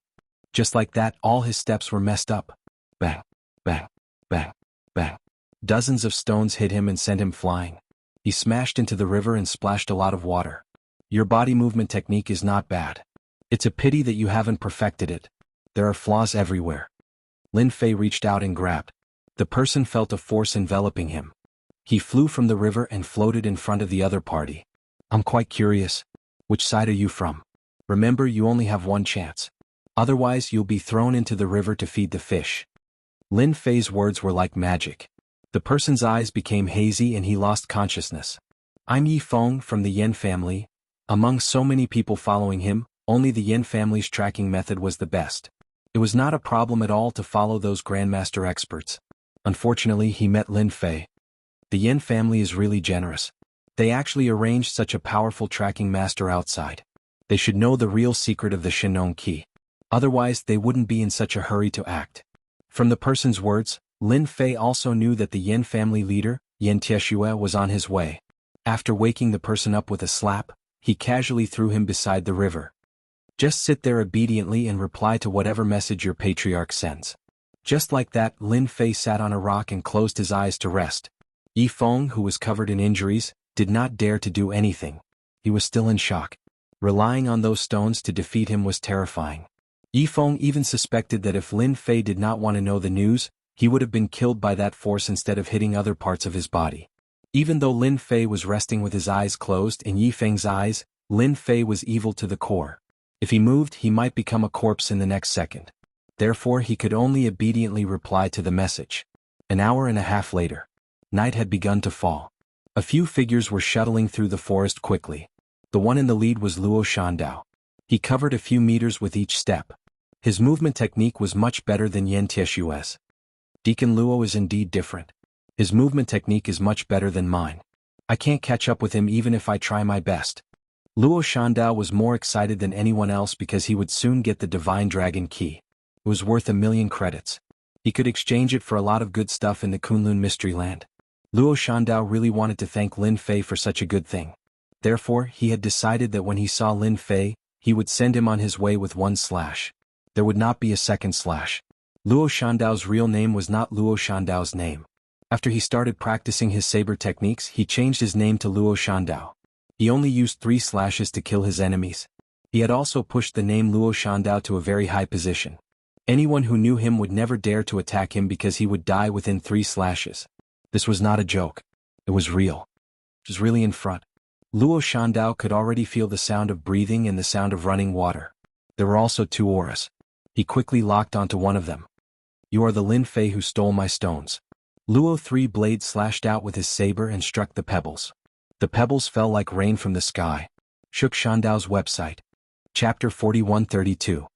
Just like that, all his steps were messed up. Bang, bang, bang, bang. Dozens of stones hit him and sent him flying. He smashed into the river and splashed a lot of water. Your body movement technique is not bad. It's a pity that you haven't perfected it. There are flaws everywhere. Lin Fei reached out and grabbed. The person felt a force enveloping him. He flew from the river and floated in front of the other party. I'm quite curious. Which side are you from? Remember, you only have one chance. Otherwise, you'll be thrown into the river to feed the fish. Lin Fei's words were like magic. The person's eyes became hazy and he lost consciousness. I'm Yi Feng from the Yen family. Among so many people following him, only the Yen family's tracking method was the best. It was not a problem at all to follow those grandmaster experts. Unfortunately, he met Lin Fei. The Yen family is really generous. They actually arranged such a powerful tracking master outside. They should know the real secret of the Shinong key. Otherwise, they wouldn't be in such a hurry to act. From the person's words, Lin Fei also knew that the Yen family leader, Yen Tieshue, was on his way. After waking the person up with a slap, he casually threw him beside the river. Just sit there obediently and reply to whatever message your patriarch sends. Just like that, Lin Fei sat on a rock and closed his eyes to rest. Yi Feng, who was covered in injuries, did not dare to do anything. He was still in shock. Relying on those stones to defeat him was terrifying. Yi Feng even suspected that if Lin Fei did not want to know the news, he would have been killed by that force instead of hitting other parts of his body. Even though Lin Fei was resting with his eyes closed in Yi Feng's eyes, Lin Fei was evil to the core. If he moved, he might become a corpse in the next second. Therefore, he could only obediently reply to the message. An hour and a half later. Night had begun to fall. A few figures were shuttling through the forest quickly. The one in the lead was Luo Shandao. He covered a few meters with each step. His movement technique was much better than Yen Tieshue's. Deacon Luo is indeed different. His movement technique is much better than mine. I can't catch up with him even if I try my best. Luo Shandao was more excited than anyone else because he would soon get the Divine Dragon Key. It was worth 1,000,000 credits. He could exchange it for a lot of good stuff in the Kunlun Mystery Land. Luo Shandao really wanted to thank Lin Fei for such a good thing. Therefore, he had decided that when he saw Lin Fei, he would send him on his way with one slash. There would not be a second slash. Luo Shandao's real name was not Luo Shandao's name. After he started practicing his saber techniques, he changed his name to Luo Shandao. He only used 3 slashes to kill his enemies. He had also pushed the name Luo Shandao to a very high position. Anyone who knew him would never dare to attack him because he would die within 3 slashes. This was not a joke. It was real. It was really in front. Luo Shandao could already feel the sound of breathing and the sound of running water. There were also 2 auras. He quickly locked onto one of them. You are the Lin Fei who stole my stones. Luo 3 blade slashed out with his saber and struck the pebbles. The pebbles fell like rain from the sky. Shook Shandao's website. Chapter 4132.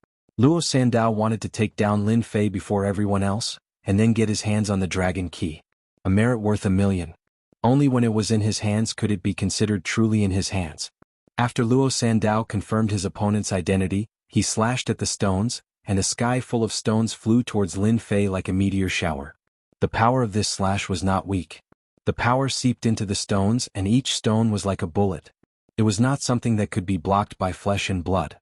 Luo Sandao wanted to take down Lin Fei before everyone else, and then get his hands on the dragon key. A merit worth 1,000,000. Only when it was in his hands could it be considered truly in his hands. After Luo Sandao confirmed his opponent's identity, he slashed at the stones, and a sky full of stones flew towards Lin Fei like a meteor shower. The power of this slash was not weak. The power seeped into the stones and each stone was like a bullet. It was not something that could be blocked by flesh and blood.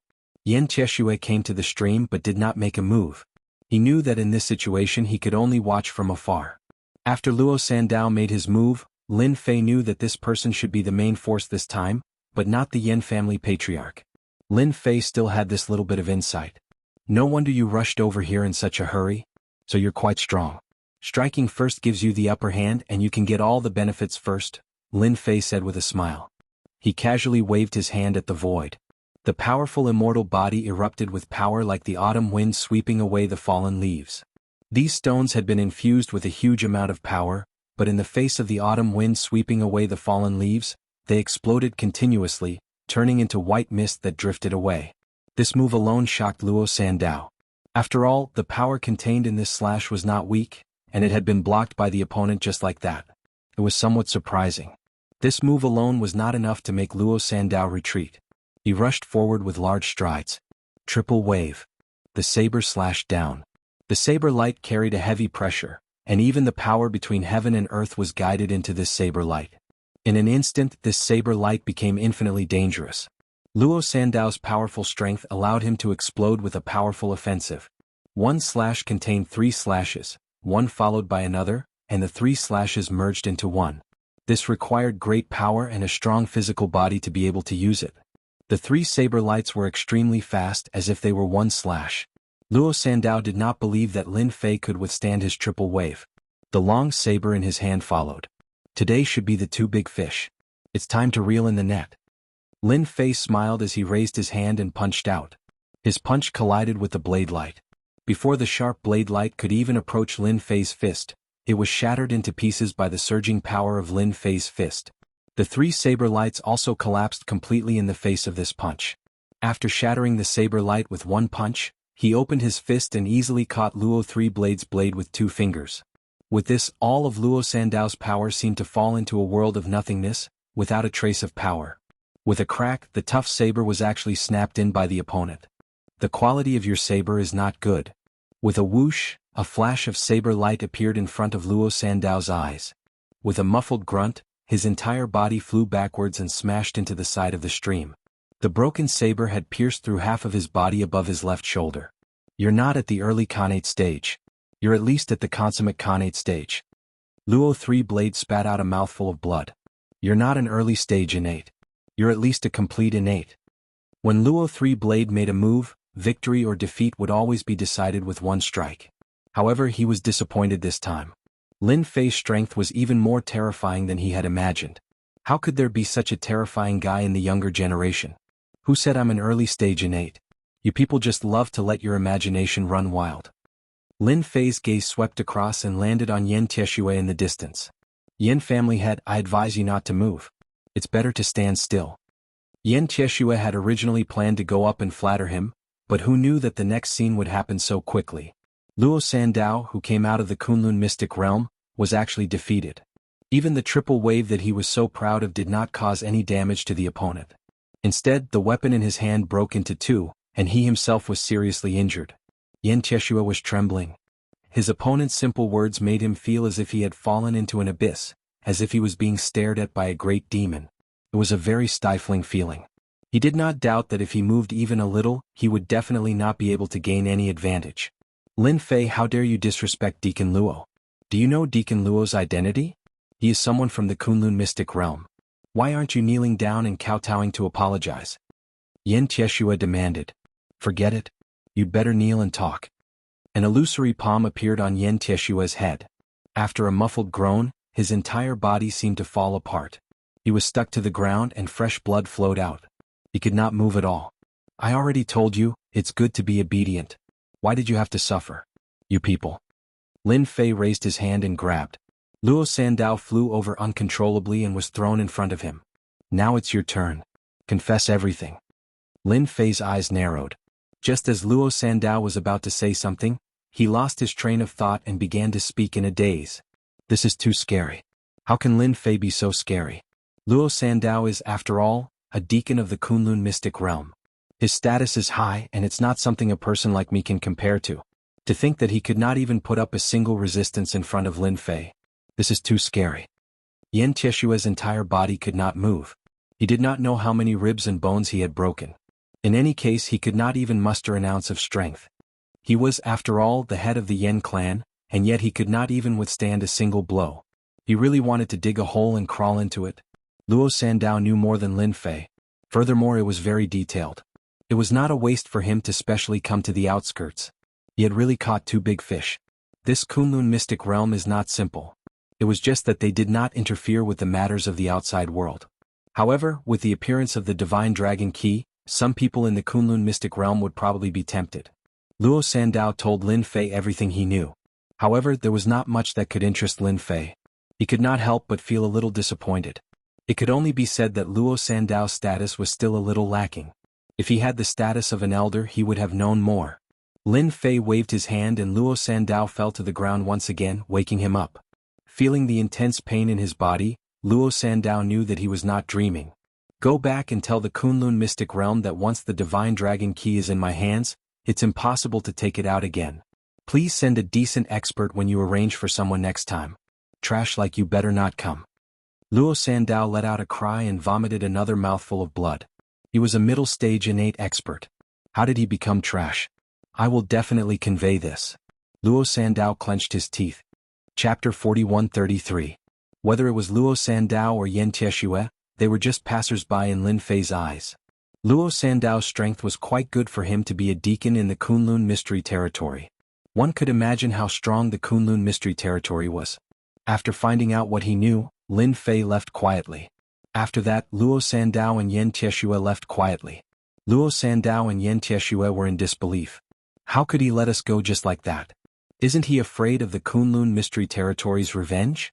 Yen Tieshue came to the stream but did not make a move. He knew that in this situation he could only watch from afar. After Luo Sandao made his move, Lin Fei knew that this person should be the main force this time, but not the Yen family patriarch. Lin Fei still had this little bit of insight. No wonder you rushed over here in such a hurry. So you're quite strong. Striking first gives you the upper hand and you can get all the benefits first, Lin Fei said with a smile. He casually waved his hand at the void. The powerful immortal body erupted with power like the autumn wind sweeping away the fallen leaves. These stones had been infused with a huge amount of power, but in the face of the autumn wind sweeping away the fallen leaves, they exploded continuously, turning into white mist that drifted away. This move alone shocked Luo Sandao. After all, the power contained in this slash was not weak, and it had been blocked by the opponent just like that. It was somewhat surprising. This move alone was not enough to make Luo Sandao retreat. He rushed forward with large strides. Triple wave. The saber slashed down. The saber light carried a heavy pressure, and even the power between heaven and earth was guided into this saber light. In an instant, this saber light became infinitely dangerous. Luo Sandao's powerful strength allowed him to explode with a powerful offensive. One slash contained 3 slashes, one followed by another, and the 3 slashes merged into one. This required great power and a strong physical body to be able to use it. The 3 saber lights were extremely fast, as if they were one slash. Luo Sandao did not believe that Lin Fei could withstand his triple wave. The long saber in his hand followed. Today should be the 2 big fish. It's time to reel in the net. Lin Fei smiled as he raised his hand and punched out. His punch collided with the blade light. Before the sharp blade light could even approach Lin Fei's fist, it was shattered into pieces by the surging power of Lin Fei's fist. The 3 saber lights also collapsed completely in the face of this punch. After shattering the saber light with one punch, he opened his fist and easily caught Luo Three Blades' blade with 2 fingers. With this, all of Luo Sandao's power seemed to fall into a world of nothingness, without a trace of power. With a crack, the tough saber was actually snapped in by the opponent. The quality of your saber is not good. With a whoosh, a flash of saber light appeared in front of Luo Sandao's eyes. With a muffled grunt, his entire body flew backwards and smashed into the side of the stream. The broken saber had pierced through half of his body above his left shoulder. You're not at the early Khanate stage. You're at least at the consummate Khanate stage. Luo Three Blade spat out a mouthful of blood. You're not an early stage innate. You're at least a complete innate. When Luo Three Blade made a move, victory or defeat would always be decided with one strike. However, he was disappointed this time. Lin Fei's strength was even more terrifying than he had imagined. How could there be such a terrifying guy in the younger generation? Who said I'm an early stage innate? You people just love to let your imagination run wild. Lin Fei's gaze swept across and landed on Yan Tieshue in the distance. Yan family head, I advise you not to move. It's better to stand still. Yan Tieshue had originally planned to go up and flatter him, but who knew that the next scene would happen so quickly? Luo Sandao, who came out of the Kunlun mystic realm, was actually defeated. Even the triple wave that he was so proud of did not cause any damage to the opponent. Instead, the weapon in his hand broke into 2, and he himself was seriously injured. Yan Tieshue was trembling. His opponent's simple words made him feel as if he had fallen into an abyss, as if he was being stared at by a great demon. It was a very stifling feeling. He did not doubt that if he moved even a little, he would definitely not be able to gain any advantage. Lin Fei, how dare you disrespect Deacon Luo? Do you know Deacon Luo's identity? He is someone from the Kunlun mystic realm. Why aren't you kneeling down and kowtowing to apologize? Yan Tieshue demanded. Forget it. You'd better kneel and talk. An illusory palm appeared on Yan Tieshue's head. After a muffled groan, his entire body seemed to fall apart. He was stuck to the ground and fresh blood flowed out. He could not move at all. I already told you, it's good to be obedient. Why did you have to suffer? You people. Lin Fei raised his hand and grabbed. Luo Sandao flew over uncontrollably and was thrown in front of him. Now it's your turn. Confess everything. Lin Fei's eyes narrowed. Just as Luo Sandao was about to say something, he lost his train of thought and began to speak in a daze. This is too scary. How can Lin Fei be so scary? Luo Sandao is, after all, a deacon of the Kunlun mystic realm. His status is high and it's not something a person like me can compare to. To think that he could not even put up a single resistance in front of Lin Fei. This is too scary. Yan Tieshue's entire body could not move. He did not know how many ribs and bones he had broken. In any case, he could not even muster an ounce of strength. He was, after all, the head of the Yan clan, and yet he could not even withstand a single blow. He really wanted to dig a hole and crawl into it. Luo Sandao knew more than Lin Fei. Furthermore, it was very detailed. It was not a waste for him to specially come to the outskirts. He had really caught 2 big fish. This Kunlun mystic realm is not simple. It was just that they did not interfere with the matters of the outside world. However, with the appearance of the divine dragon key, some people in the Kunlun mystic realm would probably be tempted. Luo Sandao told Lin Fei everything he knew. However, there was not much that could interest Lin Fei. He could not help but feel a little disappointed. It could only be said that Luo Sandao's status was still a little lacking. If he had the status of an elder, he would have known more. Lin Fei waved his hand and Luo Sandao fell to the ground once again, waking him up. Feeling the intense pain in his body, Luo Sandao knew that he was not dreaming. Go back and tell the Kunlun mystic realm that once the divine dragon key is in my hands, it's impossible to take it out again. Please send a decent expert when you arrange for someone next time. Trash like you better not come. Luo Sandao let out a cry and vomited another mouthful of blood. He was a middle-stage innate expert. How did he become trash? I will definitely convey this. Luo Sandao clenched his teeth. Chapter 41-33. Whether it was Luo Sandao or Yen Tieshue, they were just passers-by in Lin Fei's eyes. Luo Sandao's strength was quite good for him to be a deacon in the Kunlun Mystery Territory. One could imagine how strong the Kunlun Mystery Territory was. After finding out what he knew, Lin Fei left quietly. After that, Luo Sandao and Yen Tieshue left quietly. Luo Sandao and Yen Tieshue were in disbelief. How could he let us go just like that? Isn't he afraid of the Kunlun Mystery Territory's revenge?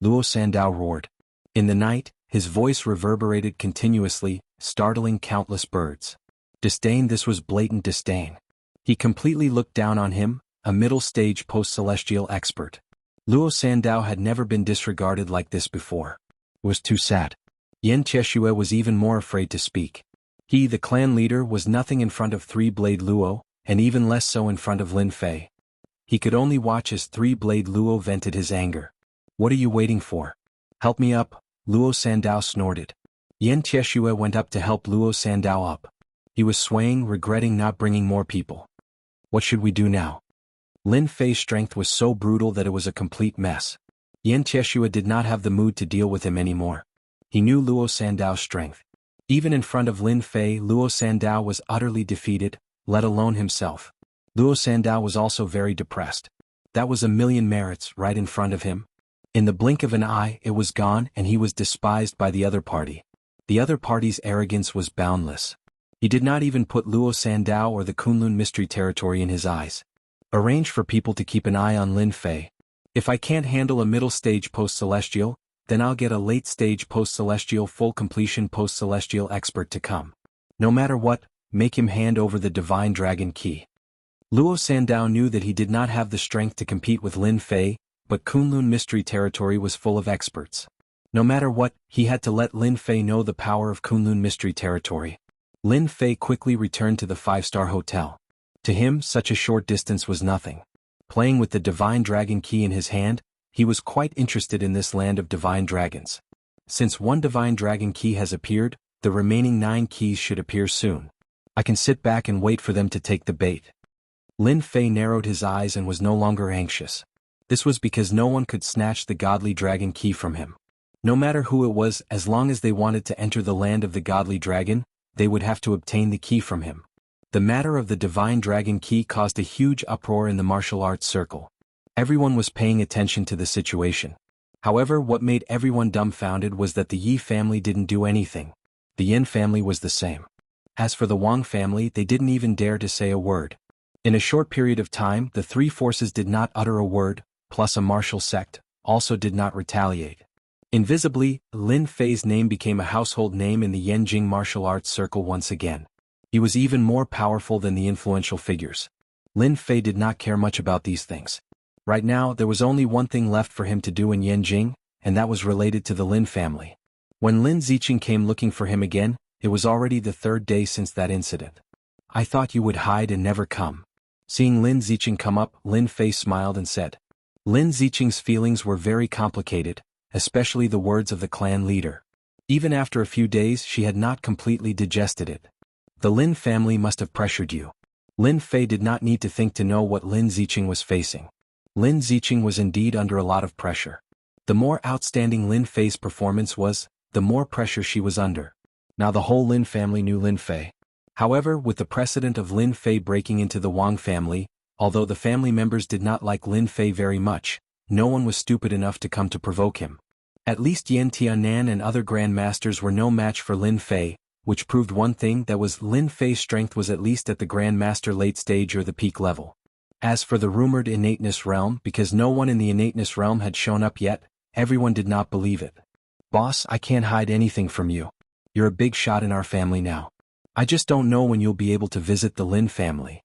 Luo Sandao roared. In the night, his voice reverberated continuously, startling countless birds. Disdain. This was blatant disdain. He completely looked down on him, a middle-stage post-celestial expert. Luo Sandao had never been disregarded like this before. It was too sad. Yen Tieshue was even more afraid to speak. He, the clan leader, was nothing in front of Three-Blade Luo, and even less so in front of Lin Fei. He could only watch as Three-Blade Luo vented his anger. What are you waiting for? Help me up, Luo Sandao snorted. Yen Tieshue went up to help Luo Sandao up. He was swaying, regretting not bringing more people. What should we do now? Lin Fei's strength was so brutal that it was a complete mess. Yen Tieshue did not have the mood to deal with him anymore. He knew Luo Sandao's strength. Even in front of Lin Fei, Luo Sandao was utterly defeated, let alone himself. Luo Sandao was also very depressed. That was a million merits right in front of him. In the blink of an eye, it was gone and he was despised by the other party. The other party's arrogance was boundless. He did not even put Luo Sandao or the Kunlun Mystery Territory in his eyes. Arrange for people to keep an eye on Lin Fei. If I can't handle a middle-stage post-celestial, then I'll get a late-stage post-celestial full-completion post-celestial expert to come. No matter what, make him hand over the divine dragon key. Luo Sandao knew that he did not have the strength to compete with Lin Fei, but Kunlun Mystery Territory was full of experts. No matter what, he had to let Lin Fei know the power of Kunlun Mystery Territory. Lin Fei quickly returned to the five-star hotel. To him, such a short distance was nothing. Playing with the divine dragon key in his hand, he was quite interested in this land of divine dragons. Since one divine dragon key has appeared, the remaining 9 keys should appear soon. I can sit back and wait for them to take the bait. Lin Fei narrowed his eyes and was no longer anxious. This was because no one could snatch the godly dragon key from him. No matter who it was, as long as they wanted to enter the land of the godly dragon, they would have to obtain the key from him. The matter of the divine dragon key caused a huge uproar in the martial arts circle. Everyone was paying attention to the situation. However, what made everyone dumbfounded was that the Yi family didn't do anything. The Yin family was the same. As for the Wang family, they didn't even dare to say a word. In a short period of time, the three forces did not utter a word, plus a martial sect, also did not retaliate. Invisibly, Lin Fei's name became a household name in the Yanjing martial arts circle once again. He was even more powerful than the influential figures. Lin Fei did not care much about these things. Right now, there was only one thing left for him to do in Yanjing, and that was related to the Lin family. When Lin Ziqing came looking for him again, it was already the 3rd day since that incident. I thought you would hide and never come. Seeing Lin Ziqing come up, Lin Fei smiled and said. Lin Ziqing's feelings were very complicated, especially the words of the clan leader. Even after a few days, she had not completely digested it. The Lin family must have pressured you. Lin Fei did not need to think to know what Lin Ziqing was facing. Lin Ziqing was indeed under a lot of pressure. The more outstanding Lin Fei's performance was, the more pressure she was under. Now the whole Lin family knew Lin Fei. However, with the precedent of Lin Fei breaking into the Wang family, although the family members did not like Lin Fei very much, no one was stupid enough to come to provoke him. At least Yan Tianan and other Grand Masters were no match for Lin Fei, which proved one thing, that was Lin Fei's strength was at least at the Grand Master late stage or the peak level. As for the rumored innateness realm, because no one in the innateness realm had shown up yet, everyone did not believe it. Boss, I can't hide anything from you. You're a big shot in our family now. I just don't know when you'll be able to visit the Lin family.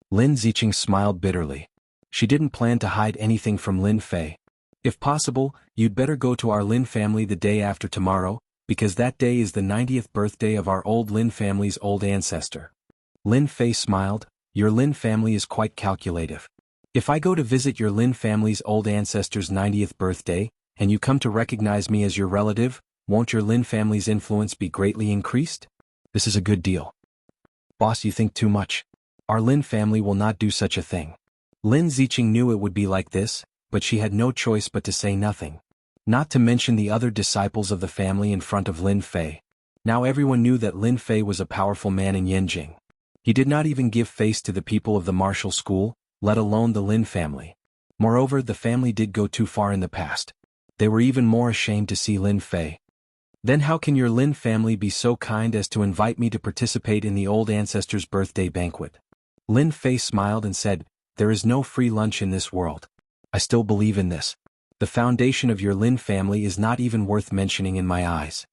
Lin Ziqing smiled bitterly. She didn't plan to hide anything from Lin Fei. If possible, you'd better go to our Lin family the day after tomorrow, because that day is the 90th birthday of our old Lin family's old ancestor. Lin Fei smiled. Your Lin family is quite calculative. If I go to visit your Lin family's old ancestor's 90th birthday, and you come to recognize me as your relative, won't your Lin family's influence be greatly increased? This is a good deal. Boss, you think too much. Our Lin family will not do such a thing. Lin Ziqing knew it would be like this, but she had no choice but to say nothing. Not to mention the other disciples of the family in front of Lin Fei. Now everyone knew that Lin Fei was a powerful man in Yanjing. He did not even give face to the people of the martial school, let alone the Lin family. Moreover, the family did go too far in the past. They were even more ashamed to see Lin Fei. Then how can your Lin family be so kind as to invite me to participate in the old ancestor's birthday banquet? Lin Fei smiled and said, there is no free lunch in this world. I still believe in this. The foundation of your Lin family is not even worth mentioning in my eyes.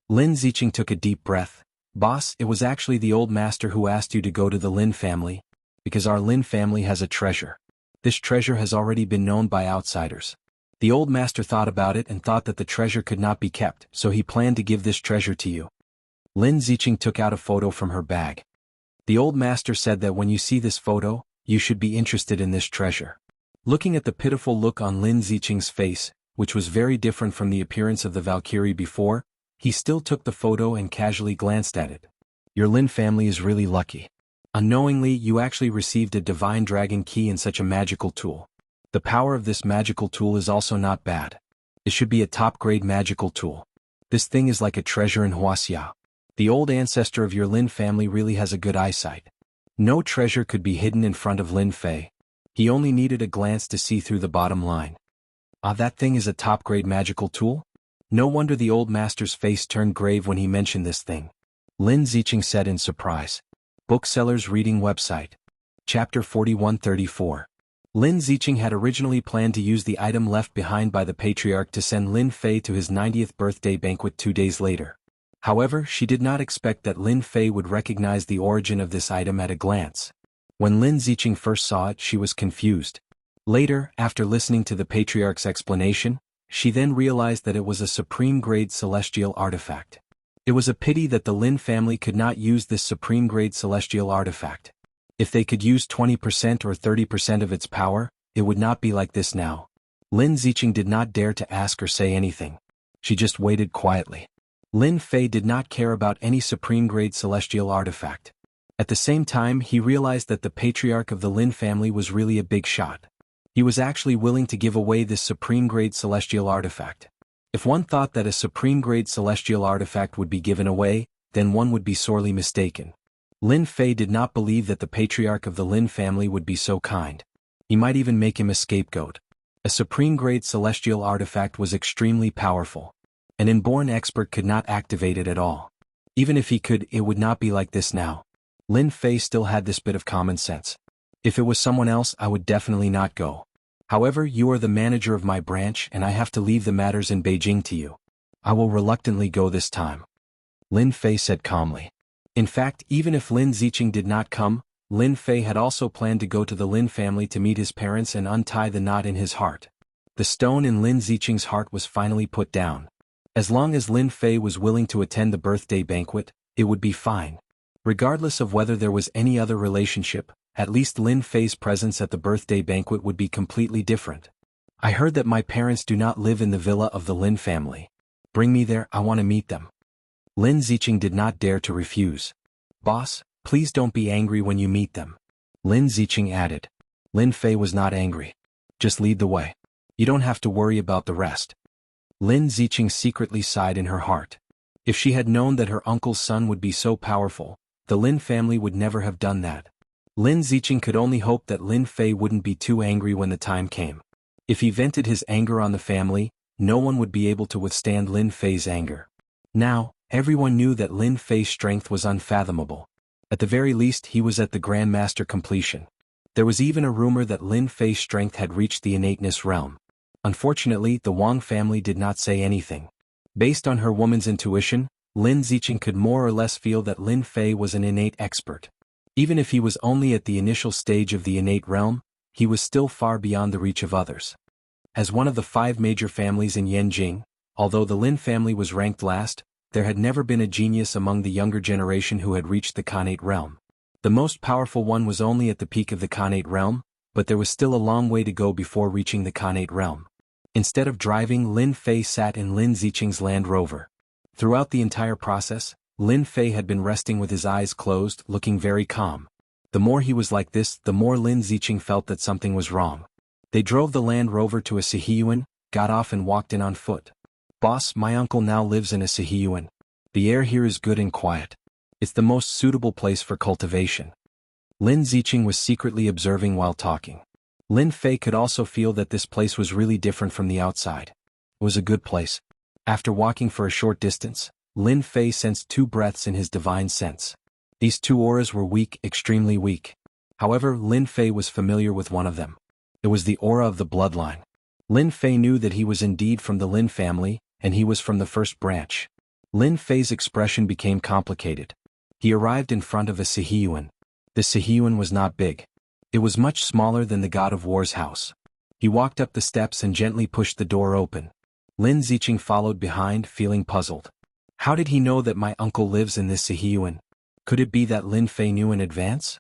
Lin Ziqing took a deep breath. Boss, it was actually the old master who asked you to go to the Lin family, because our Lin family has a treasure. This treasure has already been known by outsiders. The old master thought about it and thought that the treasure could not be kept, so he planned to give this treasure to you. Lin Ziqing took out a photo from her bag. The old master said that when you see this photo, you should be interested in this treasure. Looking at the pitiful look on Lin Ziqing's face, which was very different from the appearance of the Valkyrie before, he still took the photo and casually glanced at it. Your Lin family is really lucky. Unknowingly, you actually received a divine dragon key and such a magical tool. The power of this magical tool is also not bad. It should be a top-grade magical tool. This thing is like a treasure in Wuxia. The old ancestor of your Lin family really has a good eyesight. No treasure could be hidden in front of Lin Fei. He only needed a glance to see through the bottom line. Ah, that thing is a top-grade magical tool? No wonder the old master's face turned grave when he mentioned this thing. Lin Ziqing said in surprise. Bookseller's Reading Website. Chapter 4134. Lin Ziqing had originally planned to use the item left behind by the patriarch to send Lin Fei to his 90th birthday banquet 2 days later. However, she did not expect that Lin Fei would recognize the origin of this item at a glance. When Lin Ziqing first saw it, she was confused. Later, after listening to the patriarch's explanation, she then realized that it was a supreme-grade celestial artifact. It was a pity that the Lin family could not use this supreme-grade celestial artifact. If they could use 20% or 30% of its power, it would not be like this now. Lin Ziqing did not dare to ask or say anything. She just waited quietly. Lin Fei did not care about any supreme-grade celestial artifact. At the same time, he realized that the patriarch of the Lin family was really a big shot. He was actually willing to give away this supreme-grade celestial artifact. If one thought that a supreme-grade celestial artifact would be given away, then one would be sorely mistaken. Lin Fei did not believe that the patriarch of the Lin family would be so kind. He might even make him a scapegoat. A supreme-grade celestial artifact was extremely powerful. An inborn expert could not activate it at all. Even if he could, it would not be like this now. Lin Fei still had this bit of common sense. If it was someone else, I would definitely not go. However, you are the manager of my branch and I have to leave the matters in Beijing to you. I will reluctantly go this time. Lin Fei said calmly. In fact, even if Lin Ziqing did not come, Lin Fei had also planned to go to the Lin family to meet his parents and untie the knot in his heart. The stone in Lin Ziqing's heart was finally put down. As long as Lin Fei was willing to attend the birthday banquet, it would be fine. Regardless of whether there was any other relationship, at least Lin Fei's presence at the birthday banquet would be completely different. I heard that my parents do not live in the villa of the Lin family. Bring me there, I want to meet them. Lin Ziqing did not dare to refuse. Boss, please don't be angry when you meet them. Lin Ziqing added. Lin Fei was not angry. Just lead the way. You don't have to worry about the rest. Lin Ziqing secretly sighed in her heart. If she had known that her uncle's son would be so powerful, the Lin family would never have done that. Lin Ziqing could only hope that Lin Fei wouldn't be too angry when the time came. If he vented his anger on the family, no one would be able to withstand Lin Fei's anger. Now, everyone knew that Lin Fei's strength was unfathomable. At the very least, he was at the Grandmaster completion. There was even a rumor that Lin Fei's strength had reached the innateness realm. Unfortunately, the Wang family did not say anything. Based on her woman's intuition, Lin Ziqing could more or less feel that Lin Fei was an innate expert. Even if he was only at the initial stage of the innate realm, he was still far beyond the reach of others. As one of the 5 major families in Yanjing, although the Lin family was ranked last, there had never been a genius among the younger generation who had reached the Khanate realm. The most powerful one was only at the peak of the Khanate realm, but there was still a long way to go before reaching the Khanate realm. Instead of driving, Lin Fei sat in Lin Ziqing's Land Rover. Throughout the entire process, Lin Fei had been resting with his eyes closed, looking very calm. The more he was like this, the more Lin Ziqing felt that something was wrong. They drove the Land Rover to a Sihiyuan, got off and walked in on foot. "Boss, my uncle now lives in a Sihiyuan. The air here is good and quiet. It's the most suitable place for cultivation." Lin Ziqing was secretly observing while talking. Lin Fei could also feel that this place was really different from the outside. It was a good place. After walking for a short distance, Lin Fei sensed 2 breaths in his divine sense. These 2 auras were weak, extremely weak. However, Lin Fei was familiar with one of them. It was the aura of the bloodline. Lin Fei knew that he was indeed from the Lin family, and he was from the first branch. Lin Fei's expression became complicated. He arrived in front of a Sihiyuan. The Sihiyuan was not big. It was much smaller than the God of War's house. He walked up the steps and gently pushed the door open. Lin Ziqing followed behind, feeling puzzled. How did he know that my uncle lives in this Sihiyuan? Could it be that Lin Fei knew in advance?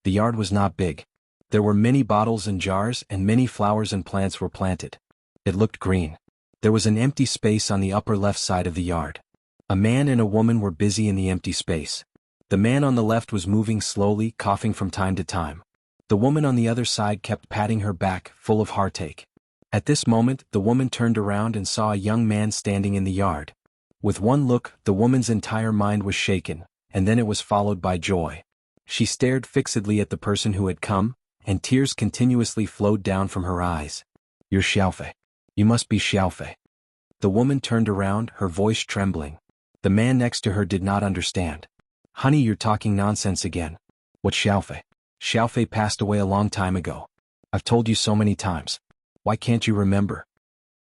The yard was not big. There were many bottles and jars, and many flowers and plants were planted. It looked green. There was an empty space on the upper left side of the yard. A man and a woman were busy in the empty space. The man on the left was moving slowly, coughing from time to time. The woman on the other side kept patting her back, full of heartache. At this moment, the woman turned around and saw a young man standing in the yard. With one look, the woman's entire mind was shaken, and then it was followed by joy. She stared fixedly at the person who had come, and tears continuously flowed down from her eyes. "You're Xiaofei. You must be Xiaofei." The woman turned around, her voice trembling. The man next to her did not understand. "Honey, you're talking nonsense again. What Xiaofei? Xiaofei passed away a long time ago. I've told you so many times. Why can't you remember?"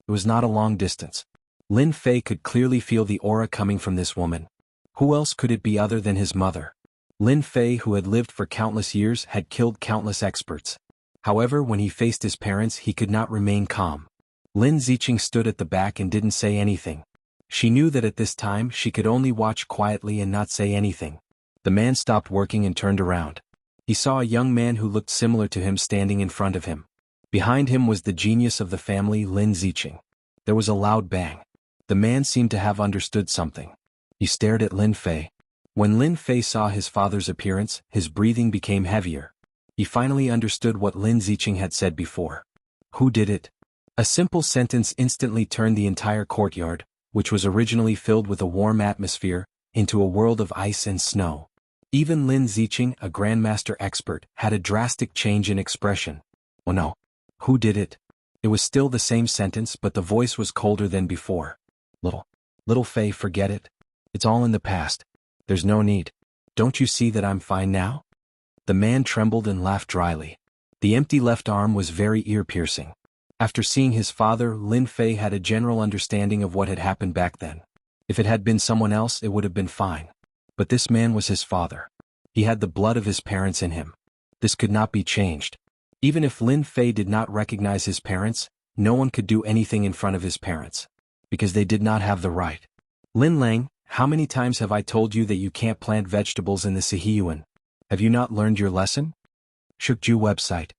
It was not a long distance. Lin Fei could clearly feel the aura coming from this woman. Who else could it be other than his mother? Lin Fei, who had lived for countless years, had killed countless experts. However, when he faced his parents, he could not remain calm. Lin Ziqing stood at the back and didn't say anything. She knew that at this time she could only watch quietly and not say anything. The man stopped working and turned around. He saw a young man who looked similar to him standing in front of him. Behind him was the genius of the family, Lin Ziqing. There was a loud bang. The man seemed to have understood something. He stared at Lin Fei. When Lin Fei saw his father's appearance, his breathing became heavier. He finally understood what Lin Ziqing had said before. Who did it? A simple sentence instantly turned the entire courtyard, which was originally filled with a warm atmosphere, into a world of ice and snow. Even Lin Ziqing, a grandmaster expert, had a drastic change in expression. Oh no. Who did it? It was still the same sentence, but the voice was colder than before. Little Fei, forget it. It's all in the past. There's no need. Don't you see that I'm fine now? The man trembled and laughed dryly. The empty left arm was very ear-piercing. After seeing his father, Lin Fei had a general understanding of what had happened back then. If it had been someone else, it would have been fine. But this man was his father. He had the blood of his parents in him. This could not be changed. Even if Lin Fei did not recognize his parents, no one could do anything in front of his parents. Because they did not have the right. "Lin Lang, how many times have I told you that you can't plant vegetables in the Sihiyuan? Have you not learned your lesson?" Shukju website.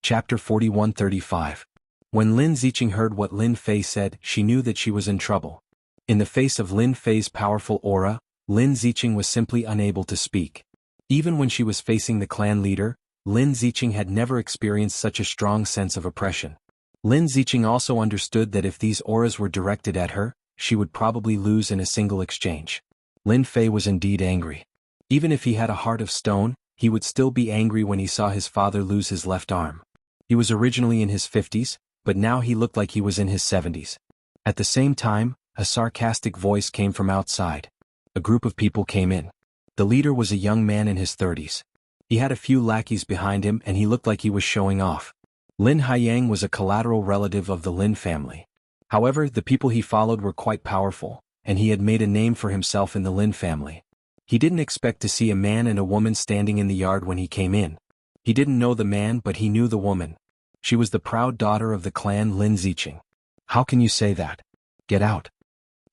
Chapter 4135. When Lin Ziqing heard what Lin Fei said, she knew that she was in trouble. In the face of Lin Fei's powerful aura, Lin Ziqing was simply unable to speak. Even when she was facing the clan leader, Lin Ziqing had never experienced such a strong sense of oppression. Lin Ziqing also understood that if these auras were directed at her, she would probably lose in a single exchange. Lin Fei was indeed angry. Even if he had a heart of stone, he would still be angry when he saw his father lose his left arm. He was originally in his 50s, but now he looked like he was in his 70s. At the same time, a sarcastic voice came from outside. A group of people came in. The leader was a young man in his 30s. He had a few lackeys behind him and he looked like he was showing off. Lin Haiyang was a collateral relative of the Lin family. However, the people he followed were quite powerful, and he had made a name for himself in the Lin family. He didn't expect to see a man and a woman standing in the yard when he came in. He didn't know the man, but he knew the woman. She was the proud daughter of the clan Lin Ziqing. How can you say that? Get out.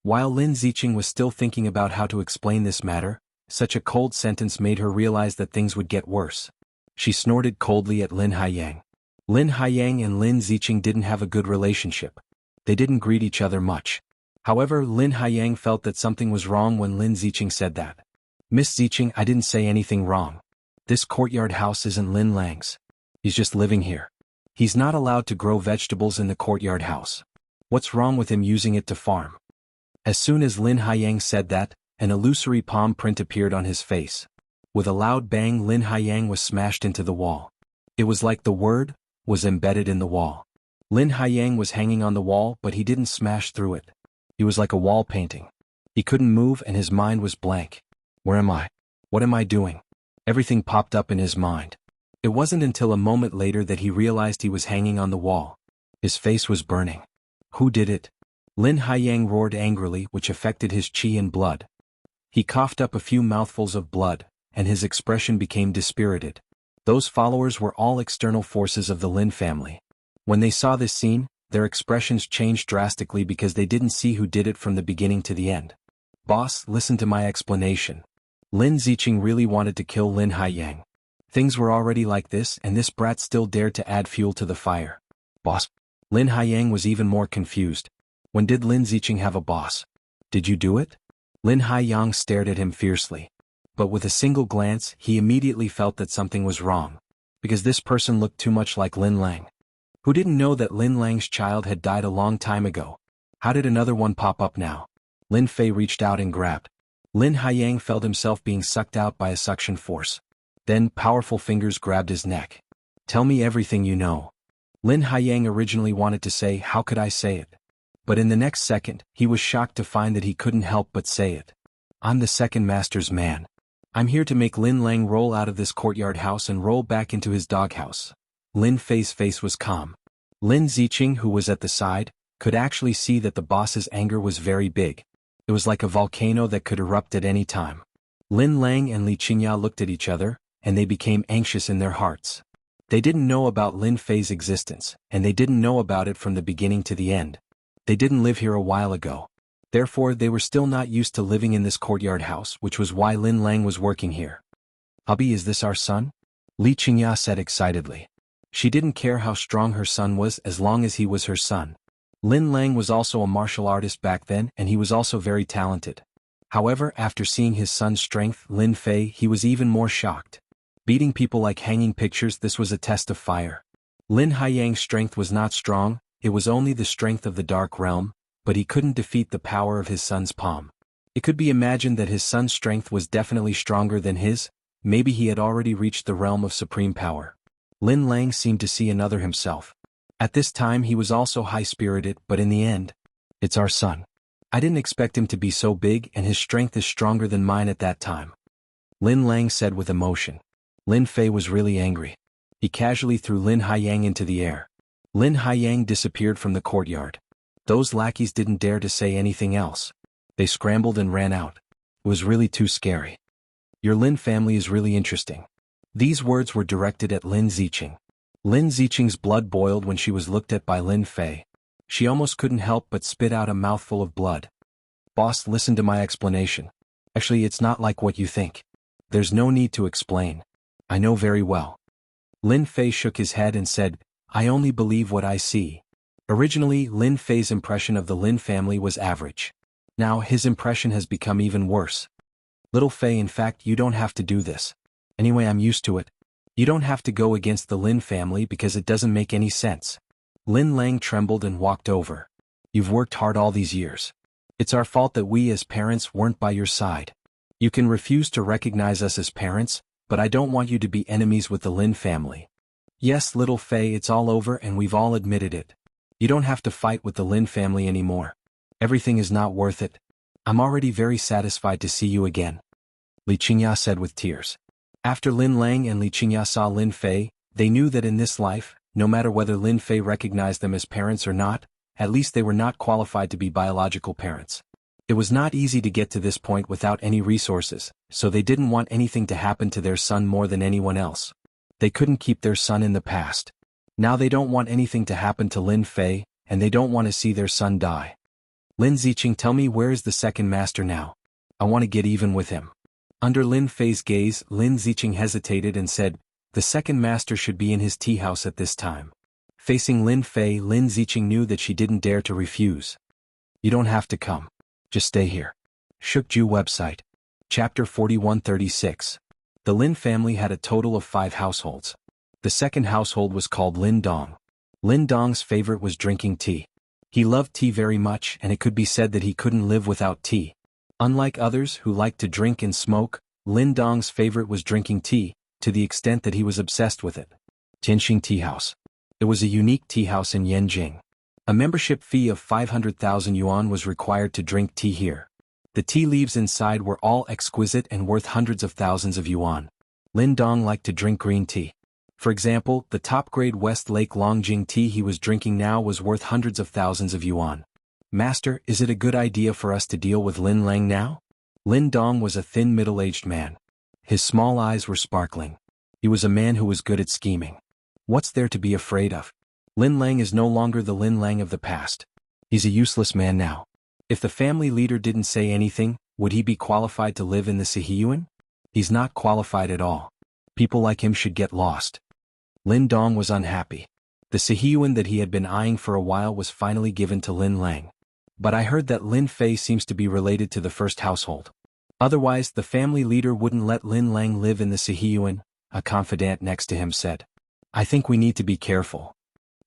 While Lin Ziqing was still thinking about how to explain this matter, such a cold sentence made her realize that things would get worse. She snorted coldly at Lin Haiyang. Lin Haiyang and Lin Ziqing didn't have a good relationship. They didn't greet each other much. However, Lin Haiyang felt that something was wrong when Lin Ziqing said that. Miss Ziqing, I didn't say anything wrong. This courtyard house isn't Lin Lang's. He's just living here. He's not allowed to grow vegetables in the courtyard house. What's wrong with him using it to farm? As soon as Lin Haiyang said that, an illusory palm print appeared on his face. With a loud bang, Lin Haiyang was smashed into the wall. It was like the word was embedded in the wall. Lin Haiyang was hanging on the wall, but he didn't smash through it. He was like a wall painting. He couldn't move and his mind was blank. Where am I? What am I doing? Everything popped up in his mind. It wasn't until a moment later that he realized he was hanging on the wall. His face was burning. Who did it? Lin Haiyang roared angrily, which affected his qi and blood. He coughed up a few mouthfuls of blood, and his expression became dispirited. Those followers were all external forces of the Lin family. When they saw this scene, their expressions changed drastically because they didn't see who did it from the beginning to the end. Boss, listen to my explanation. Lin Ziqing really wanted to kill Lin Haiyang. Things were already like this, and this brat still dared to add fuel to the fire. Boss. Lin Haiyang was even more confused. When did Lin Ziqing have a boss? Did you do it? Lin Haiyang stared at him fiercely. But with a single glance, he immediately felt that something was wrong. Because this person looked too much like Lin Lang. Who didn't know that Lin Lang's child had died a long time ago? How did another one pop up now? Lin Fei reached out and grabbed. Lin Haiyang felt himself being sucked out by a suction force. Then, powerful fingers grabbed his neck. Tell me everything you know. Lin Haiyang originally wanted to say, how could I say it? But in the next second, he was shocked to find that he couldn't help but say it. I'm the second master's man. I'm here to make Lin Lang roll out of this courtyard house and roll back into his doghouse. Lin Fei's face was calm. Lin Ziqing, who was at the side, could actually see that the boss's anger was very big. It was like a volcano that could erupt at any time. Lin Lang and Li Qingya looked at each other, and they became anxious in their hearts. They didn't know about Lin Fei's existence, and they didn't know about it from the beginning to the end. They didn't live here a while ago. Therefore, they were still not used to living in this courtyard house, which was why Lin Lang was working here. Hubby, is this our son? Li Qingya said excitedly. She didn't care how strong her son was as long as he was her son. Lin Lang was also a martial artist back then, and he was also very talented. However, after seeing his son's strength, Lin Fei, he was even more shocked. Beating people like hanging pictures, this was a test of fire. Lin Haiyang's strength was not strong, it was only the strength of the dark realm, but he couldn't defeat the power of his son's palm. It could be imagined that his son's strength was definitely stronger than his, maybe he had already reached the realm of supreme power. Lin Lang seemed to see another himself. At this time he was also high-spirited, but in the end, it's our son. I didn't expect him to be so big, and his strength is stronger than mine at that time. Lin Lang said with emotion. Lin Fei was really angry. He casually threw Lin Haiyang into the air. Lin Haiyang disappeared from the courtyard. Those lackeys didn't dare to say anything else. They scrambled and ran out. It was really too scary. Your Lin family is really interesting. These words were directed at Lin Ziqing. Lin Ziqing's blood boiled when she was looked at by Lin Fei. She almost couldn't help but spit out a mouthful of blood. Boss, listen to my explanation. Actually, it's not like what you think. There's no need to explain. I know very well. Lin Fei shook his head and said, I only believe what I see. Originally, Lin Fei's impression of the Lin family was average. Now, his impression has become even worse. Little Fei, in fact, you don't have to do this. Anyway, I'm used to it. You don't have to go against the Lin family because it doesn't make any sense. Lin Lang trembled and walked over. You've worked hard all these years. It's our fault that we as parents weren't by your side. You can refuse to recognize us as parents, but I don't want you to be enemies with the Lin family. Yes, little Fei, it's all over and we've all admitted it. You don't have to fight with the Lin family anymore. Everything is not worth it. I'm already very satisfied to see you again. Li Qingya said with tears. After Lin Lang and Li Qingya saw Lin Fei, they knew that in this life, no matter whether Lin Fei recognized them as parents or not, at least they were not qualified to be biological parents. It was not easy to get to this point without any resources, so they didn't want anything to happen to their son more than anyone else. They couldn't keep their son in the past. Now they don't want anything to happen to Lin Fei, and they don't want to see their son die. Lin Ziqing, tell me, where is the second master now? I want to get even with him. Under Lin Fei's gaze, Lin Ziqing hesitated and said, the second master should be in his tea house at this time. Facing Lin Fei, Lin Ziqing knew that she didn't dare to refuse. You don't have to come. Just stay here. Shukju website. Chapter 4136. The Lin family had a total of 5 households. The second household was called Lin Dong. Lin Dong's favorite was drinking tea. He loved tea very much, and it could be said that he couldn't live without tea. Unlike others who liked to drink and smoke, Lin Dong's favorite was drinking tea, to the extent that he was obsessed with it. Tianxing Tea House. It was a unique tea house in Yanjing. A membership fee of 500,000 yuan was required to drink tea here. The tea leaves inside were all exquisite and worth hundreds of thousands of yuan. Lin Dong liked to drink green tea. For example, the top-grade West Lake Longjing tea he was drinking now was worth hundreds of thousands of yuan. Master, is it a good idea for us to deal with Lin Lang now? Lin Dong was a thin middle-aged man. His small eyes were sparkling. He was a man who was good at scheming. What's there to be afraid of? Lin Lang is no longer the Lin Lang of the past. He's a useless man now. If the family leader didn't say anything, would he be qualified to live in the Sihiyuan? He's not qualified at all. People like him should get lost. Lin Dong was unhappy. The Sihiyuan that he had been eyeing for a while was finally given to Lin Lang. But I heard that Lin Fei seems to be related to the first household. Otherwise, the family leader wouldn't let Lin Lang live in the Sihiyuan, a confidant next to him said. I think we need to be careful.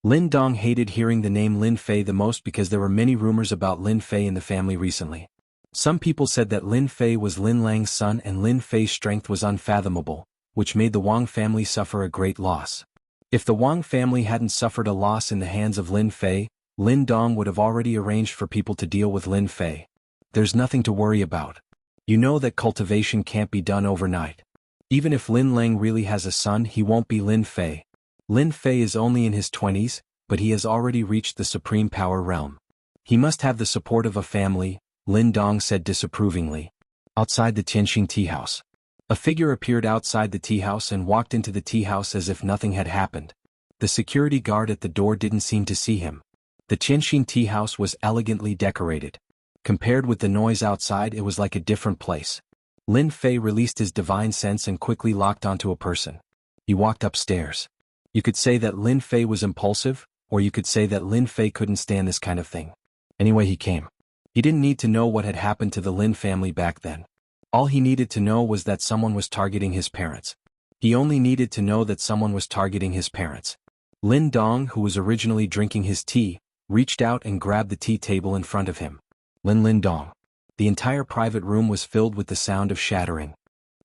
Lin Dong hated hearing the name Lin Fei the most because there were many rumors about Lin Fei in the family recently. Some people said that Lin Fei was Lin Lang's son and Lin Fei's strength was unfathomable, which made the Wang family suffer a great loss. If the Wang family hadn't suffered a loss in the hands of Lin Fei, Lin Dong would have already arranged for people to deal with Lin Fei. There's nothing to worry about. You know that cultivation can't be done overnight. Even if Lin Lang really has a son, he won't be Lin Fei. Lin Fei is only in his 20s, but he has already reached the supreme power realm. He must have the support of a family, Lin Dong said disapprovingly. Outside the Tianxing tea house. A figure appeared outside the tea house and walked into the tea house as if nothing had happened. The security guard at the door didn't seem to see him. The Tianxing tea house was elegantly decorated. Compared with the noise outside, it was like a different place. Lin Fei released his divine sense and quickly locked onto a person. He walked upstairs. You could say that Lin Fei was impulsive, or you could say that Lin Fei couldn't stand this kind of thing. Anyway, he came. He didn't need to know what had happened to the Lin family back then. All he needed to know was that someone was targeting his parents. He only needed to know that someone was targeting his parents. Lin Dong, who was originally drinking his tea, reached out and grabbed the tea table in front of him. Lin Dong. The entire private room was filled with the sound of shattering.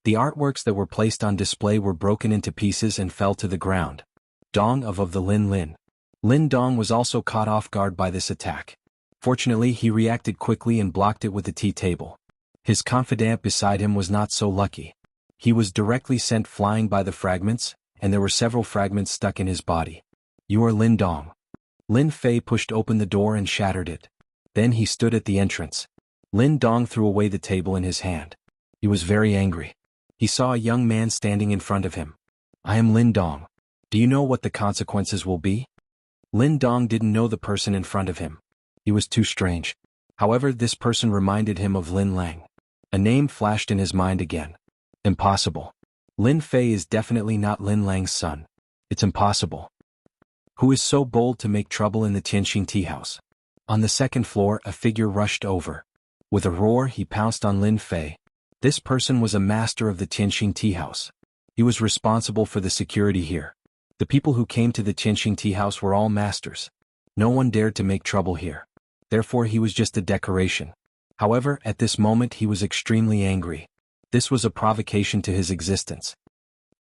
The artworks that were placed on display were broken into pieces and fell to the ground. Dong of the Lin. Lin Dong was also caught off guard by this attack. Fortunately, he reacted quickly and blocked it with the tea table. His confidant beside him was not so lucky. He was directly sent flying by the fragments, and there were several fragments stuck in his body. You are Lin Dong. Lin Fei pushed open the door and shattered it. Then he stood at the entrance. Lin Dong threw away the table in his hand. He was very angry. He saw a young man standing in front of him. I am Lin Dong. Do you know what the consequences will be? Lin Dong didn't know the person in front of him. He was too strange. However, this person reminded him of Lin Lang. A name flashed in his mind again. Impossible. Lin Fei is definitely not Lin Lang's son. It's impossible. Who is so bold to make trouble in the Tianxing tea house? On the second floor, a figure rushed over. With a roar, he pounced on Lin Fei. This person was a master of the Tianxing tea house. He was responsible for the security here. The people who came to the Tianxing tea house were all masters. No one dared to make trouble here. Therefore, he was just a decoration. However, at this moment he was extremely angry. This was a provocation to his existence.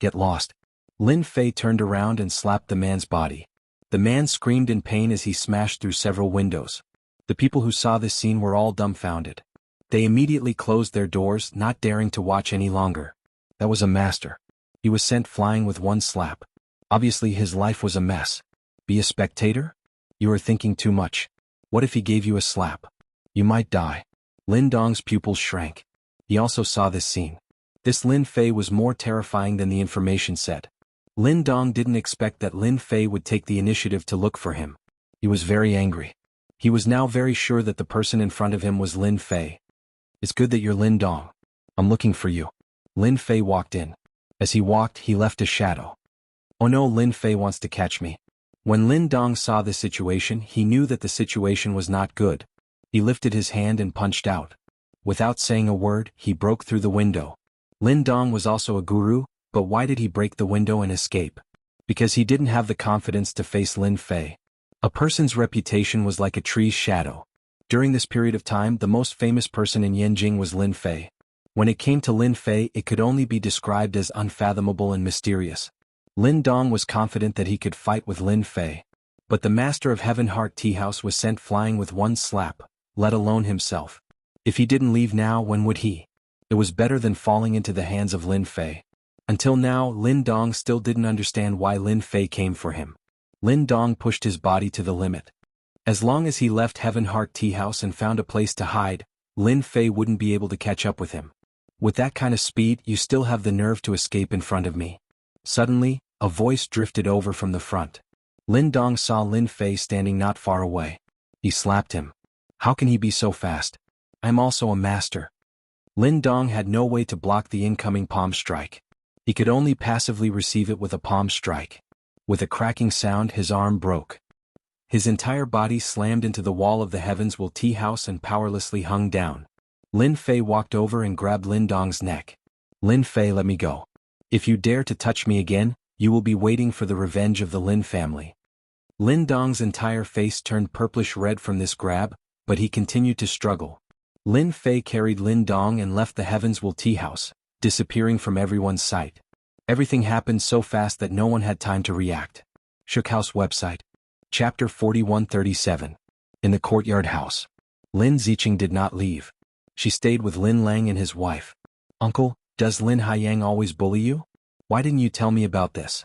Get lost. Lin Fei turned around and slapped the man's body. The man screamed in pain as he smashed through several windows. The people who saw this scene were all dumbfounded. They immediately closed their doors, not daring to watch any longer. That was a master. He was sent flying with one slap. Obviously his life was a mess. Be a spectator? You are thinking too much. What if he gave you a slap? You might die. Lin Dong's pupils shrank. He also saw this scene. This Lin Fei was more terrifying than the information said. Lin Dong didn't expect that Lin Fei would take the initiative to look for him. He was very angry. He was now very sure that the person in front of him was Lin Fei. It's good that you're Lin Dong. I'm looking for you. Lin Fei walked in. As he walked, he left a shadow. Oh no, Lin Fei wants to catch me. When Lin Dong saw the situation, he knew that the situation was not good. He lifted his hand and punched out. Without saying a word, he broke through the window. Lin Dong was also a guru, but why did he break the window and escape? Because he didn't have the confidence to face Lin Fei. A person's reputation was like a tree's shadow. During this period of time, the most famous person in Yanjing was Lin Fei. When it came to Lin Fei, it could only be described as unfathomable and mysterious. Lin Dong was confident that he could fight with Lin Fei. But the master of Heaven Heart Tea House was sent flying with one slap, let alone himself. If he didn't leave now, when would he? It was better than falling into the hands of Lin Fei. Until now, Lin Dong still didn't understand why Lin Fei came for him. Lin Dong pushed his body to the limit. As long as he left Heaven Heart Tea House and found a place to hide, Lin Fei wouldn't be able to catch up with him. With that kind of speed, you still have the nerve to escape in front of me. Suddenly, a voice drifted over from the front. Lin Dong saw Lin Fei standing not far away. He slapped him. How can he be so fast? I'm also a master. Lin Dong had no way to block the incoming palm strike. He could only passively receive it with a palm strike. With a cracking sound, his arm broke. His entire body slammed into the wall of the Heavens Will Tea House and powerlessly hung down. Lin Fei walked over and grabbed Lin Dong's neck. Lin Fei, let me go. If you dare to touch me again, you will be waiting for the revenge of the Lin family. Lin Dong's entire face turned purplish red from this grab, but he continued to struggle. Lin Fei carried Lin Dong and left the Heavens Will Tea House, disappearing from everyone's sight. Everything happened so fast that no one had time to react. Shook House website. Chapter 4137. In the courtyard house. Lin Ziqing did not leave. She stayed with Lin Lang and his wife. Uncle, does Lin Haiyang always bully you? Why didn't you tell me about this?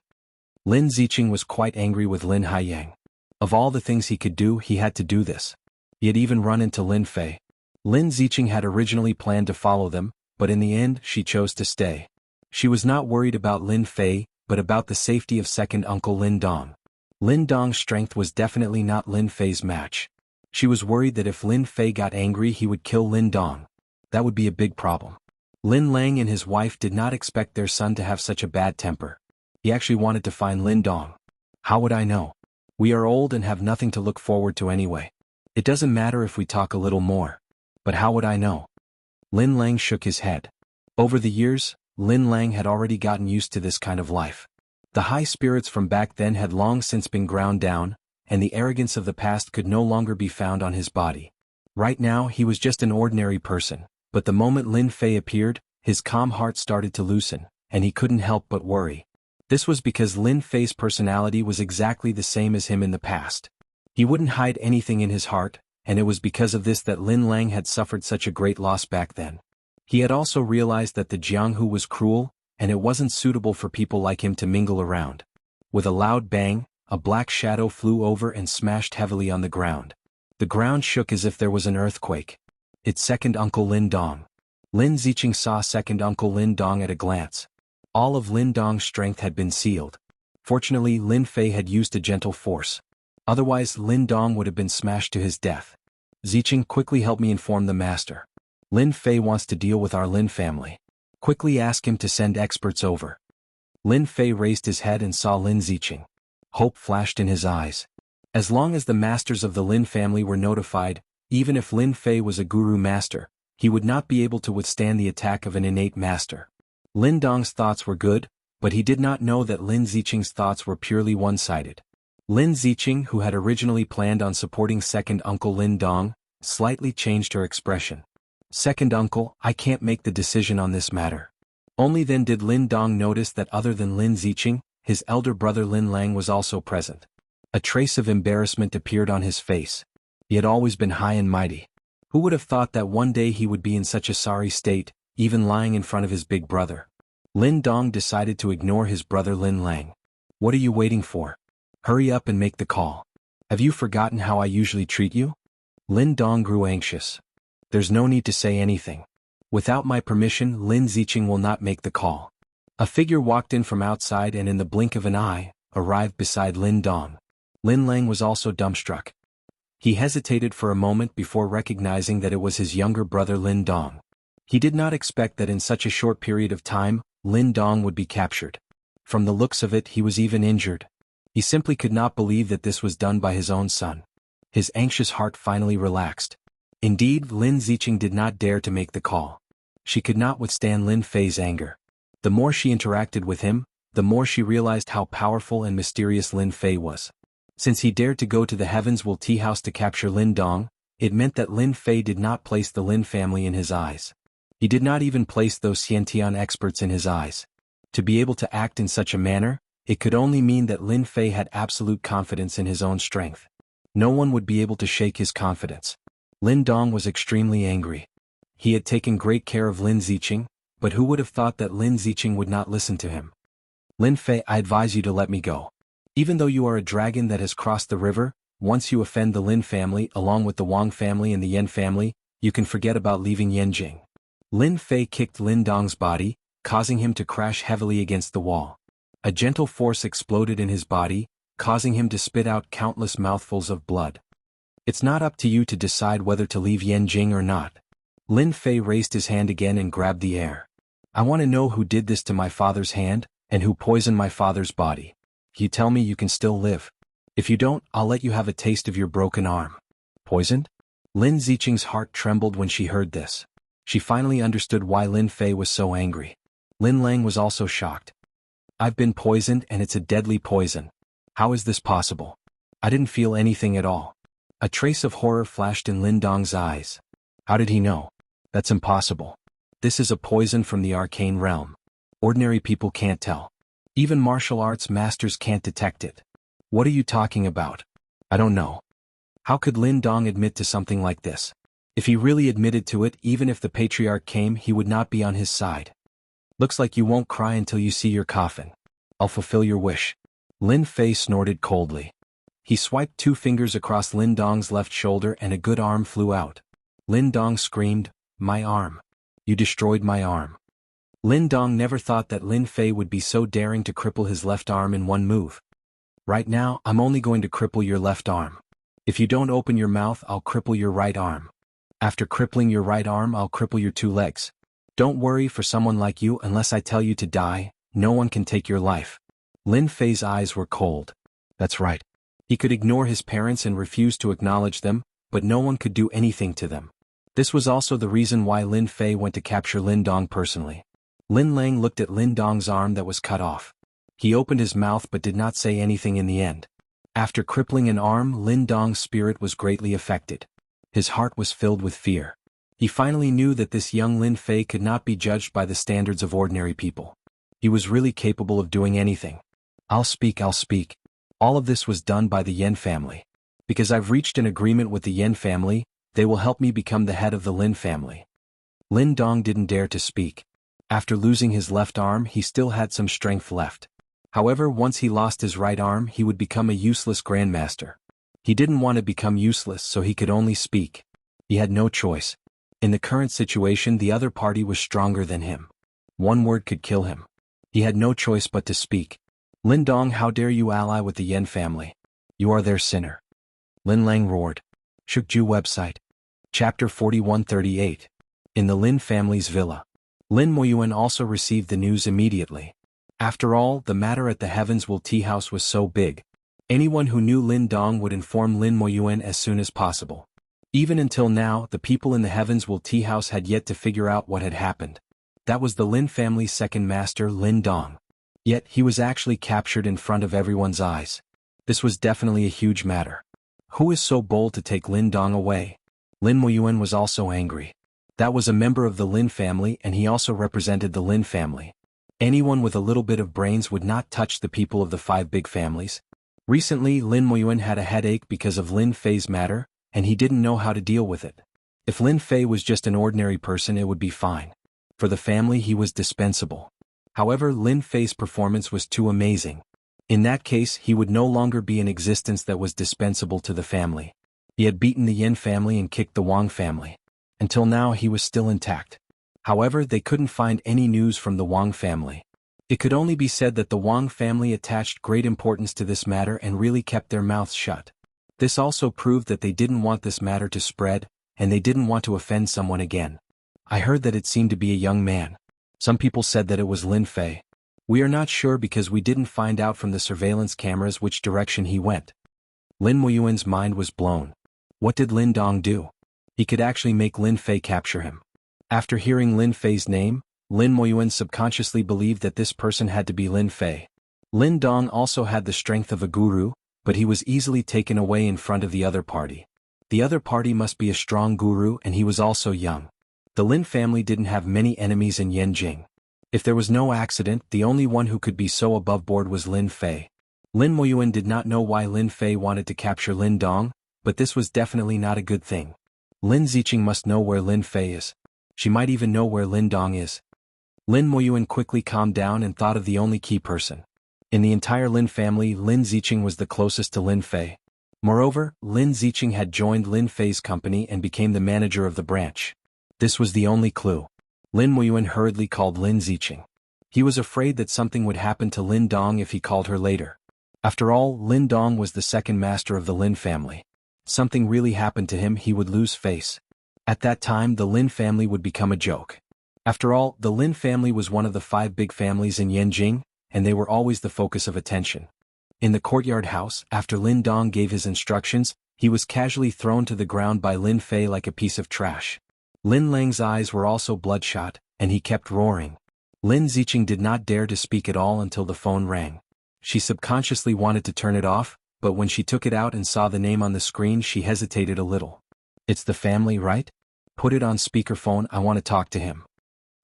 Lin Ziqing was quite angry with Lin Haiyang. Of all the things he could do, he had to do this. He had even run into Lin Fei. Lin Ziqing had originally planned to follow them, but in the end, she chose to stay. She was not worried about Lin Fei, but about the safety of second uncle Lin Dong. Lin Dong's strength was definitely not Lin Fei's match. She was worried that if Lin Fei got angry, he would kill Lin Dong. That would be a big problem. Lin Lang and his wife did not expect their son to have such a bad temper. He actually wanted to find Lin Dong. How would I know? We are old and have nothing to look forward to anyway. It doesn't matter if we talk a little more. But how would I know? Lin Lang shook his head. Over the years, Lin Lang had already gotten used to this kind of life. The high spirits from back then had long since been ground down, and the arrogance of the past could no longer be found on his body. Right now, he was just an ordinary person, but the moment Lin Fei appeared, his calm heart started to loosen, and he couldn't help but worry. This was because Lin Fei's personality was exactly the same as him in the past. He wouldn't hide anything in his heart, and it was because of this that Lin Lang had suffered such a great loss back then. He had also realized that the Jianghu was cruel, and it wasn't suitable for people like him to mingle around. With a loud bang, a black shadow flew over and smashed heavily on the ground. The ground shook as if there was an earthquake. It's second uncle Lin Dong. Lin Ziqing saw second uncle Lin Dong at a glance. All of Lin Dong's strength had been sealed. Fortunately, Lin Fei had used a gentle force. Otherwise, Lin Dong would have been smashed to his death. Ziqing, quickly help me inform the master. Lin Fei wants to deal with our Lin family. Quickly ask him to send experts over. Lin Fei raised his head and saw Lin Ziqing. Hope flashed in his eyes. As long as the masters of the Lin family were notified, even if Lin Fei was a guru master, he would not be able to withstand the attack of an innate master. Lin Dong's thoughts were good, but he did not know that Lin Ziqing's thoughts were purely one-sided. Lin Ziqing, who had originally planned on supporting second uncle Lin Dong, slightly changed her expression. Second uncle, I can't make the decision on this matter. Only then did Lin Dong notice that other than Lin Ziqing, his elder brother Lin Lang was also present. A trace of embarrassment appeared on his face. He had always been high and mighty. Who would have thought that one day he would be in such a sorry state, even lying in front of his big brother? Lin Dong decided to ignore his brother Lin Lang. What are you waiting for? Hurry up and make the call. Have you forgotten how I usually treat you? Lin Dong grew anxious. There's no need to say anything. Without my permission, Lin Ziqing will not make the call. A figure walked in from outside and in the blink of an eye, arrived beside Lin Dong. Lin Lang was also dumbstruck. He hesitated for a moment before recognizing that it was his younger brother Lin Dong. He did not expect that in such a short period of time, Lin Dong would be captured. From the looks of it, he was even injured. He simply could not believe that this was done by his own son. His anxious heart finally relaxed. Indeed, Lin Ziqing did not dare to make the call. She could not withstand Lin Fei's anger. The more she interacted with him, the more she realized how powerful and mysterious Lin Fei was. Since he dared to go to the Heavens Will Tea House to capture Lin Dong, it meant that Lin Fei did not place the Lin family in his eyes. He did not even place those Xiantian experts in his eyes. To be able to act in such a manner, it could only mean that Lin Fei had absolute confidence in his own strength. No one would be able to shake his confidence. Lin Dong was extremely angry. He had taken great care of Lin Ziqing, but who would have thought that Lin Ziqing would not listen to him? Lin Fei, I advise you to let me go. Even though you are a dragon that has crossed the river, once you offend the Lin family along with the Wang family and the Yan family, you can forget about leaving Yanjing. Lin Fei kicked Lin Dong's body, causing him to crash heavily against the wall. A gentle force exploded in his body, causing him to spit out countless mouthfuls of blood. It's not up to you to decide whether to leave Yanjing or not. Lin Fei raised his hand again and grabbed the air. I want to know who did this to my father's hand, and who poisoned my father's body. You tell me you can still live. If you don't, I'll let you have a taste of your broken arm. Poisoned? Lin Ziqing's heart trembled when she heard this. She finally understood why Lin Fei was so angry. Lin Lang was also shocked. I've been poisoned and it's a deadly poison. How is this possible? I didn't feel anything at all. A trace of horror flashed in Lin Dong's eyes. How did he know? That's impossible. This is a poison from the arcane realm. Ordinary people can't tell. Even martial arts masters can't detect it. What are you talking about? I don't know. How could Lin Dong admit to something like this? If he really admitted to it, even if the patriarch came, he would not be on his side. Looks like you won't cry until you see your coffin. I'll fulfill your wish. Lin Fei snorted coldly. He swiped 2 fingers across Lin Dong's left shoulder and a good arm flew out. Lin Dong screamed, "My arm. You destroyed my arm." Lin Dong never thought that Lin Fei would be so daring to cripple his left arm in one move. Right now, I'm only going to cripple your left arm. If you don't open your mouth, I'll cripple your right arm. After crippling your right arm, I'll cripple your 2 legs. Don't worry, for someone like you, unless I tell you to die, no one can take your life. Lin Fei's eyes were cold. That's right. He could ignore his parents and refuse to acknowledge them, but no one could do anything to them. This was also the reason why Lin Fei went to capture Lin Dong personally. Lin Lang looked at Lin Dong's arm that was cut off. He opened his mouth but did not say anything in the end. After crippling an arm, Lin Dong's spirit was greatly affected. His heart was filled with fear. He finally knew that this young Lin Fei could not be judged by the standards of ordinary people. He was really capable of doing anything. I'll speak. All of this was done by the Yan family. Because I've reached an agreement with the Yan family, they will help me become the head of the Lin family. Lin Dong didn't dare to speak. After losing his left arm, he still had some strength left. However, once he lost his right arm, he would become a useless grandmaster. He didn't want to become useless, so he could only speak. He had no choice. In the current situation, the other party was stronger than him. One word could kill him. He had no choice but to speak. Lin Dong, how dare you ally with the Yan family? You are their sinner. Lin Lang roared. Shukju website. Chapter 4138. In the Lin family's villa. Lin Moyuan also received the news immediately. After all, the matter at the Heavens Will Tea House was so big. Anyone who knew Lin Dong would inform Lin Moyuan as soon as possible. Even until now, the people in the Heavens Will Tea House had yet to figure out what had happened. That was the Lin family's second master, Lin Dong. Yet, he was actually captured in front of everyone's eyes. This was definitely a huge matter. Who is so bold to take Lin Dong away? Lin Moyuan was also angry. That was a member of the Lin family and he also represented the Lin family. Anyone with a little bit of brains would not touch the people of the 5 big families. Recently, Lin Moyuan had a headache because of Lin Fei's matter, and he didn't know how to deal with it. If Lin Fei was just an ordinary person, it would be fine. For the family, he was dispensable. However, Lin Fei's performance was too amazing. In that case, he would no longer be an existence that was dispensable to the family. He had beaten the Yin family and kicked the Wang family. Until now he was still intact. However, they couldn't find any news from the Wang family. It could only be said that the Wang family attached great importance to this matter and really kept their mouths shut. This also proved that they didn't want this matter to spread, and they didn't want to offend someone again. I heard that it seemed to be a young man. Some people said that it was Lin Fei. We are not sure because we didn't find out from the surveillance cameras which direction he went. Lin Moyuan's mind was blown. What did Lin Dong do? He could actually make Lin Fei capture him. After hearing Lin Fei's name, Lin Moyuan subconsciously believed that this person had to be Lin Fei. Lin Dong also had the strength of a guru, but he was easily taken away in front of the other party. The other party must be a strong guru and he was also young. The Lin family didn't have many enemies in Yanjing. If there was no accident, the only one who could be so above board was Lin Fei. Lin Moyuan did not know why Lin Fei wanted to capture Lin Dong, but this was definitely not a good thing. Lin Ziqing must know where Lin Fei is. She might even know where Lin Dong is. Lin Moyuan quickly calmed down and thought of the only key person. In the entire Lin family, Lin Ziqing was the closest to Lin Fei. Moreover, Lin Ziqing had joined Lin Fei's company and became the manager of the branch. This was the only clue. Lin Moyuan hurriedly called Lin Ziqing. He was afraid that something would happen to Lin Dong if he called her later. After all, Lin Dong was the second master of the Lin family. Something really happened to him, he would lose face. At that time, the Lin family would become a joke. After all, the Lin family was one of the 5 big families in Yanjing, and they were always the focus of attention. In the courtyard house, after Lin Dong gave his instructions, he was casually thrown to the ground by Lin Fei like a piece of trash. Lin Lang's eyes were also bloodshot, and he kept roaring. Lin Ziqing did not dare to speak at all until the phone rang. She subconsciously wanted to turn it off, but when she took it out and saw the name on the screen she hesitated a little. It's the family, right? Put it on speakerphone, I want to talk to him.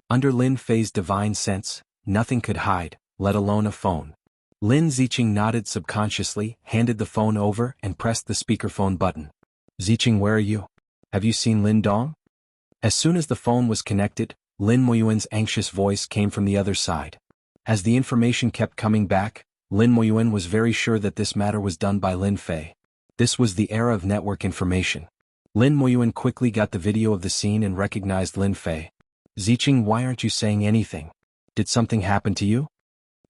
Under Lin Fei's divine sense, nothing could hide, let alone a phone. Lin Ziqing nodded subconsciously, handed the phone over and pressed the speakerphone button. Ziqing, where are you? Have you seen Lin Dong? As soon as the phone was connected, Lin Moyuan's anxious voice came from the other side. As the information kept coming back, Lin Moyuan was very sure that this matter was done by Lin Fei. This was the era of network information. Lin Moyuan quickly got the video of the scene and recognized Lin Fei. Ziqing, why aren't you saying anything? Did something happen to you?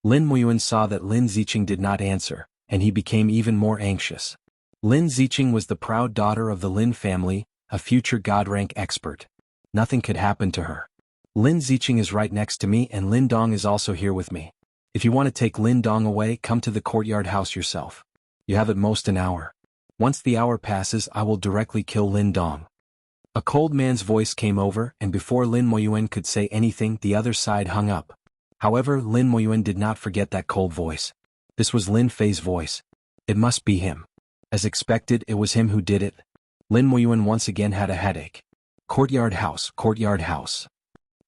Lin Moyuan saw that Lin Ziqing did not answer, and he became even more anxious. Lin Ziqing was the proud daughter of the Lin family, a future god-rank expert. Nothing could happen to her. Lin Ziqing is right next to me and Lin Dong is also here with me. If you want to take Lin Dong away, come to the courtyard house yourself. You have at most an hour. Once the hour passes, I will directly kill Lin Dong. A cold man's voice came over, and before Lin Moyuan could say anything, the other side hung up. However, Lin Moyuan did not forget that cold voice. This was Lin Fei's voice. It must be him. As expected, it was him who did it. Lin Moyuan once again had a headache. Courtyard house, courtyard house.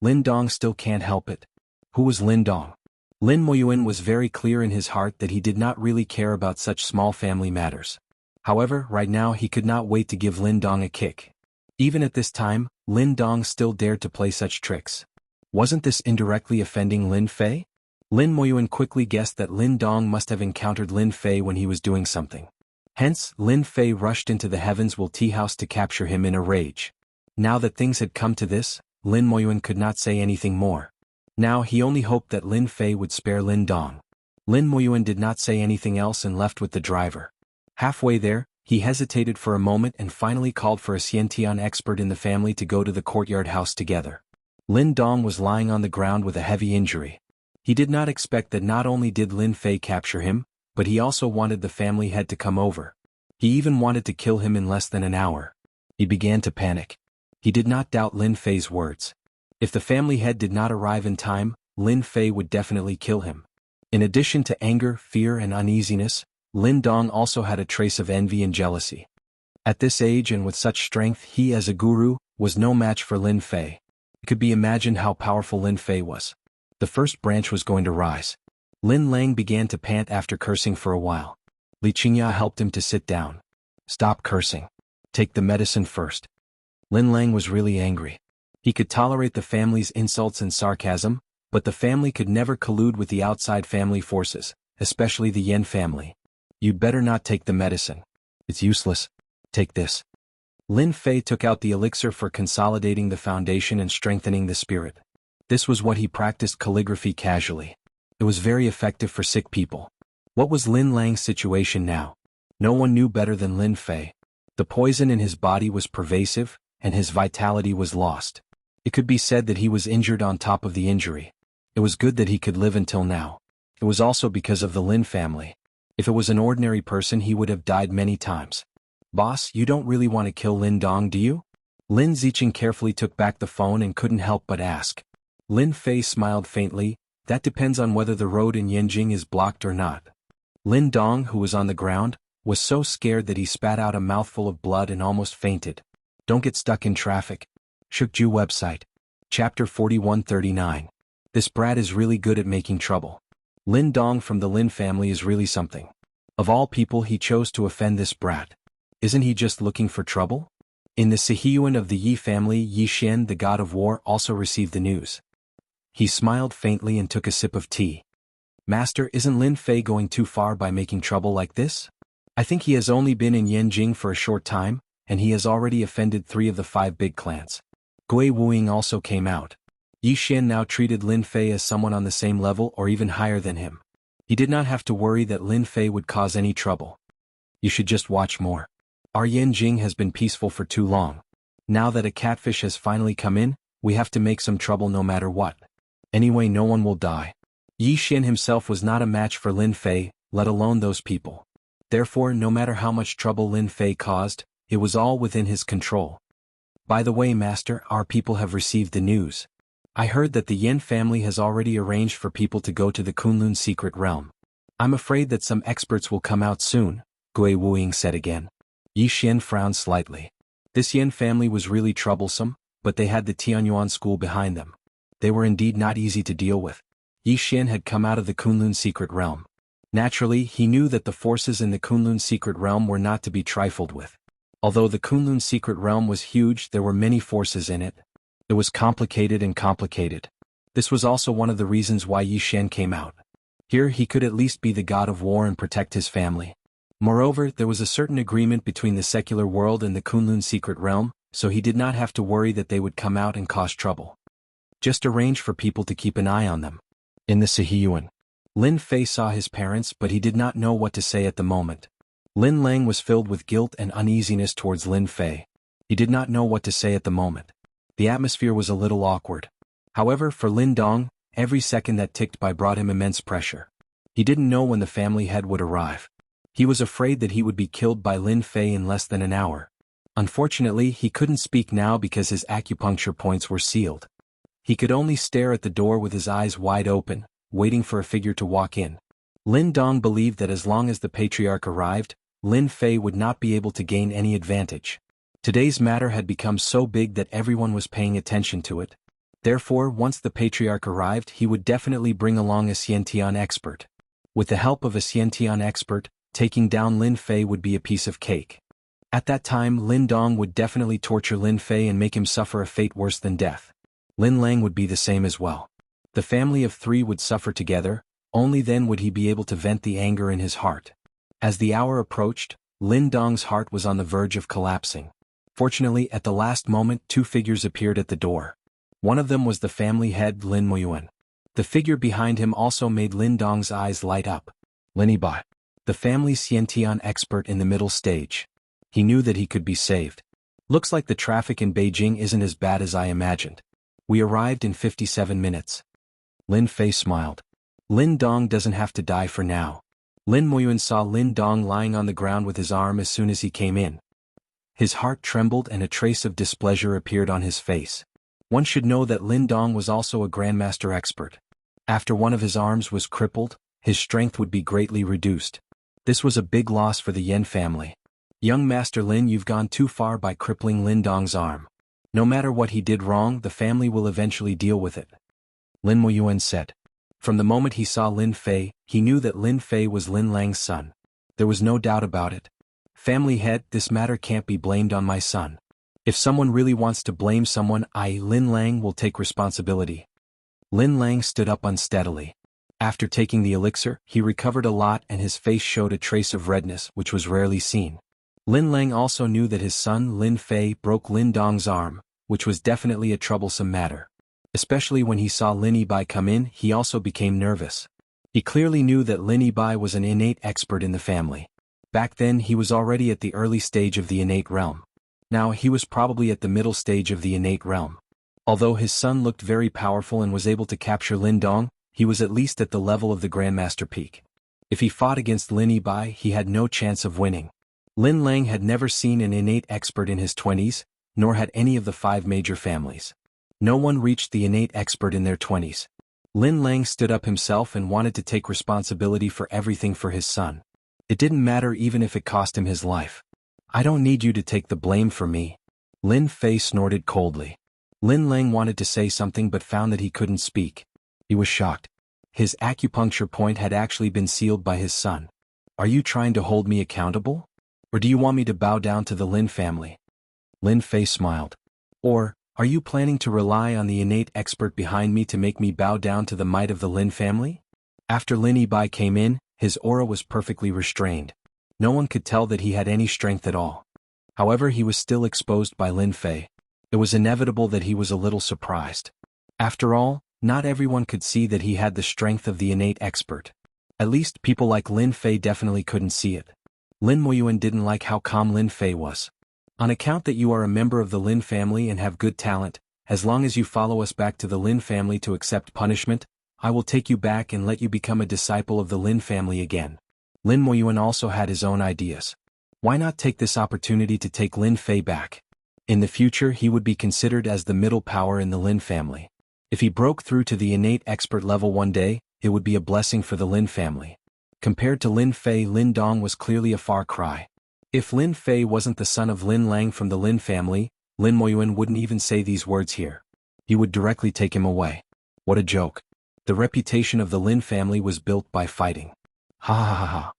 Lin Dong still can't help it. Who was Lin Dong? Lin Moyuan was very clear in his heart that he did not really care about such small family matters. However, right now he could not wait to give Lin Dong a kick. Even at this time, Lin Dong still dared to play such tricks. Wasn't this indirectly offending Lin Fei? Lin Moyuan quickly guessed that Lin Dong must have encountered Lin Fei when he was doing something. Hence, Lin Fei rushed into the Heavens Will Tea House to capture him in a rage. Now that things had come to this, Lin Moyuan could not say anything more. Now he only hoped that Lin Fei would spare Lin Dong. Lin Moyuan did not say anything else and left with the driver. Halfway there, he hesitated for a moment and finally called for a Xiantian expert in the family to go to the courtyard house together. Lin Dong was lying on the ground with a heavy injury. He did not expect that not only did Lin Fei capture him, but he also wanted the family head to come over. He even wanted to kill him in less than an hour. He began to panic. He did not doubt Lin Fei's words. If the family head did not arrive in time, Lin Fei would definitely kill him. In addition to anger, fear and uneasiness, Lin Dong also had a trace of envy and jealousy. At this age and with such strength, he as a guru, was no match for Lin Fei. It could be imagined how powerful Lin Fei was. The first branch was going to rise. Lin Lang began to pant after cursing for a while. Li Qingya helped him to sit down. Stop cursing. Take the medicine first. Lin Lang was really angry. He could tolerate the family's insults and sarcasm, but the family could never collude with the outside family forces, especially the Yen family. You'd better not take the medicine. It's useless. Take this. Lin Fei took out the elixir for consolidating the foundation and strengthening the spirit. This was what he practiced calligraphy casually. It was very effective for sick people. What was Lin Lang's situation now? No one knew better than Lin Fei. The poison in his body was pervasive, and his vitality was lost. It could be said that he was injured on top of the injury. It was good that he could live until now. It was also because of the Lin family. If it was an ordinary person, he would have died many times. Boss, you don't really want to kill Lin Dong, do you? Lin Zicheng carefully took back the phone and couldn't help but ask. Lin Fei smiled faintly. That depends on whether the road in Yanjing is blocked or not. Lin Dong, who was on the ground, was so scared that he spat out a mouthful of blood and almost fainted. Don't get stuck in traffic. Shukju website. Chapter 4139. This brat is really good at making trouble. Lin Dong from the Lin family is really something. Of all people, he chose to offend this brat. Isn't he just looking for trouble? In the Sihiyuan of the Yi family, Yi Xian, the god of war, also received the news. He smiled faintly and took a sip of tea. Master, isn't Lin Fei going too far by making trouble like this? I think he has only been in Yanjing for a short time, and he has already offended 3 of the 5 big clans. Gui Wuing also came out. Yi Xian now treated Lin Fei as someone on the same level or even higher than him. He did not have to worry that Lin Fei would cause any trouble. You should just watch more. Our Yanjing has been peaceful for too long. Now that a catfish has finally come in, we have to make some trouble no matter what. Anyway, no one will die. Yi Xian himself was not a match for Lin Fei, let alone those people. Therefore, no matter how much trouble Lin Fei caused, it was all within his control. By the way, Master, our people have received the news. I heard that the Yen family has already arranged for people to go to the Kunlun secret realm. I'm afraid that some experts will come out soon, Gui Wuing said again. Yi Xian frowned slightly. This Yen family was really troublesome, but they had the Tianyuan school behind them. They were indeed not easy to deal with. Yi Xian had come out of the Kunlun secret realm. Naturally, he knew that the forces in the Kunlun secret realm were not to be trifled with. Although the Kunlun secret realm was huge, there were many forces in it. It was complicated and complicated. This was also one of the reasons why Yi Xian came out. Here he could at least be the god of war and protect his family. Moreover, there was a certain agreement between the secular world and the Kunlun secret realm, so he did not have to worry that they would come out and cause trouble. Just arrange for people to keep an eye on them. In the Sihiyuan, Lin Fei saw his parents, but he did not know what to say at the moment. Lin Lang was filled with guilt and uneasiness towards Lin Fei. He did not know what to say at the moment. The atmosphere was a little awkward. However, for Lin Dong, every second that ticked by brought him immense pressure. He didn't know when the family head would arrive. He was afraid that he would be killed by Lin Fei in less than an hour. Unfortunately, he couldn't speak now because his acupuncture points were sealed. He could only stare at the door with his eyes wide open, waiting for a figure to walk in. Lin Dong believed that as long as the patriarch arrived, Lin Fei would not be able to gain any advantage. Today's matter had become so big that everyone was paying attention to it. Therefore, once the patriarch arrived, he would definitely bring along a Xiantian expert. With the help of a Xiantian expert, taking down Lin Fei would be a piece of cake. At that time, Lin Dong would definitely torture Lin Fei and make him suffer a fate worse than death. Lin Lang would be the same as well. The family of 3 would suffer together, only then would he be able to vent the anger in his heart. As the hour approached, Lin Dong's heart was on the verge of collapsing. Fortunately, at the last moment, 2 figures appeared at the door. One of them was the family head Lin Moyuan. The figure behind him also made Lin Dong's eyes light up. Lin Ibai, the family Xiantian expert in the middle stage. He knew that he could be saved. Looks like the traffic in Beijing isn't as bad as I imagined. We arrived in 57 minutes. Lin Fei smiled. Lin Dong doesn't have to die for now. Lin Moyuan saw Lin Dong lying on the ground with his arm as soon as he came in. His heart trembled and a trace of displeasure appeared on his face. One should know that Lin Dong was also a grandmaster expert. After one of his arms was crippled, his strength would be greatly reduced. This was a big loss for the Yen family. Young Master Lin, you've gone too far by crippling Lin Dong's arm. No matter what he did wrong, the family will eventually deal with it. Lin Moyuan said. From the moment he saw Lin Fei, he knew that Lin Fei was Lin Lang's son. There was no doubt about it. Family head, this matter can't be blamed on my son. If someone really wants to blame someone, Lin Lang, will take responsibility. Lin Lang stood up unsteadily. After taking the elixir, he recovered a lot and his face showed a trace of redness which was rarely seen. Lin Lang also knew that his son Lin Fei broke Lin Dong's arm, which was definitely a troublesome matter. Especially when he saw Lin Yibai come in, he also became nervous. He clearly knew that Lin Yibai was an innate expert in the family. Back then he was already at the early stage of the innate realm. Now he was probably at the middle stage of the innate realm. Although his son looked very powerful and was able to capture Lin Dong, he was at least at the level of the Grandmaster peak. If he fought against Lin Yibai, he had no chance of winning. Lin Lang had never seen an innate expert in his 20s, nor had any of the 5 major families. No one reached the innate expert in their 20s. Lin Lang stood up himself and wanted to take responsibility for everything for his son. It didn't matter even if it cost him his life. I don't need you to take the blame for me. Lin Fei snorted coldly. Lin Lang wanted to say something but found that he couldn't speak. He was shocked. His acupuncture point had actually been sealed by his son. Are you trying to hold me accountable? Or do you want me to bow down to the Lin family? Lin Fei smiled. Or, are you planning to rely on the innate expert behind me to make me bow down to the might of the Lin family? After Lin Yibai came in, his aura was perfectly restrained. No one could tell that he had any strength at all. However, he was still exposed by Lin Fei. It was inevitable that he was a little surprised. After all, not everyone could see that he had the strength of the innate expert. At least people like Lin Fei definitely couldn't see it. Lin Moyuan didn't like how calm Lin Fei was. On account that you are a member of the Lin family and have good talent, as long as you follow us back to the Lin family to accept punishment, I will take you back and let you become a disciple of the Lin family again. Lin Moyuan also had his own ideas. Why not take this opportunity to take Lin Fei back? In the future he would be considered as the middle power in the Lin family. If he broke through to the innate expert level one day, it would be a blessing for the Lin family. Compared to Lin Fei, Lin Dong was clearly a far cry. If Lin Fei wasn't the son of Lin Lang from the Lin family, Lin Moyuan wouldn't even say these words here. He would directly take him away. What a joke. The reputation of the Lin family was built by fighting. Ha ha ha ha.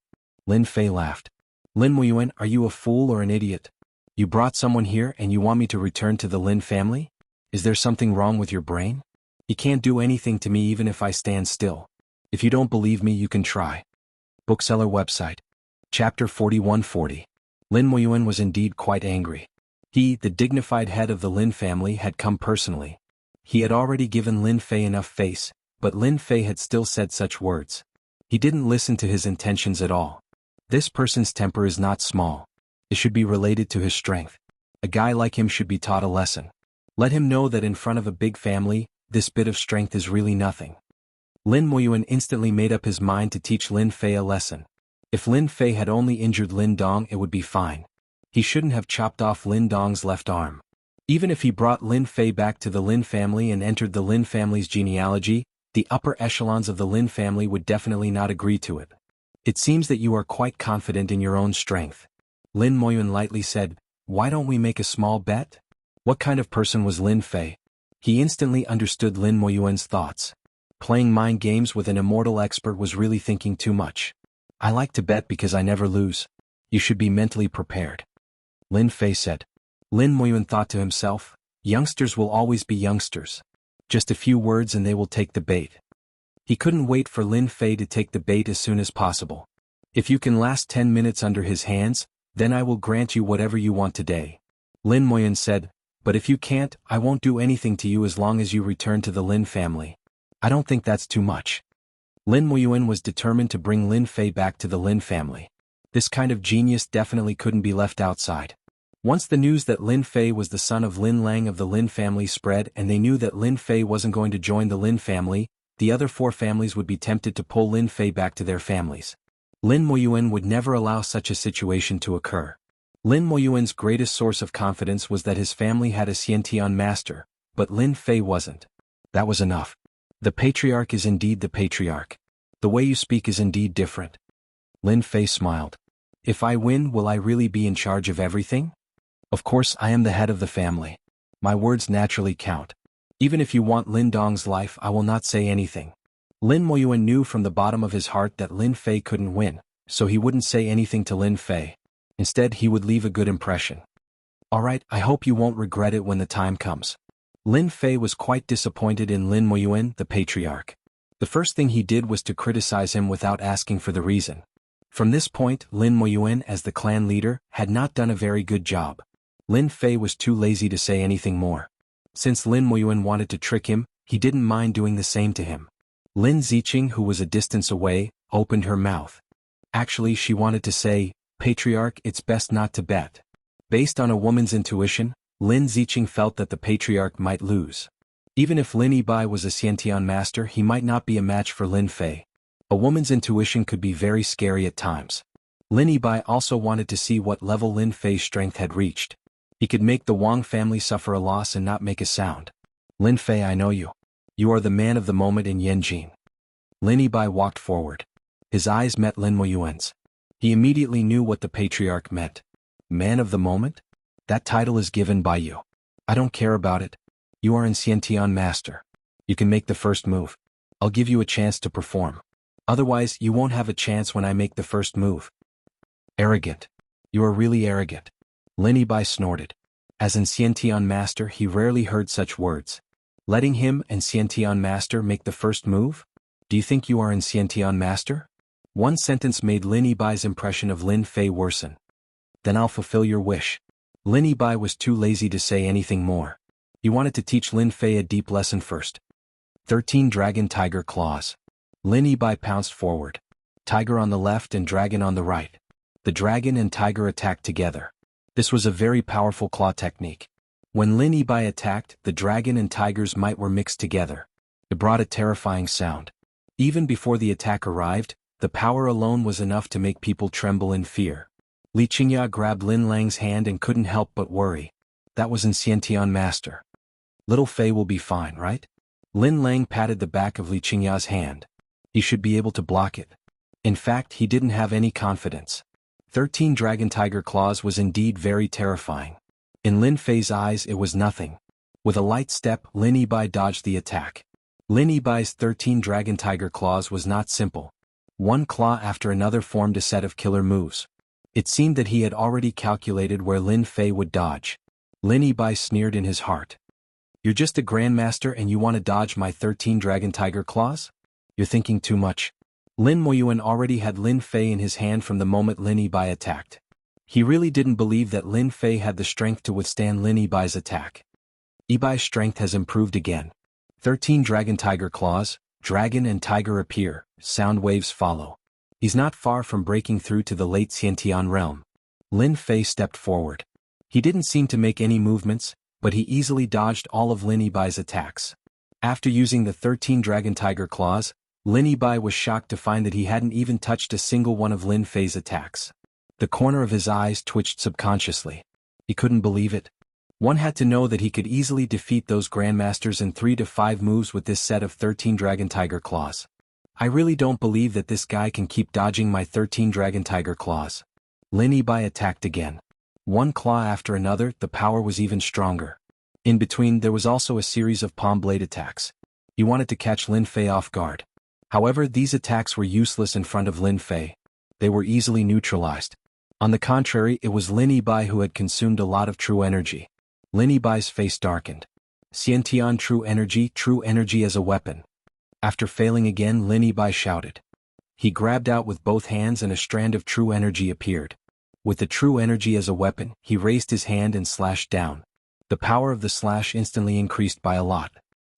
Lin Fei laughed. Lin Moyuan, are you a fool or an idiot? You brought someone here and you want me to return to the Lin family? Is there something wrong with your brain? You can't do anything to me even if I stand still. If you don't believe me, you can try. Bookseller website. Chapter 4140. Lin Moyuan was indeed quite angry. He, the dignified head of the Lin family, had come personally. He had already given Lin Fei enough face, but Lin Fei had still said such words. He didn't listen to his intentions at all. This person's temper is not small. It should be related to his strength. A guy like him should be taught a lesson. Let him know that in front of a big family, this bit of strength is really nothing. Lin Moyuan instantly made up his mind to teach Lin Fei a lesson. If Lin Fei had only injured Lin Dong, it would be fine. He shouldn't have chopped off Lin Dong's left arm. Even if he brought Lin Fei back to the Lin family and entered the Lin family's genealogy, the upper echelons of the Lin family would definitely not agree to it. It seems that you are quite confident in your own strength. Lin Moyuan lightly said, why don't we make a small bet? What kind of person was Lin Fei? He instantly understood Lin Moyuan's thoughts. Playing mind games with an immortal expert was really thinking too much. I like to bet because I never lose. You should be mentally prepared. Lin Fei said. Lin Moyuan thought to himself, youngsters will always be youngsters. Just a few words and they will take the bait. He couldn't wait for Lin Fei to take the bait as soon as possible. If you can last 10 minutes under his hands, then I will grant you whatever you want today. Lin Moyuan said, but if you can't, I won't do anything to you as long as you return to the Lin family. I don't think that's too much. Lin Moyuan was determined to bring Lin Fei back to the Lin family. This kind of genius definitely couldn't be left outside. Once the news that Lin Fei was the son of Lin Lang of the Lin family spread and they knew that Lin Fei wasn't going to join the Lin family, the other 4 families would be tempted to pull Lin Fei back to their families. Lin Moyuan would never allow such a situation to occur. Lin Moyuan's greatest source of confidence was that his family had a Xiantian master, but Lin Fei wasn't. That was enough. The patriarch is indeed the patriarch. The way you speak is indeed different. Lin Fei smiled. If I win, will I really be in charge of everything? Of course, I am the head of the family. My words naturally count. Even if you want Lin Dong's life, I will not say anything. Lin Moyuan knew from the bottom of his heart that Lin Fei couldn't win, so he wouldn't say anything to Lin Fei. Instead, he would leave a good impression. Alright, I hope you won't regret it when the time comes. Lin Fei was quite disappointed in Lin Moyuan, the patriarch. The first thing he did was to criticize him without asking for the reason. From this point, Lin Moyuan, as the clan leader, had not done a very good job. Lin Fei was too lazy to say anything more. Since Lin Moyuan wanted to trick him, he didn't mind doing the same to him. Lin Ziqing, who was a distance away, opened her mouth. Actually, she wanted to say, "Patriarch, it's best not to bet." Based on a woman's intuition, Lin Ziqing felt that the patriarch might lose. Even if Lin Yibai was a Xiantian master, he might not be a match for Lin Fei. A woman's intuition could be very scary at times. Lin Yibai also wanted to see what level Lin Fei's strength had reached. He could make the Wang family suffer a loss and not make a sound. "Lin Fei, I know you. You are the man of the moment in Yanjin." Lin Yibai walked forward. His eyes met Lin Moyuan's. He immediately knew what the patriarch meant. Man of the moment? That title is given by you. I don't care about it. You are an Xiantian master. You can make the first move. I'll give you a chance to perform. Otherwise, you won't have a chance when I make the first move. Arrogant. You are really arrogant. Lin Yibai snorted. As an Xiantian master, he rarely heard such words. Letting him and Xiantian master make the first move? Do you think you are an Xiantian master? One sentence made Lin Yibai's impression of Lin Fei worsen. Then I'll fulfill your wish. Lin Yibai was too lazy to say anything more. He wanted to teach Lin Fei a deep lesson first. 13 Dragon Tiger Claws. Lin Yibai pounced forward. Tiger on the left and dragon on the right. The dragon and tiger attacked together. This was a very powerful claw technique. When Lin Yibai attacked, the dragon and tiger's might were mixed together. It brought a terrifying sound. Even before the attack arrived, the power alone was enough to make people tremble in fear. Li Qingya grabbed Lin Lang's hand and couldn't help but worry. That was an Xiantian master. Little Fei will be fine, right? Lin Lang patted the back of Li Qingya's hand. He should be able to block it. In fact, he didn't have any confidence. 13 Dragon Tiger Claws was indeed very terrifying. In Lin Fei's eyes it was nothing. With a light step, Lin Yibai dodged the attack. Lin Yibai's 13 Dragon Tiger Claws was not simple. One claw after another formed a set of killer moves. It seemed that he had already calculated where Lin Fei would dodge. Lin Yibai sneered in his heart. "You're just a grandmaster and you want to dodge my 13 Dragon Tiger Claws? You're thinking too much." Lin Moyuan already had Lin Fei in his hand from the moment Lin Yibai attacked. He really didn't believe that Lin Fei had the strength to withstand Lin Yibai's attack. Yibai's strength has improved again. 13 Dragon Tiger Claws, dragon and tiger appear, sound waves follow. He's not far from breaking through to the late Xiantian realm. Lin Fei stepped forward. He didn't seem to make any movements, but he easily dodged all of Lin Yibai's attacks. After using the 13 Dragon Tiger Claws, Lin Yibai was shocked to find that he hadn't even touched a single one of Lin Fei's attacks. The corner of his eyes twitched subconsciously. He couldn't believe it. One had to know that he could easily defeat those grandmasters in 3 to 5 moves with this set of 13 Dragon Tiger Claws. I really don't believe that this guy can keep dodging my 13 Dragon Tiger Claws. Lin Yibai attacked again. One claw after another, the power was even stronger. In between, there was also a series of palm blade attacks. He wanted to catch Lin Fei off guard. However, these attacks were useless in front of Lin Fei. They were easily neutralized. On the contrary, it was Lin Yibai who had consumed a lot of true energy. Lin Yibai's face darkened. Xiantian true energy as a weapon. After failing again, Lin Yibai shouted. He grabbed out with both hands and a strand of true energy appeared. With the true energy as a weapon, he raised his hand and slashed down. The power of the slash instantly increased by a lot.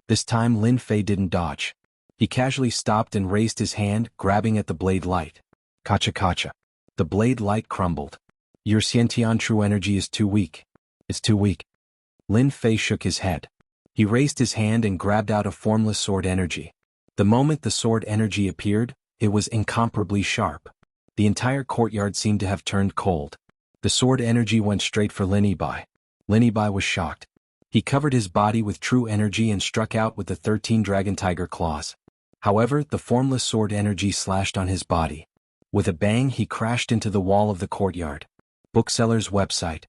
This time Lin Fei didn't dodge. He casually stopped and raised his hand, grabbing at the blade light. Kacha kacha. The blade light crumbled. Your Xiantian true energy is too weak. It's too weak. Lin Fei shook his head. He raised his hand and grabbed out a formless sword energy. The moment the sword energy appeared, it was incomparably sharp. The entire courtyard seemed to have turned cold. The sword energy went straight for Lin Yibai. Lin Yibai was shocked. He covered his body with true energy and struck out with the 13 Dragon Tiger Claws. However, the formless sword energy slashed on his body. With a bang, he crashed into the wall of the courtyard. Bookseller's website.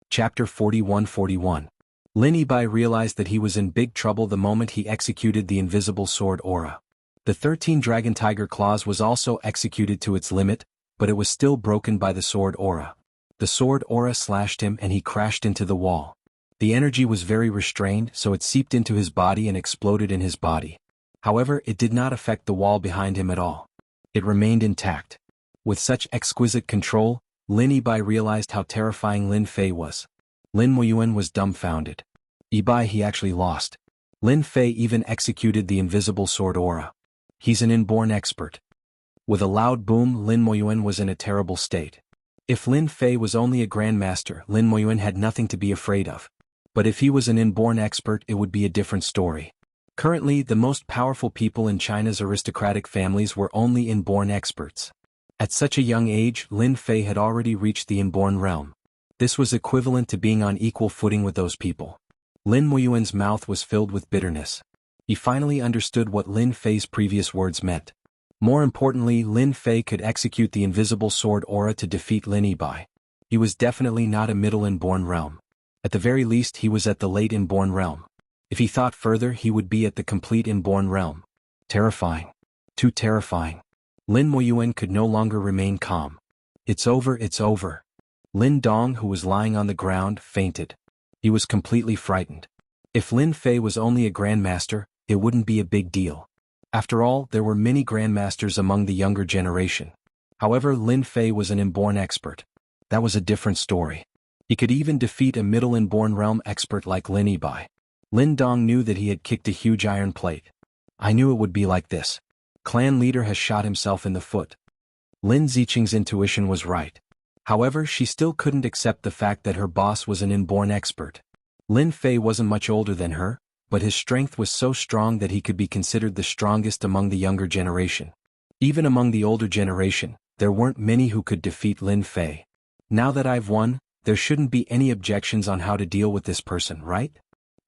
Chapter 41-41. Lin Yibai realized that he was in big trouble the moment he executed the invisible sword aura. The 13 Dragon Tiger Claws was also executed to its limit, but it was still broken by the sword aura. The sword aura slashed him and he crashed into the wall. The energy was very restrained, so it seeped into his body and exploded in his body. However, it did not affect the wall behind him at all. It remained intact. With such exquisite control, Lin Yibai realized how terrifying Lin Fei was. Lin Muyuan was dumbfounded. Yibai, he actually lost. Lin Fei even executed the invisible sword aura. He's an inborn expert. With a loud boom, Lin Muyuan was in a terrible state. If Lin Fei was only a grandmaster, Lin Muyuan had nothing to be afraid of. But if he was an inborn expert, it would be a different story. Currently, the most powerful people in China's aristocratic families were only inborn experts. At such a young age, Lin Fei had already reached the inborn realm. This was equivalent to being on equal footing with those people. Lin Muyuan's mouth was filled with bitterness. He finally understood what Lin Fei's previous words meant. More importantly, Lin Fei could execute the invisible sword aura to defeat Lin Yibai. He was definitely not a middle inborn realm. At the very least, he was at the late inborn realm. If he thought further, he would be at the complete inborn realm. Terrifying. Too terrifying. Lin Muyuan could no longer remain calm. It's over, it's over. Lin Dong, who was lying on the ground, fainted. He was completely frightened. If Lin Fei was only a grandmaster, it wouldn't be a big deal. After all, there were many grandmasters among the younger generation. However, Lin Fei was an inborn expert. That was a different story. He could even defeat a middle inborn realm expert like Lin Yibai. Lin Dong knew that he had kicked a huge iron plate. I knew it would be like this. Clan leader has shot himself in the foot. Lin Ziqing's intuition was right. However, she still couldn't accept the fact that her boss was an inborn expert. Lin Fei wasn't much older than her, but his strength was so strong that he could be considered the strongest among the younger generation. Even among the older generation, there weren't many who could defeat Lin Fei. Now that I've won, there shouldn't be any objections on how to deal with this person, right?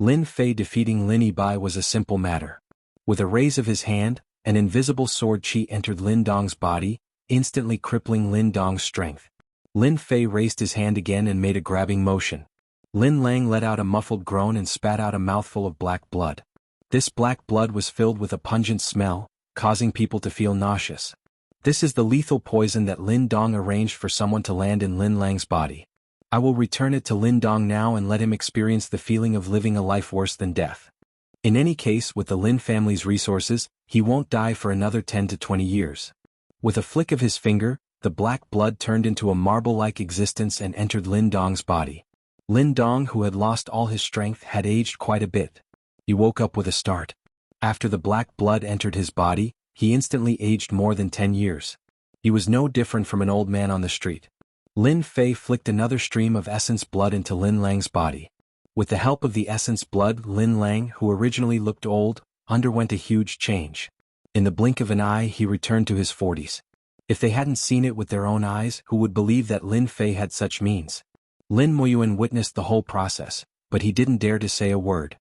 Lin Fei defeating Lin Yibai was a simple matter. With a raise of his hand, an invisible sword chi entered Lin Dong's body, instantly crippling Lin Dong's strength. Lin Fei raised his hand again and made a grabbing motion. Lin Lang let out a muffled groan and spat out a mouthful of black blood. This black blood was filled with a pungent smell, causing people to feel nauseous. This is the lethal poison that Lin Dong arranged for someone to land in Lin Lang's body. I will return it to Lin Dong now and let him experience the feeling of living a life worse than death. In any case, with the Lin family's resources, he won't die for another 10 to 20 years. With a flick of his finger, the black blood turned into a marble-like existence and entered Lin Dong's body. Lin Dong, who had lost all his strength, had aged quite a bit. He woke up with a start. After the black blood entered his body, he instantly aged more than 10 years. He was no different from an old man on the street. Lin Fei flicked another stream of essence blood into Lin Lang's body. With the help of the essence blood, Lin Lang, who originally looked old, underwent a huge change. In the blink of an eye, he returned to his 40s. If they hadn't seen it with their own eyes, who would believe that Lin Fei had such means? Lin Muyuan witnessed the whole process, but he didn't dare to say a word.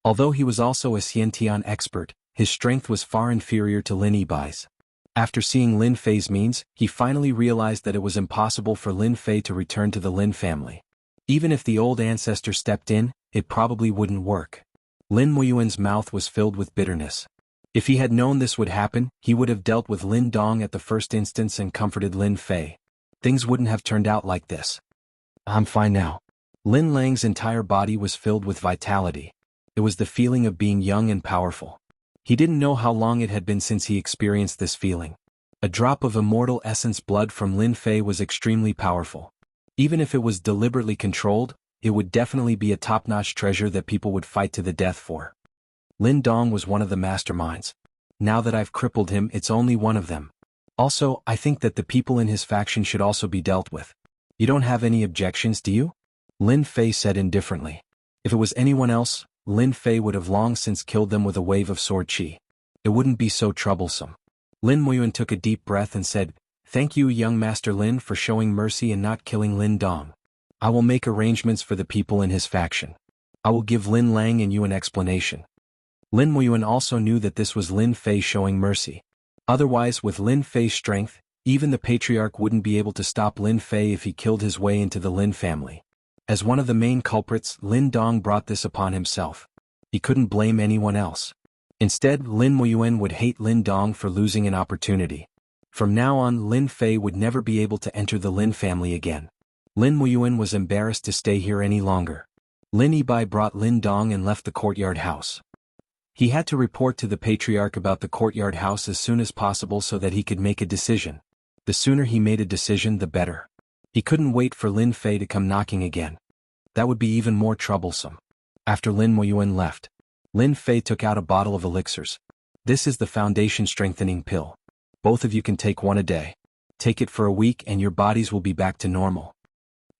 Although he was also a Xiantian expert, his strength was far inferior to Lin Yibai's. After seeing Lin Fei's means, he finally realized that it was impossible for Lin Fei to return to the Lin family. Even if the old ancestor stepped in, it probably wouldn't work. Lin Muyuan's mouth was filled with bitterness. If he had known this would happen, he would have dealt with Lin Dong at the first instance and comforted Lin Fei. Things wouldn't have turned out like this. I'm fine now. Lin Lang's entire body was filled with vitality. It was the feeling of being young and powerful. He didn't know how long it had been since he experienced this feeling. A drop of immortal essence blood from Lin Fei was extremely powerful. Even if it was deliberately controlled, it would definitely be a top-notch treasure that people would fight to the death for. Lin Dong was one of the masterminds. Now that I've crippled him, it's only one of them. Also, I think that the people in his faction should also be dealt with. You don't have any objections, do you? Lin Fei said indifferently. If it was anyone else, Lin Fei would have long since killed them with a wave of sword chi. It wouldn't be so troublesome. Lin Muyuan took a deep breath and said, "Thank you, young Master Lin, for showing mercy and not killing Lin Dong. I will make arrangements for the people in his faction. I will give Lin Lang and you an explanation." Lin Muyuan also knew that this was Lin Fei showing mercy. Otherwise, with Lin Fei's strength, even the patriarch wouldn't be able to stop Lin Fei if he killed his way into the Lin family. As one of the main culprits, Lin Dong brought this upon himself. He couldn't blame anyone else. Instead, Lin Muyuan would hate Lin Dong for losing an opportunity. From now on, Lin Fei would never be able to enter the Lin family again. Lin Muyuan was embarrassed to stay here any longer. Lin Yibai brought Lin Dong and left the courtyard house. He had to report to the patriarch about the courtyard house as soon as possible so that he could make a decision. The sooner he made a decision, the better. He couldn't wait for Lin Fei to come knocking again. That would be even more troublesome. After Lin Moyuan left, Lin Fei took out a bottle of elixirs. This is the foundation strengthening pill. Both of you can take one a day. Take it for a week and your bodies will be back to normal.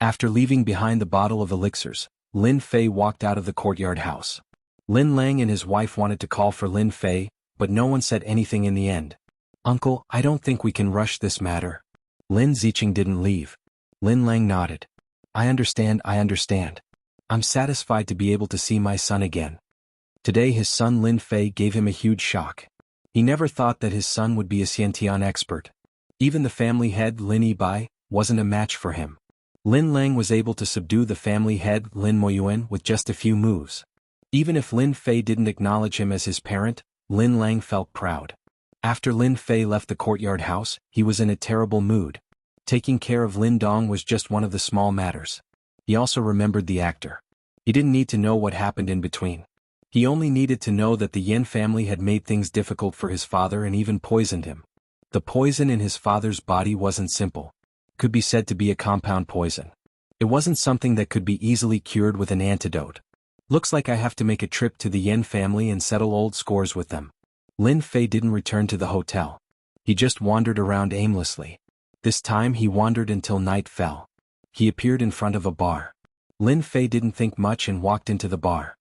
After leaving behind the bottle of elixirs, Lin Fei walked out of the courtyard house. Lin Lang and his wife wanted to call for Lin Fei, but no one said anything in the end. Uncle, I don't think we can rush this matter. Lin Ziqing didn't leave. Lin Lang nodded. I understand. I'm satisfied to be able to see my son again. Today his son Lin Fei gave him a huge shock. He never thought that his son would be a Xiantian expert. Even the family head Lin Yibai wasn't a match for him. Lin Lang was able to subdue the family head Lin Moyuan with just a few moves. Even if Lin Fei didn't acknowledge him as his parent, Lin Lang felt proud. After Lin Fei left the courtyard house, he was in a terrible mood. Taking care of Lin Dong was just one of the small matters. He also remembered the actor. He didn't need to know what happened in between. He only needed to know that the Yen family had made things difficult for his father and even poisoned him. The poison in his father's body wasn't simple. It could be said to be a compound poison. It wasn't something that could be easily cured with an antidote. Looks like I have to make a trip to the Yen family and settle old scores with them. Lin Fei didn't return to the hotel. He just wandered around aimlessly. This time he wandered until night fell. He appeared in front of a bar. Lin Fei didn't think much and walked into the bar.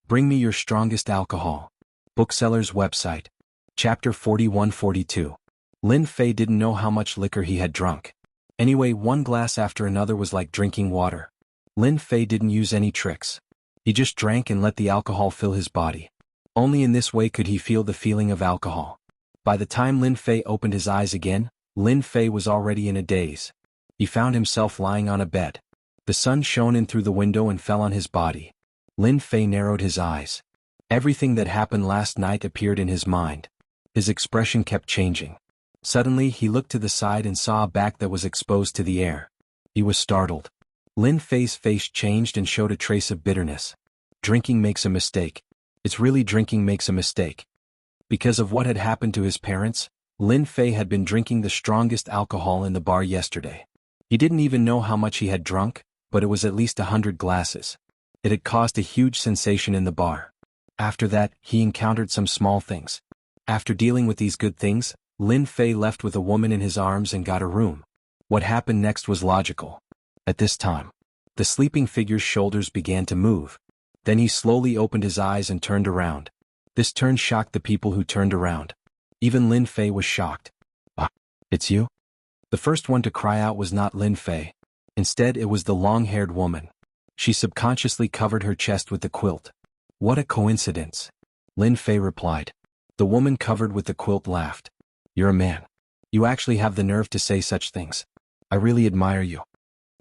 Bring me your strongest alcohol. Bookseller's website. Chapter 41-42. Lin Fei didn't know how much liquor he had drunk. Anyway, one glass after another was like drinking water. Lin Fei didn't use any tricks. He just drank and let the alcohol fill his body. Only in this way could he feel the feeling of alcohol. By the time Lin Fei opened his eyes again, Lin Fei was already in a daze. He found himself lying on a bed. The sun shone in through the window and fell on his body. Lin Fei narrowed his eyes. Everything that happened last night appeared in his mind. His expression kept changing. Suddenly he looked to the side and saw a back that was exposed to the air. He was startled. Lin Fei's face changed and showed a trace of bitterness. Drinking makes a mistake. It's really drinking makes a mistake. Because of what had happened to his parents, Lin Fei had been drinking the strongest alcohol in the bar yesterday. He didn't even know how much he had drunk, but it was at least 100 glasses. It had caused a huge sensation in the bar. After that, he encountered some small things. After dealing with these good things, Lin Fei left with a woman in his arms and got a room. What happened next was logical. At this time, the sleeping figure's shoulders began to move. Then he slowly opened his eyes and turned around. This turn shocked the people who turned around. Even Lin Fei was shocked. Ah, it's you? The first one to cry out was not Lin Fei. Instead, it was the long-haired woman. She subconsciously covered her chest with the quilt. What a coincidence. Lin Fei replied. The woman covered with the quilt laughed. You're a man. You actually have the nerve to say such things. I really admire you.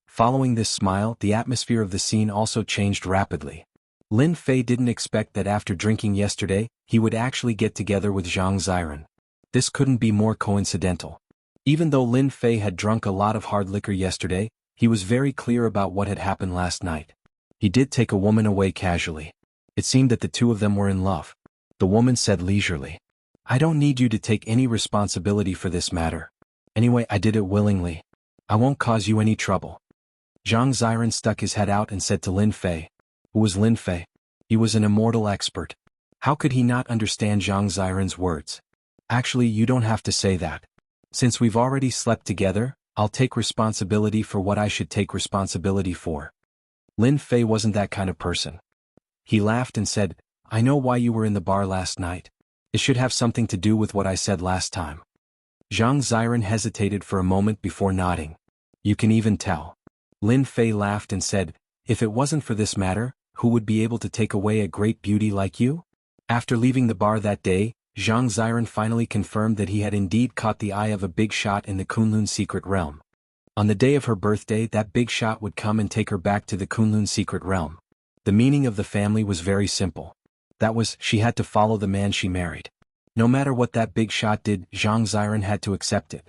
Following this smile, the atmosphere of the scene also changed rapidly. Lin Fei didn't expect that after drinking yesterday, he would actually get together with Zhang Ziren. This couldn't be more coincidental. Even though Lin Fei had drunk a lot of hard liquor yesterday, he was very clear about what had happened last night. He did take a woman away casually. It seemed that the two of them were in love. The woman said leisurely. I don't need you to take any responsibility for this matter. Anyway, I did it willingly. I won't cause you any trouble. Zhang Ziren stuck his head out and said to Lin Fei. Who was Lin Fei? He was an immortal expert. How could he not understand Zhang Ziren's words? Actually, you don't have to say that. Since we've already slept together, I'll take responsibility for what I should take responsibility for. Lin Fei wasn't that kind of person. He laughed and said, I know why you were in the bar last night. It should have something to do with what I said last time. Zhang Ziren hesitated for a moment before nodding. You can even tell. Lin Fei laughed and said, if it wasn't for this matter, who would be able to take away a great beauty like you? After leaving the bar that day, Zhang Ziren finally confirmed that he had indeed caught the eye of a big shot in the Kunlun secret realm. On the day of her birthday, that big shot would come and take her back to the Kunlun secret realm. The meaning of the family was very simple. That was, she had to follow the man she married. No matter what that big shot did, Zhang Ziren had to accept it.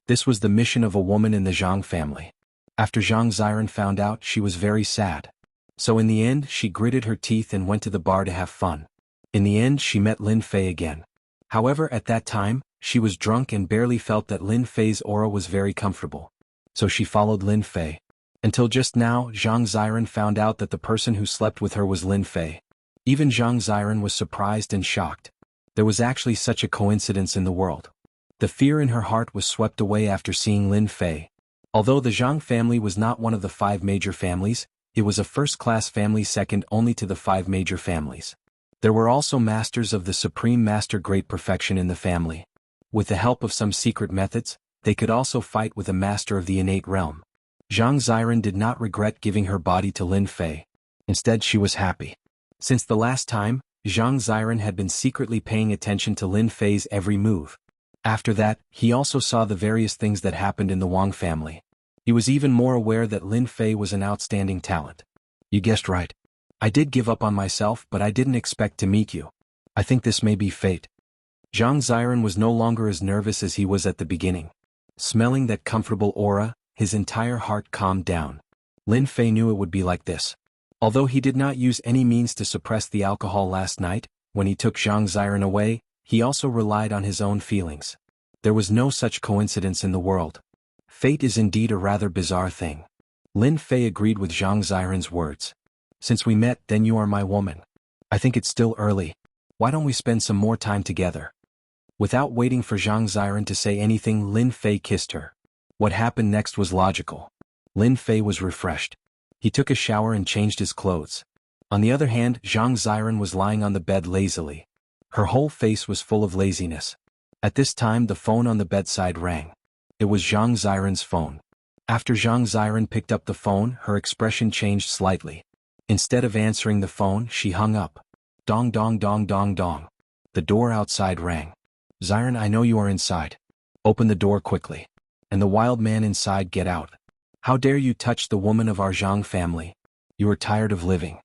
This was the mission of a woman in the Zhang family. After Zhang Ziren found out, she was very sad. So in the end, she gritted her teeth and went to the bar to have fun. In the end she met Lin Fei again. However, at that time, she was drunk and barely felt that Lin Fei's aura was very comfortable. So she followed Lin Fei. Until just now, Zhang Ziren found out that the person who slept with her was Lin Fei. Even Zhang Ziren was surprised and shocked. There was actually such a coincidence in the world. The fear in her heart was swept away after seeing Lin Fei. Although the Zhang family was not one of the 5 major families, it was a first-class family second only to the 5 major families. There were also masters of the Supreme Master Great Perfection in the family. With the help of some secret methods, they could also fight with a master of the innate realm. Zhang Ziren did not regret giving her body to Lin Fei. Instead she was happy. Since the last time, Zhang Ziren had been secretly paying attention to Lin Fei's every move. After that, he also saw the various things that happened in the Wang family. He was even more aware that Lin Fei was an outstanding talent. You guessed right. I did give up on myself, but I didn't expect to meet you. I think this may be fate. Zhang Ziren was no longer as nervous as he was at the beginning. Smelling that comfortable aura, his entire heart calmed down. Lin Fei knew it would be like this. Although he did not use any means to suppress the alcohol last night, when he took Zhang Ziren away, he also relied on his own feelings. There was no such coincidence in the world. Fate is indeed a rather bizarre thing. Lin Fei agreed with Zhang Ziren's words. Since we met, then you are my woman. I think it's still early. Why don't we spend some more time together? Without waiting for Zhang Ziren to say anything, Lin Fei kissed her. What happened next was logical. Lin Fei was refreshed. He took a shower and changed his clothes. On the other hand, Zhang Ziren was lying on the bed lazily. Her whole face was full of laziness. At this time the phone on the bedside rang. It was Zhang Ziren's phone. After Zhang Ziren picked up the phone, her expression changed slightly. Instead of answering the phone, she hung up. Dong dong dong dong dong. The door outside rang. Ziren, I know you are inside. Open the door quickly. And the wild man inside, get out. How dare you touch the woman of our Zhang family? You are tired of living.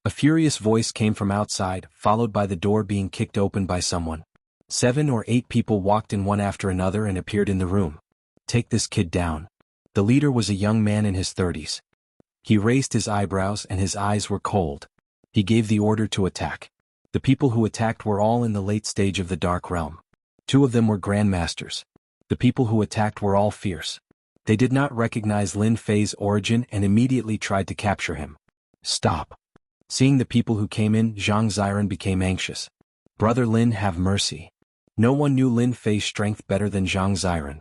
A furious voice came from outside, followed by the door being kicked open by someone. 7 or 8 people walked in one after another and appeared in the room. Take this kid down. The leader was a young man in his 30s. He raised his eyebrows and his eyes were cold. He gave the order to attack. The people who attacked were all in the late stage of the Dark Realm. 2 of them were grandmasters. The people who attacked were all fierce. They did not recognize Lin Fei's origin and immediately tried to capture him. Stop. Seeing the people who came in, Zhang Ziren became anxious. Brother Lin, have mercy. No one knew Lin Fei's strength better than Zhang Ziren.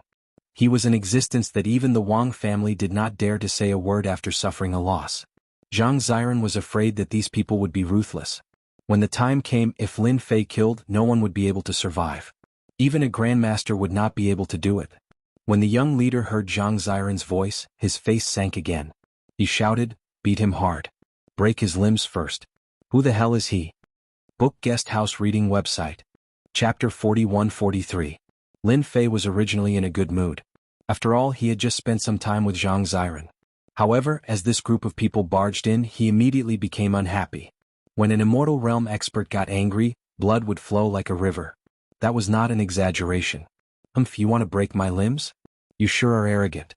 He was an existence that even the Wang family did not dare to say a word after suffering a loss. Zhang Ziren was afraid that these people would be ruthless. When the time came, if Lin Fei killed, no one would be able to survive. Even a grandmaster would not be able to do it. When the young leader heard Zhang Ziren's voice, his face sank again. He shouted, beat him hard. Break his limbs first. Who the hell is he? Book Guest House Reading Website. Chapter 41-43. Lin Fei was originally in a good mood. After all, he had just spent some time with Zhang Ziren. However, as this group of people barged in, he immediately became unhappy. When an Immortal Realm expert got angry, blood would flow like a river. That was not an exaggeration. You want to break my limbs? You sure are arrogant.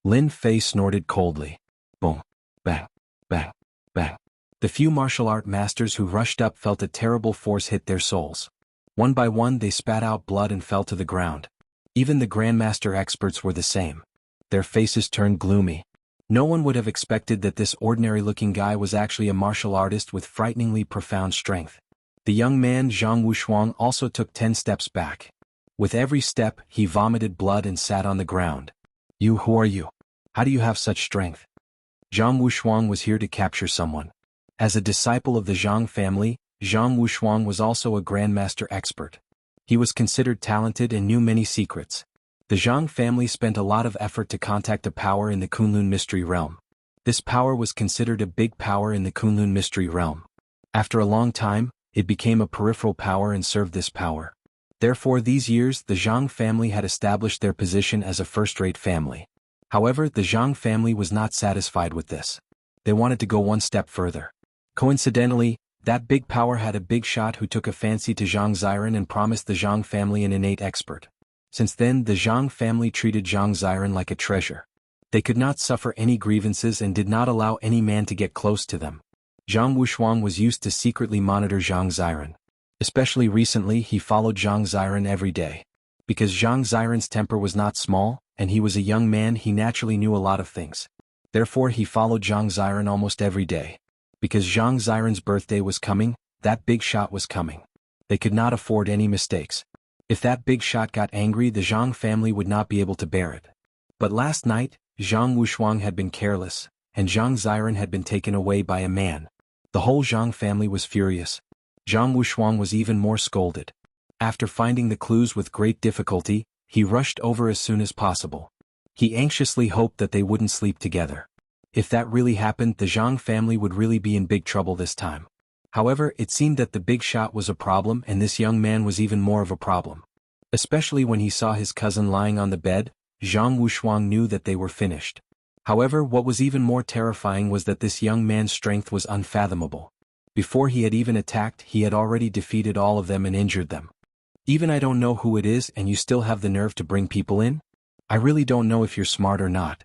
Lin Fei snorted coldly. Boom. Bang. Bang. Bang. The few martial art masters who rushed up felt a terrible force hit their souls. One by one they spat out blood and fell to the ground. Even the Grandmaster experts were the same. Their faces turned gloomy. No one would have expected that this ordinary-looking guy was actually a martial artist with frighteningly profound strength. The young man Zhang Wuxia also took 10 steps back. With every step, he vomited blood and sat on the ground. Who are you? How do you have such strength? Zhang Wuxia was here to capture someone. As a disciple of the Zhang family, Zhang Wuxia was also a Grandmaster expert. He was considered talented and knew many secrets. The Zhang family spent a lot of effort to contact a power in the Kunlun Mystery Realm. This power was considered a big power in the Kunlun Mystery Realm. After a long time, it became a peripheral power and served this power. Therefore, these years the Zhang family had established their position as a first-rate family. However, the Zhang family was not satisfied with this. They wanted to go one step further. Coincidentally, that big power had a big shot who took a fancy to Zhang Ziren and promised the Zhang family an innate expert. Since then, the Zhang family treated Zhang Ziren like a treasure. They could not suffer any grievances and did not allow any man to get close to them. Zhang Wushuang was used to secretly monitor Zhang Ziran. Especially recently, he followed Zhang Ziran every day. Because Zhang Ziran's temper was not small, and he was a young man, he naturally knew a lot of things. Therefore he followed Zhang Ziran almost every day. Because Zhang Ziran's birthday was coming, that big shot was coming. They could not afford any mistakes. If that big shot got angry, the Zhang family would not be able to bear it. But last night, Zhang Wushuang had been careless, and Zhang Ziran had been taken away by a man. The whole Zhang family was furious. Zhang Wushuang was even more scolded. After finding the clues with great difficulty, he rushed over as soon as possible. He anxiously hoped that they wouldn't sleep together. If that really happened, the Zhang family would really be in big trouble this time. However, it seemed that the big shot was a problem, and this young man was even more of a problem. Especially when he saw his cousin lying on the bed, Zhang Wushuang knew that they were finished. However, what was even more terrifying was that this young man's strength was unfathomable. Before he had even attacked, he had already defeated all of them and injured them. Even I don't know who it is, and you still have the nerve to bring people in? I really don't know if you're smart or not.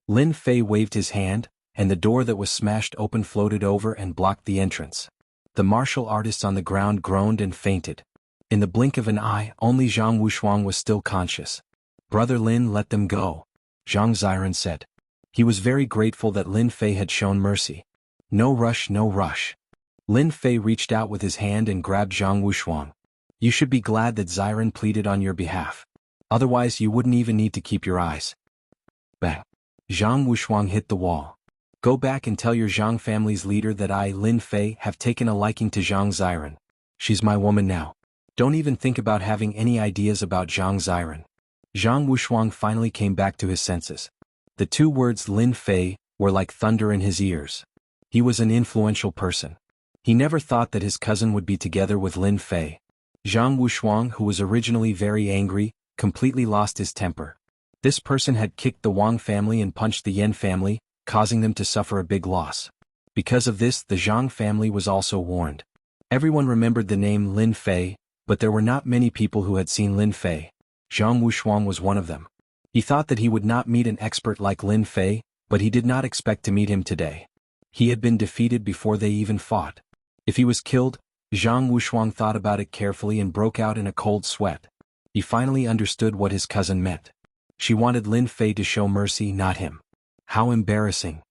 Lin Fei waved his hand, and the door that was smashed open floated over and blocked the entrance. The martial artists on the ground groaned and fainted. In the blink of an eye, only Zhang Wushuang was still conscious. "Brother Lin, let them go," Zhang Ziran said. He was very grateful that Lin Fei had shown mercy. "No rush, no rush." Lin Fei reached out with his hand and grabbed Zhang Wushuang. "You should be glad that Ziran pleaded on your behalf. Otherwise you wouldn't even need to keep your eyes." Bang. Zhang Wushuang hit the wall. "Go back and tell your Zhang family's leader that I, Lin Fei, have taken a liking to Zhang Ziran. She's my woman now. Don't even think about having any ideas about Zhang Ziran." Zhang Wushuang finally came back to his senses. The two words Lin Fei were like thunder in his ears. He was an influential person. He never thought that his cousin would be together with Lin Fei. Zhang Wushuang, who was originally very angry, completely lost his temper. This person had kicked the Wang family and punched the Yan family, causing them to suffer a big loss. Because of this, the Zhang family was also warned. Everyone remembered the name Lin Fei, but there were not many people who had seen Lin Fei. Zhang Wushuang was one of them. He thought that he would not meet an expert like Lin Fei, but he did not expect to meet him today. He had been defeated before they even fought. If he was killed, Zhang Wushuang thought about it carefully and broke out in a cold sweat. He finally understood what his cousin meant. She wanted Lin Fei to show mercy, not him. How embarrassing.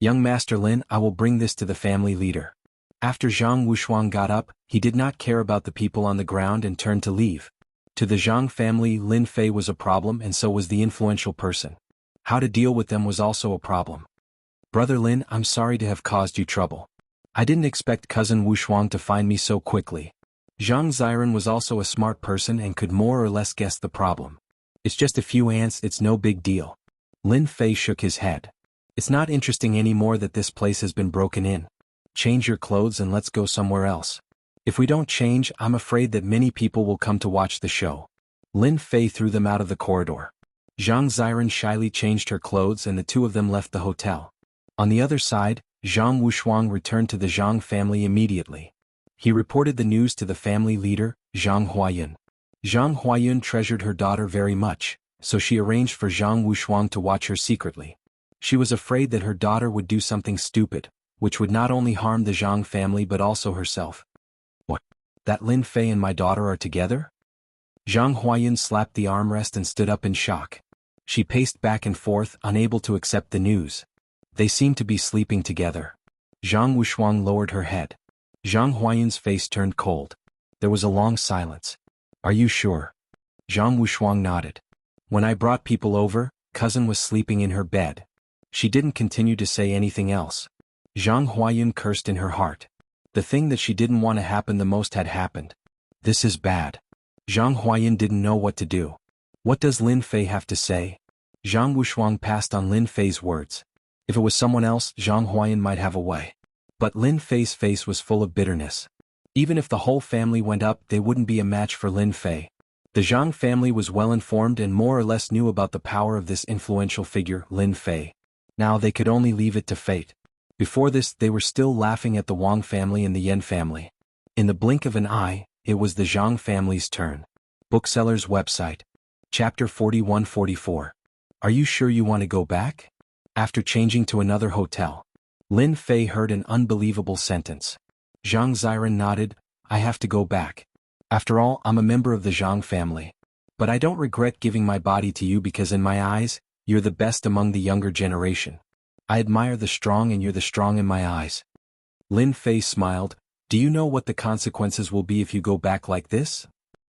"Young Master Lin, I will bring this to the family leader." After Zhang Wushuang got up, he did not care about the people on the ground and turned to leave. To the Zhang family, Lin Fei was a problem, and so was the influential person. How to deal with them was also a problem. "Brother Lin, I'm sorry to have caused you trouble. I didn't expect cousin Wushuang to find me so quickly." Zhang Ziran was also a smart person and could more or less guess the problem. "It's just a few ants, it's no big deal." Lin Fei shook his head. "It's not interesting anymore that this place has been broken in. Change your clothes and let's go somewhere else. If we don't change, I'm afraid that many people will come to watch the show." Lin Fei threw them out of the corridor. Zhang Ziran shyly changed her clothes and the two of them left the hotel. On the other side, Zhang Wushuang returned to the Zhang family immediately. He reported the news to the family leader, Zhang Huayun. Zhang Huayun treasured her daughter very much, so she arranged for Zhang Wushuang to watch her secretly. She was afraid that her daughter would do something stupid, which would not only harm the Zhang family but also herself. "What? That Lin Fei and my daughter are together?" Zhang Huayun slapped the armrest and stood up in shock. She paced back and forth, unable to accept the news. They seemed to be sleeping together. Zhang Wushuang lowered her head. Zhang Huayun's face turned cold. There was a long silence. "Are you sure?" Zhang Wushuang nodded. "When I brought people over, cousin was sleeping in her bed." She didn't continue to say anything else. Zhang Huayun cursed in her heart. The thing that she didn't want to happen the most had happened. This is bad. Zhang Huayun didn't know what to do. What does Lin Fei have to say? Zhang Wushuang passed on Lin Fei's words. If it was someone else, Zhang Huayun might have a way. But Lin Fei's face was full of bitterness. Even if the whole family went up, they wouldn't be a match for Lin Fei. The Zhang family was well informed and more or less knew about the power of this influential figure, Lin Fei. Now they could only leave it to fate. Before this, they were still laughing at the Wang family and the Yan family. In the blink of an eye, it was the Zhang family's turn. Bookseller's website. Chapter 41-44. Are you sure you want to go back? After changing to another hotel, Lin Fei heard an unbelievable sentence. Zhang Ziren nodded, I have to go back. After all, I'm a member of the Zhang family. But I don't regret giving my body to you because in my eyes, you're the best among the younger generation. I admire the strong and you're the strong in my eyes. Lin Fei smiled, do you know what the consequences will be if you go back like this?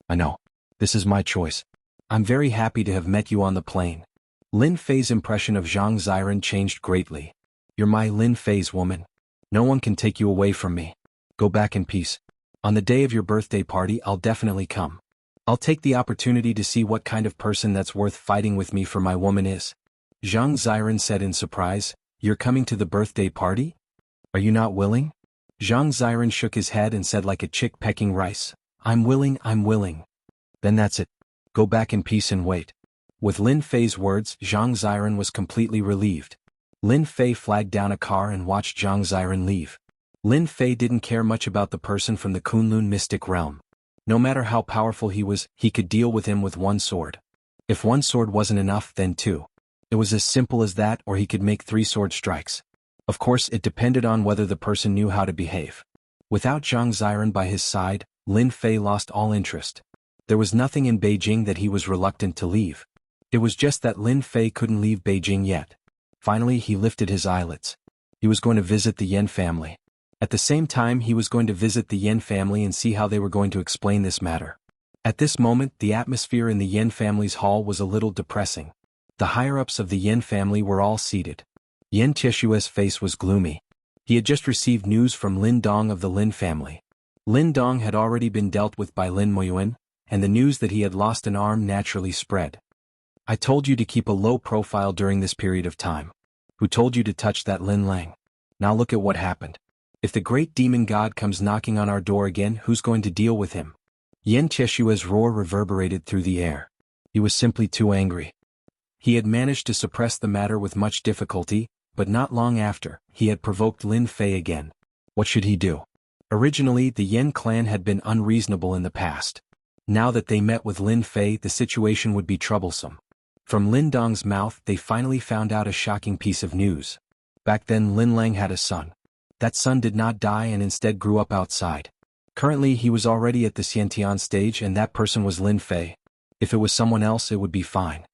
I know. This is my choice. I'm very happy to have met you on the plane. Lin Fei's impression of Zhang Ziren changed greatly. You're my Lin Fei's woman. No one can take you away from me. Go back in peace. On the day of your birthday party I'll definitely come. I'll take the opportunity to see what kind of person that's worth fighting with me for my woman is. Zhang Ziren said in surprise, you're coming to the birthday party? Are you not willing? Zhang Ziren shook his head and said like a chick pecking rice, I'm willing, I'm willing. Then that's it. Go back in peace and wait. With Lin Fei's words, Zhang Ziren was completely relieved. Lin Fei flagged down a car and watched Zhang Ziren leave. Lin Fei didn't care much about the person from the Kunlun mystic realm. No matter how powerful he was, he could deal with him with one sword. If one sword wasn't enough, then two. It was as simple as that, or he could make 3 sword strikes. Of course, it depended on whether the person knew how to behave. Without Zhang Ziren by his side, Lin Fei lost all interest. There was nothing in Beijing that he was reluctant to leave. It was just that Lin Fei couldn't leave Beijing yet. Finally, he lifted his eyelids. He was going to visit the Yan family. At the same time, he was going to visit the Yan family and see how they were going to explain this matter. At this moment, the atmosphere in the Yan family's hall was a little depressing. The higher-ups of the Yan family were all seated. Yan Tieshue's face was gloomy. He had just received news from Lin Dong of the Lin family. Lin Dong had already been dealt with by Lin Moyuan, and the news that he had lost an arm naturally spread. I told you to keep a low profile during this period of time. Who told you to touch that Lin Lang? Now look at what happened. If the great demon god comes knocking on our door again, who's going to deal with him? Yan Tieshue's roar reverberated through the air. He was simply too angry. He had managed to suppress the matter with much difficulty, but not long after, he had provoked Lin Fei again. What should he do? Originally, the Yan clan had been unreasonable in the past. Now that they met with Lin Fei, the situation would be troublesome. From Lin Dong's mouth, they finally found out a shocking piece of news. Back then, Lin Lang had a son. That son did not die and instead grew up outside. Currently, he was already at the Xiantian stage and that person was Lin Fei. If it was someone else, it would be fine.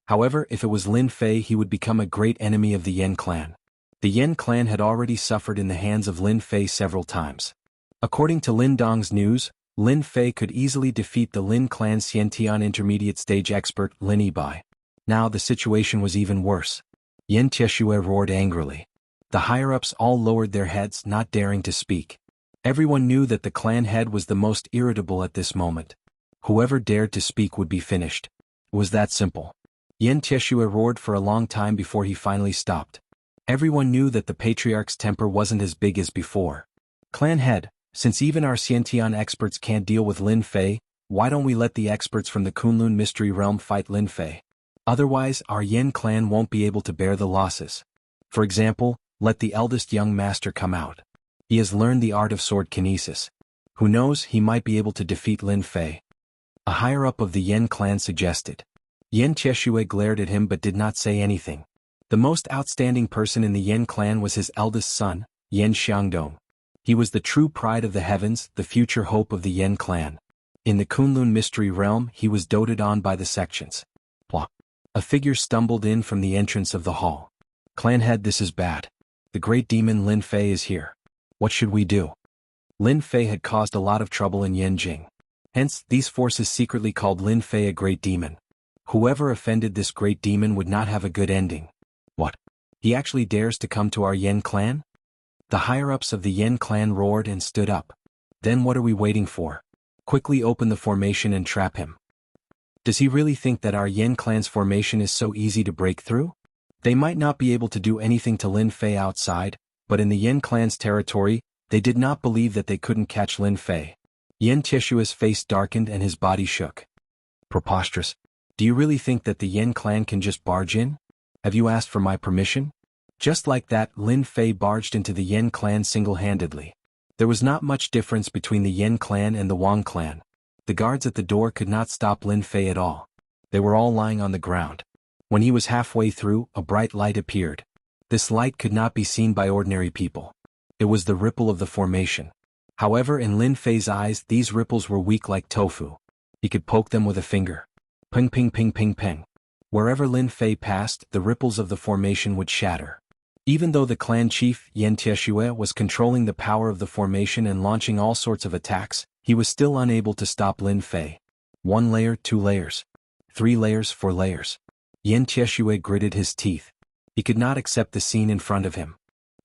However, if it was Lin Fei, he would become a great enemy of the Yan clan. The Yan clan had already suffered in the hands of Lin Fei several times. According to Lin Dong's news, Lin Fei could easily defeat the Lin clan's Xiantian intermediate stage expert, Lin Yibai. Now the situation was even worse. Yan Tieshue roared angrily. The higher-ups all lowered their heads, not daring to speak. Everyone knew that the clan head was the most irritable at this moment. Whoever dared to speak would be finished. It was that simple. Yan Tieshue roared for a long time before he finally stopped. Everyone knew that the patriarch's temper wasn't as big as before. Clan head, since even our Xiantian experts can't deal with Lin Fei, why don't we let the experts from the Kunlun mystery realm fight Lin Fei? Otherwise, our Yan clan won't be able to bear the losses. For example, let the eldest young master come out. He has learned the art of sword kinesis. Who knows, he might be able to defeat Lin Fei. A higher-up of the Yan clan suggested. Yan Tieshue glared at him but did not say anything. The most outstanding person in the Yan clan was his eldest son, Yan Xiangdong. He was the true pride of the heavens, the future hope of the Yan clan. In the Kunlun mystery realm, he was doted on by the sections. Plop. A figure stumbled in from the entrance of the hall. Clan head, this is bad. The great demon Lin Fei is here. What should we do? Lin Fei had caused a lot of trouble in Yanjing. Hence, these forces secretly called Lin Fei a great demon. Whoever offended this great demon would not have a good ending. What? He actually dares to come to our Yan clan? The higher-ups of the Yan clan roared and stood up. Then what are we waiting for? Quickly open the formation and trap him. Does he really think that our Yan clan's formation is so easy to break through? They might not be able to do anything to Lin Fei outside, but in the Yan clan's territory, they did not believe that they couldn't catch Lin Fei. Yan Tieshue's face darkened and his body shook. Preposterous. Do you really think that the Yan clan can just barge in? Have you asked for my permission? Just like that, Lin Fei barged into the Yan clan single-handedly. There was not much difference between the Yan clan and the Wang clan. The guards at the door could not stop Lin Fei at all. They were all lying on the ground. When he was halfway through, a bright light appeared. This light could not be seen by ordinary people. It was the ripple of the formation. However, in Lin Fei's eyes, these ripples were weak like tofu. He could poke them with a finger. Ping ping ping ping ping. Wherever Lin Fei passed, the ripples of the formation would shatter. Even though the clan chief, Yan Tieshue, was controlling the power of the formation and launching all sorts of attacks, he was still unable to stop Lin Fei. 1 layer, 2 layers. 3 layers, 4 layers. Yan Tieshue gritted his teeth. He could not accept the scene in front of him.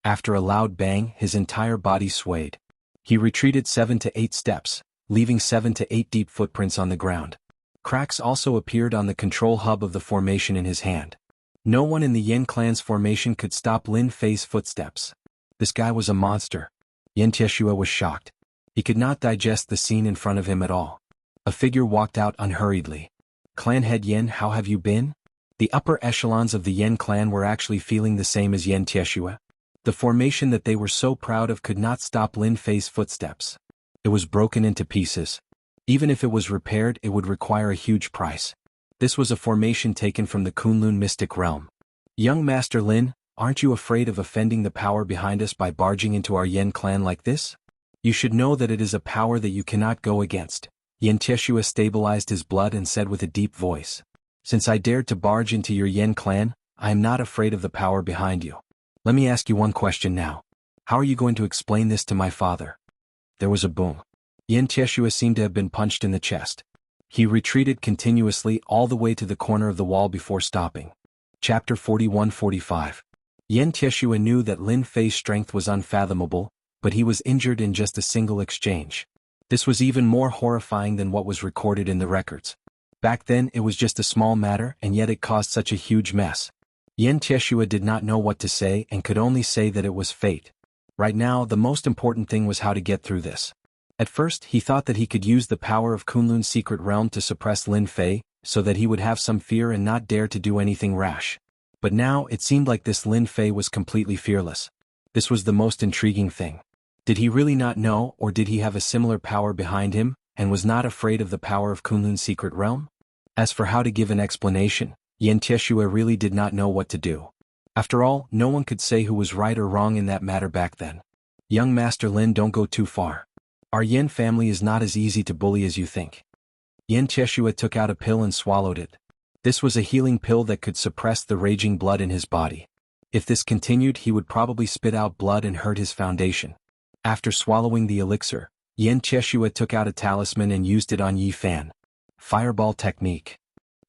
After a loud bang, his entire body swayed. He retreated 7 to 8 steps, leaving 7 to 8 deep footprints on the ground. Cracks also appeared on the control hub of the formation in his hand. No one in the Yin clan's formation could stop Lin Fei's footsteps. This guy was a monster. Yan Tieshue was shocked. He could not digest the scene in front of him at all. A figure walked out unhurriedly. Clan head Yin, how have you been? The upper echelons of the Yin clan were actually feeling the same as Yan Tieshue. The formation that they were so proud of could not stop Lin Fei's footsteps. It was broken into pieces. Even if it was repaired, it would require a huge price. This was a formation taken from the Kunlun mystic realm. Young Master Lin, aren't you afraid of offending the power behind us by barging into our Yin clan like this? You should know that it is a power that you cannot go against. Yan Tieshue stabilized his blood and said with a deep voice. Since I dared to barge into your Yin clan, I am not afraid of the power behind you. Let me ask you one question now. How are you going to explain this to my father? There was a boom. Yan Tieshue seemed to have been punched in the chest. He retreated continuously all the way to the corner of the wall before stopping. Chapter 41-45. Yan Tieshue knew that Lin Fei's strength was unfathomable, but he was injured in just a single exchange. This was even more horrifying than what was recorded in the records. Back then it was just a small matter, and yet it caused such a huge mess. Yan Tieshue did not know what to say and could only say that it was fate. Right now, the most important thing was how to get through this. At first, he thought that he could use the power of Kunlun's secret realm to suppress Lin Fei, so that he would have some fear and not dare to do anything rash. But now, it seemed like this Lin Fei was completely fearless. This was the most intriguing thing. Did he really not know, or did he have a similar power behind him, and was not afraid of the power of Kunlun's secret realm? As for how to give an explanation, Yan Tieshue really did not know what to do. After all, no one could say who was right or wrong in that matter back then. Young Master Lin, don't go too far. Our Yin family is not as easy to bully as you think. Yan Tieshue took out a pill and swallowed it. This was a healing pill that could suppress the raging blood in his body. If this continued, he would probably spit out blood and hurt his foundation. After swallowing the elixir, Yan Tieshue took out a talisman and used it on Yi Fan. Fireball technique.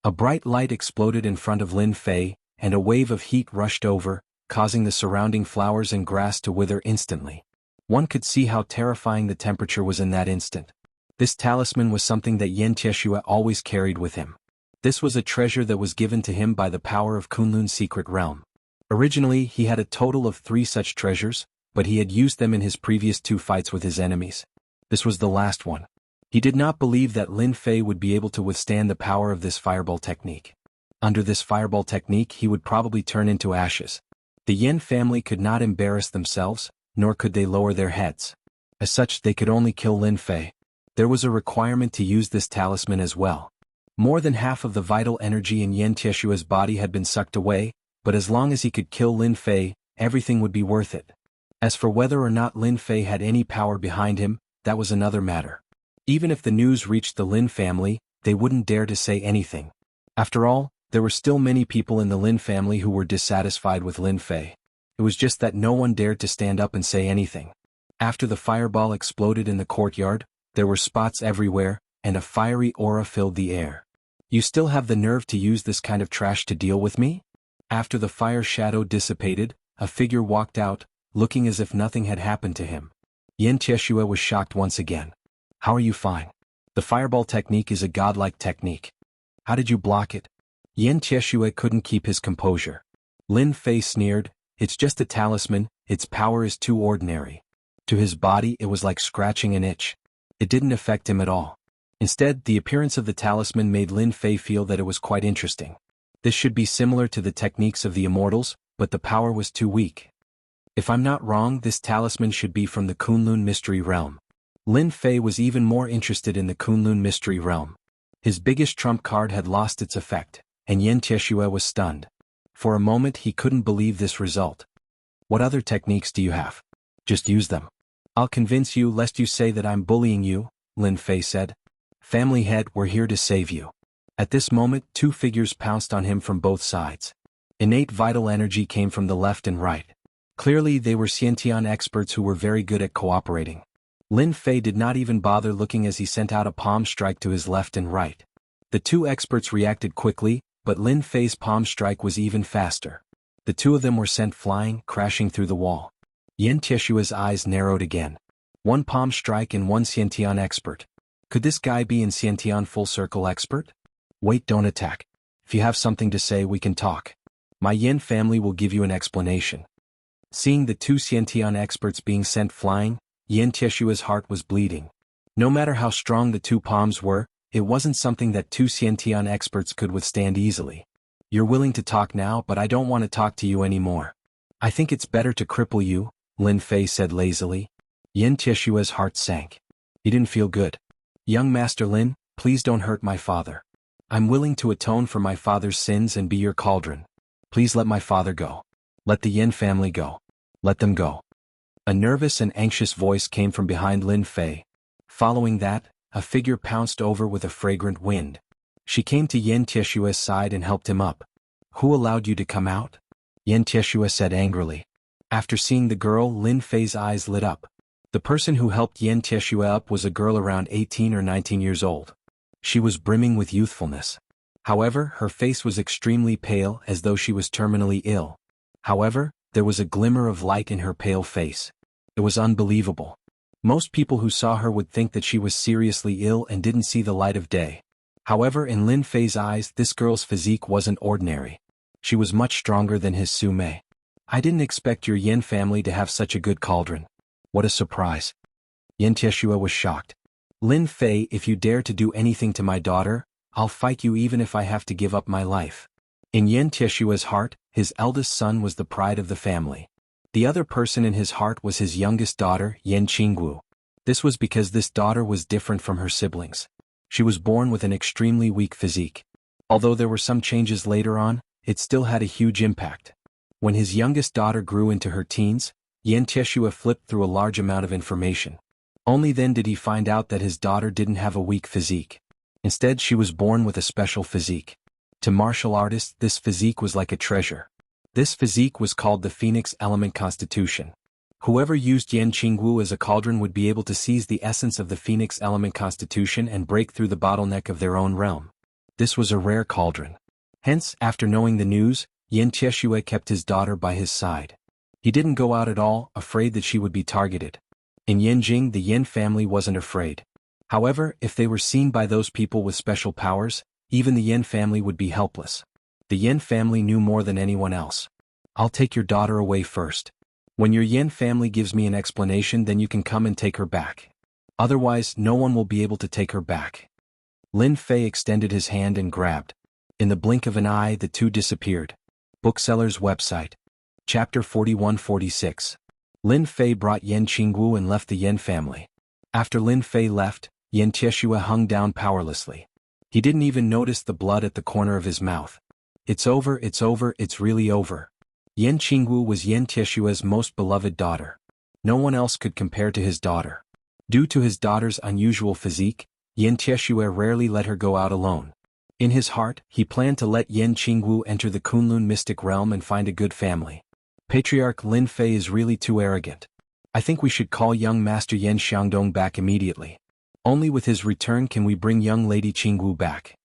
A bright light exploded in front of Lin Fei, and a wave of heat rushed over, causing the surrounding flowers and grass to wither instantly. One could see how terrifying the temperature was in that instant. This talisman was something that Yan Tieshue always carried with him. This was a treasure that was given to him by the power of Kunlun's secret realm. Originally, he had a total of 3 such treasures, but he had used them in his previous 2 fights with his enemies. This was the last one. He did not believe that Lin Fei would be able to withstand the power of this fireball technique. Under this fireball technique, he would probably turn into ashes. The Yin family could not embarrass themselves, nor could they lower their heads. As such, they could only kill Lin Fei. There was a requirement to use this talisman as well. More than half of the vital energy in Yan Tieshue's body had been sucked away, but as long as he could kill Lin Fei, everything would be worth it. As for whether or not Lin Fei had any power behind him, that was another matter. Even if the news reached the Lin family, they wouldn't dare to say anything. After all, there were still many people in the Lin family who were dissatisfied with Lin Fei. It was just that no one dared to stand up and say anything. After the fireball exploded in the courtyard, there were spots everywhere, and a fiery aura filled the air. You still have the nerve to use this kind of trash to deal with me? After the fire shadow dissipated, a figure walked out, looking as if nothing had happened to him. Yan Tieshue was shocked once again. How are you fine? The fireball technique is a godlike technique. How did you block it? Yan Tieshue couldn't keep his composure. Lin Fei sneered, it's just a talisman, its power is too ordinary. To his body it was like scratching an itch. It didn't affect him at all. Instead, the appearance of the talisman made Lin Fei feel that it was quite interesting. This should be similar to the techniques of the immortals, but the power was too weak. If I'm not wrong, this talisman should be from the Kunlun mystery realm. Lin Fei was even more interested in the Kunlun mystery realm. His biggest trump card had lost its effect, and Yan Tieshue was stunned. For a moment he couldn't believe this result. What other techniques do you have? Just use them. I'll convince you lest you say that I'm bullying you, Lin Fei said. Family head, we're here to save you. At this moment, two figures pounced on him from both sides. Innate vital energy came from the left and right. Clearly they were Xiantian experts who were very good at cooperating. Lin Fei did not even bother looking as he sent out a palm strike to his left and right. The two experts reacted quickly, but Lin Fei's palm strike was even faster. The two of them were sent flying, crashing through the wall. Yin Tieshua's eyes narrowed again. One palm strike and one Xiantian expert. Could this guy be an Xiantian full circle expert? Wait, don't attack. If you have something to say, we can talk. My Yin family will give you an explanation. Seeing the two Xiantian experts being sent flying, Yin Tieshua's heart was bleeding. No matter how strong the two palms were, it wasn't something that two Xiantian experts could withstand easily. You're willing to talk now, but I don't want to talk to you anymore. I think it's better to cripple you, Lin Fei said lazily. Yin Tieshua's heart sank. He didn't feel good. Young Master Lin, please don't hurt my father. I'm willing to atone for my father's sins and be your cauldron. Please let my father go. Let the Yin family go. Let them go. A nervous and anxious voice came from behind Lin Fei. Following that, a figure pounced over with a fragrant wind. She came to Yin Tieshua's side and helped him up. Who allowed you to come out? Yin Tieshua said angrily. After seeing the girl, Lin Fei's eyes lit up. The person who helped Yin Tieshua up was a girl around 18 or 19 years old. She was brimming with youthfulness. However, her face was extremely pale, as though she was terminally ill. However, there was a glimmer of light in her pale face. It was unbelievable. Most people who saw her would think that she was seriously ill and didn't see the light of day. However, in Lin Fei's eyes, this girl's physique wasn't ordinary. She was much stronger than his Su Mei. I didn't expect your Yin family to have such a good cauldron. What a surprise. Yin Tieshua was shocked. Lin Fei, if you dare to do anything to my daughter, I'll fight you even if I have to give up my life. In Yin Tieshua's heart, his eldest son was the pride of the family. The other person in his heart was his youngest daughter, Yin Qingwu. This was because this daughter was different from her siblings. She was born with an extremely weak physique. Although there were some changes later on, it still had a huge impact. When his youngest daughter grew into her teens, Yin Tieshua flipped through a large amount of information. Only then did he find out that his daughter didn't have a weak physique. Instead, she was born with a special physique. To martial artists, this physique was like a treasure. This physique was called the Phoenix Element Constitution. Whoever used Yin Qingwu as a cauldron would be able to seize the essence of the Phoenix Element Constitution and break through the bottleneck of their own realm. This was a rare cauldron. Hence, after knowing the news, Yin Tieshua kept his daughter by his side. He didn't go out at all, afraid that she would be targeted. In Yinjing, the Yin family wasn't afraid. However, if they were seen by those people with special powers, even the Yin family would be helpless. The Yin family knew more than anyone else. I'll take your daughter away first. When your Yin family gives me an explanation, then you can come and take her back. Otherwise, no one will be able to take her back. Lin Fei extended his hand and grabbed. In the blink of an eye, the two disappeared. Bookseller's website. Chapter 41-46. Lin Fei brought Yin Qingwu and left the Yin family. After Lin Fei left, Yin Tieshua hung down powerlessly. He didn't even notice the blood at the corner of his mouth. It's over, it's really over. Yin Qingwu was Yin Tieshua's most beloved daughter. No one else could compare to his daughter. Due to his daughter's unusual physique, Yin Tieshua rarely let her go out alone. In his heart, he planned to let Yin Qingwu enter the Kunlun mystic realm and find a good family. Patriarch Lin Fei is really too arrogant. I think we should call young Master Yin Xiangdong back immediately. Only with his return can we bring young Lady Qingwu back.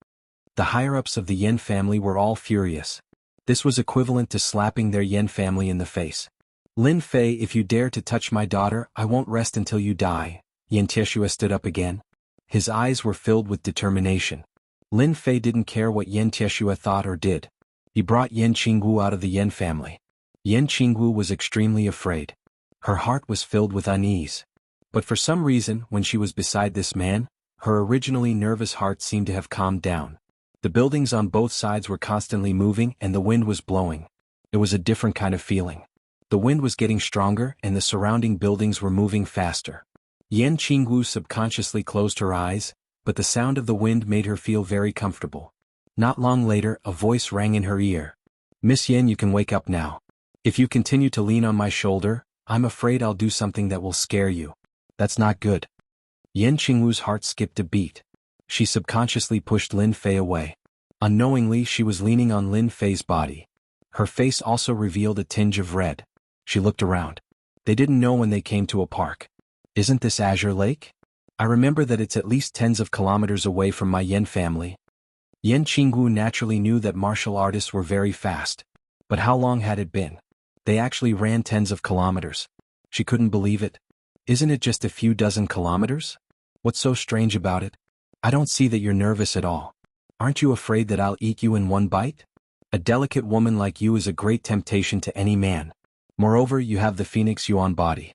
The higher-ups of the Yin family were all furious. This was equivalent to slapping their Yin family in the face. Lin Fei, if you dare to touch my daughter, I won't rest until you die. Yin Tieshua stood up again. His eyes were filled with determination. Lin Fei didn't care what Yin Tieshua thought or did. He brought Yin Qingwu out of the Yin family. Yin Qingwu was extremely afraid. Her heart was filled with unease. But for some reason, when she was beside this man, her originally nervous heart seemed to have calmed down. The buildings on both sides were constantly moving and the wind was blowing. It was a different kind of feeling. The wind was getting stronger and the surrounding buildings were moving faster. Yin Qingwu subconsciously closed her eyes, but the sound of the wind made her feel very comfortable. Not long later, a voice rang in her ear. Miss Yin, you can wake up now. If you continue to lean on my shoulder, I'm afraid I'll do something that will scare you. That's not good. Yan Qingwu's heart skipped a beat. She subconsciously pushed Lin Fei away. Unknowingly, she was leaning on Lin Fei's body. Her face also revealed a tinge of red. She looked around. They didn't know when they came to a park. Isn't this Azure Lake? I remember that it's at least tens of kilometers away from my Yan family. Yan Qingwu naturally knew that martial artists were very fast. But how long had it been? They actually ran tens of kilometers. She couldn't believe it. Isn't it just a few dozen kilometers? What's so strange about it? I don't see that you're nervous at all. Aren't you afraid that I'll eat you in one bite? A delicate woman like you is a great temptation to any man. Moreover, you have the Phoenix Yuan body.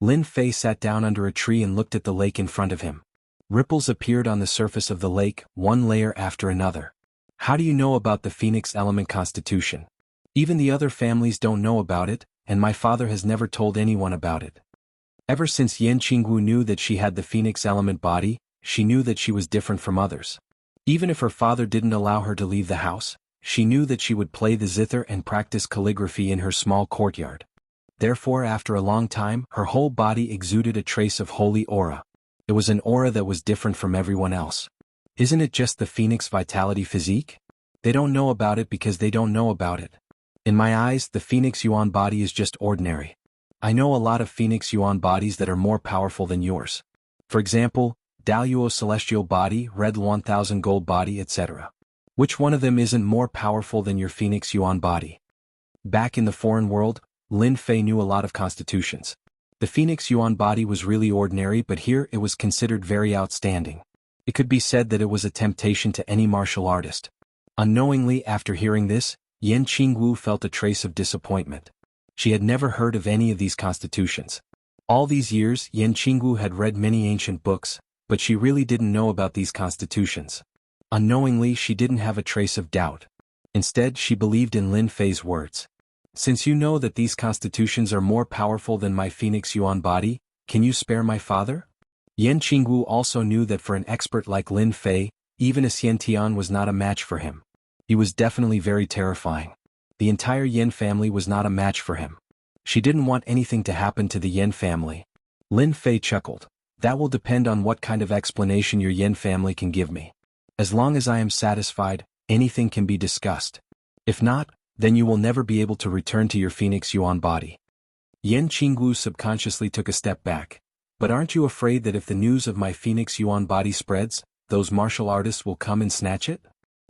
Lin Fei sat down under a tree and looked at the lake in front of him. Ripples appeared on the surface of the lake, one layer after another. How do you know about the Phoenix element constitution? Even the other families don't know about it, and my father has never told anyone about it. Ever since Yan Qingwu knew that she had the Phoenix element body, she knew that she was different from others. Even if her father didn't allow her to leave the house, she knew that she would play the zither and practice calligraphy in her small courtyard. Therefore, after a long time, her whole body exuded a trace of holy aura. It was an aura that was different from everyone else. Isn't it just the Phoenix vitality physique? They don't know about it because they don't know about it. In my eyes, the Phoenix Yuan body is just ordinary. I know a lot of Phoenix Yuan bodies that are more powerful than yours. For example, Daluo Celestial Body, Red 1000 Gold Body, etc. Which one of them isn't more powerful than your Phoenix Yuan body? Back in the foreign world, Lin Fei knew a lot of constitutions. The Phoenix Yuan body was really ordinary, but here it was considered very outstanding. It could be said that it was a temptation to any martial artist. Unknowingly, after hearing this, Yan Qingwu felt a trace of disappointment. She had never heard of any of these constitutions. All these years, Yan Qingwu had read many ancient books, but she really didn't know about these constitutions. Unknowingly, she didn't have a trace of doubt. Instead, she believed in Lin Fei's words. Since you know that these constitutions are more powerful than my Phoenix Yuan body, can you spare my father? Yan Qingwu also knew that for an expert like Lin Fei, even a Xiantian was not a match for him. He was definitely very terrifying. The entire Yan family was not a match for him. She didn't want anything to happen to the Yan family. Lin Fei chuckled. That will depend on what kind of explanation your Yan family can give me. As long as I am satisfied, anything can be discussed. If not, then you will never be able to return to your Phoenix Yuan body. Yan Qingwu subconsciously took a step back. But aren't you afraid that if the news of my Phoenix Yuan body spreads, those martial artists will come and snatch it?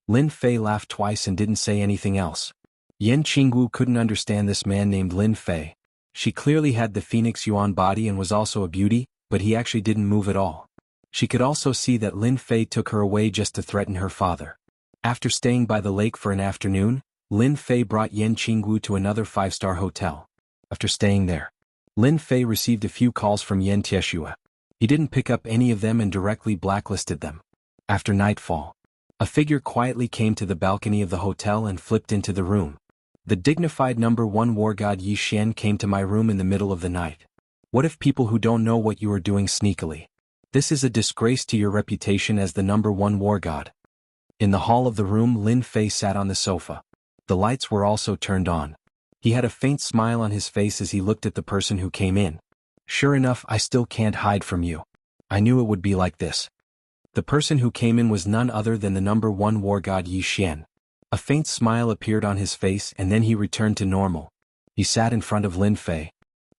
Lin Fei laughed twice and didn't say anything else. Yan Qingwu couldn't understand this man named Lin Fei. She clearly had the Phoenix Yuan body and was also a beauty, but he actually didn't move at all. She could also see that Lin Fei took her away just to threaten her father. After staying by the lake for an afternoon, Lin Fei brought Yan Qingwu to another 5-star hotel. After staying there, Lin Fei received a few calls from Yan Tieshua. He didn't pick up any of them and directly blacklisted them. After nightfall, a figure quietly came to the balcony of the hotel and flipped into the room. The dignified number 1 war god Yi Xian came to my room in the middle of the night. What if people who don't know what you are doing sneakily? This is a disgrace to your reputation as the number 1 war god. In the hall of the room, Lin Fei sat on the sofa. The lights were also turned on. He had a faint smile on his face as he looked at the person who came in. Sure enough, I still can't hide from you. I knew it would be like this. The person who came in was none other than the number 1 war god Yi Xian. A faint smile appeared on his face and then he returned to normal. He sat in front of Lin Fei.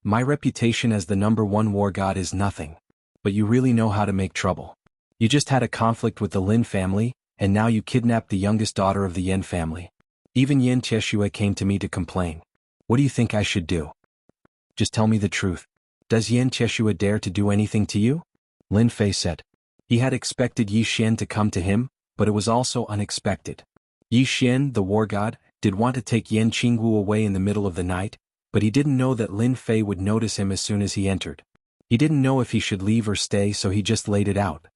My reputation as the number 1 war god is nothing. But you really know how to make trouble. You just had a conflict with the Lin family, and now you kidnapped the youngest daughter of the Yan family. Even Yan Tieshua came to me to complain. What do you think I should do? Just tell me the truth. Does Yan Tieshua dare to do anything to you? Lin Fei said. He had expected Yi Xian to come to him, but it was also unexpected. Yi Xian, the war god, did want to take Yan Qingwu away in the middle of the night, but he didn't know that Lin Fei would notice him as soon as he entered. He didn't know if he should leave or stay, so he just laid it out.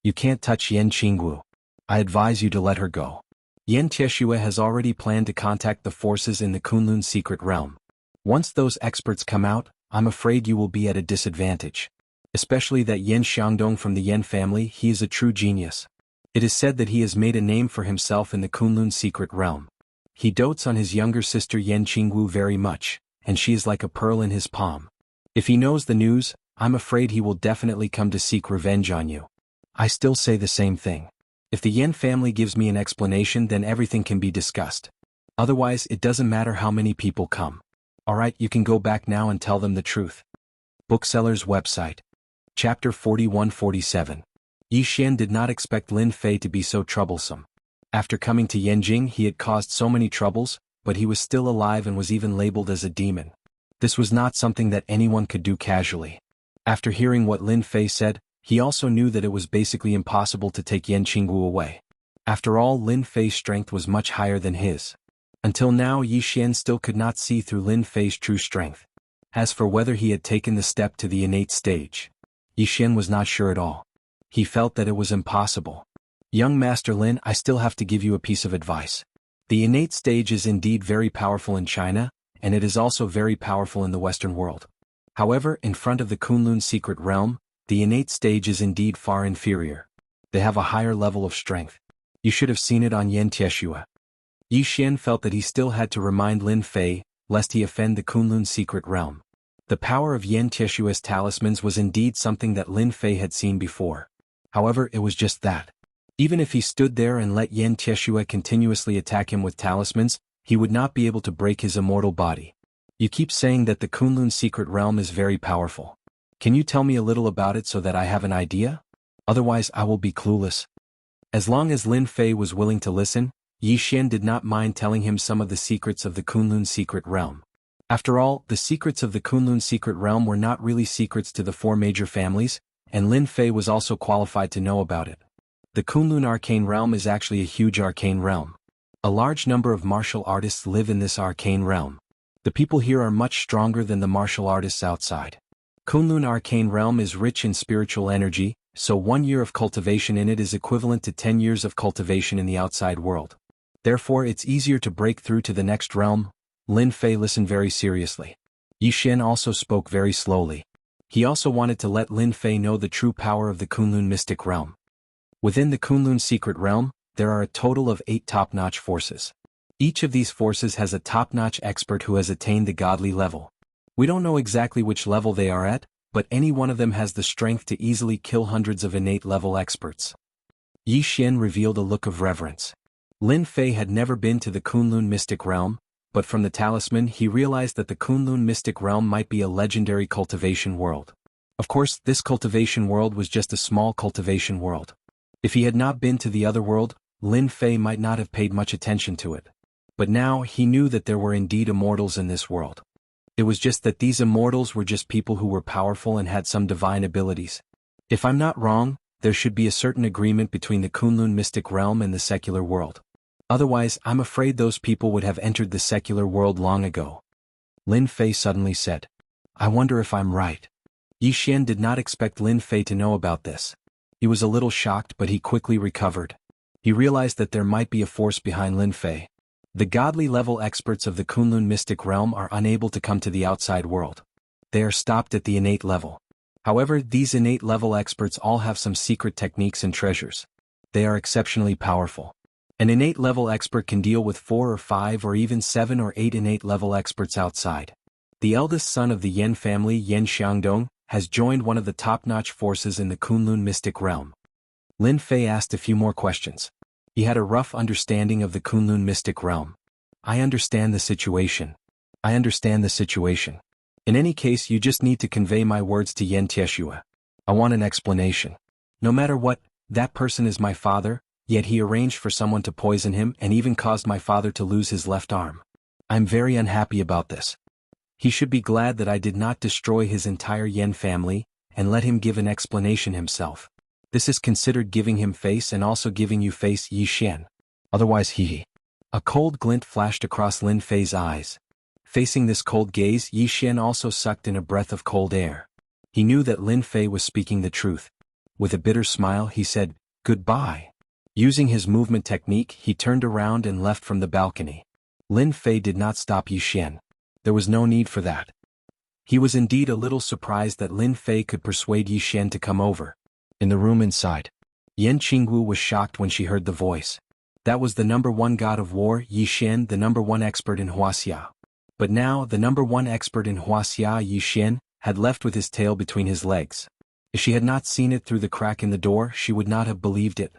You can't touch Yan Qingwu. I advise you to let her go. Yan Tieshua has already planned to contact the forces in the Kunlun secret realm. Once those experts come out, I'm afraid you will be at a disadvantage. Especially that Yan Xiangdong from the Yan family, he is a true genius. It is said that he has made a name for himself in the Kunlun secret realm. He dotes on his younger sister Yan Qingwu very much, and she is like a pearl in his palm. If he knows the news, I'm afraid he will definitely come to seek revenge on you. I still say the same thing. If the Yan family gives me an explanation, then everything can be discussed. Otherwise, it doesn't matter how many people come. Alright, you can go back now and tell them the truth. Bookseller's website. Chapter 41-47. Yi Xian did not expect Lin Fei to be so troublesome. After coming to Yanjing, he had caused so many troubles, but he was still alive and was even labeled as a demon. This was not something that anyone could do casually. After hearing what Lin Fei said, he also knew that it was basically impossible to take Yan Qingwu away. After all, Lin Fei's strength was much higher than his. Until now, Yi Xian still could not see through Lin Fei's true strength. As for whether he had taken the step to the innate stage, Yi Xian was not sure at all. He felt that it was impossible. Young Master Lin, I still have to give you a piece of advice. The innate stage is indeed very powerful in China, and it is also very powerful in the Western world. However, in front of the Kunlun secret realm, the innate stage is indeed far inferior. They have a higher level of strength. You should have seen it on Yan Tieshua. Yi Xian felt that he still had to remind Lin Fei, lest he offend the Kunlun secret realm. The power of Yan Tieshua's talismans was indeed something that Lin Fei had seen before. However, it was just that. Even if he stood there and let Yan Tieshua continuously attack him with talismans, he would not be able to break his immortal body. You keep saying that the Kunlun secret realm is very powerful. Can you tell me a little about it so that I have an idea? Otherwise I will be clueless. As long as Lin Fei was willing to listen, Yi Xian did not mind telling him some of the secrets of the Kunlun secret realm. After all, the secrets of the Kunlun secret realm were not really secrets to the four major families, and Lin Fei was also qualified to know about it. The Kunlun arcane realm is actually a huge arcane realm. A large number of martial artists live in this arcane realm. The people here are much stronger than the martial artists outside. Kunlun arcane realm is rich in spiritual energy, so 1 year of cultivation in it is equivalent to 10 years of cultivation in the outside world. Therefore it's easier to break through to the next realm. Lin Fei listened very seriously. Yi Xian also spoke very slowly. He also wanted to let Lin Fei know the true power of the Kunlun mystic realm. Within the Kunlun secret realm, there are a total of 8 top-notch forces. Each of these forces has a top-notch expert who has attained the godly level. We don't know exactly which level they are at, but any one of them has the strength to easily kill hundreds of innate level experts. Yi Xian revealed a look of reverence. Lin Fei had never been to the Kunlun mystic realm, but from the talisman he realized that the Kunlun mystic realm might be a legendary cultivation world. Of course, this cultivation world was just a small cultivation world. If he had not been to the other world, Lin Fei might not have paid much attention to it. But now he knew that there were indeed immortals in this world. It was just that these immortals were just people who were powerful and had some divine abilities. If I'm not wrong, there should be a certain agreement between the Kunlun mystic realm and the secular world. Otherwise, I'm afraid those people would have entered the secular world long ago. Lin Fei suddenly said. I wonder if I'm right. Yi Xian did not expect Lin Fei to know about this. He was a little shocked, but he quickly recovered. He realized that there might be a force behind Lin Fei. The godly level experts of the Kunlun mystic realm are unable to come to the outside world. They are stopped at the innate level. However, these innate level experts all have some secret techniques and treasures. They are exceptionally powerful. An innate level expert can deal with 4 or 5 or even 7 or 8 innate level experts outside. The eldest son of the Yan family, Yan Xiangdong, has joined one of the top-notch forces in the Kunlun mystic realm. Lin Fei asked a few more questions. He had a rough understanding of the Kunlun mystic realm. I understand the situation. I understand the situation. In any case, you just need to convey my words to Yan Tieshua. I want an explanation. No matter what, that person is my father, yet he arranged for someone to poison him and even caused my father to lose his left arm. I'm very unhappy about this. He should be glad that I did not destroy his entire Yan family, and let him give an explanation himself. This is considered giving him face and also giving you face, Yi Xian. Otherwise he. A cold glint flashed across Lin Fei's eyes. Facing this cold gaze, Yi Xian also sucked in a breath of cold air. He knew that Lin Fei was speaking the truth. With a bitter smile he said, "Goodbye." Using his movement technique, he turned around and left from the balcony. Lin Fei did not stop Yi Xian. There was no need for that. He was indeed a little surprised that Lin Fei could persuade Yi Xian to come over. In the room inside, Yan Qingwu was shocked when she heard the voice. That was the #1 god of war, Yi Xian, the #1 expert in Wuxia. But now, the #1 expert in Wuxia, Yi Xian, had left with his tail between his legs. If she had not seen it through the crack in the door, she would not have believed it.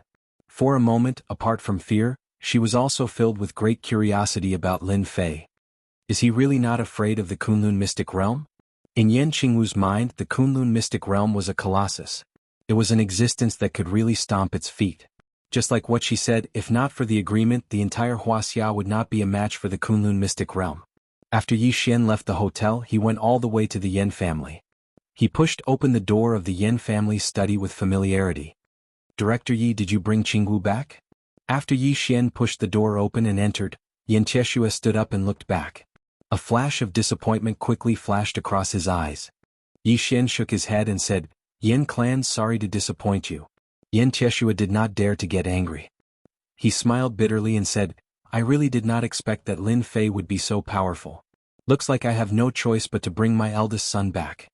For a moment, apart from fear, she was also filled with great curiosity about Lin Fei. Is he really not afraid of the Kunlun mystic realm? In Yan Qingwu's mind, the Kunlun mystic realm was a colossus. It was an existence that could really stomp its feet. Just like what she said, if not for the agreement, the entire Wuxia would not be a match for the Kunlun mystic realm. After Yi Xian left the hotel, he went all the way to the Yan family. He pushed open the door of the Yan family's study with familiarity. Director Yi, did you bring Qingwu back? After Yi Xian pushed the door open and entered, Yan Tieshua stood up and looked back. A flash of disappointment quickly flashed across his eyes. Yi Xian shook his head and said, Yan clan, sorry to disappoint you. Yan Tieshua did not dare to get angry. He smiled bitterly and said, I really did not expect that Lin Fei would be so powerful. Looks like I have no choice but to bring my eldest son back.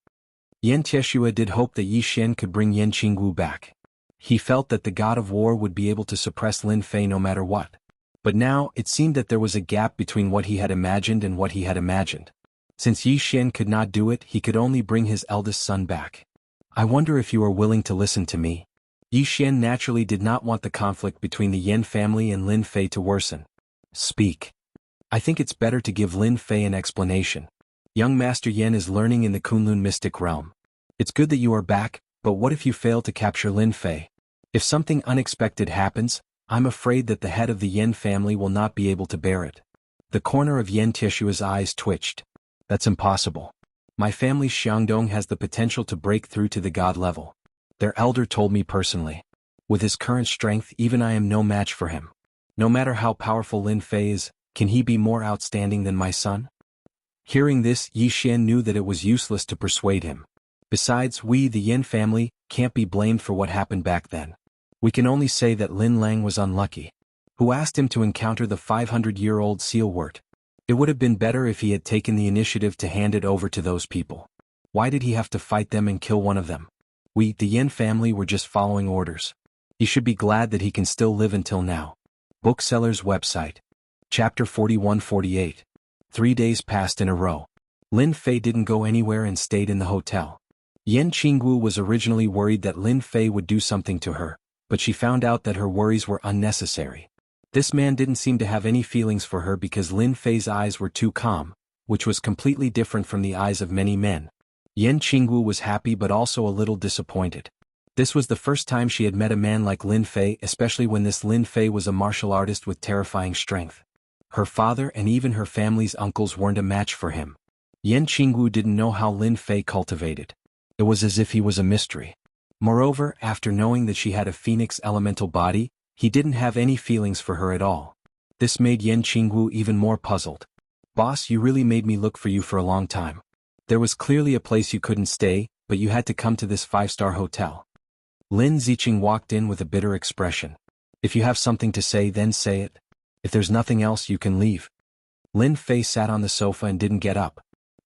Yan Tieshua did hope that Yi Xian could bring Yan Qingwu back. He felt that the god of war would be able to suppress Lin Fei no matter what. But now, it seemed that there was a gap between what he had imagined and what he had imagined. Since Yi Xian could not do it, he could only bring his eldest son back. I wonder if you are willing to listen to me. Yi Xian naturally did not want the conflict between the Yan family and Lin Fei to worsen. Speak. I think it's better to give Lin Fei an explanation. Young Master Yan is learning in the Kunlun mystic realm. It's good that you are back, but what if you fail to capture Lin Fei? If something unexpected happens, I'm afraid that the head of the Yan family will not be able to bear it. The corner of Yan Tieshua's eyes twitched. That's impossible. My family's Xiangdong has the potential to break through to the god level. Their elder told me personally. With his current strength, even I am no match for him. No matter how powerful Lin Fei is, can he be more outstanding than my son? Hearing this, Yi Xian knew that it was useless to persuade him. Besides, we, the Yan family, can't be blamed for what happened back then. We can only say that Lin Lang was unlucky. Who asked him to encounter the 500-year-old sealwort? It would have been better if he had taken the initiative to hand it over to those people. Why did he have to fight them and kill one of them? We, the Yan family, were just following orders. He should be glad that he can still live until now. Bookseller's website. Chapter 41-48. 3 days passed in a row. Lin Fei didn't go anywhere and stayed in the hotel. Yan Qingwu was originally worried that Lin Fei would do something to her, but she found out that her worries were unnecessary. This man didn't seem to have any feelings for her because Lin Fei's eyes were too calm, which was completely different from the eyes of many men. Yan Qingwu was happy but also a little disappointed. This was the first time she had met a man like Lin Fei, especially when this Lin Fei was a martial artist with terrifying strength. Her father and even her family's uncles weren't a match for him. Yan Qingwu didn't know how Lin Fei cultivated. It was as if he was a mystery. Moreover, after knowing that she had a phoenix elemental body, he didn't have any feelings for her at all. This made Yan Qingwu even more puzzled. Boss, you really made me look for you for a long time. There was clearly a place you couldn't stay, but you had to come to this 5-star hotel. Lin Ziqing walked in with a bitter expression. If you have something to say, then say it. If there's nothing else, you can leave. Lin Fei sat on the sofa and didn't get up.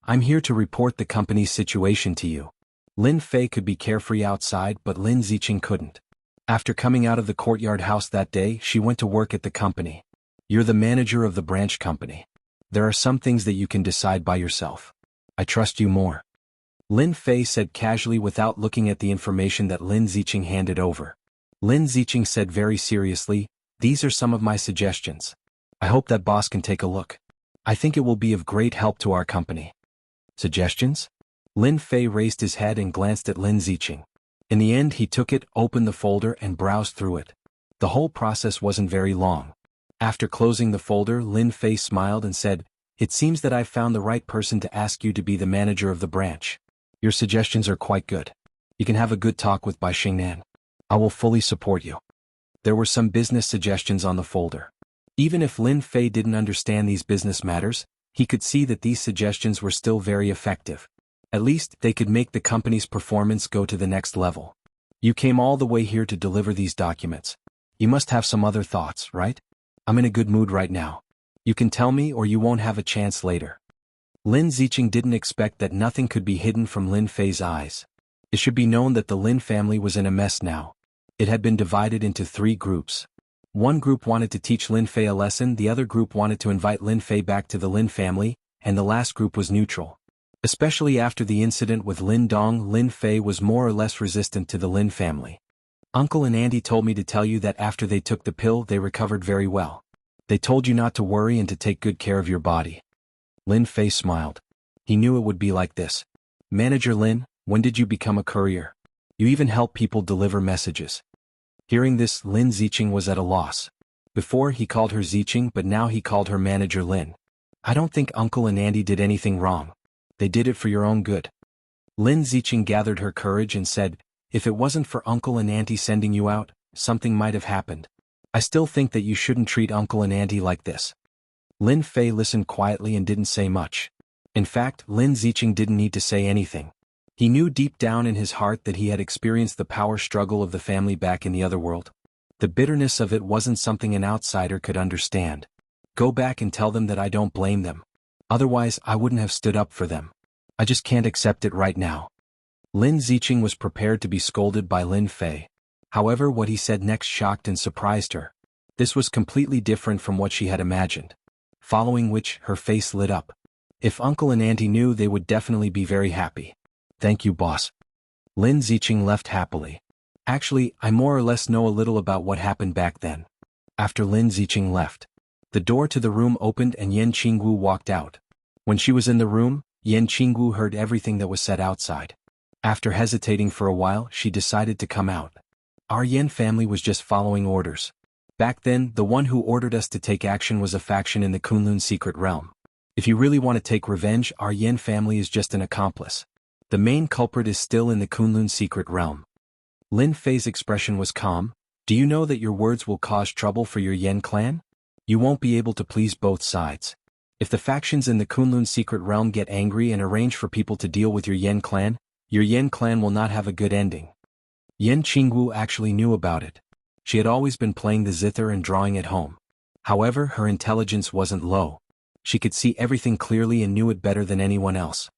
I'm here to report the company's situation to you. Lin Fei could be carefree outside, but Lin Ziqing couldn't. After coming out of the courtyard house that day, she went to work at the company. You're the manager of the branch company. There are some things that you can decide by yourself. I trust you more. Lin Fei said casually without looking at the information that Lin Ziqing handed over. Lin Ziqing said very seriously, these are some of my suggestions. I hope that boss can take a look. I think it will be of great help to our company. Suggestions? Lin Fei raised his head and glanced at Lin Ziqing. In the end, he took it, opened the folder and browsed through it. The whole process wasn't very long. After closing the folder, Lin Fei smiled and said, it seems that I've found the right person to ask you to be the manager of the branch. Your suggestions are quite good. You can have a good talk with Bai Xingnan. I will fully support you. There were some business suggestions on the folder. Even if Lin Fei didn't understand these business matters, he could see that these suggestions were still very effective. At least, they could make the company's performance go to the next level. You came all the way here to deliver these documents. You must have some other thoughts, right? I'm in a good mood right now. You can tell me or you won't have a chance later. Lin Ziqing didn't expect that nothing could be hidden from Lin Fei's eyes. It should be known that the Lin family was in a mess now. It had been divided into 3 groups. One group wanted to teach Lin Fei a lesson, the other group wanted to invite Lin Fei back to the Lin family, and the last group was neutral. Especially after the incident with Lin Dong, Lin Fei was more or less resistant to the Lin family. Uncle and Auntie told me to tell you that after they took the pill they recovered very well. They told you not to worry and to take good care of your body. Lin Fei smiled. He knew it would be like this. Manager Lin, when did you become a courier? You even help people deliver messages. Hearing this, Lin Ziqing was at a loss. Before he called her Ziqing, but now he called her Manager Lin. I don't think Uncle and Auntie did anything wrong. They did it for your own good. Lin Ziqing gathered her courage and said, if it wasn't for Uncle and Auntie sending you out, something might have happened. I still think that you shouldn't treat Uncle and Auntie like this. Lin Fei listened quietly and didn't say much. In fact, Lin Ziqing didn't need to say anything. He knew deep down in his heart that he had experienced the power struggle of the family back in the other world. The bitterness of it wasn't something an outsider could understand. Go back and tell them that I don't blame them. Otherwise, I wouldn't have stood up for them. I just can't accept it right now. Lin Ziqing was prepared to be scolded by Lin Fei. However, what he said next shocked and surprised her. This was completely different from what she had imagined. Following which, her face lit up. If Uncle and Auntie knew, they would definitely be very happy. Thank you, boss. Lin Ziqing left happily. Actually, I more or less know a little about what happened back then. After Lin Ziqing left, the door to the room opened and Yan Qingwu walked out. When she was in the room, Yan Qingwu heard everything that was said outside. After hesitating for a while, she decided to come out. Our Yan family was just following orders. Back then, the one who ordered us to take action was a faction in the Kunlun secret realm. If you really want to take revenge, our Yan family is just an accomplice. The main culprit is still in the Kunlun secret realm. Lin Fei's expression was calm. Do you know that your words will cause trouble for your Yan clan? You won't be able to please both sides. If the factions in the Kunlun secret realm get angry and arrange for people to deal with your Yan clan will not have a good ending. Yan Qingwu actually knew about it. She had always been playing the zither and drawing at home. However, her intelligence wasn't low. She could see everything clearly and knew it better than anyone else.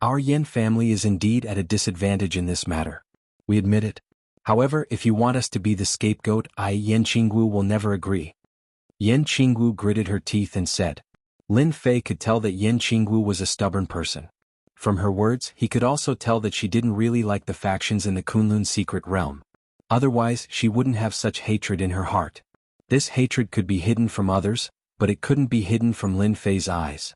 Our Yan family is indeed at a disadvantage in this matter. We admit it. However, if you want us to be the scapegoat, Yan Qingwu will never agree. Yan Qingwu gritted her teeth and said. Lin Fei could tell that Yan Qingwu was a stubborn person. From her words, he could also tell that she didn't really like the factions in the Kunlun secret realm. Otherwise, she wouldn't have such hatred in her heart. This hatred could be hidden from others, but it couldn't be hidden from Lin Fei's eyes.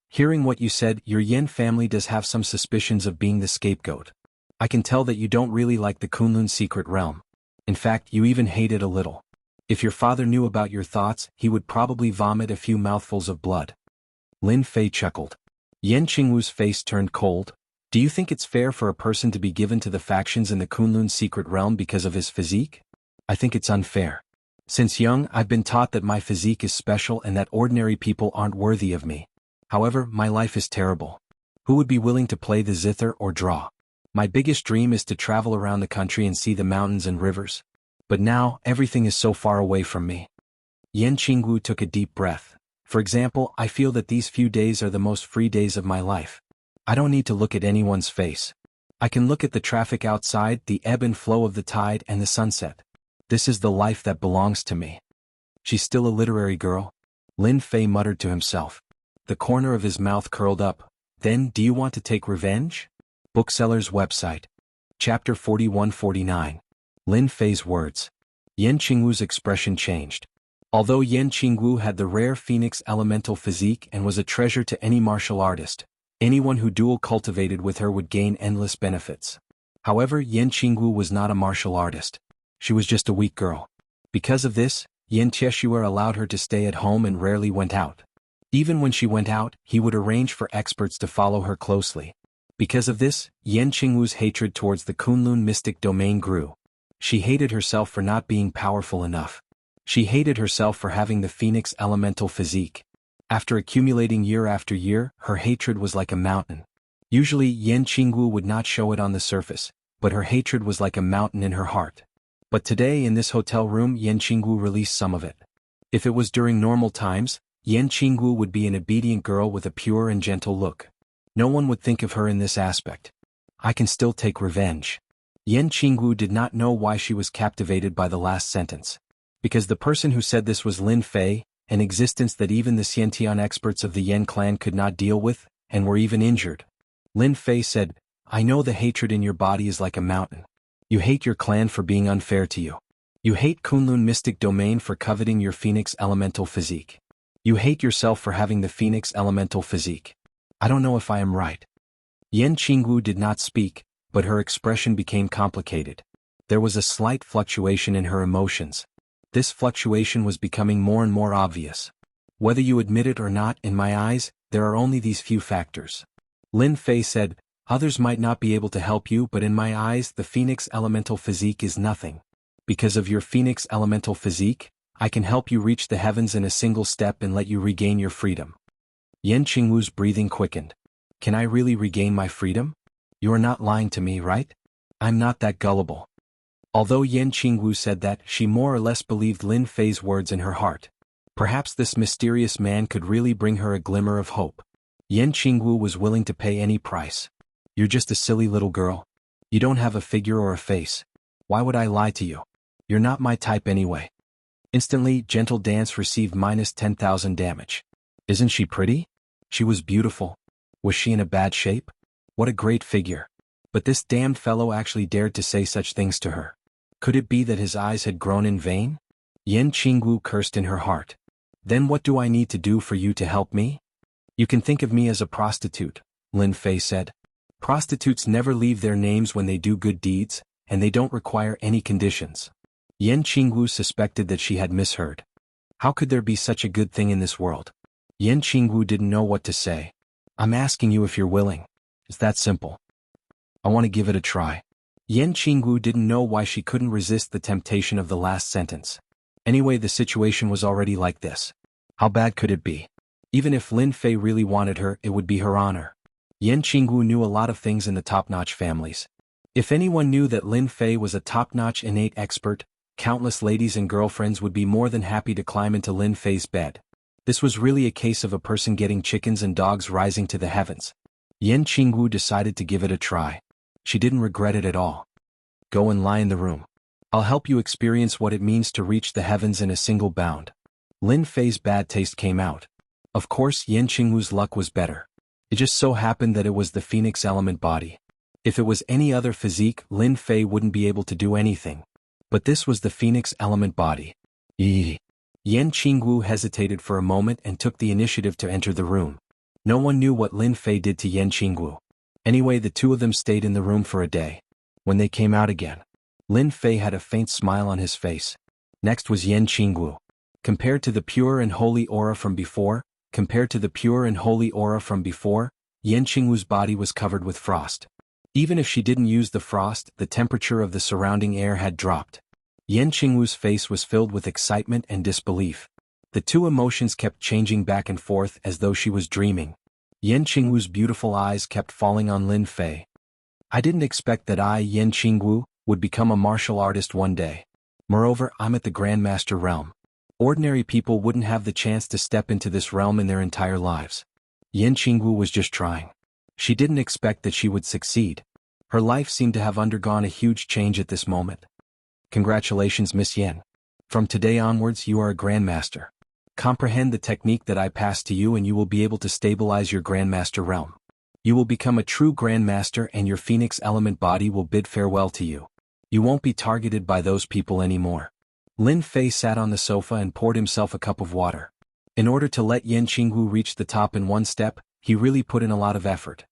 Hearing what you said, your Yan family does have some suspicions of being the scapegoat. I can tell that you don't really like the Kunlun secret realm. In fact, you even hate it a little. If your father knew about your thoughts, he would probably vomit a few mouthfuls of blood. Lin Fei chuckled. Yan Qingwu's face turned cold. Do you think it's fair for a person to be given to the factions in the Kunlun secret realm because of his physique? I think it's unfair. Since young, I've been taught that my physique is special and that ordinary people aren't worthy of me. However, my life is terrible. Who would be willing to play the zither or draw? My biggest dream is to travel around the country and see the mountains and rivers. But now, everything is so far away from me. Yan Qingwu took a deep breath. For example, I feel that these few days are the most free days of my life. I don't need to look at anyone's face. I can look at the traffic outside, the ebb and flow of the tide and the sunset. This is the life that belongs to me. She's still a literary girl. Lin Fei muttered to himself. The corner of his mouth curled up. Then, do you want to take revenge? Bookseller's website. Chapter 41-49. Lin Fei's words. Yan Qingwu's expression changed. Although Yan Qingwu had the rare phoenix elemental physique and was a treasure to any martial artist, anyone who dual cultivated with her would gain endless benefits. However, Yan Qingwu was not a martial artist. She was just a weak girl. Because of this, Yan Tieshuer allowed her to stay at home and rarely went out. Even when she went out, he would arrange for experts to follow her closely. Because of this, Yan Qingwu's hatred towards the Kunlun mystic domain grew. She hated herself for not being powerful enough. She hated herself for having the phoenix elemental physique. After accumulating year after year, her hatred was like a mountain. Usually Yan Qingwu would not show it on the surface, but her hatred was like a mountain in her heart. But today in this hotel room Yan Qingwu released some of it. If it was during normal times, Yan Qingwu would be an obedient girl with a pure and gentle look. No one would think of her in this aspect. I can still take revenge. Yan Qingwu did not know why she was captivated by the last sentence. Because the person who said this was Lin Fei, an existence that even the Xiantian experts of the Yen clan could not deal with, and were even injured. Lin Fei said, I know the hatred in your body is like a mountain. You hate your clan for being unfair to you. You hate Kunlun Mystic Domain for coveting your Phoenix Elemental physique. You hate yourself for having the Phoenix Elemental physique. I don't know if I am right. Yan Qingwu did not speak, but her expression became complicated. There was a slight fluctuation in her emotions. This fluctuation was becoming more and more obvious. Whether you admit it or not, in my eyes, there are only these few factors. Lin Fei said, others might not be able to help you, but in my eyes the Phoenix Elemental physique is nothing. Because of your Phoenix Elemental physique, I can help you reach the heavens in a single step and let you regain your freedom. Yan Qingwu's breathing quickened. Can I really regain my freedom? You are not lying to me, right? I'm not that gullible. Although Yan Qingwu said that, she more or less believed Lin Fei's words in her heart. Perhaps this mysterious man could really bring her a glimmer of hope. Yan Qingwu was willing to pay any price. You're just a silly little girl. You don't have a figure or a face. Why would I lie to you? You're not my type anyway. Instantly, Gentle Dance received minus 10,000 damage. Isn't she pretty? She was beautiful. Was she in a bad shape? What a great figure. But this damned fellow actually dared to say such things to her. Could it be that his eyes had grown in vain? Yan Qingwu cursed in her heart. Then what do I need to do for you to help me? You can think of me as a prostitute, Lin Fei said. Prostitutes never leave their names when they do good deeds, and they don't require any conditions. Yan Qingwu suspected that she had misheard. How could there be such a good thing in this world? Yan Qingwu didn't know what to say. I'm asking you if you're willing. It's that simple. I want to give it a try. Yan Qingwu didn't know why she couldn't resist the temptation of the last sentence. Anyway, the situation was already like this. How bad could it be? Even if Lin Fei really wanted her, it would be her honor. Yan Qingwu knew a lot of things in the top-notch families. If anyone knew that Lin Fei was a top-notch innate expert, countless ladies and girlfriends would be more than happy to climb into Lin Fei's bed. This was really a case of a person getting chickens and dogs rising to the heavens. Yan Qingwu decided to give it a try. She didn't regret it at all. Go and lie in the room. I'll help you experience what it means to reach the heavens in a single bound. Lin Fei's bad taste came out. Of course, Yan Qingwu's luck was better. It just so happened that it was the Phoenix Element body. If it was any other physique, Lin Fei wouldn't be able to do anything. But this was the Phoenix Element body. Yan Qingwu hesitated for a moment and took the initiative to enter the room. No one knew what Lin Fei did to Yan Qingwu. Anyway, the two of them stayed in the room for a day. When they came out again, Lin Fei had a faint smile on his face. Next was Yan Qingwu. Compared to the pure and holy aura from before, Yan Qingwu's body was covered with frost. Even if she didn't use the frost, the temperature of the surrounding air had dropped. Yan Qingwu's face was filled with excitement and disbelief. The two emotions kept changing back and forth as though she was dreaming. Yan Qingwu's beautiful eyes kept falling on Lin Fei. I didn't expect that I, Yan Qingwu, would become a martial artist one day. Moreover, I'm at the Grandmaster realm. Ordinary people wouldn't have the chance to step into this realm in their entire lives. Yan Qingwu was just trying. She didn't expect that she would succeed. Her life seemed to have undergone a huge change at this moment. Congratulations, Miss Yan. From today onwards, you are a Grandmaster. Comprehend the technique that I passed to you and you will be able to stabilize your Grandmaster realm. You will become a true Grandmaster and your Phoenix Element body will bid farewell to you. You won't be targeted by those people anymore. Lin Fei sat on the sofa and poured himself a cup of water. In order to let Yan Qingwu reach the top in one step, he really put in a lot of effort.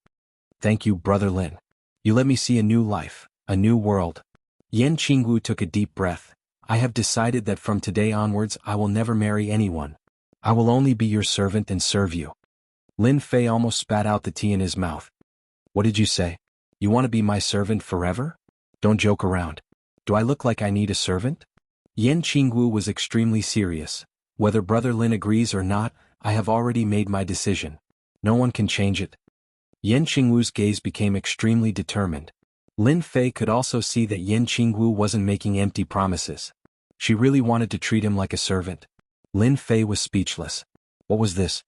Thank you, Brother Lin. You let me see a new life, a new world. Yan Qingwu took a deep breath. I have decided that from today onwards I will never marry anyone. I will only be your servant and serve you. Lin Fei almost spat out the tea in his mouth. What did you say? You want to be my servant forever? Don't joke around. Do I look like I need a servant? Yan Qingwu was extremely serious. Whether Brother Lin agrees or not, I have already made my decision. No one can change it. Yan Qingwu's gaze became extremely determined. Lin Fei could also see that Yan Qingwu wasn't making empty promises. She really wanted to treat him like a servant. Lin Fei was speechless. What was this?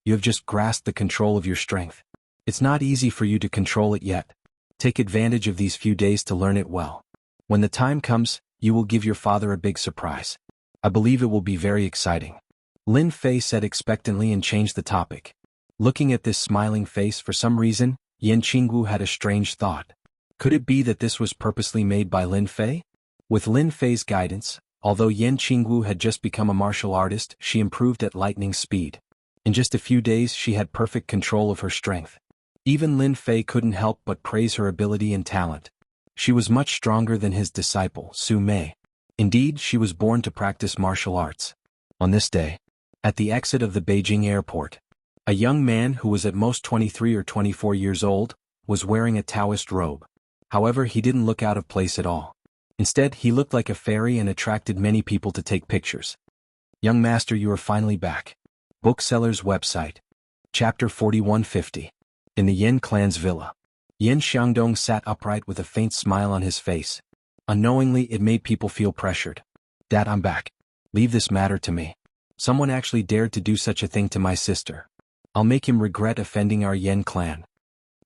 You have just grasped the control of your strength. It's not easy for you to control it yet. Take advantage of these few days to learn it well. When the time comes, you will give your father a big surprise. I believe it will be very exciting. Lin Fei said expectantly and changed the topic. Looking at this smiling face for some reason, Yan Qingwu had a strange thought. Could it be that this was purposely made by Lin Fei? With Lin Fei's guidance, although Yan Qingwu had just become a martial artist, she improved at lightning speed. In just a few days she had perfect control of her strength. Even Lin Fei couldn't help but praise her ability and talent. She was much stronger than his disciple, Su Mei. Indeed, she was born to practice martial arts. On this day, at the exit of the Beijing airport, a young man who was at most 23 or 24 years old, was wearing a Taoist robe. However, he didn't look out of place at all. Instead, he looked like a fairy and attracted many people to take pictures. Young master, you are finally back. Bookseller's website. Chapter 4150. In the Yan clan's villa. Yan Xiangdong sat upright with a faint smile on his face. Unknowingly, it made people feel pressured. Dad, I'm back. Leave this matter to me. Someone actually dared to do such a thing to my sister. I'll make him regret offending our Yan clan.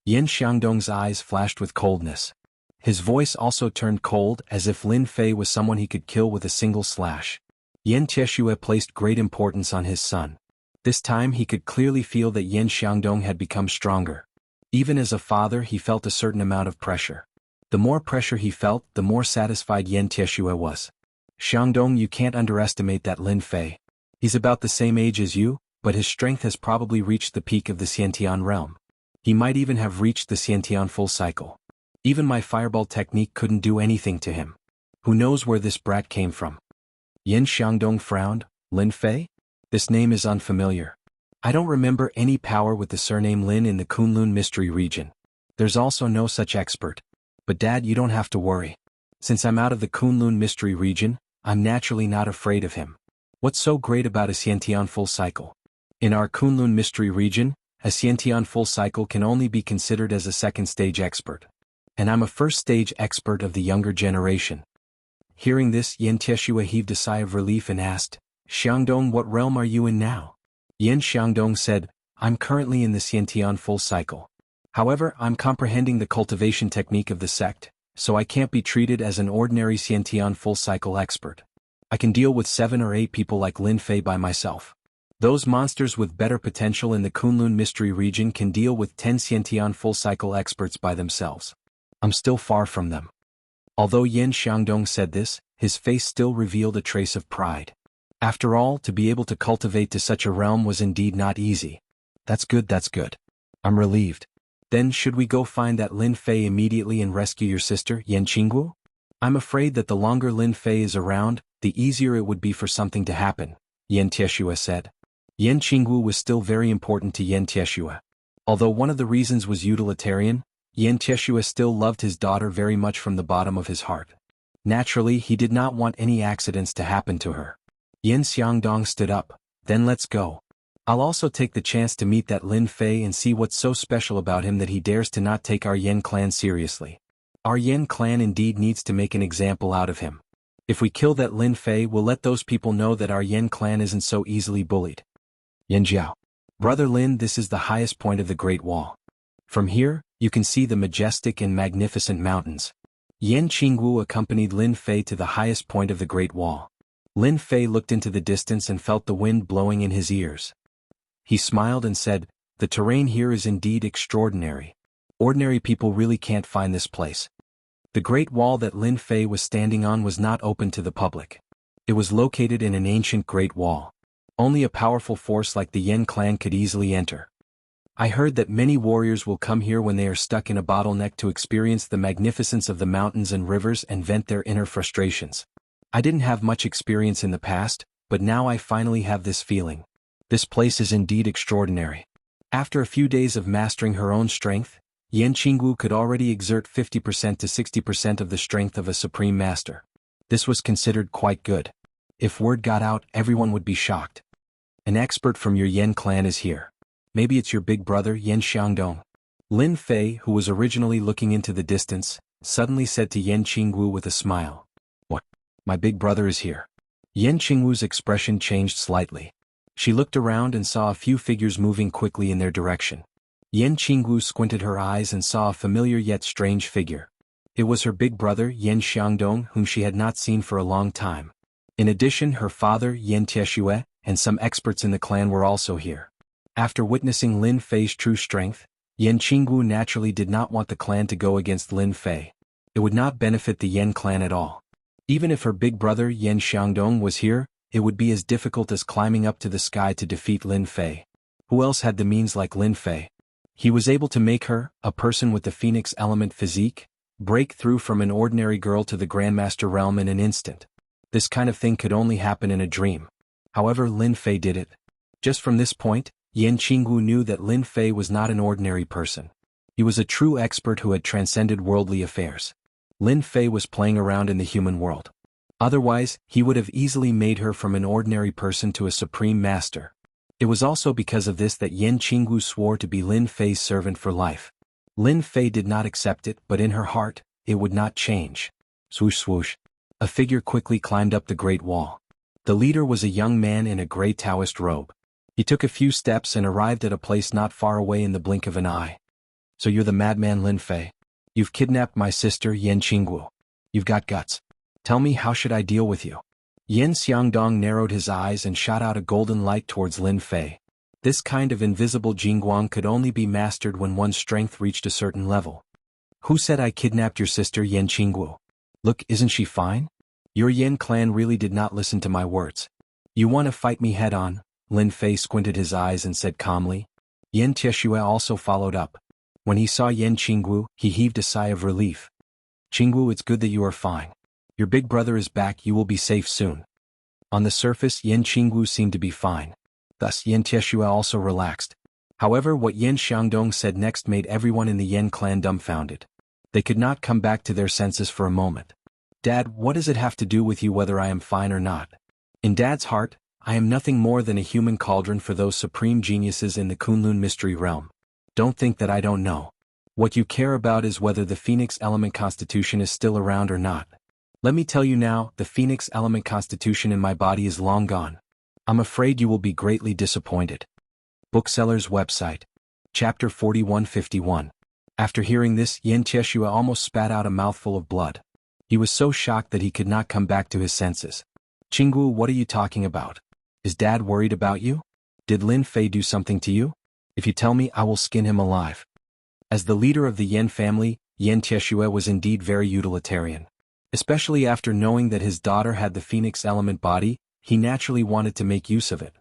Yan Xiangdong's eyes flashed with coldness. His voice also turned cold, as if Lin Fei was someone he could kill with a single slash. Yan Tieshue placed great importance on his son. This time he could clearly feel that Yan Xiangdong had become stronger. Even as a father, he felt a certain amount of pressure. The more pressure he felt, the more satisfied Yan Tieshue was. Xiangdong, you can't underestimate that Lin Fei. He's about the same age as you, but his strength has probably reached the peak of the Xiantian realm. He might even have reached the Xiantian full cycle. Even my fireball technique couldn't do anything to him. Who knows where this brat came from? Yan Xiangdong frowned. Lin Fei? This name is unfamiliar. I don't remember any power with the surname Lin in the Kunlun mystery region. There's also no such expert. But Dad, you don't have to worry. Since I'm out of the Kunlun mystery region, I'm naturally not afraid of him. What's so great about a Xiantian full cycle? In our Kunlun mystery region, a Xiantian full cycle can only be considered as a second stage expert. And I'm a first stage expert of the younger generation. Hearing this, Yan Tieshue heaved a sigh of relief and asked, Xiangdong, what realm are you in now? Yan Xiangdong said, I'm currently in the Xiantian full cycle. However, I'm comprehending the cultivation technique of the sect, so I can't be treated as an ordinary Xiantian full cycle expert. I can deal with 7 or 8 people like Lin Fei by myself. Those monsters with better potential in the Kunlun mystery region can deal with 10 Xiantian full cycle experts by themselves. I'm still far from them. Although Yan Xiangdong said this, his face still revealed a trace of pride. After all, to be able to cultivate to such a realm was indeed not easy. That's good, that's good. I'm relieved. Then should we go find that Lin Fei immediately and rescue your sister, Yan Qingwu? I'm afraid that the longer Lin Fei is around, the easier it would be for something to happen, Yan Tieshue said. Yan Qingwu was still very important to Yan Tieshue. Although one of the reasons was utilitarian, Yan Tieshue still loved his daughter very much from the bottom of his heart. Naturally, he did not want any accidents to happen to her. Yan Xiangdong stood up. Then let's go. I'll also take the chance to meet that Lin Fei and see what's so special about him that he dares to not take our Yan clan seriously. Our Yan clan indeed needs to make an example out of him. If we kill that Lin Fei, we'll let those people know that our Yan clan isn't so easily bullied. Yan Jiao. Brother Lin, this is the highest point of the Great Wall. From here, you can see the majestic and magnificent mountains. Yan Qingwu accompanied Lin Fei to the highest point of the Great Wall. Lin Fei looked into the distance and felt the wind blowing in his ears. He smiled and said, the terrain here is indeed extraordinary. Ordinary people really can't find this place. The Great Wall that Lin Fei was standing on was not open to the public. It was located in an ancient Great Wall. Only a powerful force like the Yan clan could easily enter. I heard that many warriors will come here when they are stuck in a bottleneck to experience the magnificence of the mountains and rivers and vent their inner frustrations. I didn't have much experience in the past, but now I finally have this feeling. This place is indeed extraordinary. After a few days of mastering her own strength, Yan Qingwu could already exert 50% to 60% of the strength of a supreme master. This was considered quite good. If word got out, everyone would be shocked. An expert from your Yan clan is here. Maybe it's your big brother, Yan Xiangdong. Lin Fei, who was originally looking into the distance, suddenly said to Yan Qingwu with a smile. What? My big brother is here. Yan Qingwu's expression changed slightly. She looked around and saw a few figures moving quickly in their direction. Yan Qingwu squinted her eyes and saw a familiar yet strange figure. It was her big brother, Yan Xiangdong, whom she had not seen for a long time. In addition, her father, Yen Tieshue, and some experts in the clan were also here. After witnessing Lin Fei's true strength, Yen Qingwu naturally did not want the clan to go against Lin Fei. It would not benefit the Yen clan at all. Even if her big brother Yen Xiangdong was here, it would be as difficult as climbing up to the sky to defeat Lin Fei. Who else had the means like Lin Fei? He was able to make her, a person with the phoenix element physique, break through from an ordinary girl to the Grandmaster realm in an instant. This kind of thing could only happen in a dream. However, Lin Fei did it. Just from this point, Yen Qingwu knew that Lin Fei was not an ordinary person. He was a true expert who had transcended worldly affairs. Lin Fei was playing around in the human world. Otherwise, he would have easily made her from an ordinary person to a supreme master. It was also because of this that Yen Qingwu swore to be Lin Fei's servant for life. Lin Fei did not accept it, but in her heart, it would not change. Swoosh swoosh. A figure quickly climbed up the Great Wall. The leader was a young man in a gray Taoist robe. He took a few steps and arrived at a place not far away in the blink of an eye. So you're the madman Lin Fei? You've kidnapped my sister Yen Qingwu. You've got guts. Tell me, how should I deal with you? Yen Xiangdong narrowed his eyes and shot out a golden light towards Lin Fei. This kind of invisible jingguang could only be mastered when one's strength reached a certain level. Who said I kidnapped your sister Yen Qingwu? Look, isn't she fine? Your Yen clan really did not listen to my words. You want to fight me head-on? Lin Fei squinted his eyes and said calmly. Yen Tieshue also followed up. When he saw Yen Qingwu, he heaved a sigh of relief. Qingwu, it's good that you are fine. Your big brother is back, you will be safe soon. On the surface, Yen Qingwu seemed to be fine. Thus, Yen Tieshue also relaxed. However, what Yen Xiangdong said next made everyone in the Yen clan dumbfounded. They could not come back to their senses for a moment. Dad, what does it have to do with you whether I am fine or not? In Dad's heart, I am nothing more than a human cauldron for those supreme geniuses in the Kunlun mystery realm. Don't think that I don't know. What you care about is whether the Phoenix element constitution is still around or not. Let me tell you now, the Phoenix element constitution in my body is long gone. I'm afraid you will be greatly disappointed. Bookseller's website. Chapter 4151. After hearing this, Yen Tieshue almost spat out a mouthful of blood. He was so shocked that he could not come back to his senses. Qingwu, what are you talking about? Is Dad worried about you? Did Lin Fei do something to you? If you tell me, I will skin him alive. As the leader of the Yen family, Yen Tieshue was indeed very utilitarian. Especially after knowing that his daughter had the Phoenix element body, he naturally wanted to make use of it.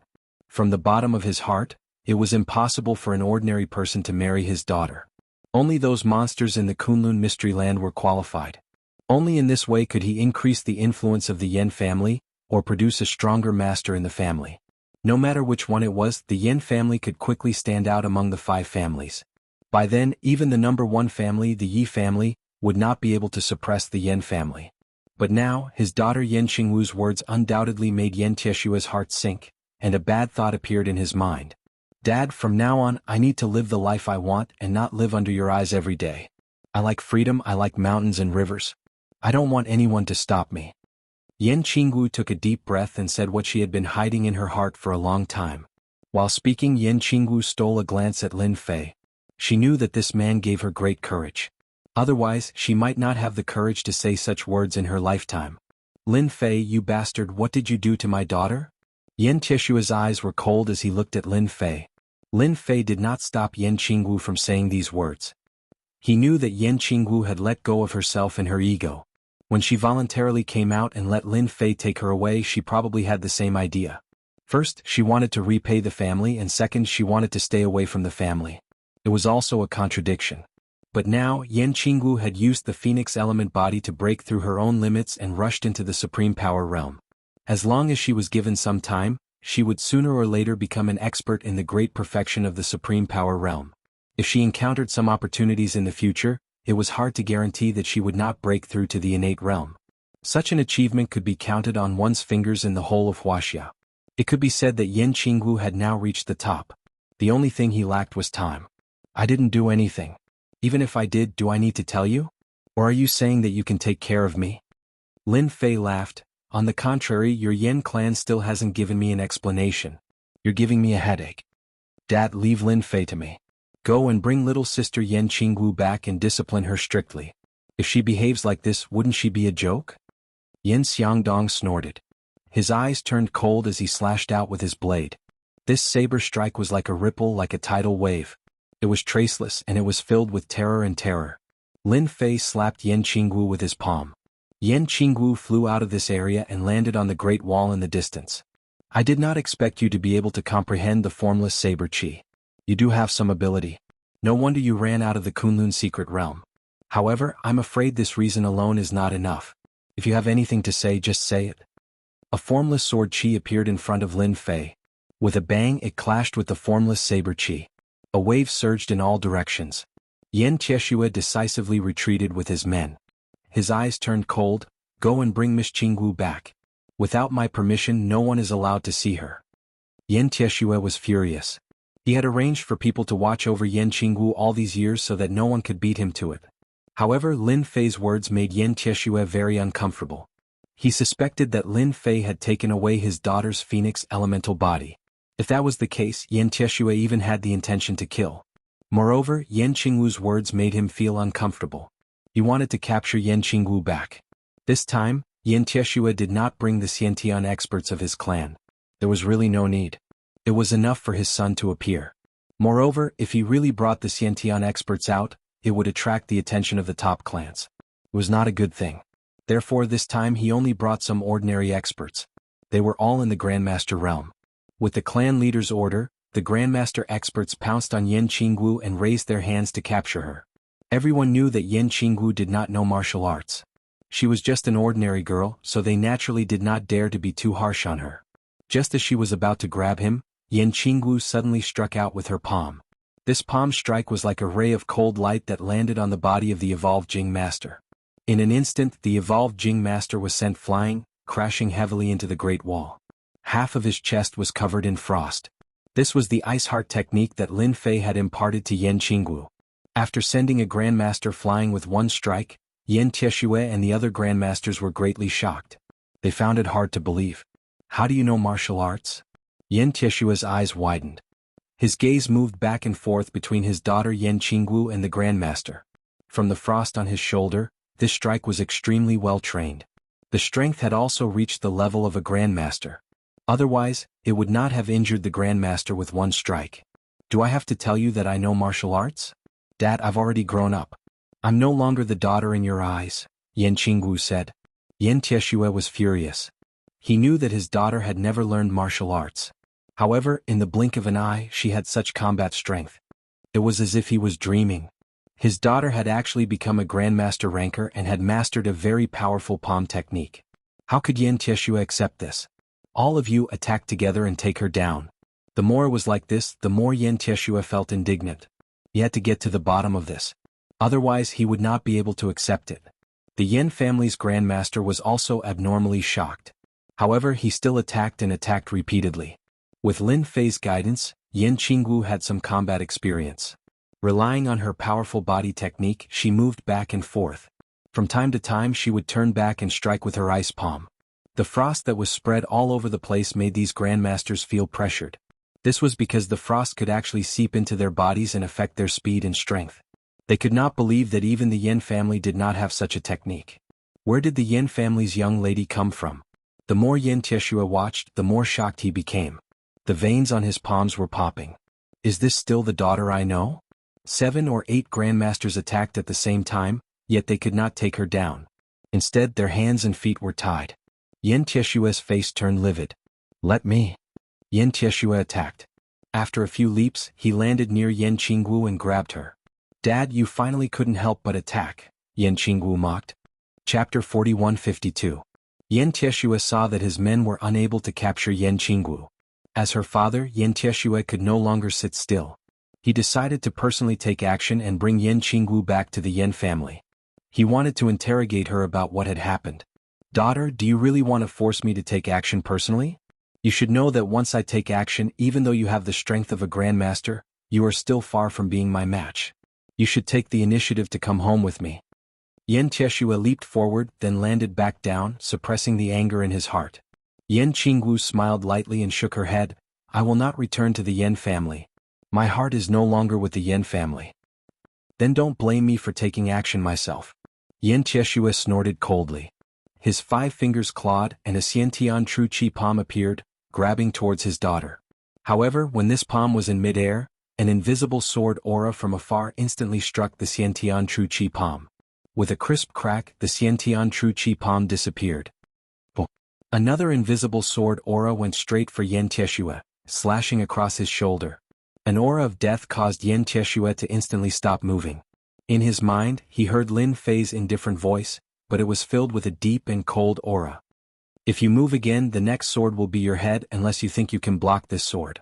From the bottom of his heart, it was impossible for an ordinary person to marry his daughter. Only those monsters in the Kunlun mystery land were qualified. Only in this way could he increase the influence of the Yen family, or produce a stronger master in the family. No matter which one it was, the Yen family could quickly stand out among the 5 families. By then, even the number 1 family, the Yi family, would not be able to suppress the Yen family. But now, his daughter Yen Qingwu's words undoubtedly made Yen Tieshue's heart sink, and a bad thought appeared in his mind. Dad, from now on, I need to live the life I want and not live under your eyes every day. I like freedom, I like mountains and rivers. I don't want anyone to stop me. Yen Qingwu took a deep breath and said what she had been hiding in her heart for a long time. While speaking, Yen Qingwu stole a glance at Lin Fei. She knew that this man gave her great courage. Otherwise, she might not have the courage to say such words in her lifetime. Lin Fei, you bastard, what did you do to my daughter? Yen Tieshue's eyes were cold as he looked at Lin Fei. Lin Fei did not stop Yen Qingwu from saying these words. He knew that Yen Qingwu had let go of herself and her ego. When she voluntarily came out and let Lin Fei take her away, she probably had the same idea. First, she wanted to repay the family, and second, she wanted to stay away from the family. It was also a contradiction. But now, Yen Qingwu had used the Phoenix element body to break through her own limits and rushed into the supreme power realm. As long as she was given some time, she would sooner or later become an expert in the great perfection of the supreme power realm. If she encountered some opportunities in the future, it was hard to guarantee that she would not break through to the innate realm. Such an achievement could be counted on one's fingers in the whole of Wuxia. It could be said that Yen Qingwu had now reached the top. The only thing he lacked was time. I didn't do anything. Even if I did, do I need to tell you? Or are you saying that you can take care of me? Lin Fei laughed. On the contrary, your Yen clan still hasn't given me an explanation. You're giving me a headache. Dad, leave Lin Fei to me. Go and bring little sister Yen Qingwu back and discipline her strictly. If she behaves like this, wouldn't she be a joke? Yen Xiangdong snorted. His eyes turned cold as he slashed out with his blade. This saber strike was like a ripple, like a tidal wave. It was traceless and it was filled with terror and terror. Lin Fei slapped Yan Qingwu with his palm. Yan Qingwu flew out of this area and landed on the Great Wall in the distance. I did not expect you to be able to comprehend the formless saber chi. You do have some ability. No wonder you ran out of the Kunlun secret realm. However, I'm afraid this reason alone is not enough. If you have anything to say, just say it. A formless sword chi appeared in front of Lin Fei. With a bang, it clashed with the formless saber chi. A wave surged in all directions. Yan Tieshue decisively retreated with his men. His eyes turned cold. Go and bring Miss Qingwu back. Without my permission, no one is allowed to see her. Yan Tieshue was furious. He had arranged for people to watch over Yan Qingwu all these years so that no one could beat him to it. However, Lin Fei's words made Yan Tieshue very uncomfortable. He suspected that Lin Fei had taken away his daughter's phoenix elemental body. If that was the case, Yan Tieshue even had the intention to kill. Moreover, Yan Qingwu's words made him feel uncomfortable. He wanted to capture Yan Qingwu back. This time, Yan Tieshue did not bring the Xiantian experts of his clan. There was really no need. It was enough for his son to appear. Moreover, if he really brought the Xiantian experts out, it would attract the attention of the top clans. It was not a good thing. Therefore, this time he only brought some ordinary experts. They were all in the Grandmaster realm. With the clan leader's order, the Grandmaster experts pounced on Yan Qingwu and raised their hands to capture her. Everyone knew that Yan Qingwu did not know martial arts. She was just an ordinary girl, so they naturally did not dare to be too harsh on her. Just as she was about to grab him, Yan Qingwu suddenly struck out with her palm. This palm strike was like a ray of cold light that landed on the body of the evolved Jing Master. In an instant, the evolved Jing Master was sent flying, crashing heavily into the Great Wall. Half of his chest was covered in frost. This was the Ice Heart technique that Lin Fei had imparted to Yan Qingwu. After sending a Grandmaster flying with one strike, Yan Tieshue and the other Grandmasters were greatly shocked. They found it hard to believe. How do you know martial arts? Yan Tieshue's eyes widened. His gaze moved back and forth between his daughter Yan Qingwu and the Grandmaster. From the frost on his shoulder, this strike was extremely well trained. The strength had also reached the level of a Grandmaster. Otherwise, it would not have injured the Grandmaster with one strike. Do I have to tell you that I know martial arts? Dad, I've already grown up. I'm no longer the daughter in your eyes, Yan Qingwu said. Yan Tieshue was furious. He knew that his daughter had never learned martial arts. However, in the blink of an eye, she had such combat strength. It was as if he was dreaming. His daughter had actually become a Grandmaster ranker and had mastered a very powerful palm technique. How could Yan Tieshue accept this? All of you attack together and take her down. The more it was like this, the more Yan Tieshue felt indignant. He had to get to the bottom of this. Otherwise, he would not be able to accept it. The Yan family's Grandmaster was also abnormally shocked. However, he still attacked and attacked repeatedly. With Lin Fei's guidance, Yan Qingwu had some combat experience. Relying on her powerful body technique, she moved back and forth. From time to time she would turn back and strike with her ice palm. The frost that was spread all over the place made these Grandmasters feel pressured. This was because the frost could actually seep into their bodies and affect their speed and strength. They could not believe that even the Yan family did not have such a technique. Where did the Yan family's young lady come from? The more Yan Tieshue watched, the more shocked he became. The veins on his palms were popping. Is this still the daughter I know? 7 or 8 Grandmasters attacked at the same time, yet they could not take her down. Instead, their hands and feet were tied. Yan Tieshue's face turned livid. Let me. Yan Tieshue attacked. After a few leaps, he landed near Yan Qingwu and grabbed her. Dad, you finally couldn't help but attack, Yan Qingwu mocked. Chapter 4152. Yan Tieshue saw that his men were unable to capture Yan Qingwu. As her father, Yan Tieshue could no longer sit still. He decided to personally take action and bring Yan Qingwu back to the Yan family. He wanted to interrogate her about what had happened. Daughter, do you really want to force me to take action personally? You should know that once I take action, even though you have the strength of a Grandmaster, you are still far from being my match. You should take the initiative to come home with me. Yan Tieshue leaped forward, then landed back down, suppressing the anger in his heart. Yan Qingwu smiled lightly and shook her head. I will not return to the Yan family. My heart is no longer with the Yan family. Then don't blame me for taking action myself. Yan Tieshue snorted coldly. His 5 fingers clawed and a Xiantian true chi palm appeared, grabbing towards his daughter. However, when this palm was in mid-air, an invisible sword aura from afar instantly struck the Xiantian true chi palm. With a crisp crack, the Xiantian true chi palm disappeared. Another invisible sword aura went straight for Yan Tieshue, slashing across his shoulder. An aura of death caused Yan Tieshue to instantly stop moving. In his mind, he heard Lin Fei's indifferent voice, but it was filled with a deep and cold aura. If you move again, the next sword will be your head unless you think you can block this sword.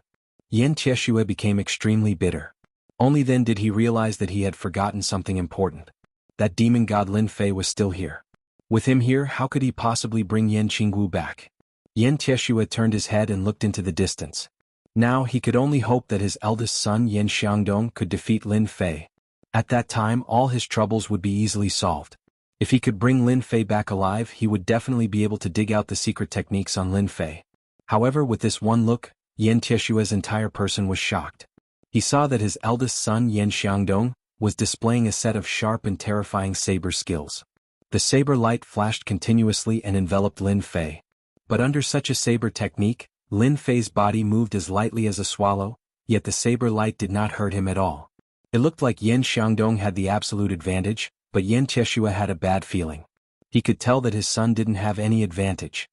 Yan Tieshue became extremely bitter. Only then did he realize that he had forgotten something important. That demon god Lin Fei was still here. With him here, how could he possibly bring Yan Qingwu back? Yan Tieshue turned his head and looked into the distance. Now he could only hope that his eldest son Yan Xiangdong could defeat Lin Fei. At that time, all his troubles would be easily solved. If he could bring Lin Fei back alive, he would definitely be able to dig out the secret techniques on Lin Fei. However, with this one look, Yan Tieshue's entire person was shocked. He saw that his eldest son Yan Xiangdong was displaying a set of sharp and terrifying saber skills. The saber light flashed continuously and enveloped Lin Fei. But under such a saber technique, Lin Fei's body moved as lightly as a swallow, yet the saber light did not hurt him at all. It looked like Yan Xiangdong had the absolute advantage, but Yan Tieshue had a bad feeling. He could tell that his son didn't have any advantage.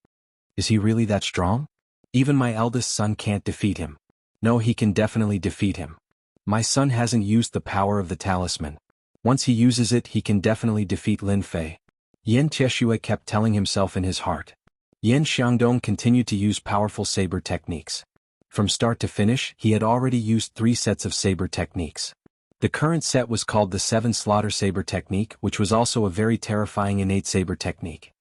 Is he really that strong? Even my eldest son can't defeat him. No, he can definitely defeat him. My son hasn't used the power of the talisman. Once he uses it, he can definitely defeat Lin Fei. Yan Tieshue kept telling himself in his heart. Yan Xiangdong continued to use powerful saber techniques. From start to finish, he had already used 3 sets of saber techniques. The current set was called the 7 Slaughter Saber Technique, which was also a very terrifying innate saber technique.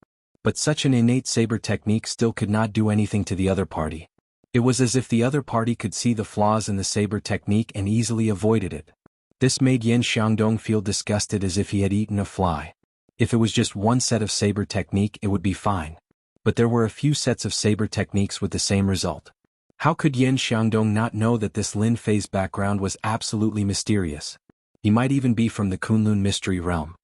But such an innate saber technique still could not do anything to the other party. It was as if the other party could see the flaws in the saber technique and easily avoided it. This made Yan Xiangdong feel disgusted, as if he had eaten a fly. If it was just one set of saber technique, it would be fine. But there were a few sets of saber techniques with the same result. How could Yan Xiangdong not know that this Lin Fei's background was absolutely mysterious? He might even be from the Kunlun mystery realm.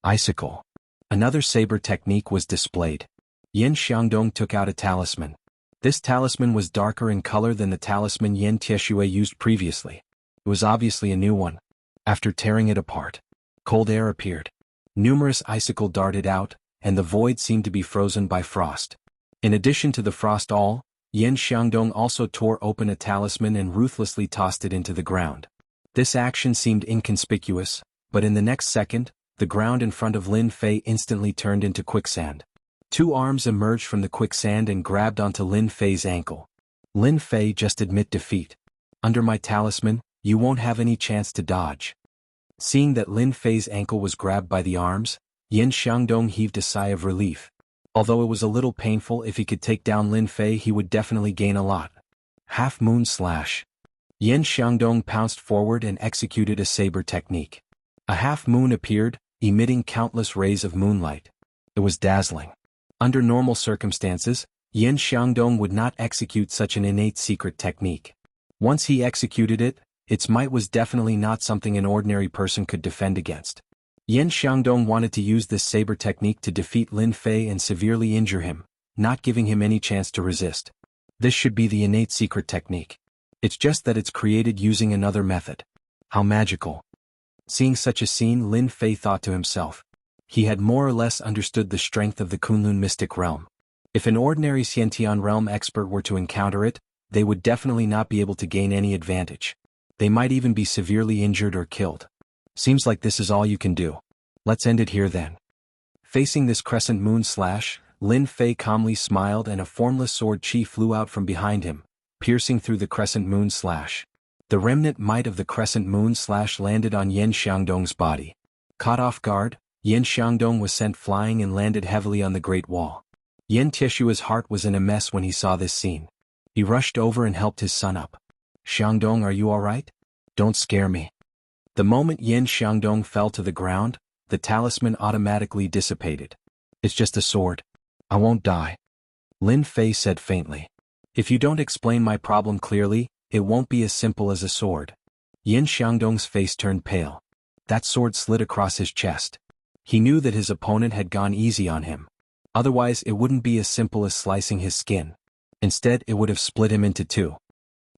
Icicle. Another saber technique was displayed. Yan Xiangdong took out a talisman. This talisman was darker in color than the talisman Yan Tieshue used previously. It was obviously a new one. After tearing it apart, cold air appeared. Numerous icicles darted out, and the void seemed to be frozen by frost. In addition to the frost Yan Xiangdong also tore open a talisman and ruthlessly tossed it into the ground. This action seemed inconspicuous, but in the next second, the ground in front of Lin Fei instantly turned into quicksand. 2 arms emerged from the quicksand and grabbed onto Lin Fei's ankle. Lin Fei, just admit defeat. Under my talisman, you won't have any chance to dodge. Seeing that Lin Fei's ankle was grabbed by the arms, Yan Xiangdong heaved a sigh of relief. Although it was a little painful, if he could take down Lin Fei, he would definitely gain a lot. Half Moon Slash. Yan Xiangdong pounced forward and executed a saber technique. A half moon appeared, emitting countless rays of moonlight. It was dazzling. Under normal circumstances, Yan Xiangdong would not execute such an innate secret technique. Once he executed it, its might was definitely not something an ordinary person could defend against. Yan Xiangdong wanted to use this saber technique to defeat Lin Fei and severely injure him, not giving him any chance to resist. This should be the innate secret technique. It's just that it's created using another method. How magical. Seeing such a scene, Lin Fei thought to himself. He had more or less understood the strength of the Kunlun mystic realm. If an ordinary Xiantian realm expert were to encounter it, they would definitely not be able to gain any advantage. They might even be severely injured or killed. Seems like this is all you can do. Let's end it here then. Facing this crescent moon slash, Lin Fei calmly smiled and a formless sword chi flew out from behind him, piercing through the crescent moon slash. The remnant might of the crescent moon slash landed on Yan Xiangdong's body. Caught off guard, Yan Xiangdong was sent flying and landed heavily on the Great Wall. Yan Tieshue's heart was in a mess when he saw this scene. He rushed over and helped his son up. Xiangdong, are you alright? Don't scare me. The moment Yan Xiangdong fell to the ground, the talisman automatically dissipated. It's just a sword. I won't die. Lin Fei said faintly. If you don't explain my problem clearly, it won't be as simple as a sword. Yan Xiangdong's face turned pale. That sword slid across his chest. He knew that his opponent had gone easy on him. Otherwise it wouldn't be as simple as slicing his skin. Instead it would have split him into two.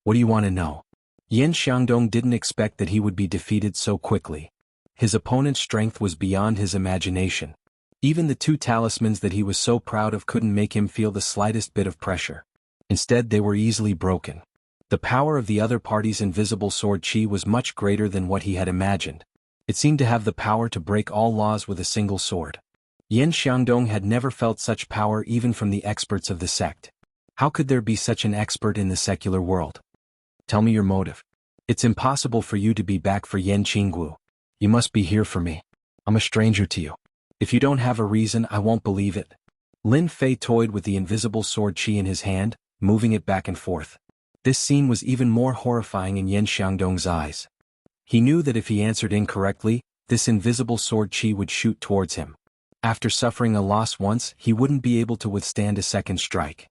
What do you want to know? Yin Xiangdong didn't expect that he would be defeated so quickly. His opponent's strength was beyond his imagination. Even the two talismans that he was so proud of couldn't make him feel the slightest bit of pressure. Instead they were easily broken. The power of the other party's invisible sword qi was much greater than what he had imagined. It seemed to have the power to break all laws with a single sword. Yin Xiangdong had never felt such power even from the experts of the sect. How could there be such an expert in the secular world? Tell me your motive. It's impossible for you to be back for Yan Qinggu. You must be here for me. I'm a stranger to you. If you don't have a reason, I won't believe it. Lin Fei toyed with the invisible sword qi in his hand, moving it back and forth. This scene was even more horrifying in Yin Xiangdong's eyes. He knew that if he answered incorrectly, this invisible sword qi would shoot towards him. After suffering a loss once, he wouldn't be able to withstand a second strike.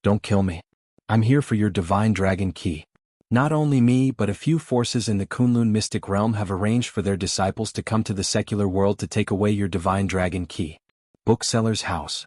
Don't kill me. I'm here for your divine dragon qi. Not only me but a few forces in the Kunlun mystic realm have arranged for their disciples to come to the secular world to take away your divine dragon qi. Bookseller's House.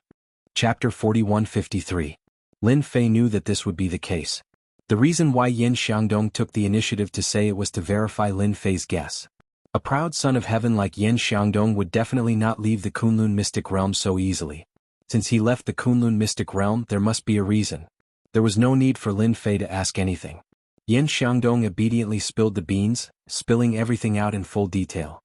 Chapter 4153. Lin Fei knew that this would be the case. The reason why Yin Xiangdong took the initiative to say it was to verify Lin Fei's guess. A proud son of heaven like Yin Xiangdong would definitely not leave the Kunlun mystic realm so easily. Since he left the Kunlun mystic realm, there must be a reason. There was no need for Lin Fei to ask anything. Yin Xiangdong obediently spilled the beans, spilling everything out in full detail.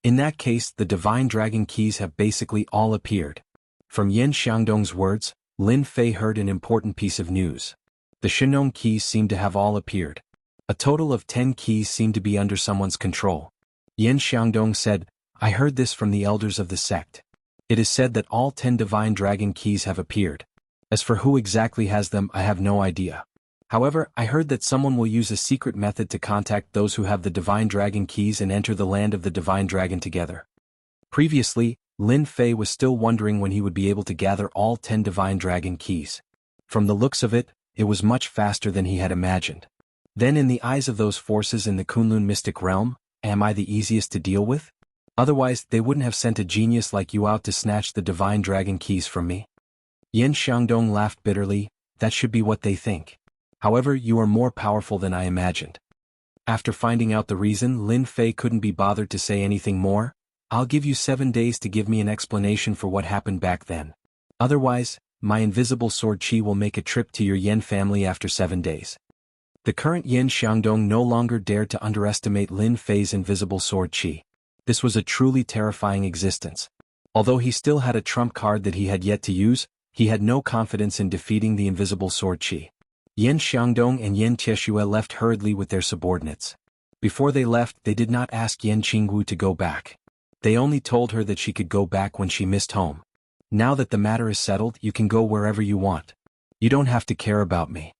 In that case, the divine dragon keys have basically all appeared. From Yin Xiangdong's words, Lin Fei heard an important piece of news. The Shenong keys seemed to have all appeared. A total of 10 keys seemed to be under someone's control. Yin Xiangdong said, I heard this from the elders of the sect. It is said that all 10 divine dragon keys have appeared. As for who exactly has them, I have no idea. However, I heard that someone will use a secret method to contact those who have the divine dragon keys and enter the land of the divine dragon together. Previously, Lin Fei was still wondering when he would be able to gather all 10 divine dragon keys. From the looks of it, it was much faster than he had imagined. Then in the eyes of those forces in the Kunlun mystic realm, am I the easiest to deal with? Otherwise, they wouldn't have sent a genius like you out to snatch the divine dragon keys from me. Yin Xiangdong laughed bitterly. That should be what they think. However, you are more powerful than I imagined. After finding out the reason, Lin Fei couldn't be bothered to say anything more. I'll give you 7 days to give me an explanation for what happened back then. Otherwise, my invisible sword qi will make a trip to your Yin family after 7 days. The current Yin Xiangdong no longer dared to underestimate Lin Fei's invisible sword qi. This was a truly terrifying existence. Although he still had a trump card that he had yet to use, he had no confidence in defeating the invisible sword qi. Yin Xiangdong and Yin Tieshue left hurriedly with their subordinates. Before they left, they did not ask Yan Qingwu to go back. They only told her that she could go back when she missed home. Now that the matter is settled, you can go wherever you want. You don't have to care about me.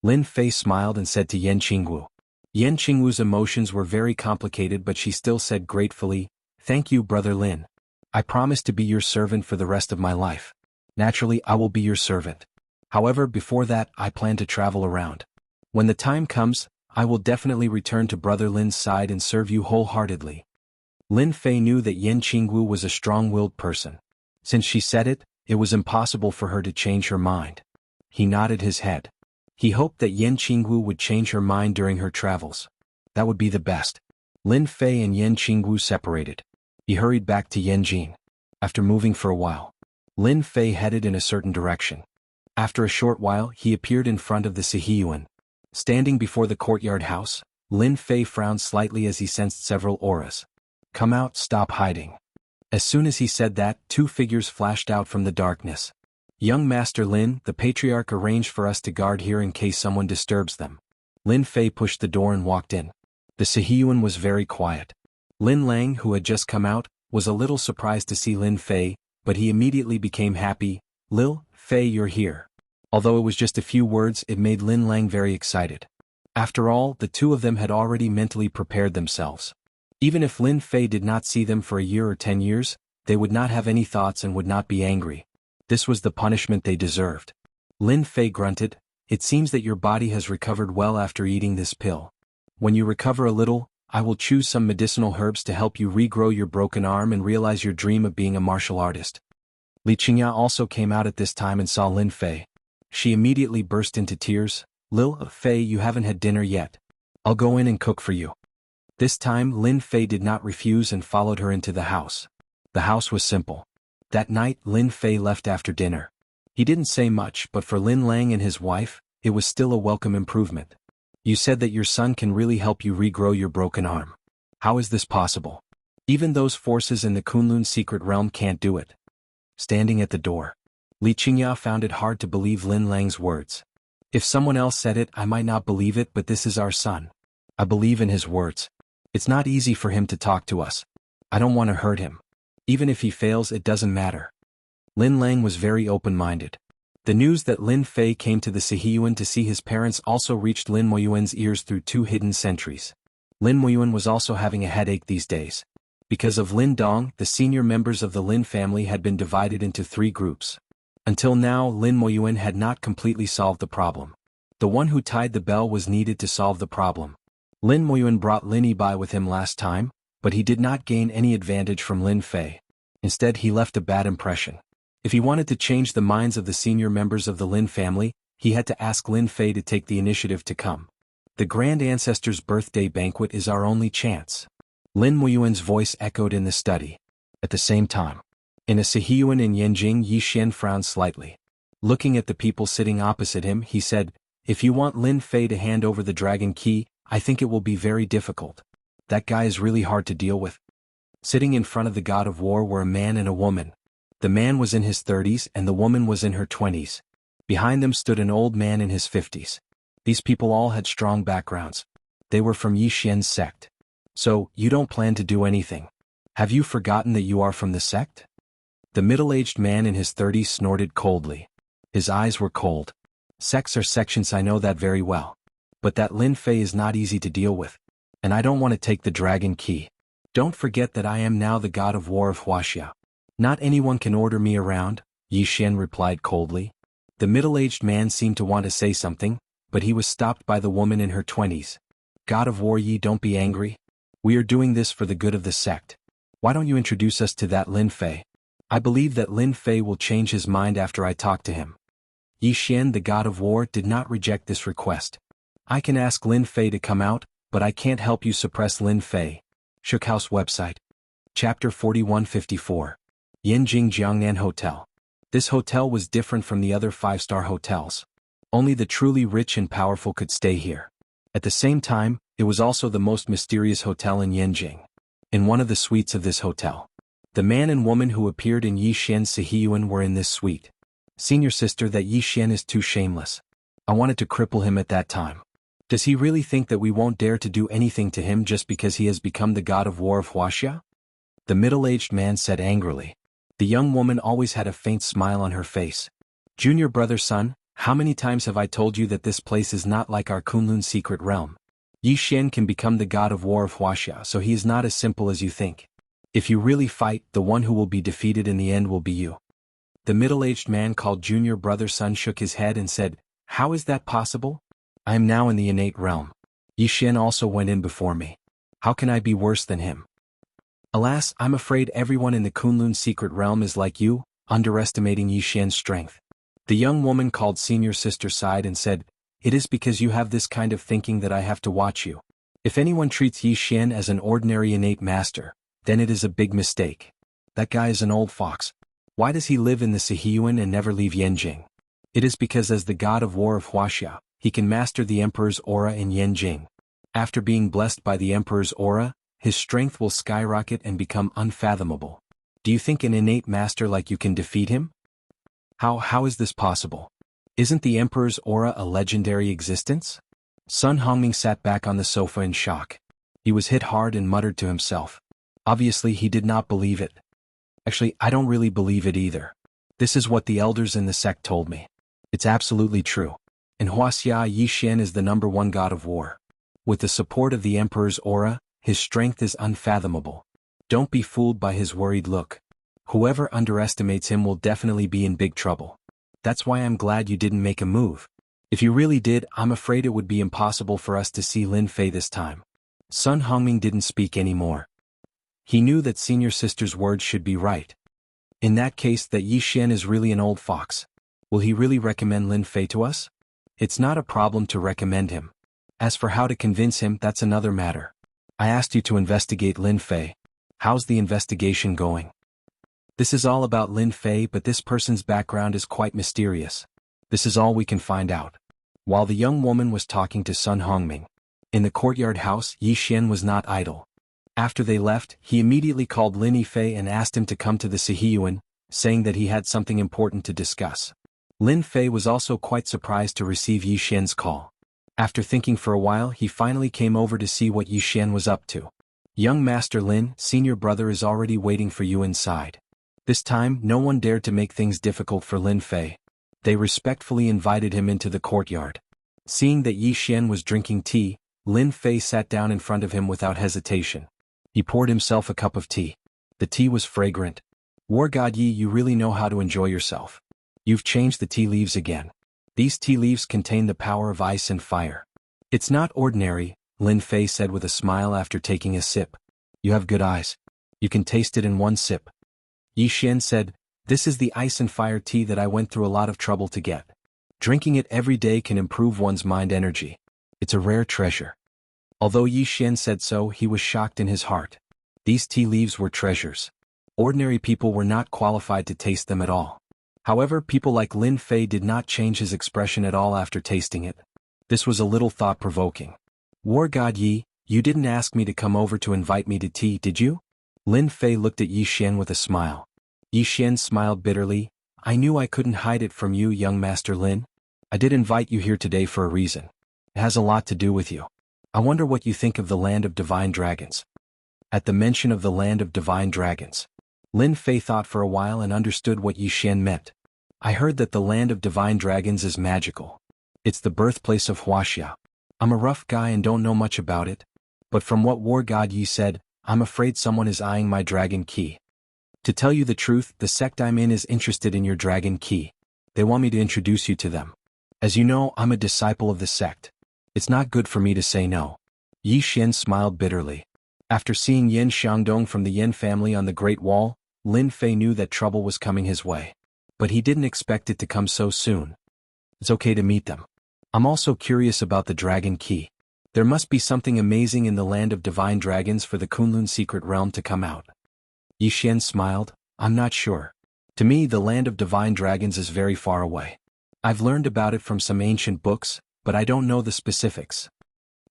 Lin Fei smiled and said to Yan Qingwu. Yan Qingwu's emotions were very complicated, but she still said gratefully, Thank you, Brother Lin. I promise to be your servant for the rest of my life. Naturally, I will be your servant. However, before that, I plan to travel around. When the time comes, I will definitely return to Brother Lin's side and serve you wholeheartedly. Lin Fei knew that Yan Qingwu was a strong-willed person. Since she said it, it was impossible for her to change her mind. He nodded his head. He hoped that Yan Qingwu would change her mind during her travels. That would be the best. Lin Fei and Yan Qingwu separated. He hurried back to Yanjin. After moving for a while, Lin Fei headed in a certain direction. After a short while, he appeared in front of the Sihiyuan. Standing before the courtyard house, Lin Fei frowned slightly as he sensed several auras. Come out, stop hiding. As soon as he said that, 2 figures flashed out from the darkness. Young Master Lin, the patriarch arranged for us to guard here in case someone disturbs them. Lin Fei pushed the door and walked in. The Sihiyuan was very quiet. Lin Lang, who had just come out, was a little surprised to see Lin Fei, but he immediately became happy. Lil Fei, you're here. Although it was just a few words, it made Lin Lang very excited. After all, the two of them had already mentally prepared themselves. Even if Lin Fei did not see them for a year or 10 years, they would not have any thoughts and would not be angry. This was the punishment they deserved. Lin Fei grunted, It seems that your body has recovered well after eating this pill. When you recover a little, I will choose some medicinal herbs to help you regrow your broken arm and realize your dream of being a martial artist. Li Qingya also came out at this time and saw Lin Fei. She immediately burst into tears. "Lil Fei, you haven't had dinner yet. I'll go in and cook for you." This time Lin Fei did not refuse and followed her into the house. The house was simple. That night Lin Fei left after dinner. He didn't say much, but for Lin Lang and his wife, it was still a welcome improvement. "You said that your son can really help you regrow your broken arm. How is this possible? Even those forces in the Kunlun secret realm can't do it." Standing at the door, Li Qingya found it hard to believe Lin Lang's words. "If someone else said it, I might not believe it, but this is our son. I believe in his words. It's not easy for him to talk to us. I don't want to hurt him. Even if he fails, it doesn't matter." Lin Lang was very open-minded. The news that Lin Fei came to the Sihiyuan to see his parents also reached Lin Moyuan's ears through 2 hidden sentries. Lin Moyuan was also having a headache these days. Because of Lin Dong, the senior members of the Lin family had been divided into 3 groups. Until now, Lin Moyuan had not completely solved the problem. The one who tied the bell was needed to solve the problem. Lin Moyuan brought Lin Yibai with him last time, but he did not gain any advantage from Lin Fei. Instead, he left a bad impression. If he wanted to change the minds of the senior members of the Lin family, he had to ask Lin Fei to take the initiative to come. "The Grand Ancestor's birthday banquet is our only chance." Lin Moyuan's voice echoed in the study. At the same time, in a Sihiyuan in Yanjing, Yi Xian frowned slightly. Looking at the people sitting opposite him, he said, "If you want Lin Fei to hand over the dragon key, I think it will be very difficult. That guy is really hard to deal with." Sitting in front of the god of war were a man and a woman. The man was in his 30s and the woman was in her 20s. Behind them stood an old man in his 50s. These people all had strong backgrounds. They were from Yi Xian's sect. "So, you don't plan to do anything? Have you forgotten that you are from the sect?" The middle-aged man in his 30s snorted coldly. His eyes were cold. "Sects are sections, I know that very well. But that Lin Fei is not easy to deal with. And I don't want to take the dragon key. Don't forget that I am now the god of war of Wuxia. Not anyone can order me around," Yi Xian replied coldly. The middle-aged man seemed to want to say something, but he was stopped by the woman in her 20s. "God of war Yi, don't be angry. We are doing this for the good of the sect. Why don't you introduce us to that Lin Fei? I believe that Lin Fei will change his mind after I talk to him." Yi Xian, the god of war, did not reject this request. "I can ask Lin Fei to come out, but I can't help you suppress Lin Fei." Shookhouse website. Chapter 4154. Yanjing Jiangnan Hotel. This hotel was different from the other 5-star hotels. Only the truly rich and powerful could stay here. At the same time, it was also the most mysterious hotel in Yanjing. In one of the suites of this hotel, the man and woman who appeared in Yi Xian's Sihiyuan were in this suite. "Senior sister, that Yi Xian is too shameless. I wanted to cripple him at that time. Does he really think that we won't dare to do anything to him just because he has become the god of war of Wuxia?" The middle-aged man said angrily. The young woman always had a faint smile on her face. "Junior brother son, how many times have I told you that this place is not like our Kunlun secret realm? Yi Xian can become the god of war of Wuxia, so he is not as simple as you think. If you really fight, the one who will be defeated in the end will be you." The middle-aged man called junior brother son shook his head and said, "How is that possible? I am now in the innate realm. Yi Xian also went in before me. How can I be worse than him? Alas, I'm afraid everyone in the Kunlun secret realm is like you, underestimating Yi Xian's strength." The young woman called senior sister sighed and said, "It is because you have this kind of thinking that I have to watch you. If anyone treats Yi Xian as an ordinary innate master, then it is a big mistake. That guy is an old fox. Why does he live in the Sihiyuan and never leave Yanjing? It is because as the god of war of Wuxia, he can master the emperor's aura in Yanjing. After being blessed by the emperor's aura, his strength will skyrocket and become unfathomable. Do you think an innate master like you can defeat him? How is this possible? Isn't the emperor's aura a legendary existence?" Sun Hongming sat back on the sofa in shock. He was hit hard and muttered to himself. Obviously he did not believe it. "Actually, I don't really believe it either. This is what the elders in the sect told me. It's absolutely true. In Wuxia, Yi Xian is the #1 god of war. With the support of the emperor's aura, his strength is unfathomable. Don't be fooled by his worried look. Whoever underestimates him will definitely be in big trouble. That's why I'm glad you didn't make a move. If you really did, I'm afraid it would be impossible for us to see Lin Fei this time." Sun Hongming didn't speak anymore. He knew that senior sister's words should be right. In that case, that Yi Xian is really an old fox. Will he really recommend Lin Fei to us? It's not a problem to recommend him. As for how to convince him, that's another matter. I asked you to investigate Lin Fei. How's the investigation going? This is all about Lin Fei, but this person's background is quite mysterious. This is all we can find out. While the young woman was talking to Sun Hongming in the courtyard house, Yi Xian was not idle. After they left, he immediately called Lin Yifei and asked him to come to the Sihiyuan, saying that he had something important to discuss. Lin Fei was also quite surprised to receive Yi Xian's call. After thinking for a while, he finally came over to see what Yi Xian was up to. Young Master Lin, senior brother is already waiting for you inside. This time, no one dared to make things difficult for Lin Fei. They respectfully invited him into the courtyard. Seeing that Yi Xian was drinking tea, Lin Fei sat down in front of him without hesitation. He poured himself a cup of tea. The tea was fragrant. War God Yi, you really know how to enjoy yourself. You've changed the tea leaves again. These tea leaves contain the power of ice and fire. It's not ordinary, Lin Fei said with a smile after taking a sip. You have good eyes. You can taste it in one sip. Yi Xian said, this is the ice and fire tea that I went through a lot of trouble to get. Drinking it every day can improve one's mind energy. It's a rare treasure. Although Yi Xian said so, he was shocked in his heart. These tea leaves were treasures. Ordinary people were not qualified to taste them at all. However, people like Lin Fei did not change his expression at all after tasting it. This was a little thought-provoking. War God Yi, you didn't ask me to come over to invite me to tea, did you? Lin Fei looked at Yi Xian with a smile. Yi Xian smiled bitterly. I knew I couldn't hide it from you, young Master Lin. I did invite you here today for a reason. It has a lot to do with you. I wonder what you think of the land of divine dragons. At the mention of the land of divine dragons, Lin Fei thought for a while and understood what Yi Xian meant. I heard that the land of divine dragons is magical. It's the birthplace of Wuxia. I'm a rough guy and don't know much about it, but from what War God Yi said, I'm afraid someone is eyeing my dragon key. To tell you the truth, the sect I'm in is interested in your dragon key. They want me to introduce you to them. As you know, I'm a disciple of the sect. It's not good for me to say no. Yi Xian smiled bitterly. After seeing Yen Xiangdong from the Yen family on the Great Wall, Lin Fei knew that trouble was coming his way. But he didn't expect it to come so soon. It's okay to meet them. I'm also curious about the dragon key. There must be something amazing in the land of divine dragons for the Kunlun secret realm to come out. Yi Xian smiled. I'm not sure. To me, the land of divine dragons is very far away. I've learned about it from some ancient books, but I don't know the specifics.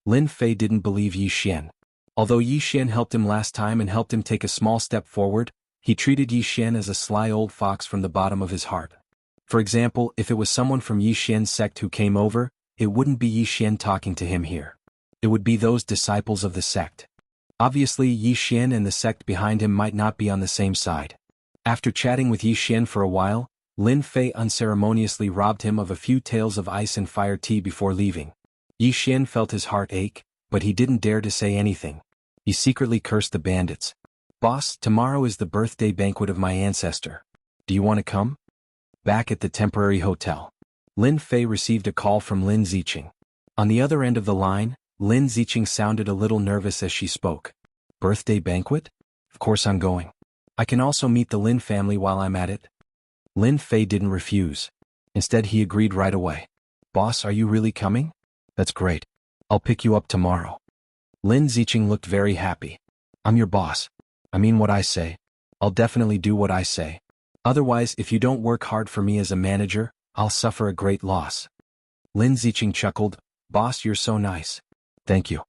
Lin Fei didn't believe Yi Xian. Although Yi Xian helped him last time and helped him take a small step forward, he treated Yi Xian as a sly old fox from the bottom of his heart. For example, if it was someone from Yi Xian's sect who came over, it wouldn't be Yi Xian talking to him here. It would be those disciples of the sect. Obviously, Yi Xian and the sect behind him might not be on the same side. After chatting with Yi Xian for a while, Lin Fei unceremoniously robbed him of a few taels of ice and fire tea before leaving. Yi Xian felt his heart ache, but he didn't dare to say anything. He secretly cursed the bandits. Boss, tomorrow is the birthday banquet of my ancestor. Do you want to come? Back at the temporary hotel, Lin Fei received a call from Lin Ziqing. On the other end of the line, Lin Ziqing sounded a little nervous as she spoke. Birthday banquet? Of course I'm going. I can also meet the Lin family while I'm at it. Lin Fei didn't refuse. Instead, he agreed right away. Boss, are you really coming? That's great. I'll pick you up tomorrow. Lin Ziqing looked very happy. I'm your boss. I mean what I say. I'll definitely do what I say. Otherwise, if you don't work hard for me as a manager, I'll suffer a great loss. Lin Ziqing chuckled. Boss, you're so nice. Thank you.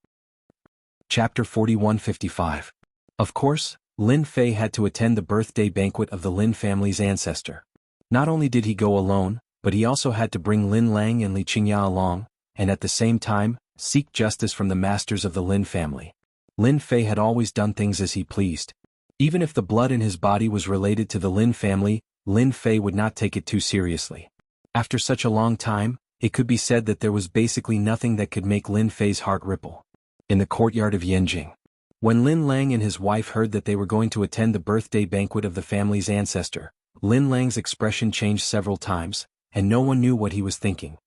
Chapter 4155. Of course, Lin Fei had to attend the birthday banquet of the Lin family's ancestor. Not only did he go alone, but he also had to bring Lin Lang and Li Qingya along, and at the same time, seek justice from the masters of the Lin family. Lin Fei had always done things as he pleased. Even if the blood in his body was related to the Lin family, Lin Fei would not take it too seriously. After such a long time, it could be said that there was basically nothing that could make Lin Fei's heart ripple. In the courtyard of Yanjing, when Lin Lang and his wife heard that they were going to attend the birthday banquet of the family's ancestor, Lin Lang's expression changed several times, and no one knew what he was thinking.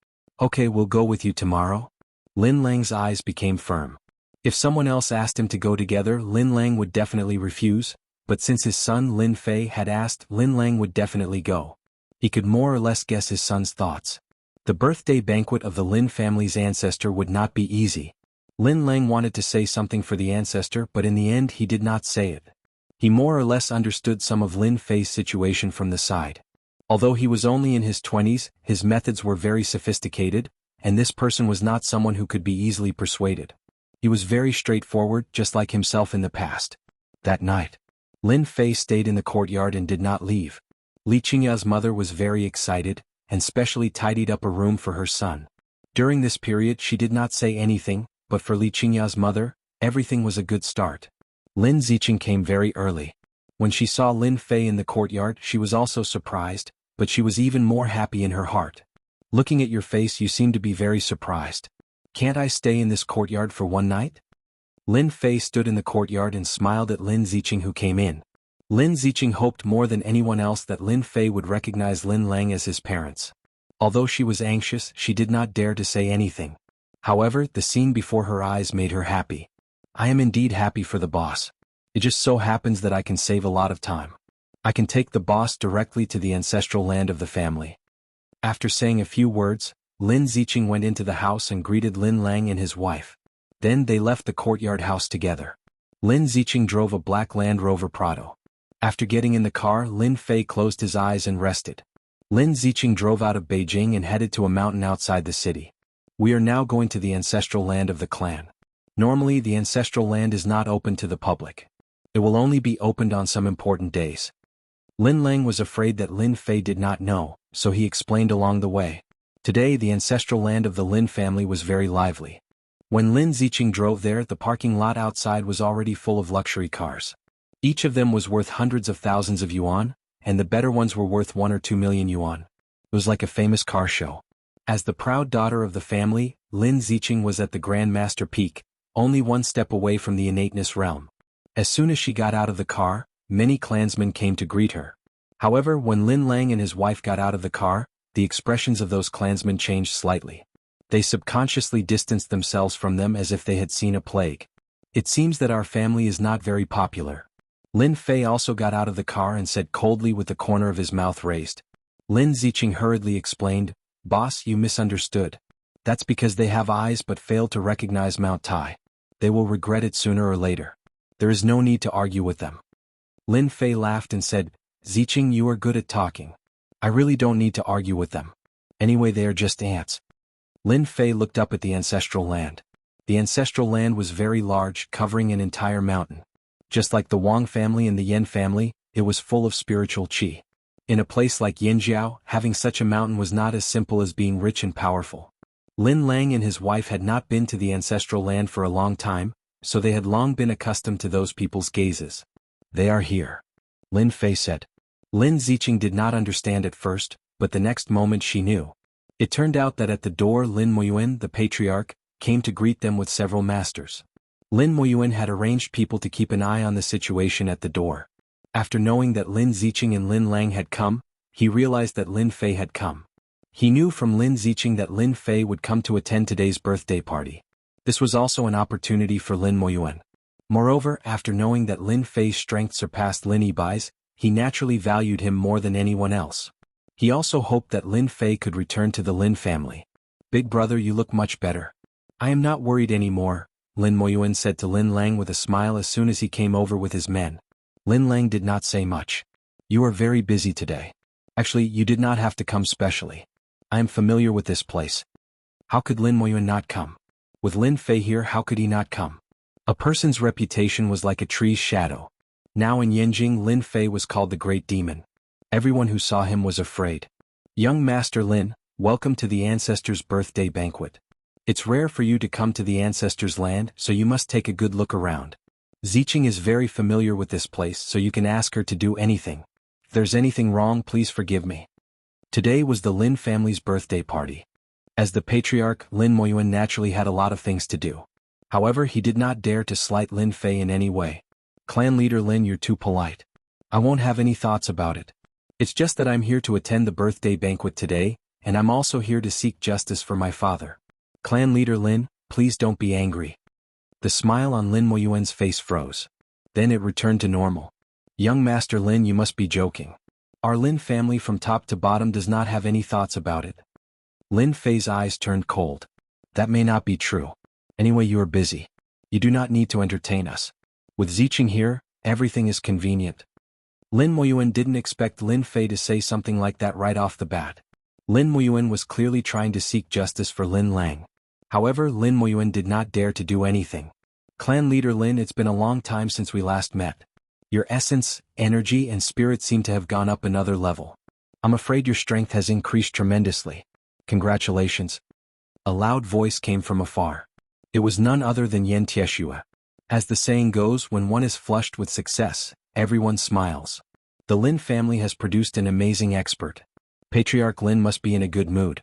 Okay, we'll go with you tomorrow. Lin Lang's eyes became firm. If someone else asked him to go together, Lin Lang would definitely refuse, but since his son Lin Fei had asked, Lin Lang would definitely go. He could more or less guess his son's thoughts. The birthday banquet of the Lin family's ancestor would not be easy. Lin Lang wanted to say something for the ancestor, but in the end he did not say it. He more or less understood some of Lin Fei's situation from the side. Although he was only in his 20s, his methods were very sophisticated, and this person was not someone who could be easily persuaded. He was very straightforward, just like himself in the past. That night, Lin Fei stayed in the courtyard and did not leave. Li Qingya's mother was very excited, and specially tidied up a room for her son. During this period she did not say anything, but for Li Qingya's mother, everything was a good start. Lin Ziqing came very early. When she saw Lin Fei in the courtyard she was also surprised, but she was even more happy in her heart. Looking at your face you seem to be very surprised. Can't I stay in this courtyard for one night? Lin Fei stood in the courtyard and smiled at Lin Ziqing who came in. Lin Ziqing hoped more than anyone else that Lin Fei would recognize Lin Lang as his parents. Although she was anxious, she did not dare to say anything. However, the scene before her eyes made her happy. I am indeed happy for the boss. It just so happens that I can save a lot of time. I can take the boss directly to the ancestral land of the family. After saying a few words, Lin Ziqing went into the house and greeted Lin Lang and his wife. Then they left the courtyard house together. Lin Ziqing drove a black Land Rover Prado. After getting in the car, Lin Fei closed his eyes and rested. Lin Ziqing drove out of Beijing and headed to a mountain outside the city. We are now going to the ancestral land of the clan. Normally the ancestral land is not open to the public. It will only be opened on some important days. Lin Lang was afraid that Lin Fei did not know, so he explained along the way. Today the ancestral land of the Lin family was very lively. When Lin Ziqing drove there, the parking lot outside was already full of luxury cars. Each of them was worth hundreds of thousands of yuan, and the better ones were worth 1 or 2 million yuan. It was like a famous car show. As the proud daughter of the family, Lin Ziqing was at the Grand Master peak, only one step away from the innateness realm. As soon as she got out of the car, many clansmen came to greet her. However, when Lin Lang and his wife got out of the car, the expressions of those clansmen changed slightly. They subconsciously distanced themselves from them as if they had seen a plague. It seems that our family is not very popular. Lin Fei also got out of the car and said coldly with the corner of his mouth raised. Lin Ziqing hurriedly explained, "Boss, you misunderstood. That's because they have eyes but fail to recognize Mount Tai. They will regret it sooner or later. There is no need to argue with them." Lin Fei laughed and said, "Ziqing, you are good at talking. I really don't need to argue with them. Anyway, they are just ants." Lin Fei looked up at the ancestral land. The ancestral land was very large, covering an entire mountain. Just like the Wang family and the Yan family, it was full of spiritual qi. In a place like Yinjiao, having such a mountain was not as simple as being rich and powerful. Lin Lang and his wife had not been to the ancestral land for a long time, so they had long been accustomed to those people's gazes. "They are here," Lin Fei said. Lin Ziqing did not understand at first, but the next moment she knew. It turned out that at the door Lin Moyuan, the patriarch, came to greet them with several masters. Lin Moyuan had arranged people to keep an eye on the situation at the door. After knowing that Lin Ziqing and Lin Lang had come, he realized that Lin Fei had come. He knew from Lin Ziqing that Lin Fei would come to attend today's birthday party. This was also an opportunity for Lin Moyuan. Moreover, after knowing that Lin Fei's strength surpassed Lin Yibai's, he naturally valued him more than anyone else. He also hoped that Lin Fei could return to the Lin family. "Big brother, you look much better. I am not worried anymore," Lin Moyuan said to Lin Lang with a smile as soon as he came over with his men. Lin Lang did not say much. "You are very busy today. Actually, you did not have to come specially. I am familiar with this place." How could Lin Moyuan not come? With Lin Fei here, how could he not come? A person's reputation was like a tree's shadow. Now in Yanjing, Lin Fei was called the Great Demon. Everyone who saw him was afraid. "Young Master Lin, welcome to the ancestors' birthday banquet. It's rare for you to come to the ancestors' land, so you must take a good look around. Ziqing is very familiar with this place, so you can ask her to do anything. If there's anything wrong, please forgive me." Today was the Lin family's birthday party. As the patriarch, Lin Moyuan naturally had a lot of things to do. However, he did not dare to slight Lin Fei in any way. "Clan leader Lin, you're too polite. I won't have any thoughts about it. It's just that I'm here to attend the birthday banquet today, and I'm also here to seek justice for my father. Clan leader Lin, please don't be angry." The smile on Lin Moyuan's face froze. Then it returned to normal. Young Master Lin, you must be joking. Our Lin family from top to bottom does not have any thoughts about it. Lin Fei's eyes turned cold. That may not be true. Anyway, you are busy. You do not need to entertain us. With Ziqing here, everything is convenient. Lin Moyuan didn't expect Lin Fei to say something like that right off the bat. Lin Moyuan was clearly trying to seek justice for Lin Lang. However, Lin Moyuan did not dare to do anything. Clan leader Lin, it's been a long time since we last met. Your essence, energy and spirit seem to have gone up another level. I'm afraid your strength has increased tremendously. Congratulations. A loud voice came from afar. It was none other than Yan Tieshua. As the saying goes, when one is flushed with success, everyone smiles. The Lin family has produced an amazing expert. Patriarch Lin must be in a good mood.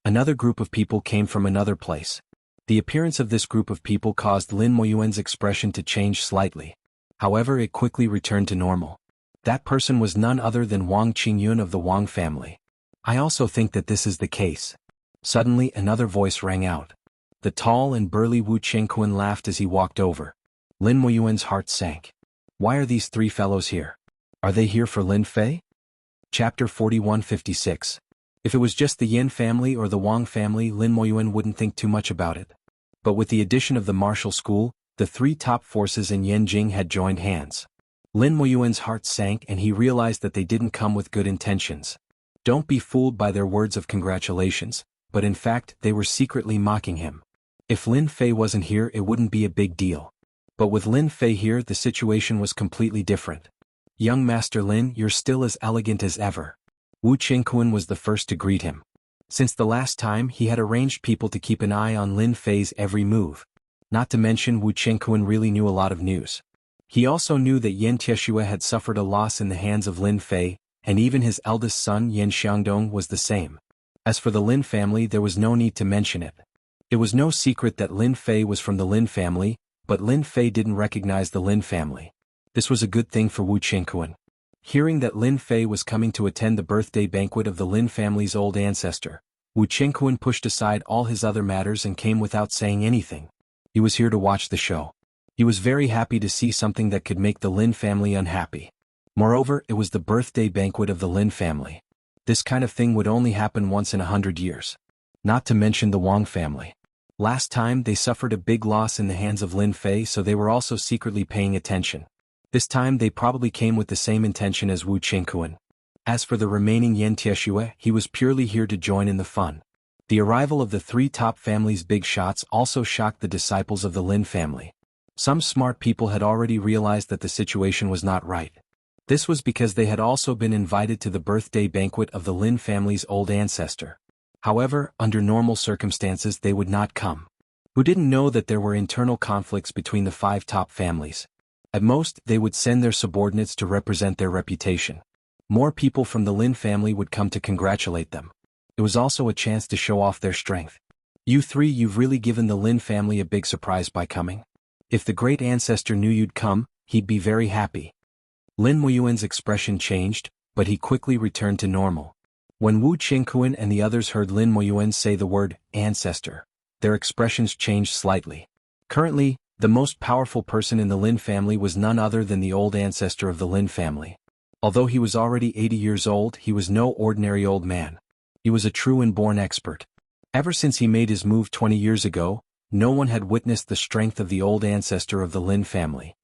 Another group of people came from another place. The appearance of this group of people caused Lin Moyuan's expression to change slightly. However, it quickly returned to normal. That person was none other than Wang Qingyun of the Wang family. I also think that this is the case. Suddenly, another voice rang out. The tall and burly Wu Chengquan laughed as he walked over. Lin Moyuan's heart sank. Why are these three fellows here? Are they here for Lin Fei? Chapter 4156. If it was just the Yin family or the Wang family, Lin Moyuan wouldn't think too much about it. But with the addition of the martial school, the three top forces in Yanjing had joined hands. Lin Moyuan's heart sank and he realized that they didn't come with good intentions. Don't be fooled by their words of congratulations, but in fact they were secretly mocking him. If Lin Fei wasn't here, it wouldn't be a big deal. But with Lin Fei here, the situation was completely different. Young Master Lin, you're still as elegant as ever. Wu Qingquan was the first to greet him. Since the last time, he had arranged people to keep an eye on Lin Fei's every move. Not to mention Wu Qingquan really knew a lot of news. He also knew that Yan Tieshua had suffered a loss in the hands of Lin Fei, and even his eldest son Yan Xiangdong was the same. As for the Lin family, there was no need to mention it. It was no secret that Lin Fei was from the Lin family, but Lin Fei didn't recognize the Lin family. This was a good thing for Wu Qingquan. Hearing that Lin Fei was coming to attend the birthday banquet of the Lin family's old ancestor, Wu Qingquan pushed aside all his other matters and came without saying anything. He was here to watch the show. He was very happy to see something that could make the Lin family unhappy. Moreover, it was the birthday banquet of the Lin family. This kind of thing would only happen once in 100 years. Not to mention the Wang family. Last time they suffered a big loss in the hands of Lin Fei, so they were also secretly paying attention. This time they probably came with the same intention as Wu Qingquan. As for the remaining Yan Tieshua, he was purely here to join in the fun. The arrival of the three top families' big shots also shocked the disciples of the Lin family. Some smart people had already realized that the situation was not right. This was because they had also been invited to the birthday banquet of the Lin family's old ancestor. However, under normal circumstances they would not come. Who didn't know that there were internal conflicts between the five top families? At most, they would send their subordinates to represent their reputation. More people from the Lin family would come to congratulate them. It was also a chance to show off their strength. You three, you've really given the Lin family a big surprise by coming. If the great ancestor knew you'd come, he'd be very happy. Lin Moyuan's expression changed, but he quickly returned to normal. When Wu Qingquan and the others heard Lin Moyuan say the word ancestor, their expressions changed slightly. Currently, the most powerful person in the Lin family was none other than the old ancestor of the Lin family. Although he was already 80 years old, he was no ordinary old man. He was a true and born expert. Ever since he made his move 20 years ago, no one had witnessed the strength of the old ancestor of the Lin family.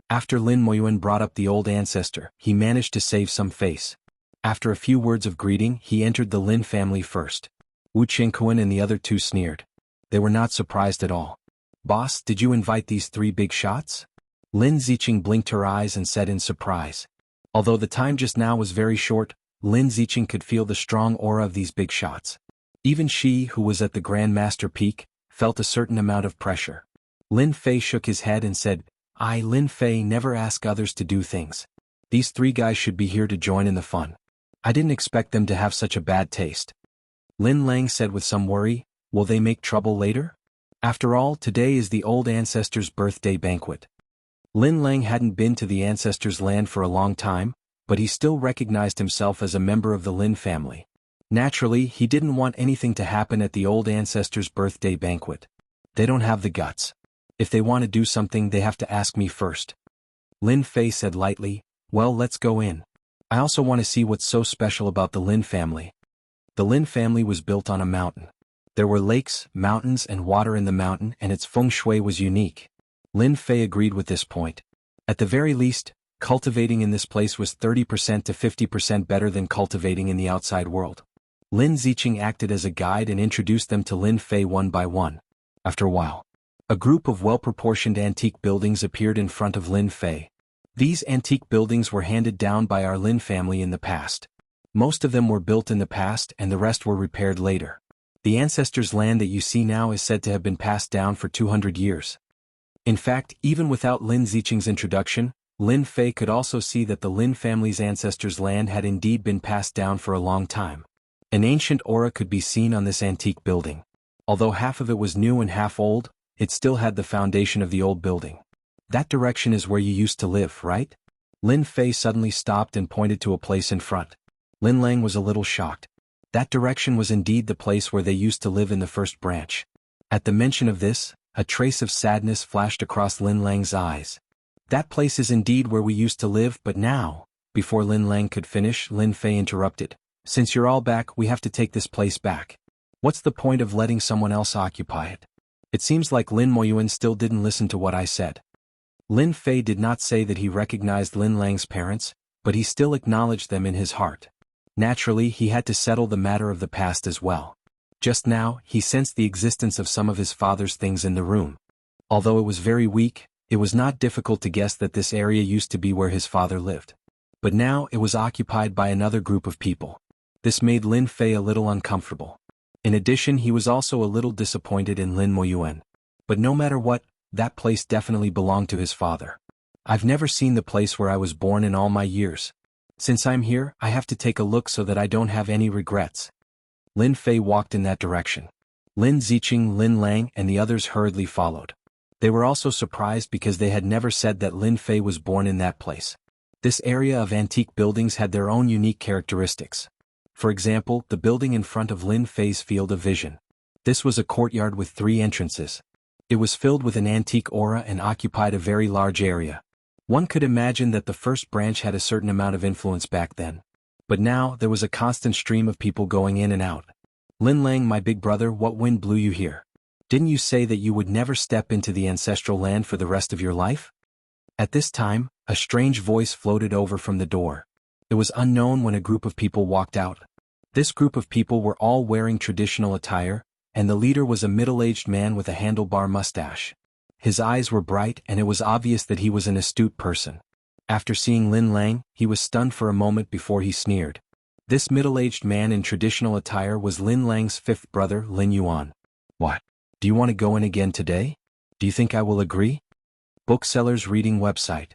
After Lin Moyuan brought up the old ancestor, he managed to save some face. After a few words of greeting, he entered the Lin family first. Wu Qingquan and the other two sneered. They were not surprised at all. Boss, did you invite these three big shots? Lin Ziqing blinked her eyes and said in surprise. Although the time just now was very short, Lin Ziqing could feel the strong aura of these big shots. Even she, who was at the Grand Master peak, felt a certain amount of pressure. Lin Fei shook his head and said, I, Lin Fei, never ask others to do things. These three guys should be here to join in the fun. I didn't expect them to have such a bad taste. Lin Lang said with some worry, will they make trouble later? After all, today is the old ancestor's birthday banquet. Lin Lang hadn't been to the ancestor's land for a long time, but he still recognized himself as a member of the Lin family. Naturally, he didn't want anything to happen at the old ancestor's birthday banquet. They don't have the guts. If they want to do something, they have to ask me first. Lin Fei said lightly, Well, let's go in. I also want to see what's so special about the Lin family. The Lin family was built on a mountain. There were lakes, mountains, and water in the mountain, and its feng shui was unique. Lin Fei agreed with this point. At the very least, cultivating in this place was 30% to 50% better than cultivating in the outside world. Lin Ziqing acted as a guide and introduced them to Lin Fei one by one. After a while, a group of well-proportioned antique buildings appeared in front of Lin Fei. These antique buildings were handed down by our Lin family in the past. Most of them were built in the past and the rest were repaired later. The ancestors' land that you see now is said to have been passed down for 200 years. In fact, even without Lin Ziqing's introduction, Lin Fei could also see that the Lin family's ancestors' land had indeed been passed down for a long time. An ancient aura could be seen on this antique building. Although half of it was new and half old, it still had the foundation of the old building. That direction is where you used to live, right? Lin Fei suddenly stopped and pointed to a place in front. Lin Lang was a little shocked. That direction was indeed the place where they used to live in the first branch. At the mention of this, a trace of sadness flashed across Lin Lang's eyes. That place is indeed where we used to live, but now, before Lin Lang could finish, Lin Fei interrupted. Since you're all back, we have to take this place back. What's the point of letting someone else occupy it? It seems like Lin Moyuan still didn't listen to what I said. Lin Fei did not say that he recognized Lin Lang's parents, but he still acknowledged them in his heart. Naturally, he had to settle the matter of the past as well. Just now, he sensed the existence of some of his father's things in the room. Although it was very weak, it was not difficult to guess that this area used to be where his father lived. But now it was occupied by another group of people. This made Lin Fei a little uncomfortable. In addition, he was also a little disappointed in Lin Moyuan. But no matter what, that place definitely belonged to his father. I've never seen the place where I was born in all my years. Since I'm here, I have to take a look so that I don't have any regrets. Lin Fei walked in that direction. Lin Ziqing, Lin Lang, and the others hurriedly followed. They were also surprised because they had never said that Lin Fei was born in that place. This area of antique buildings had their own unique characteristics. For example, the building in front of Lin Fei's field of vision. This was a courtyard with 3 entrances. It was filled with an antique aura and occupied a very large area. One could imagine that the first branch had a certain amount of influence back then. But now, there was a constant stream of people going in and out. Lin Lang, my big brother, what wind blew you here? Didn't you say that you would never step into the ancestral land for the rest of your life? At this time, a strange voice floated over from the door. It was unknown when a group of people walked out. This group of people were all wearing traditional attire, and the leader was a middle-aged man with a handlebar mustache. His eyes were bright and it was obvious that he was an astute person. After seeing Lin Lang, he was stunned for a moment before he sneered. This middle-aged man in traditional attire was Lin Lang's 5th brother, Lin Yuan. What? Do you want to go in again today? Do you think I will agree? Booksellers reading website.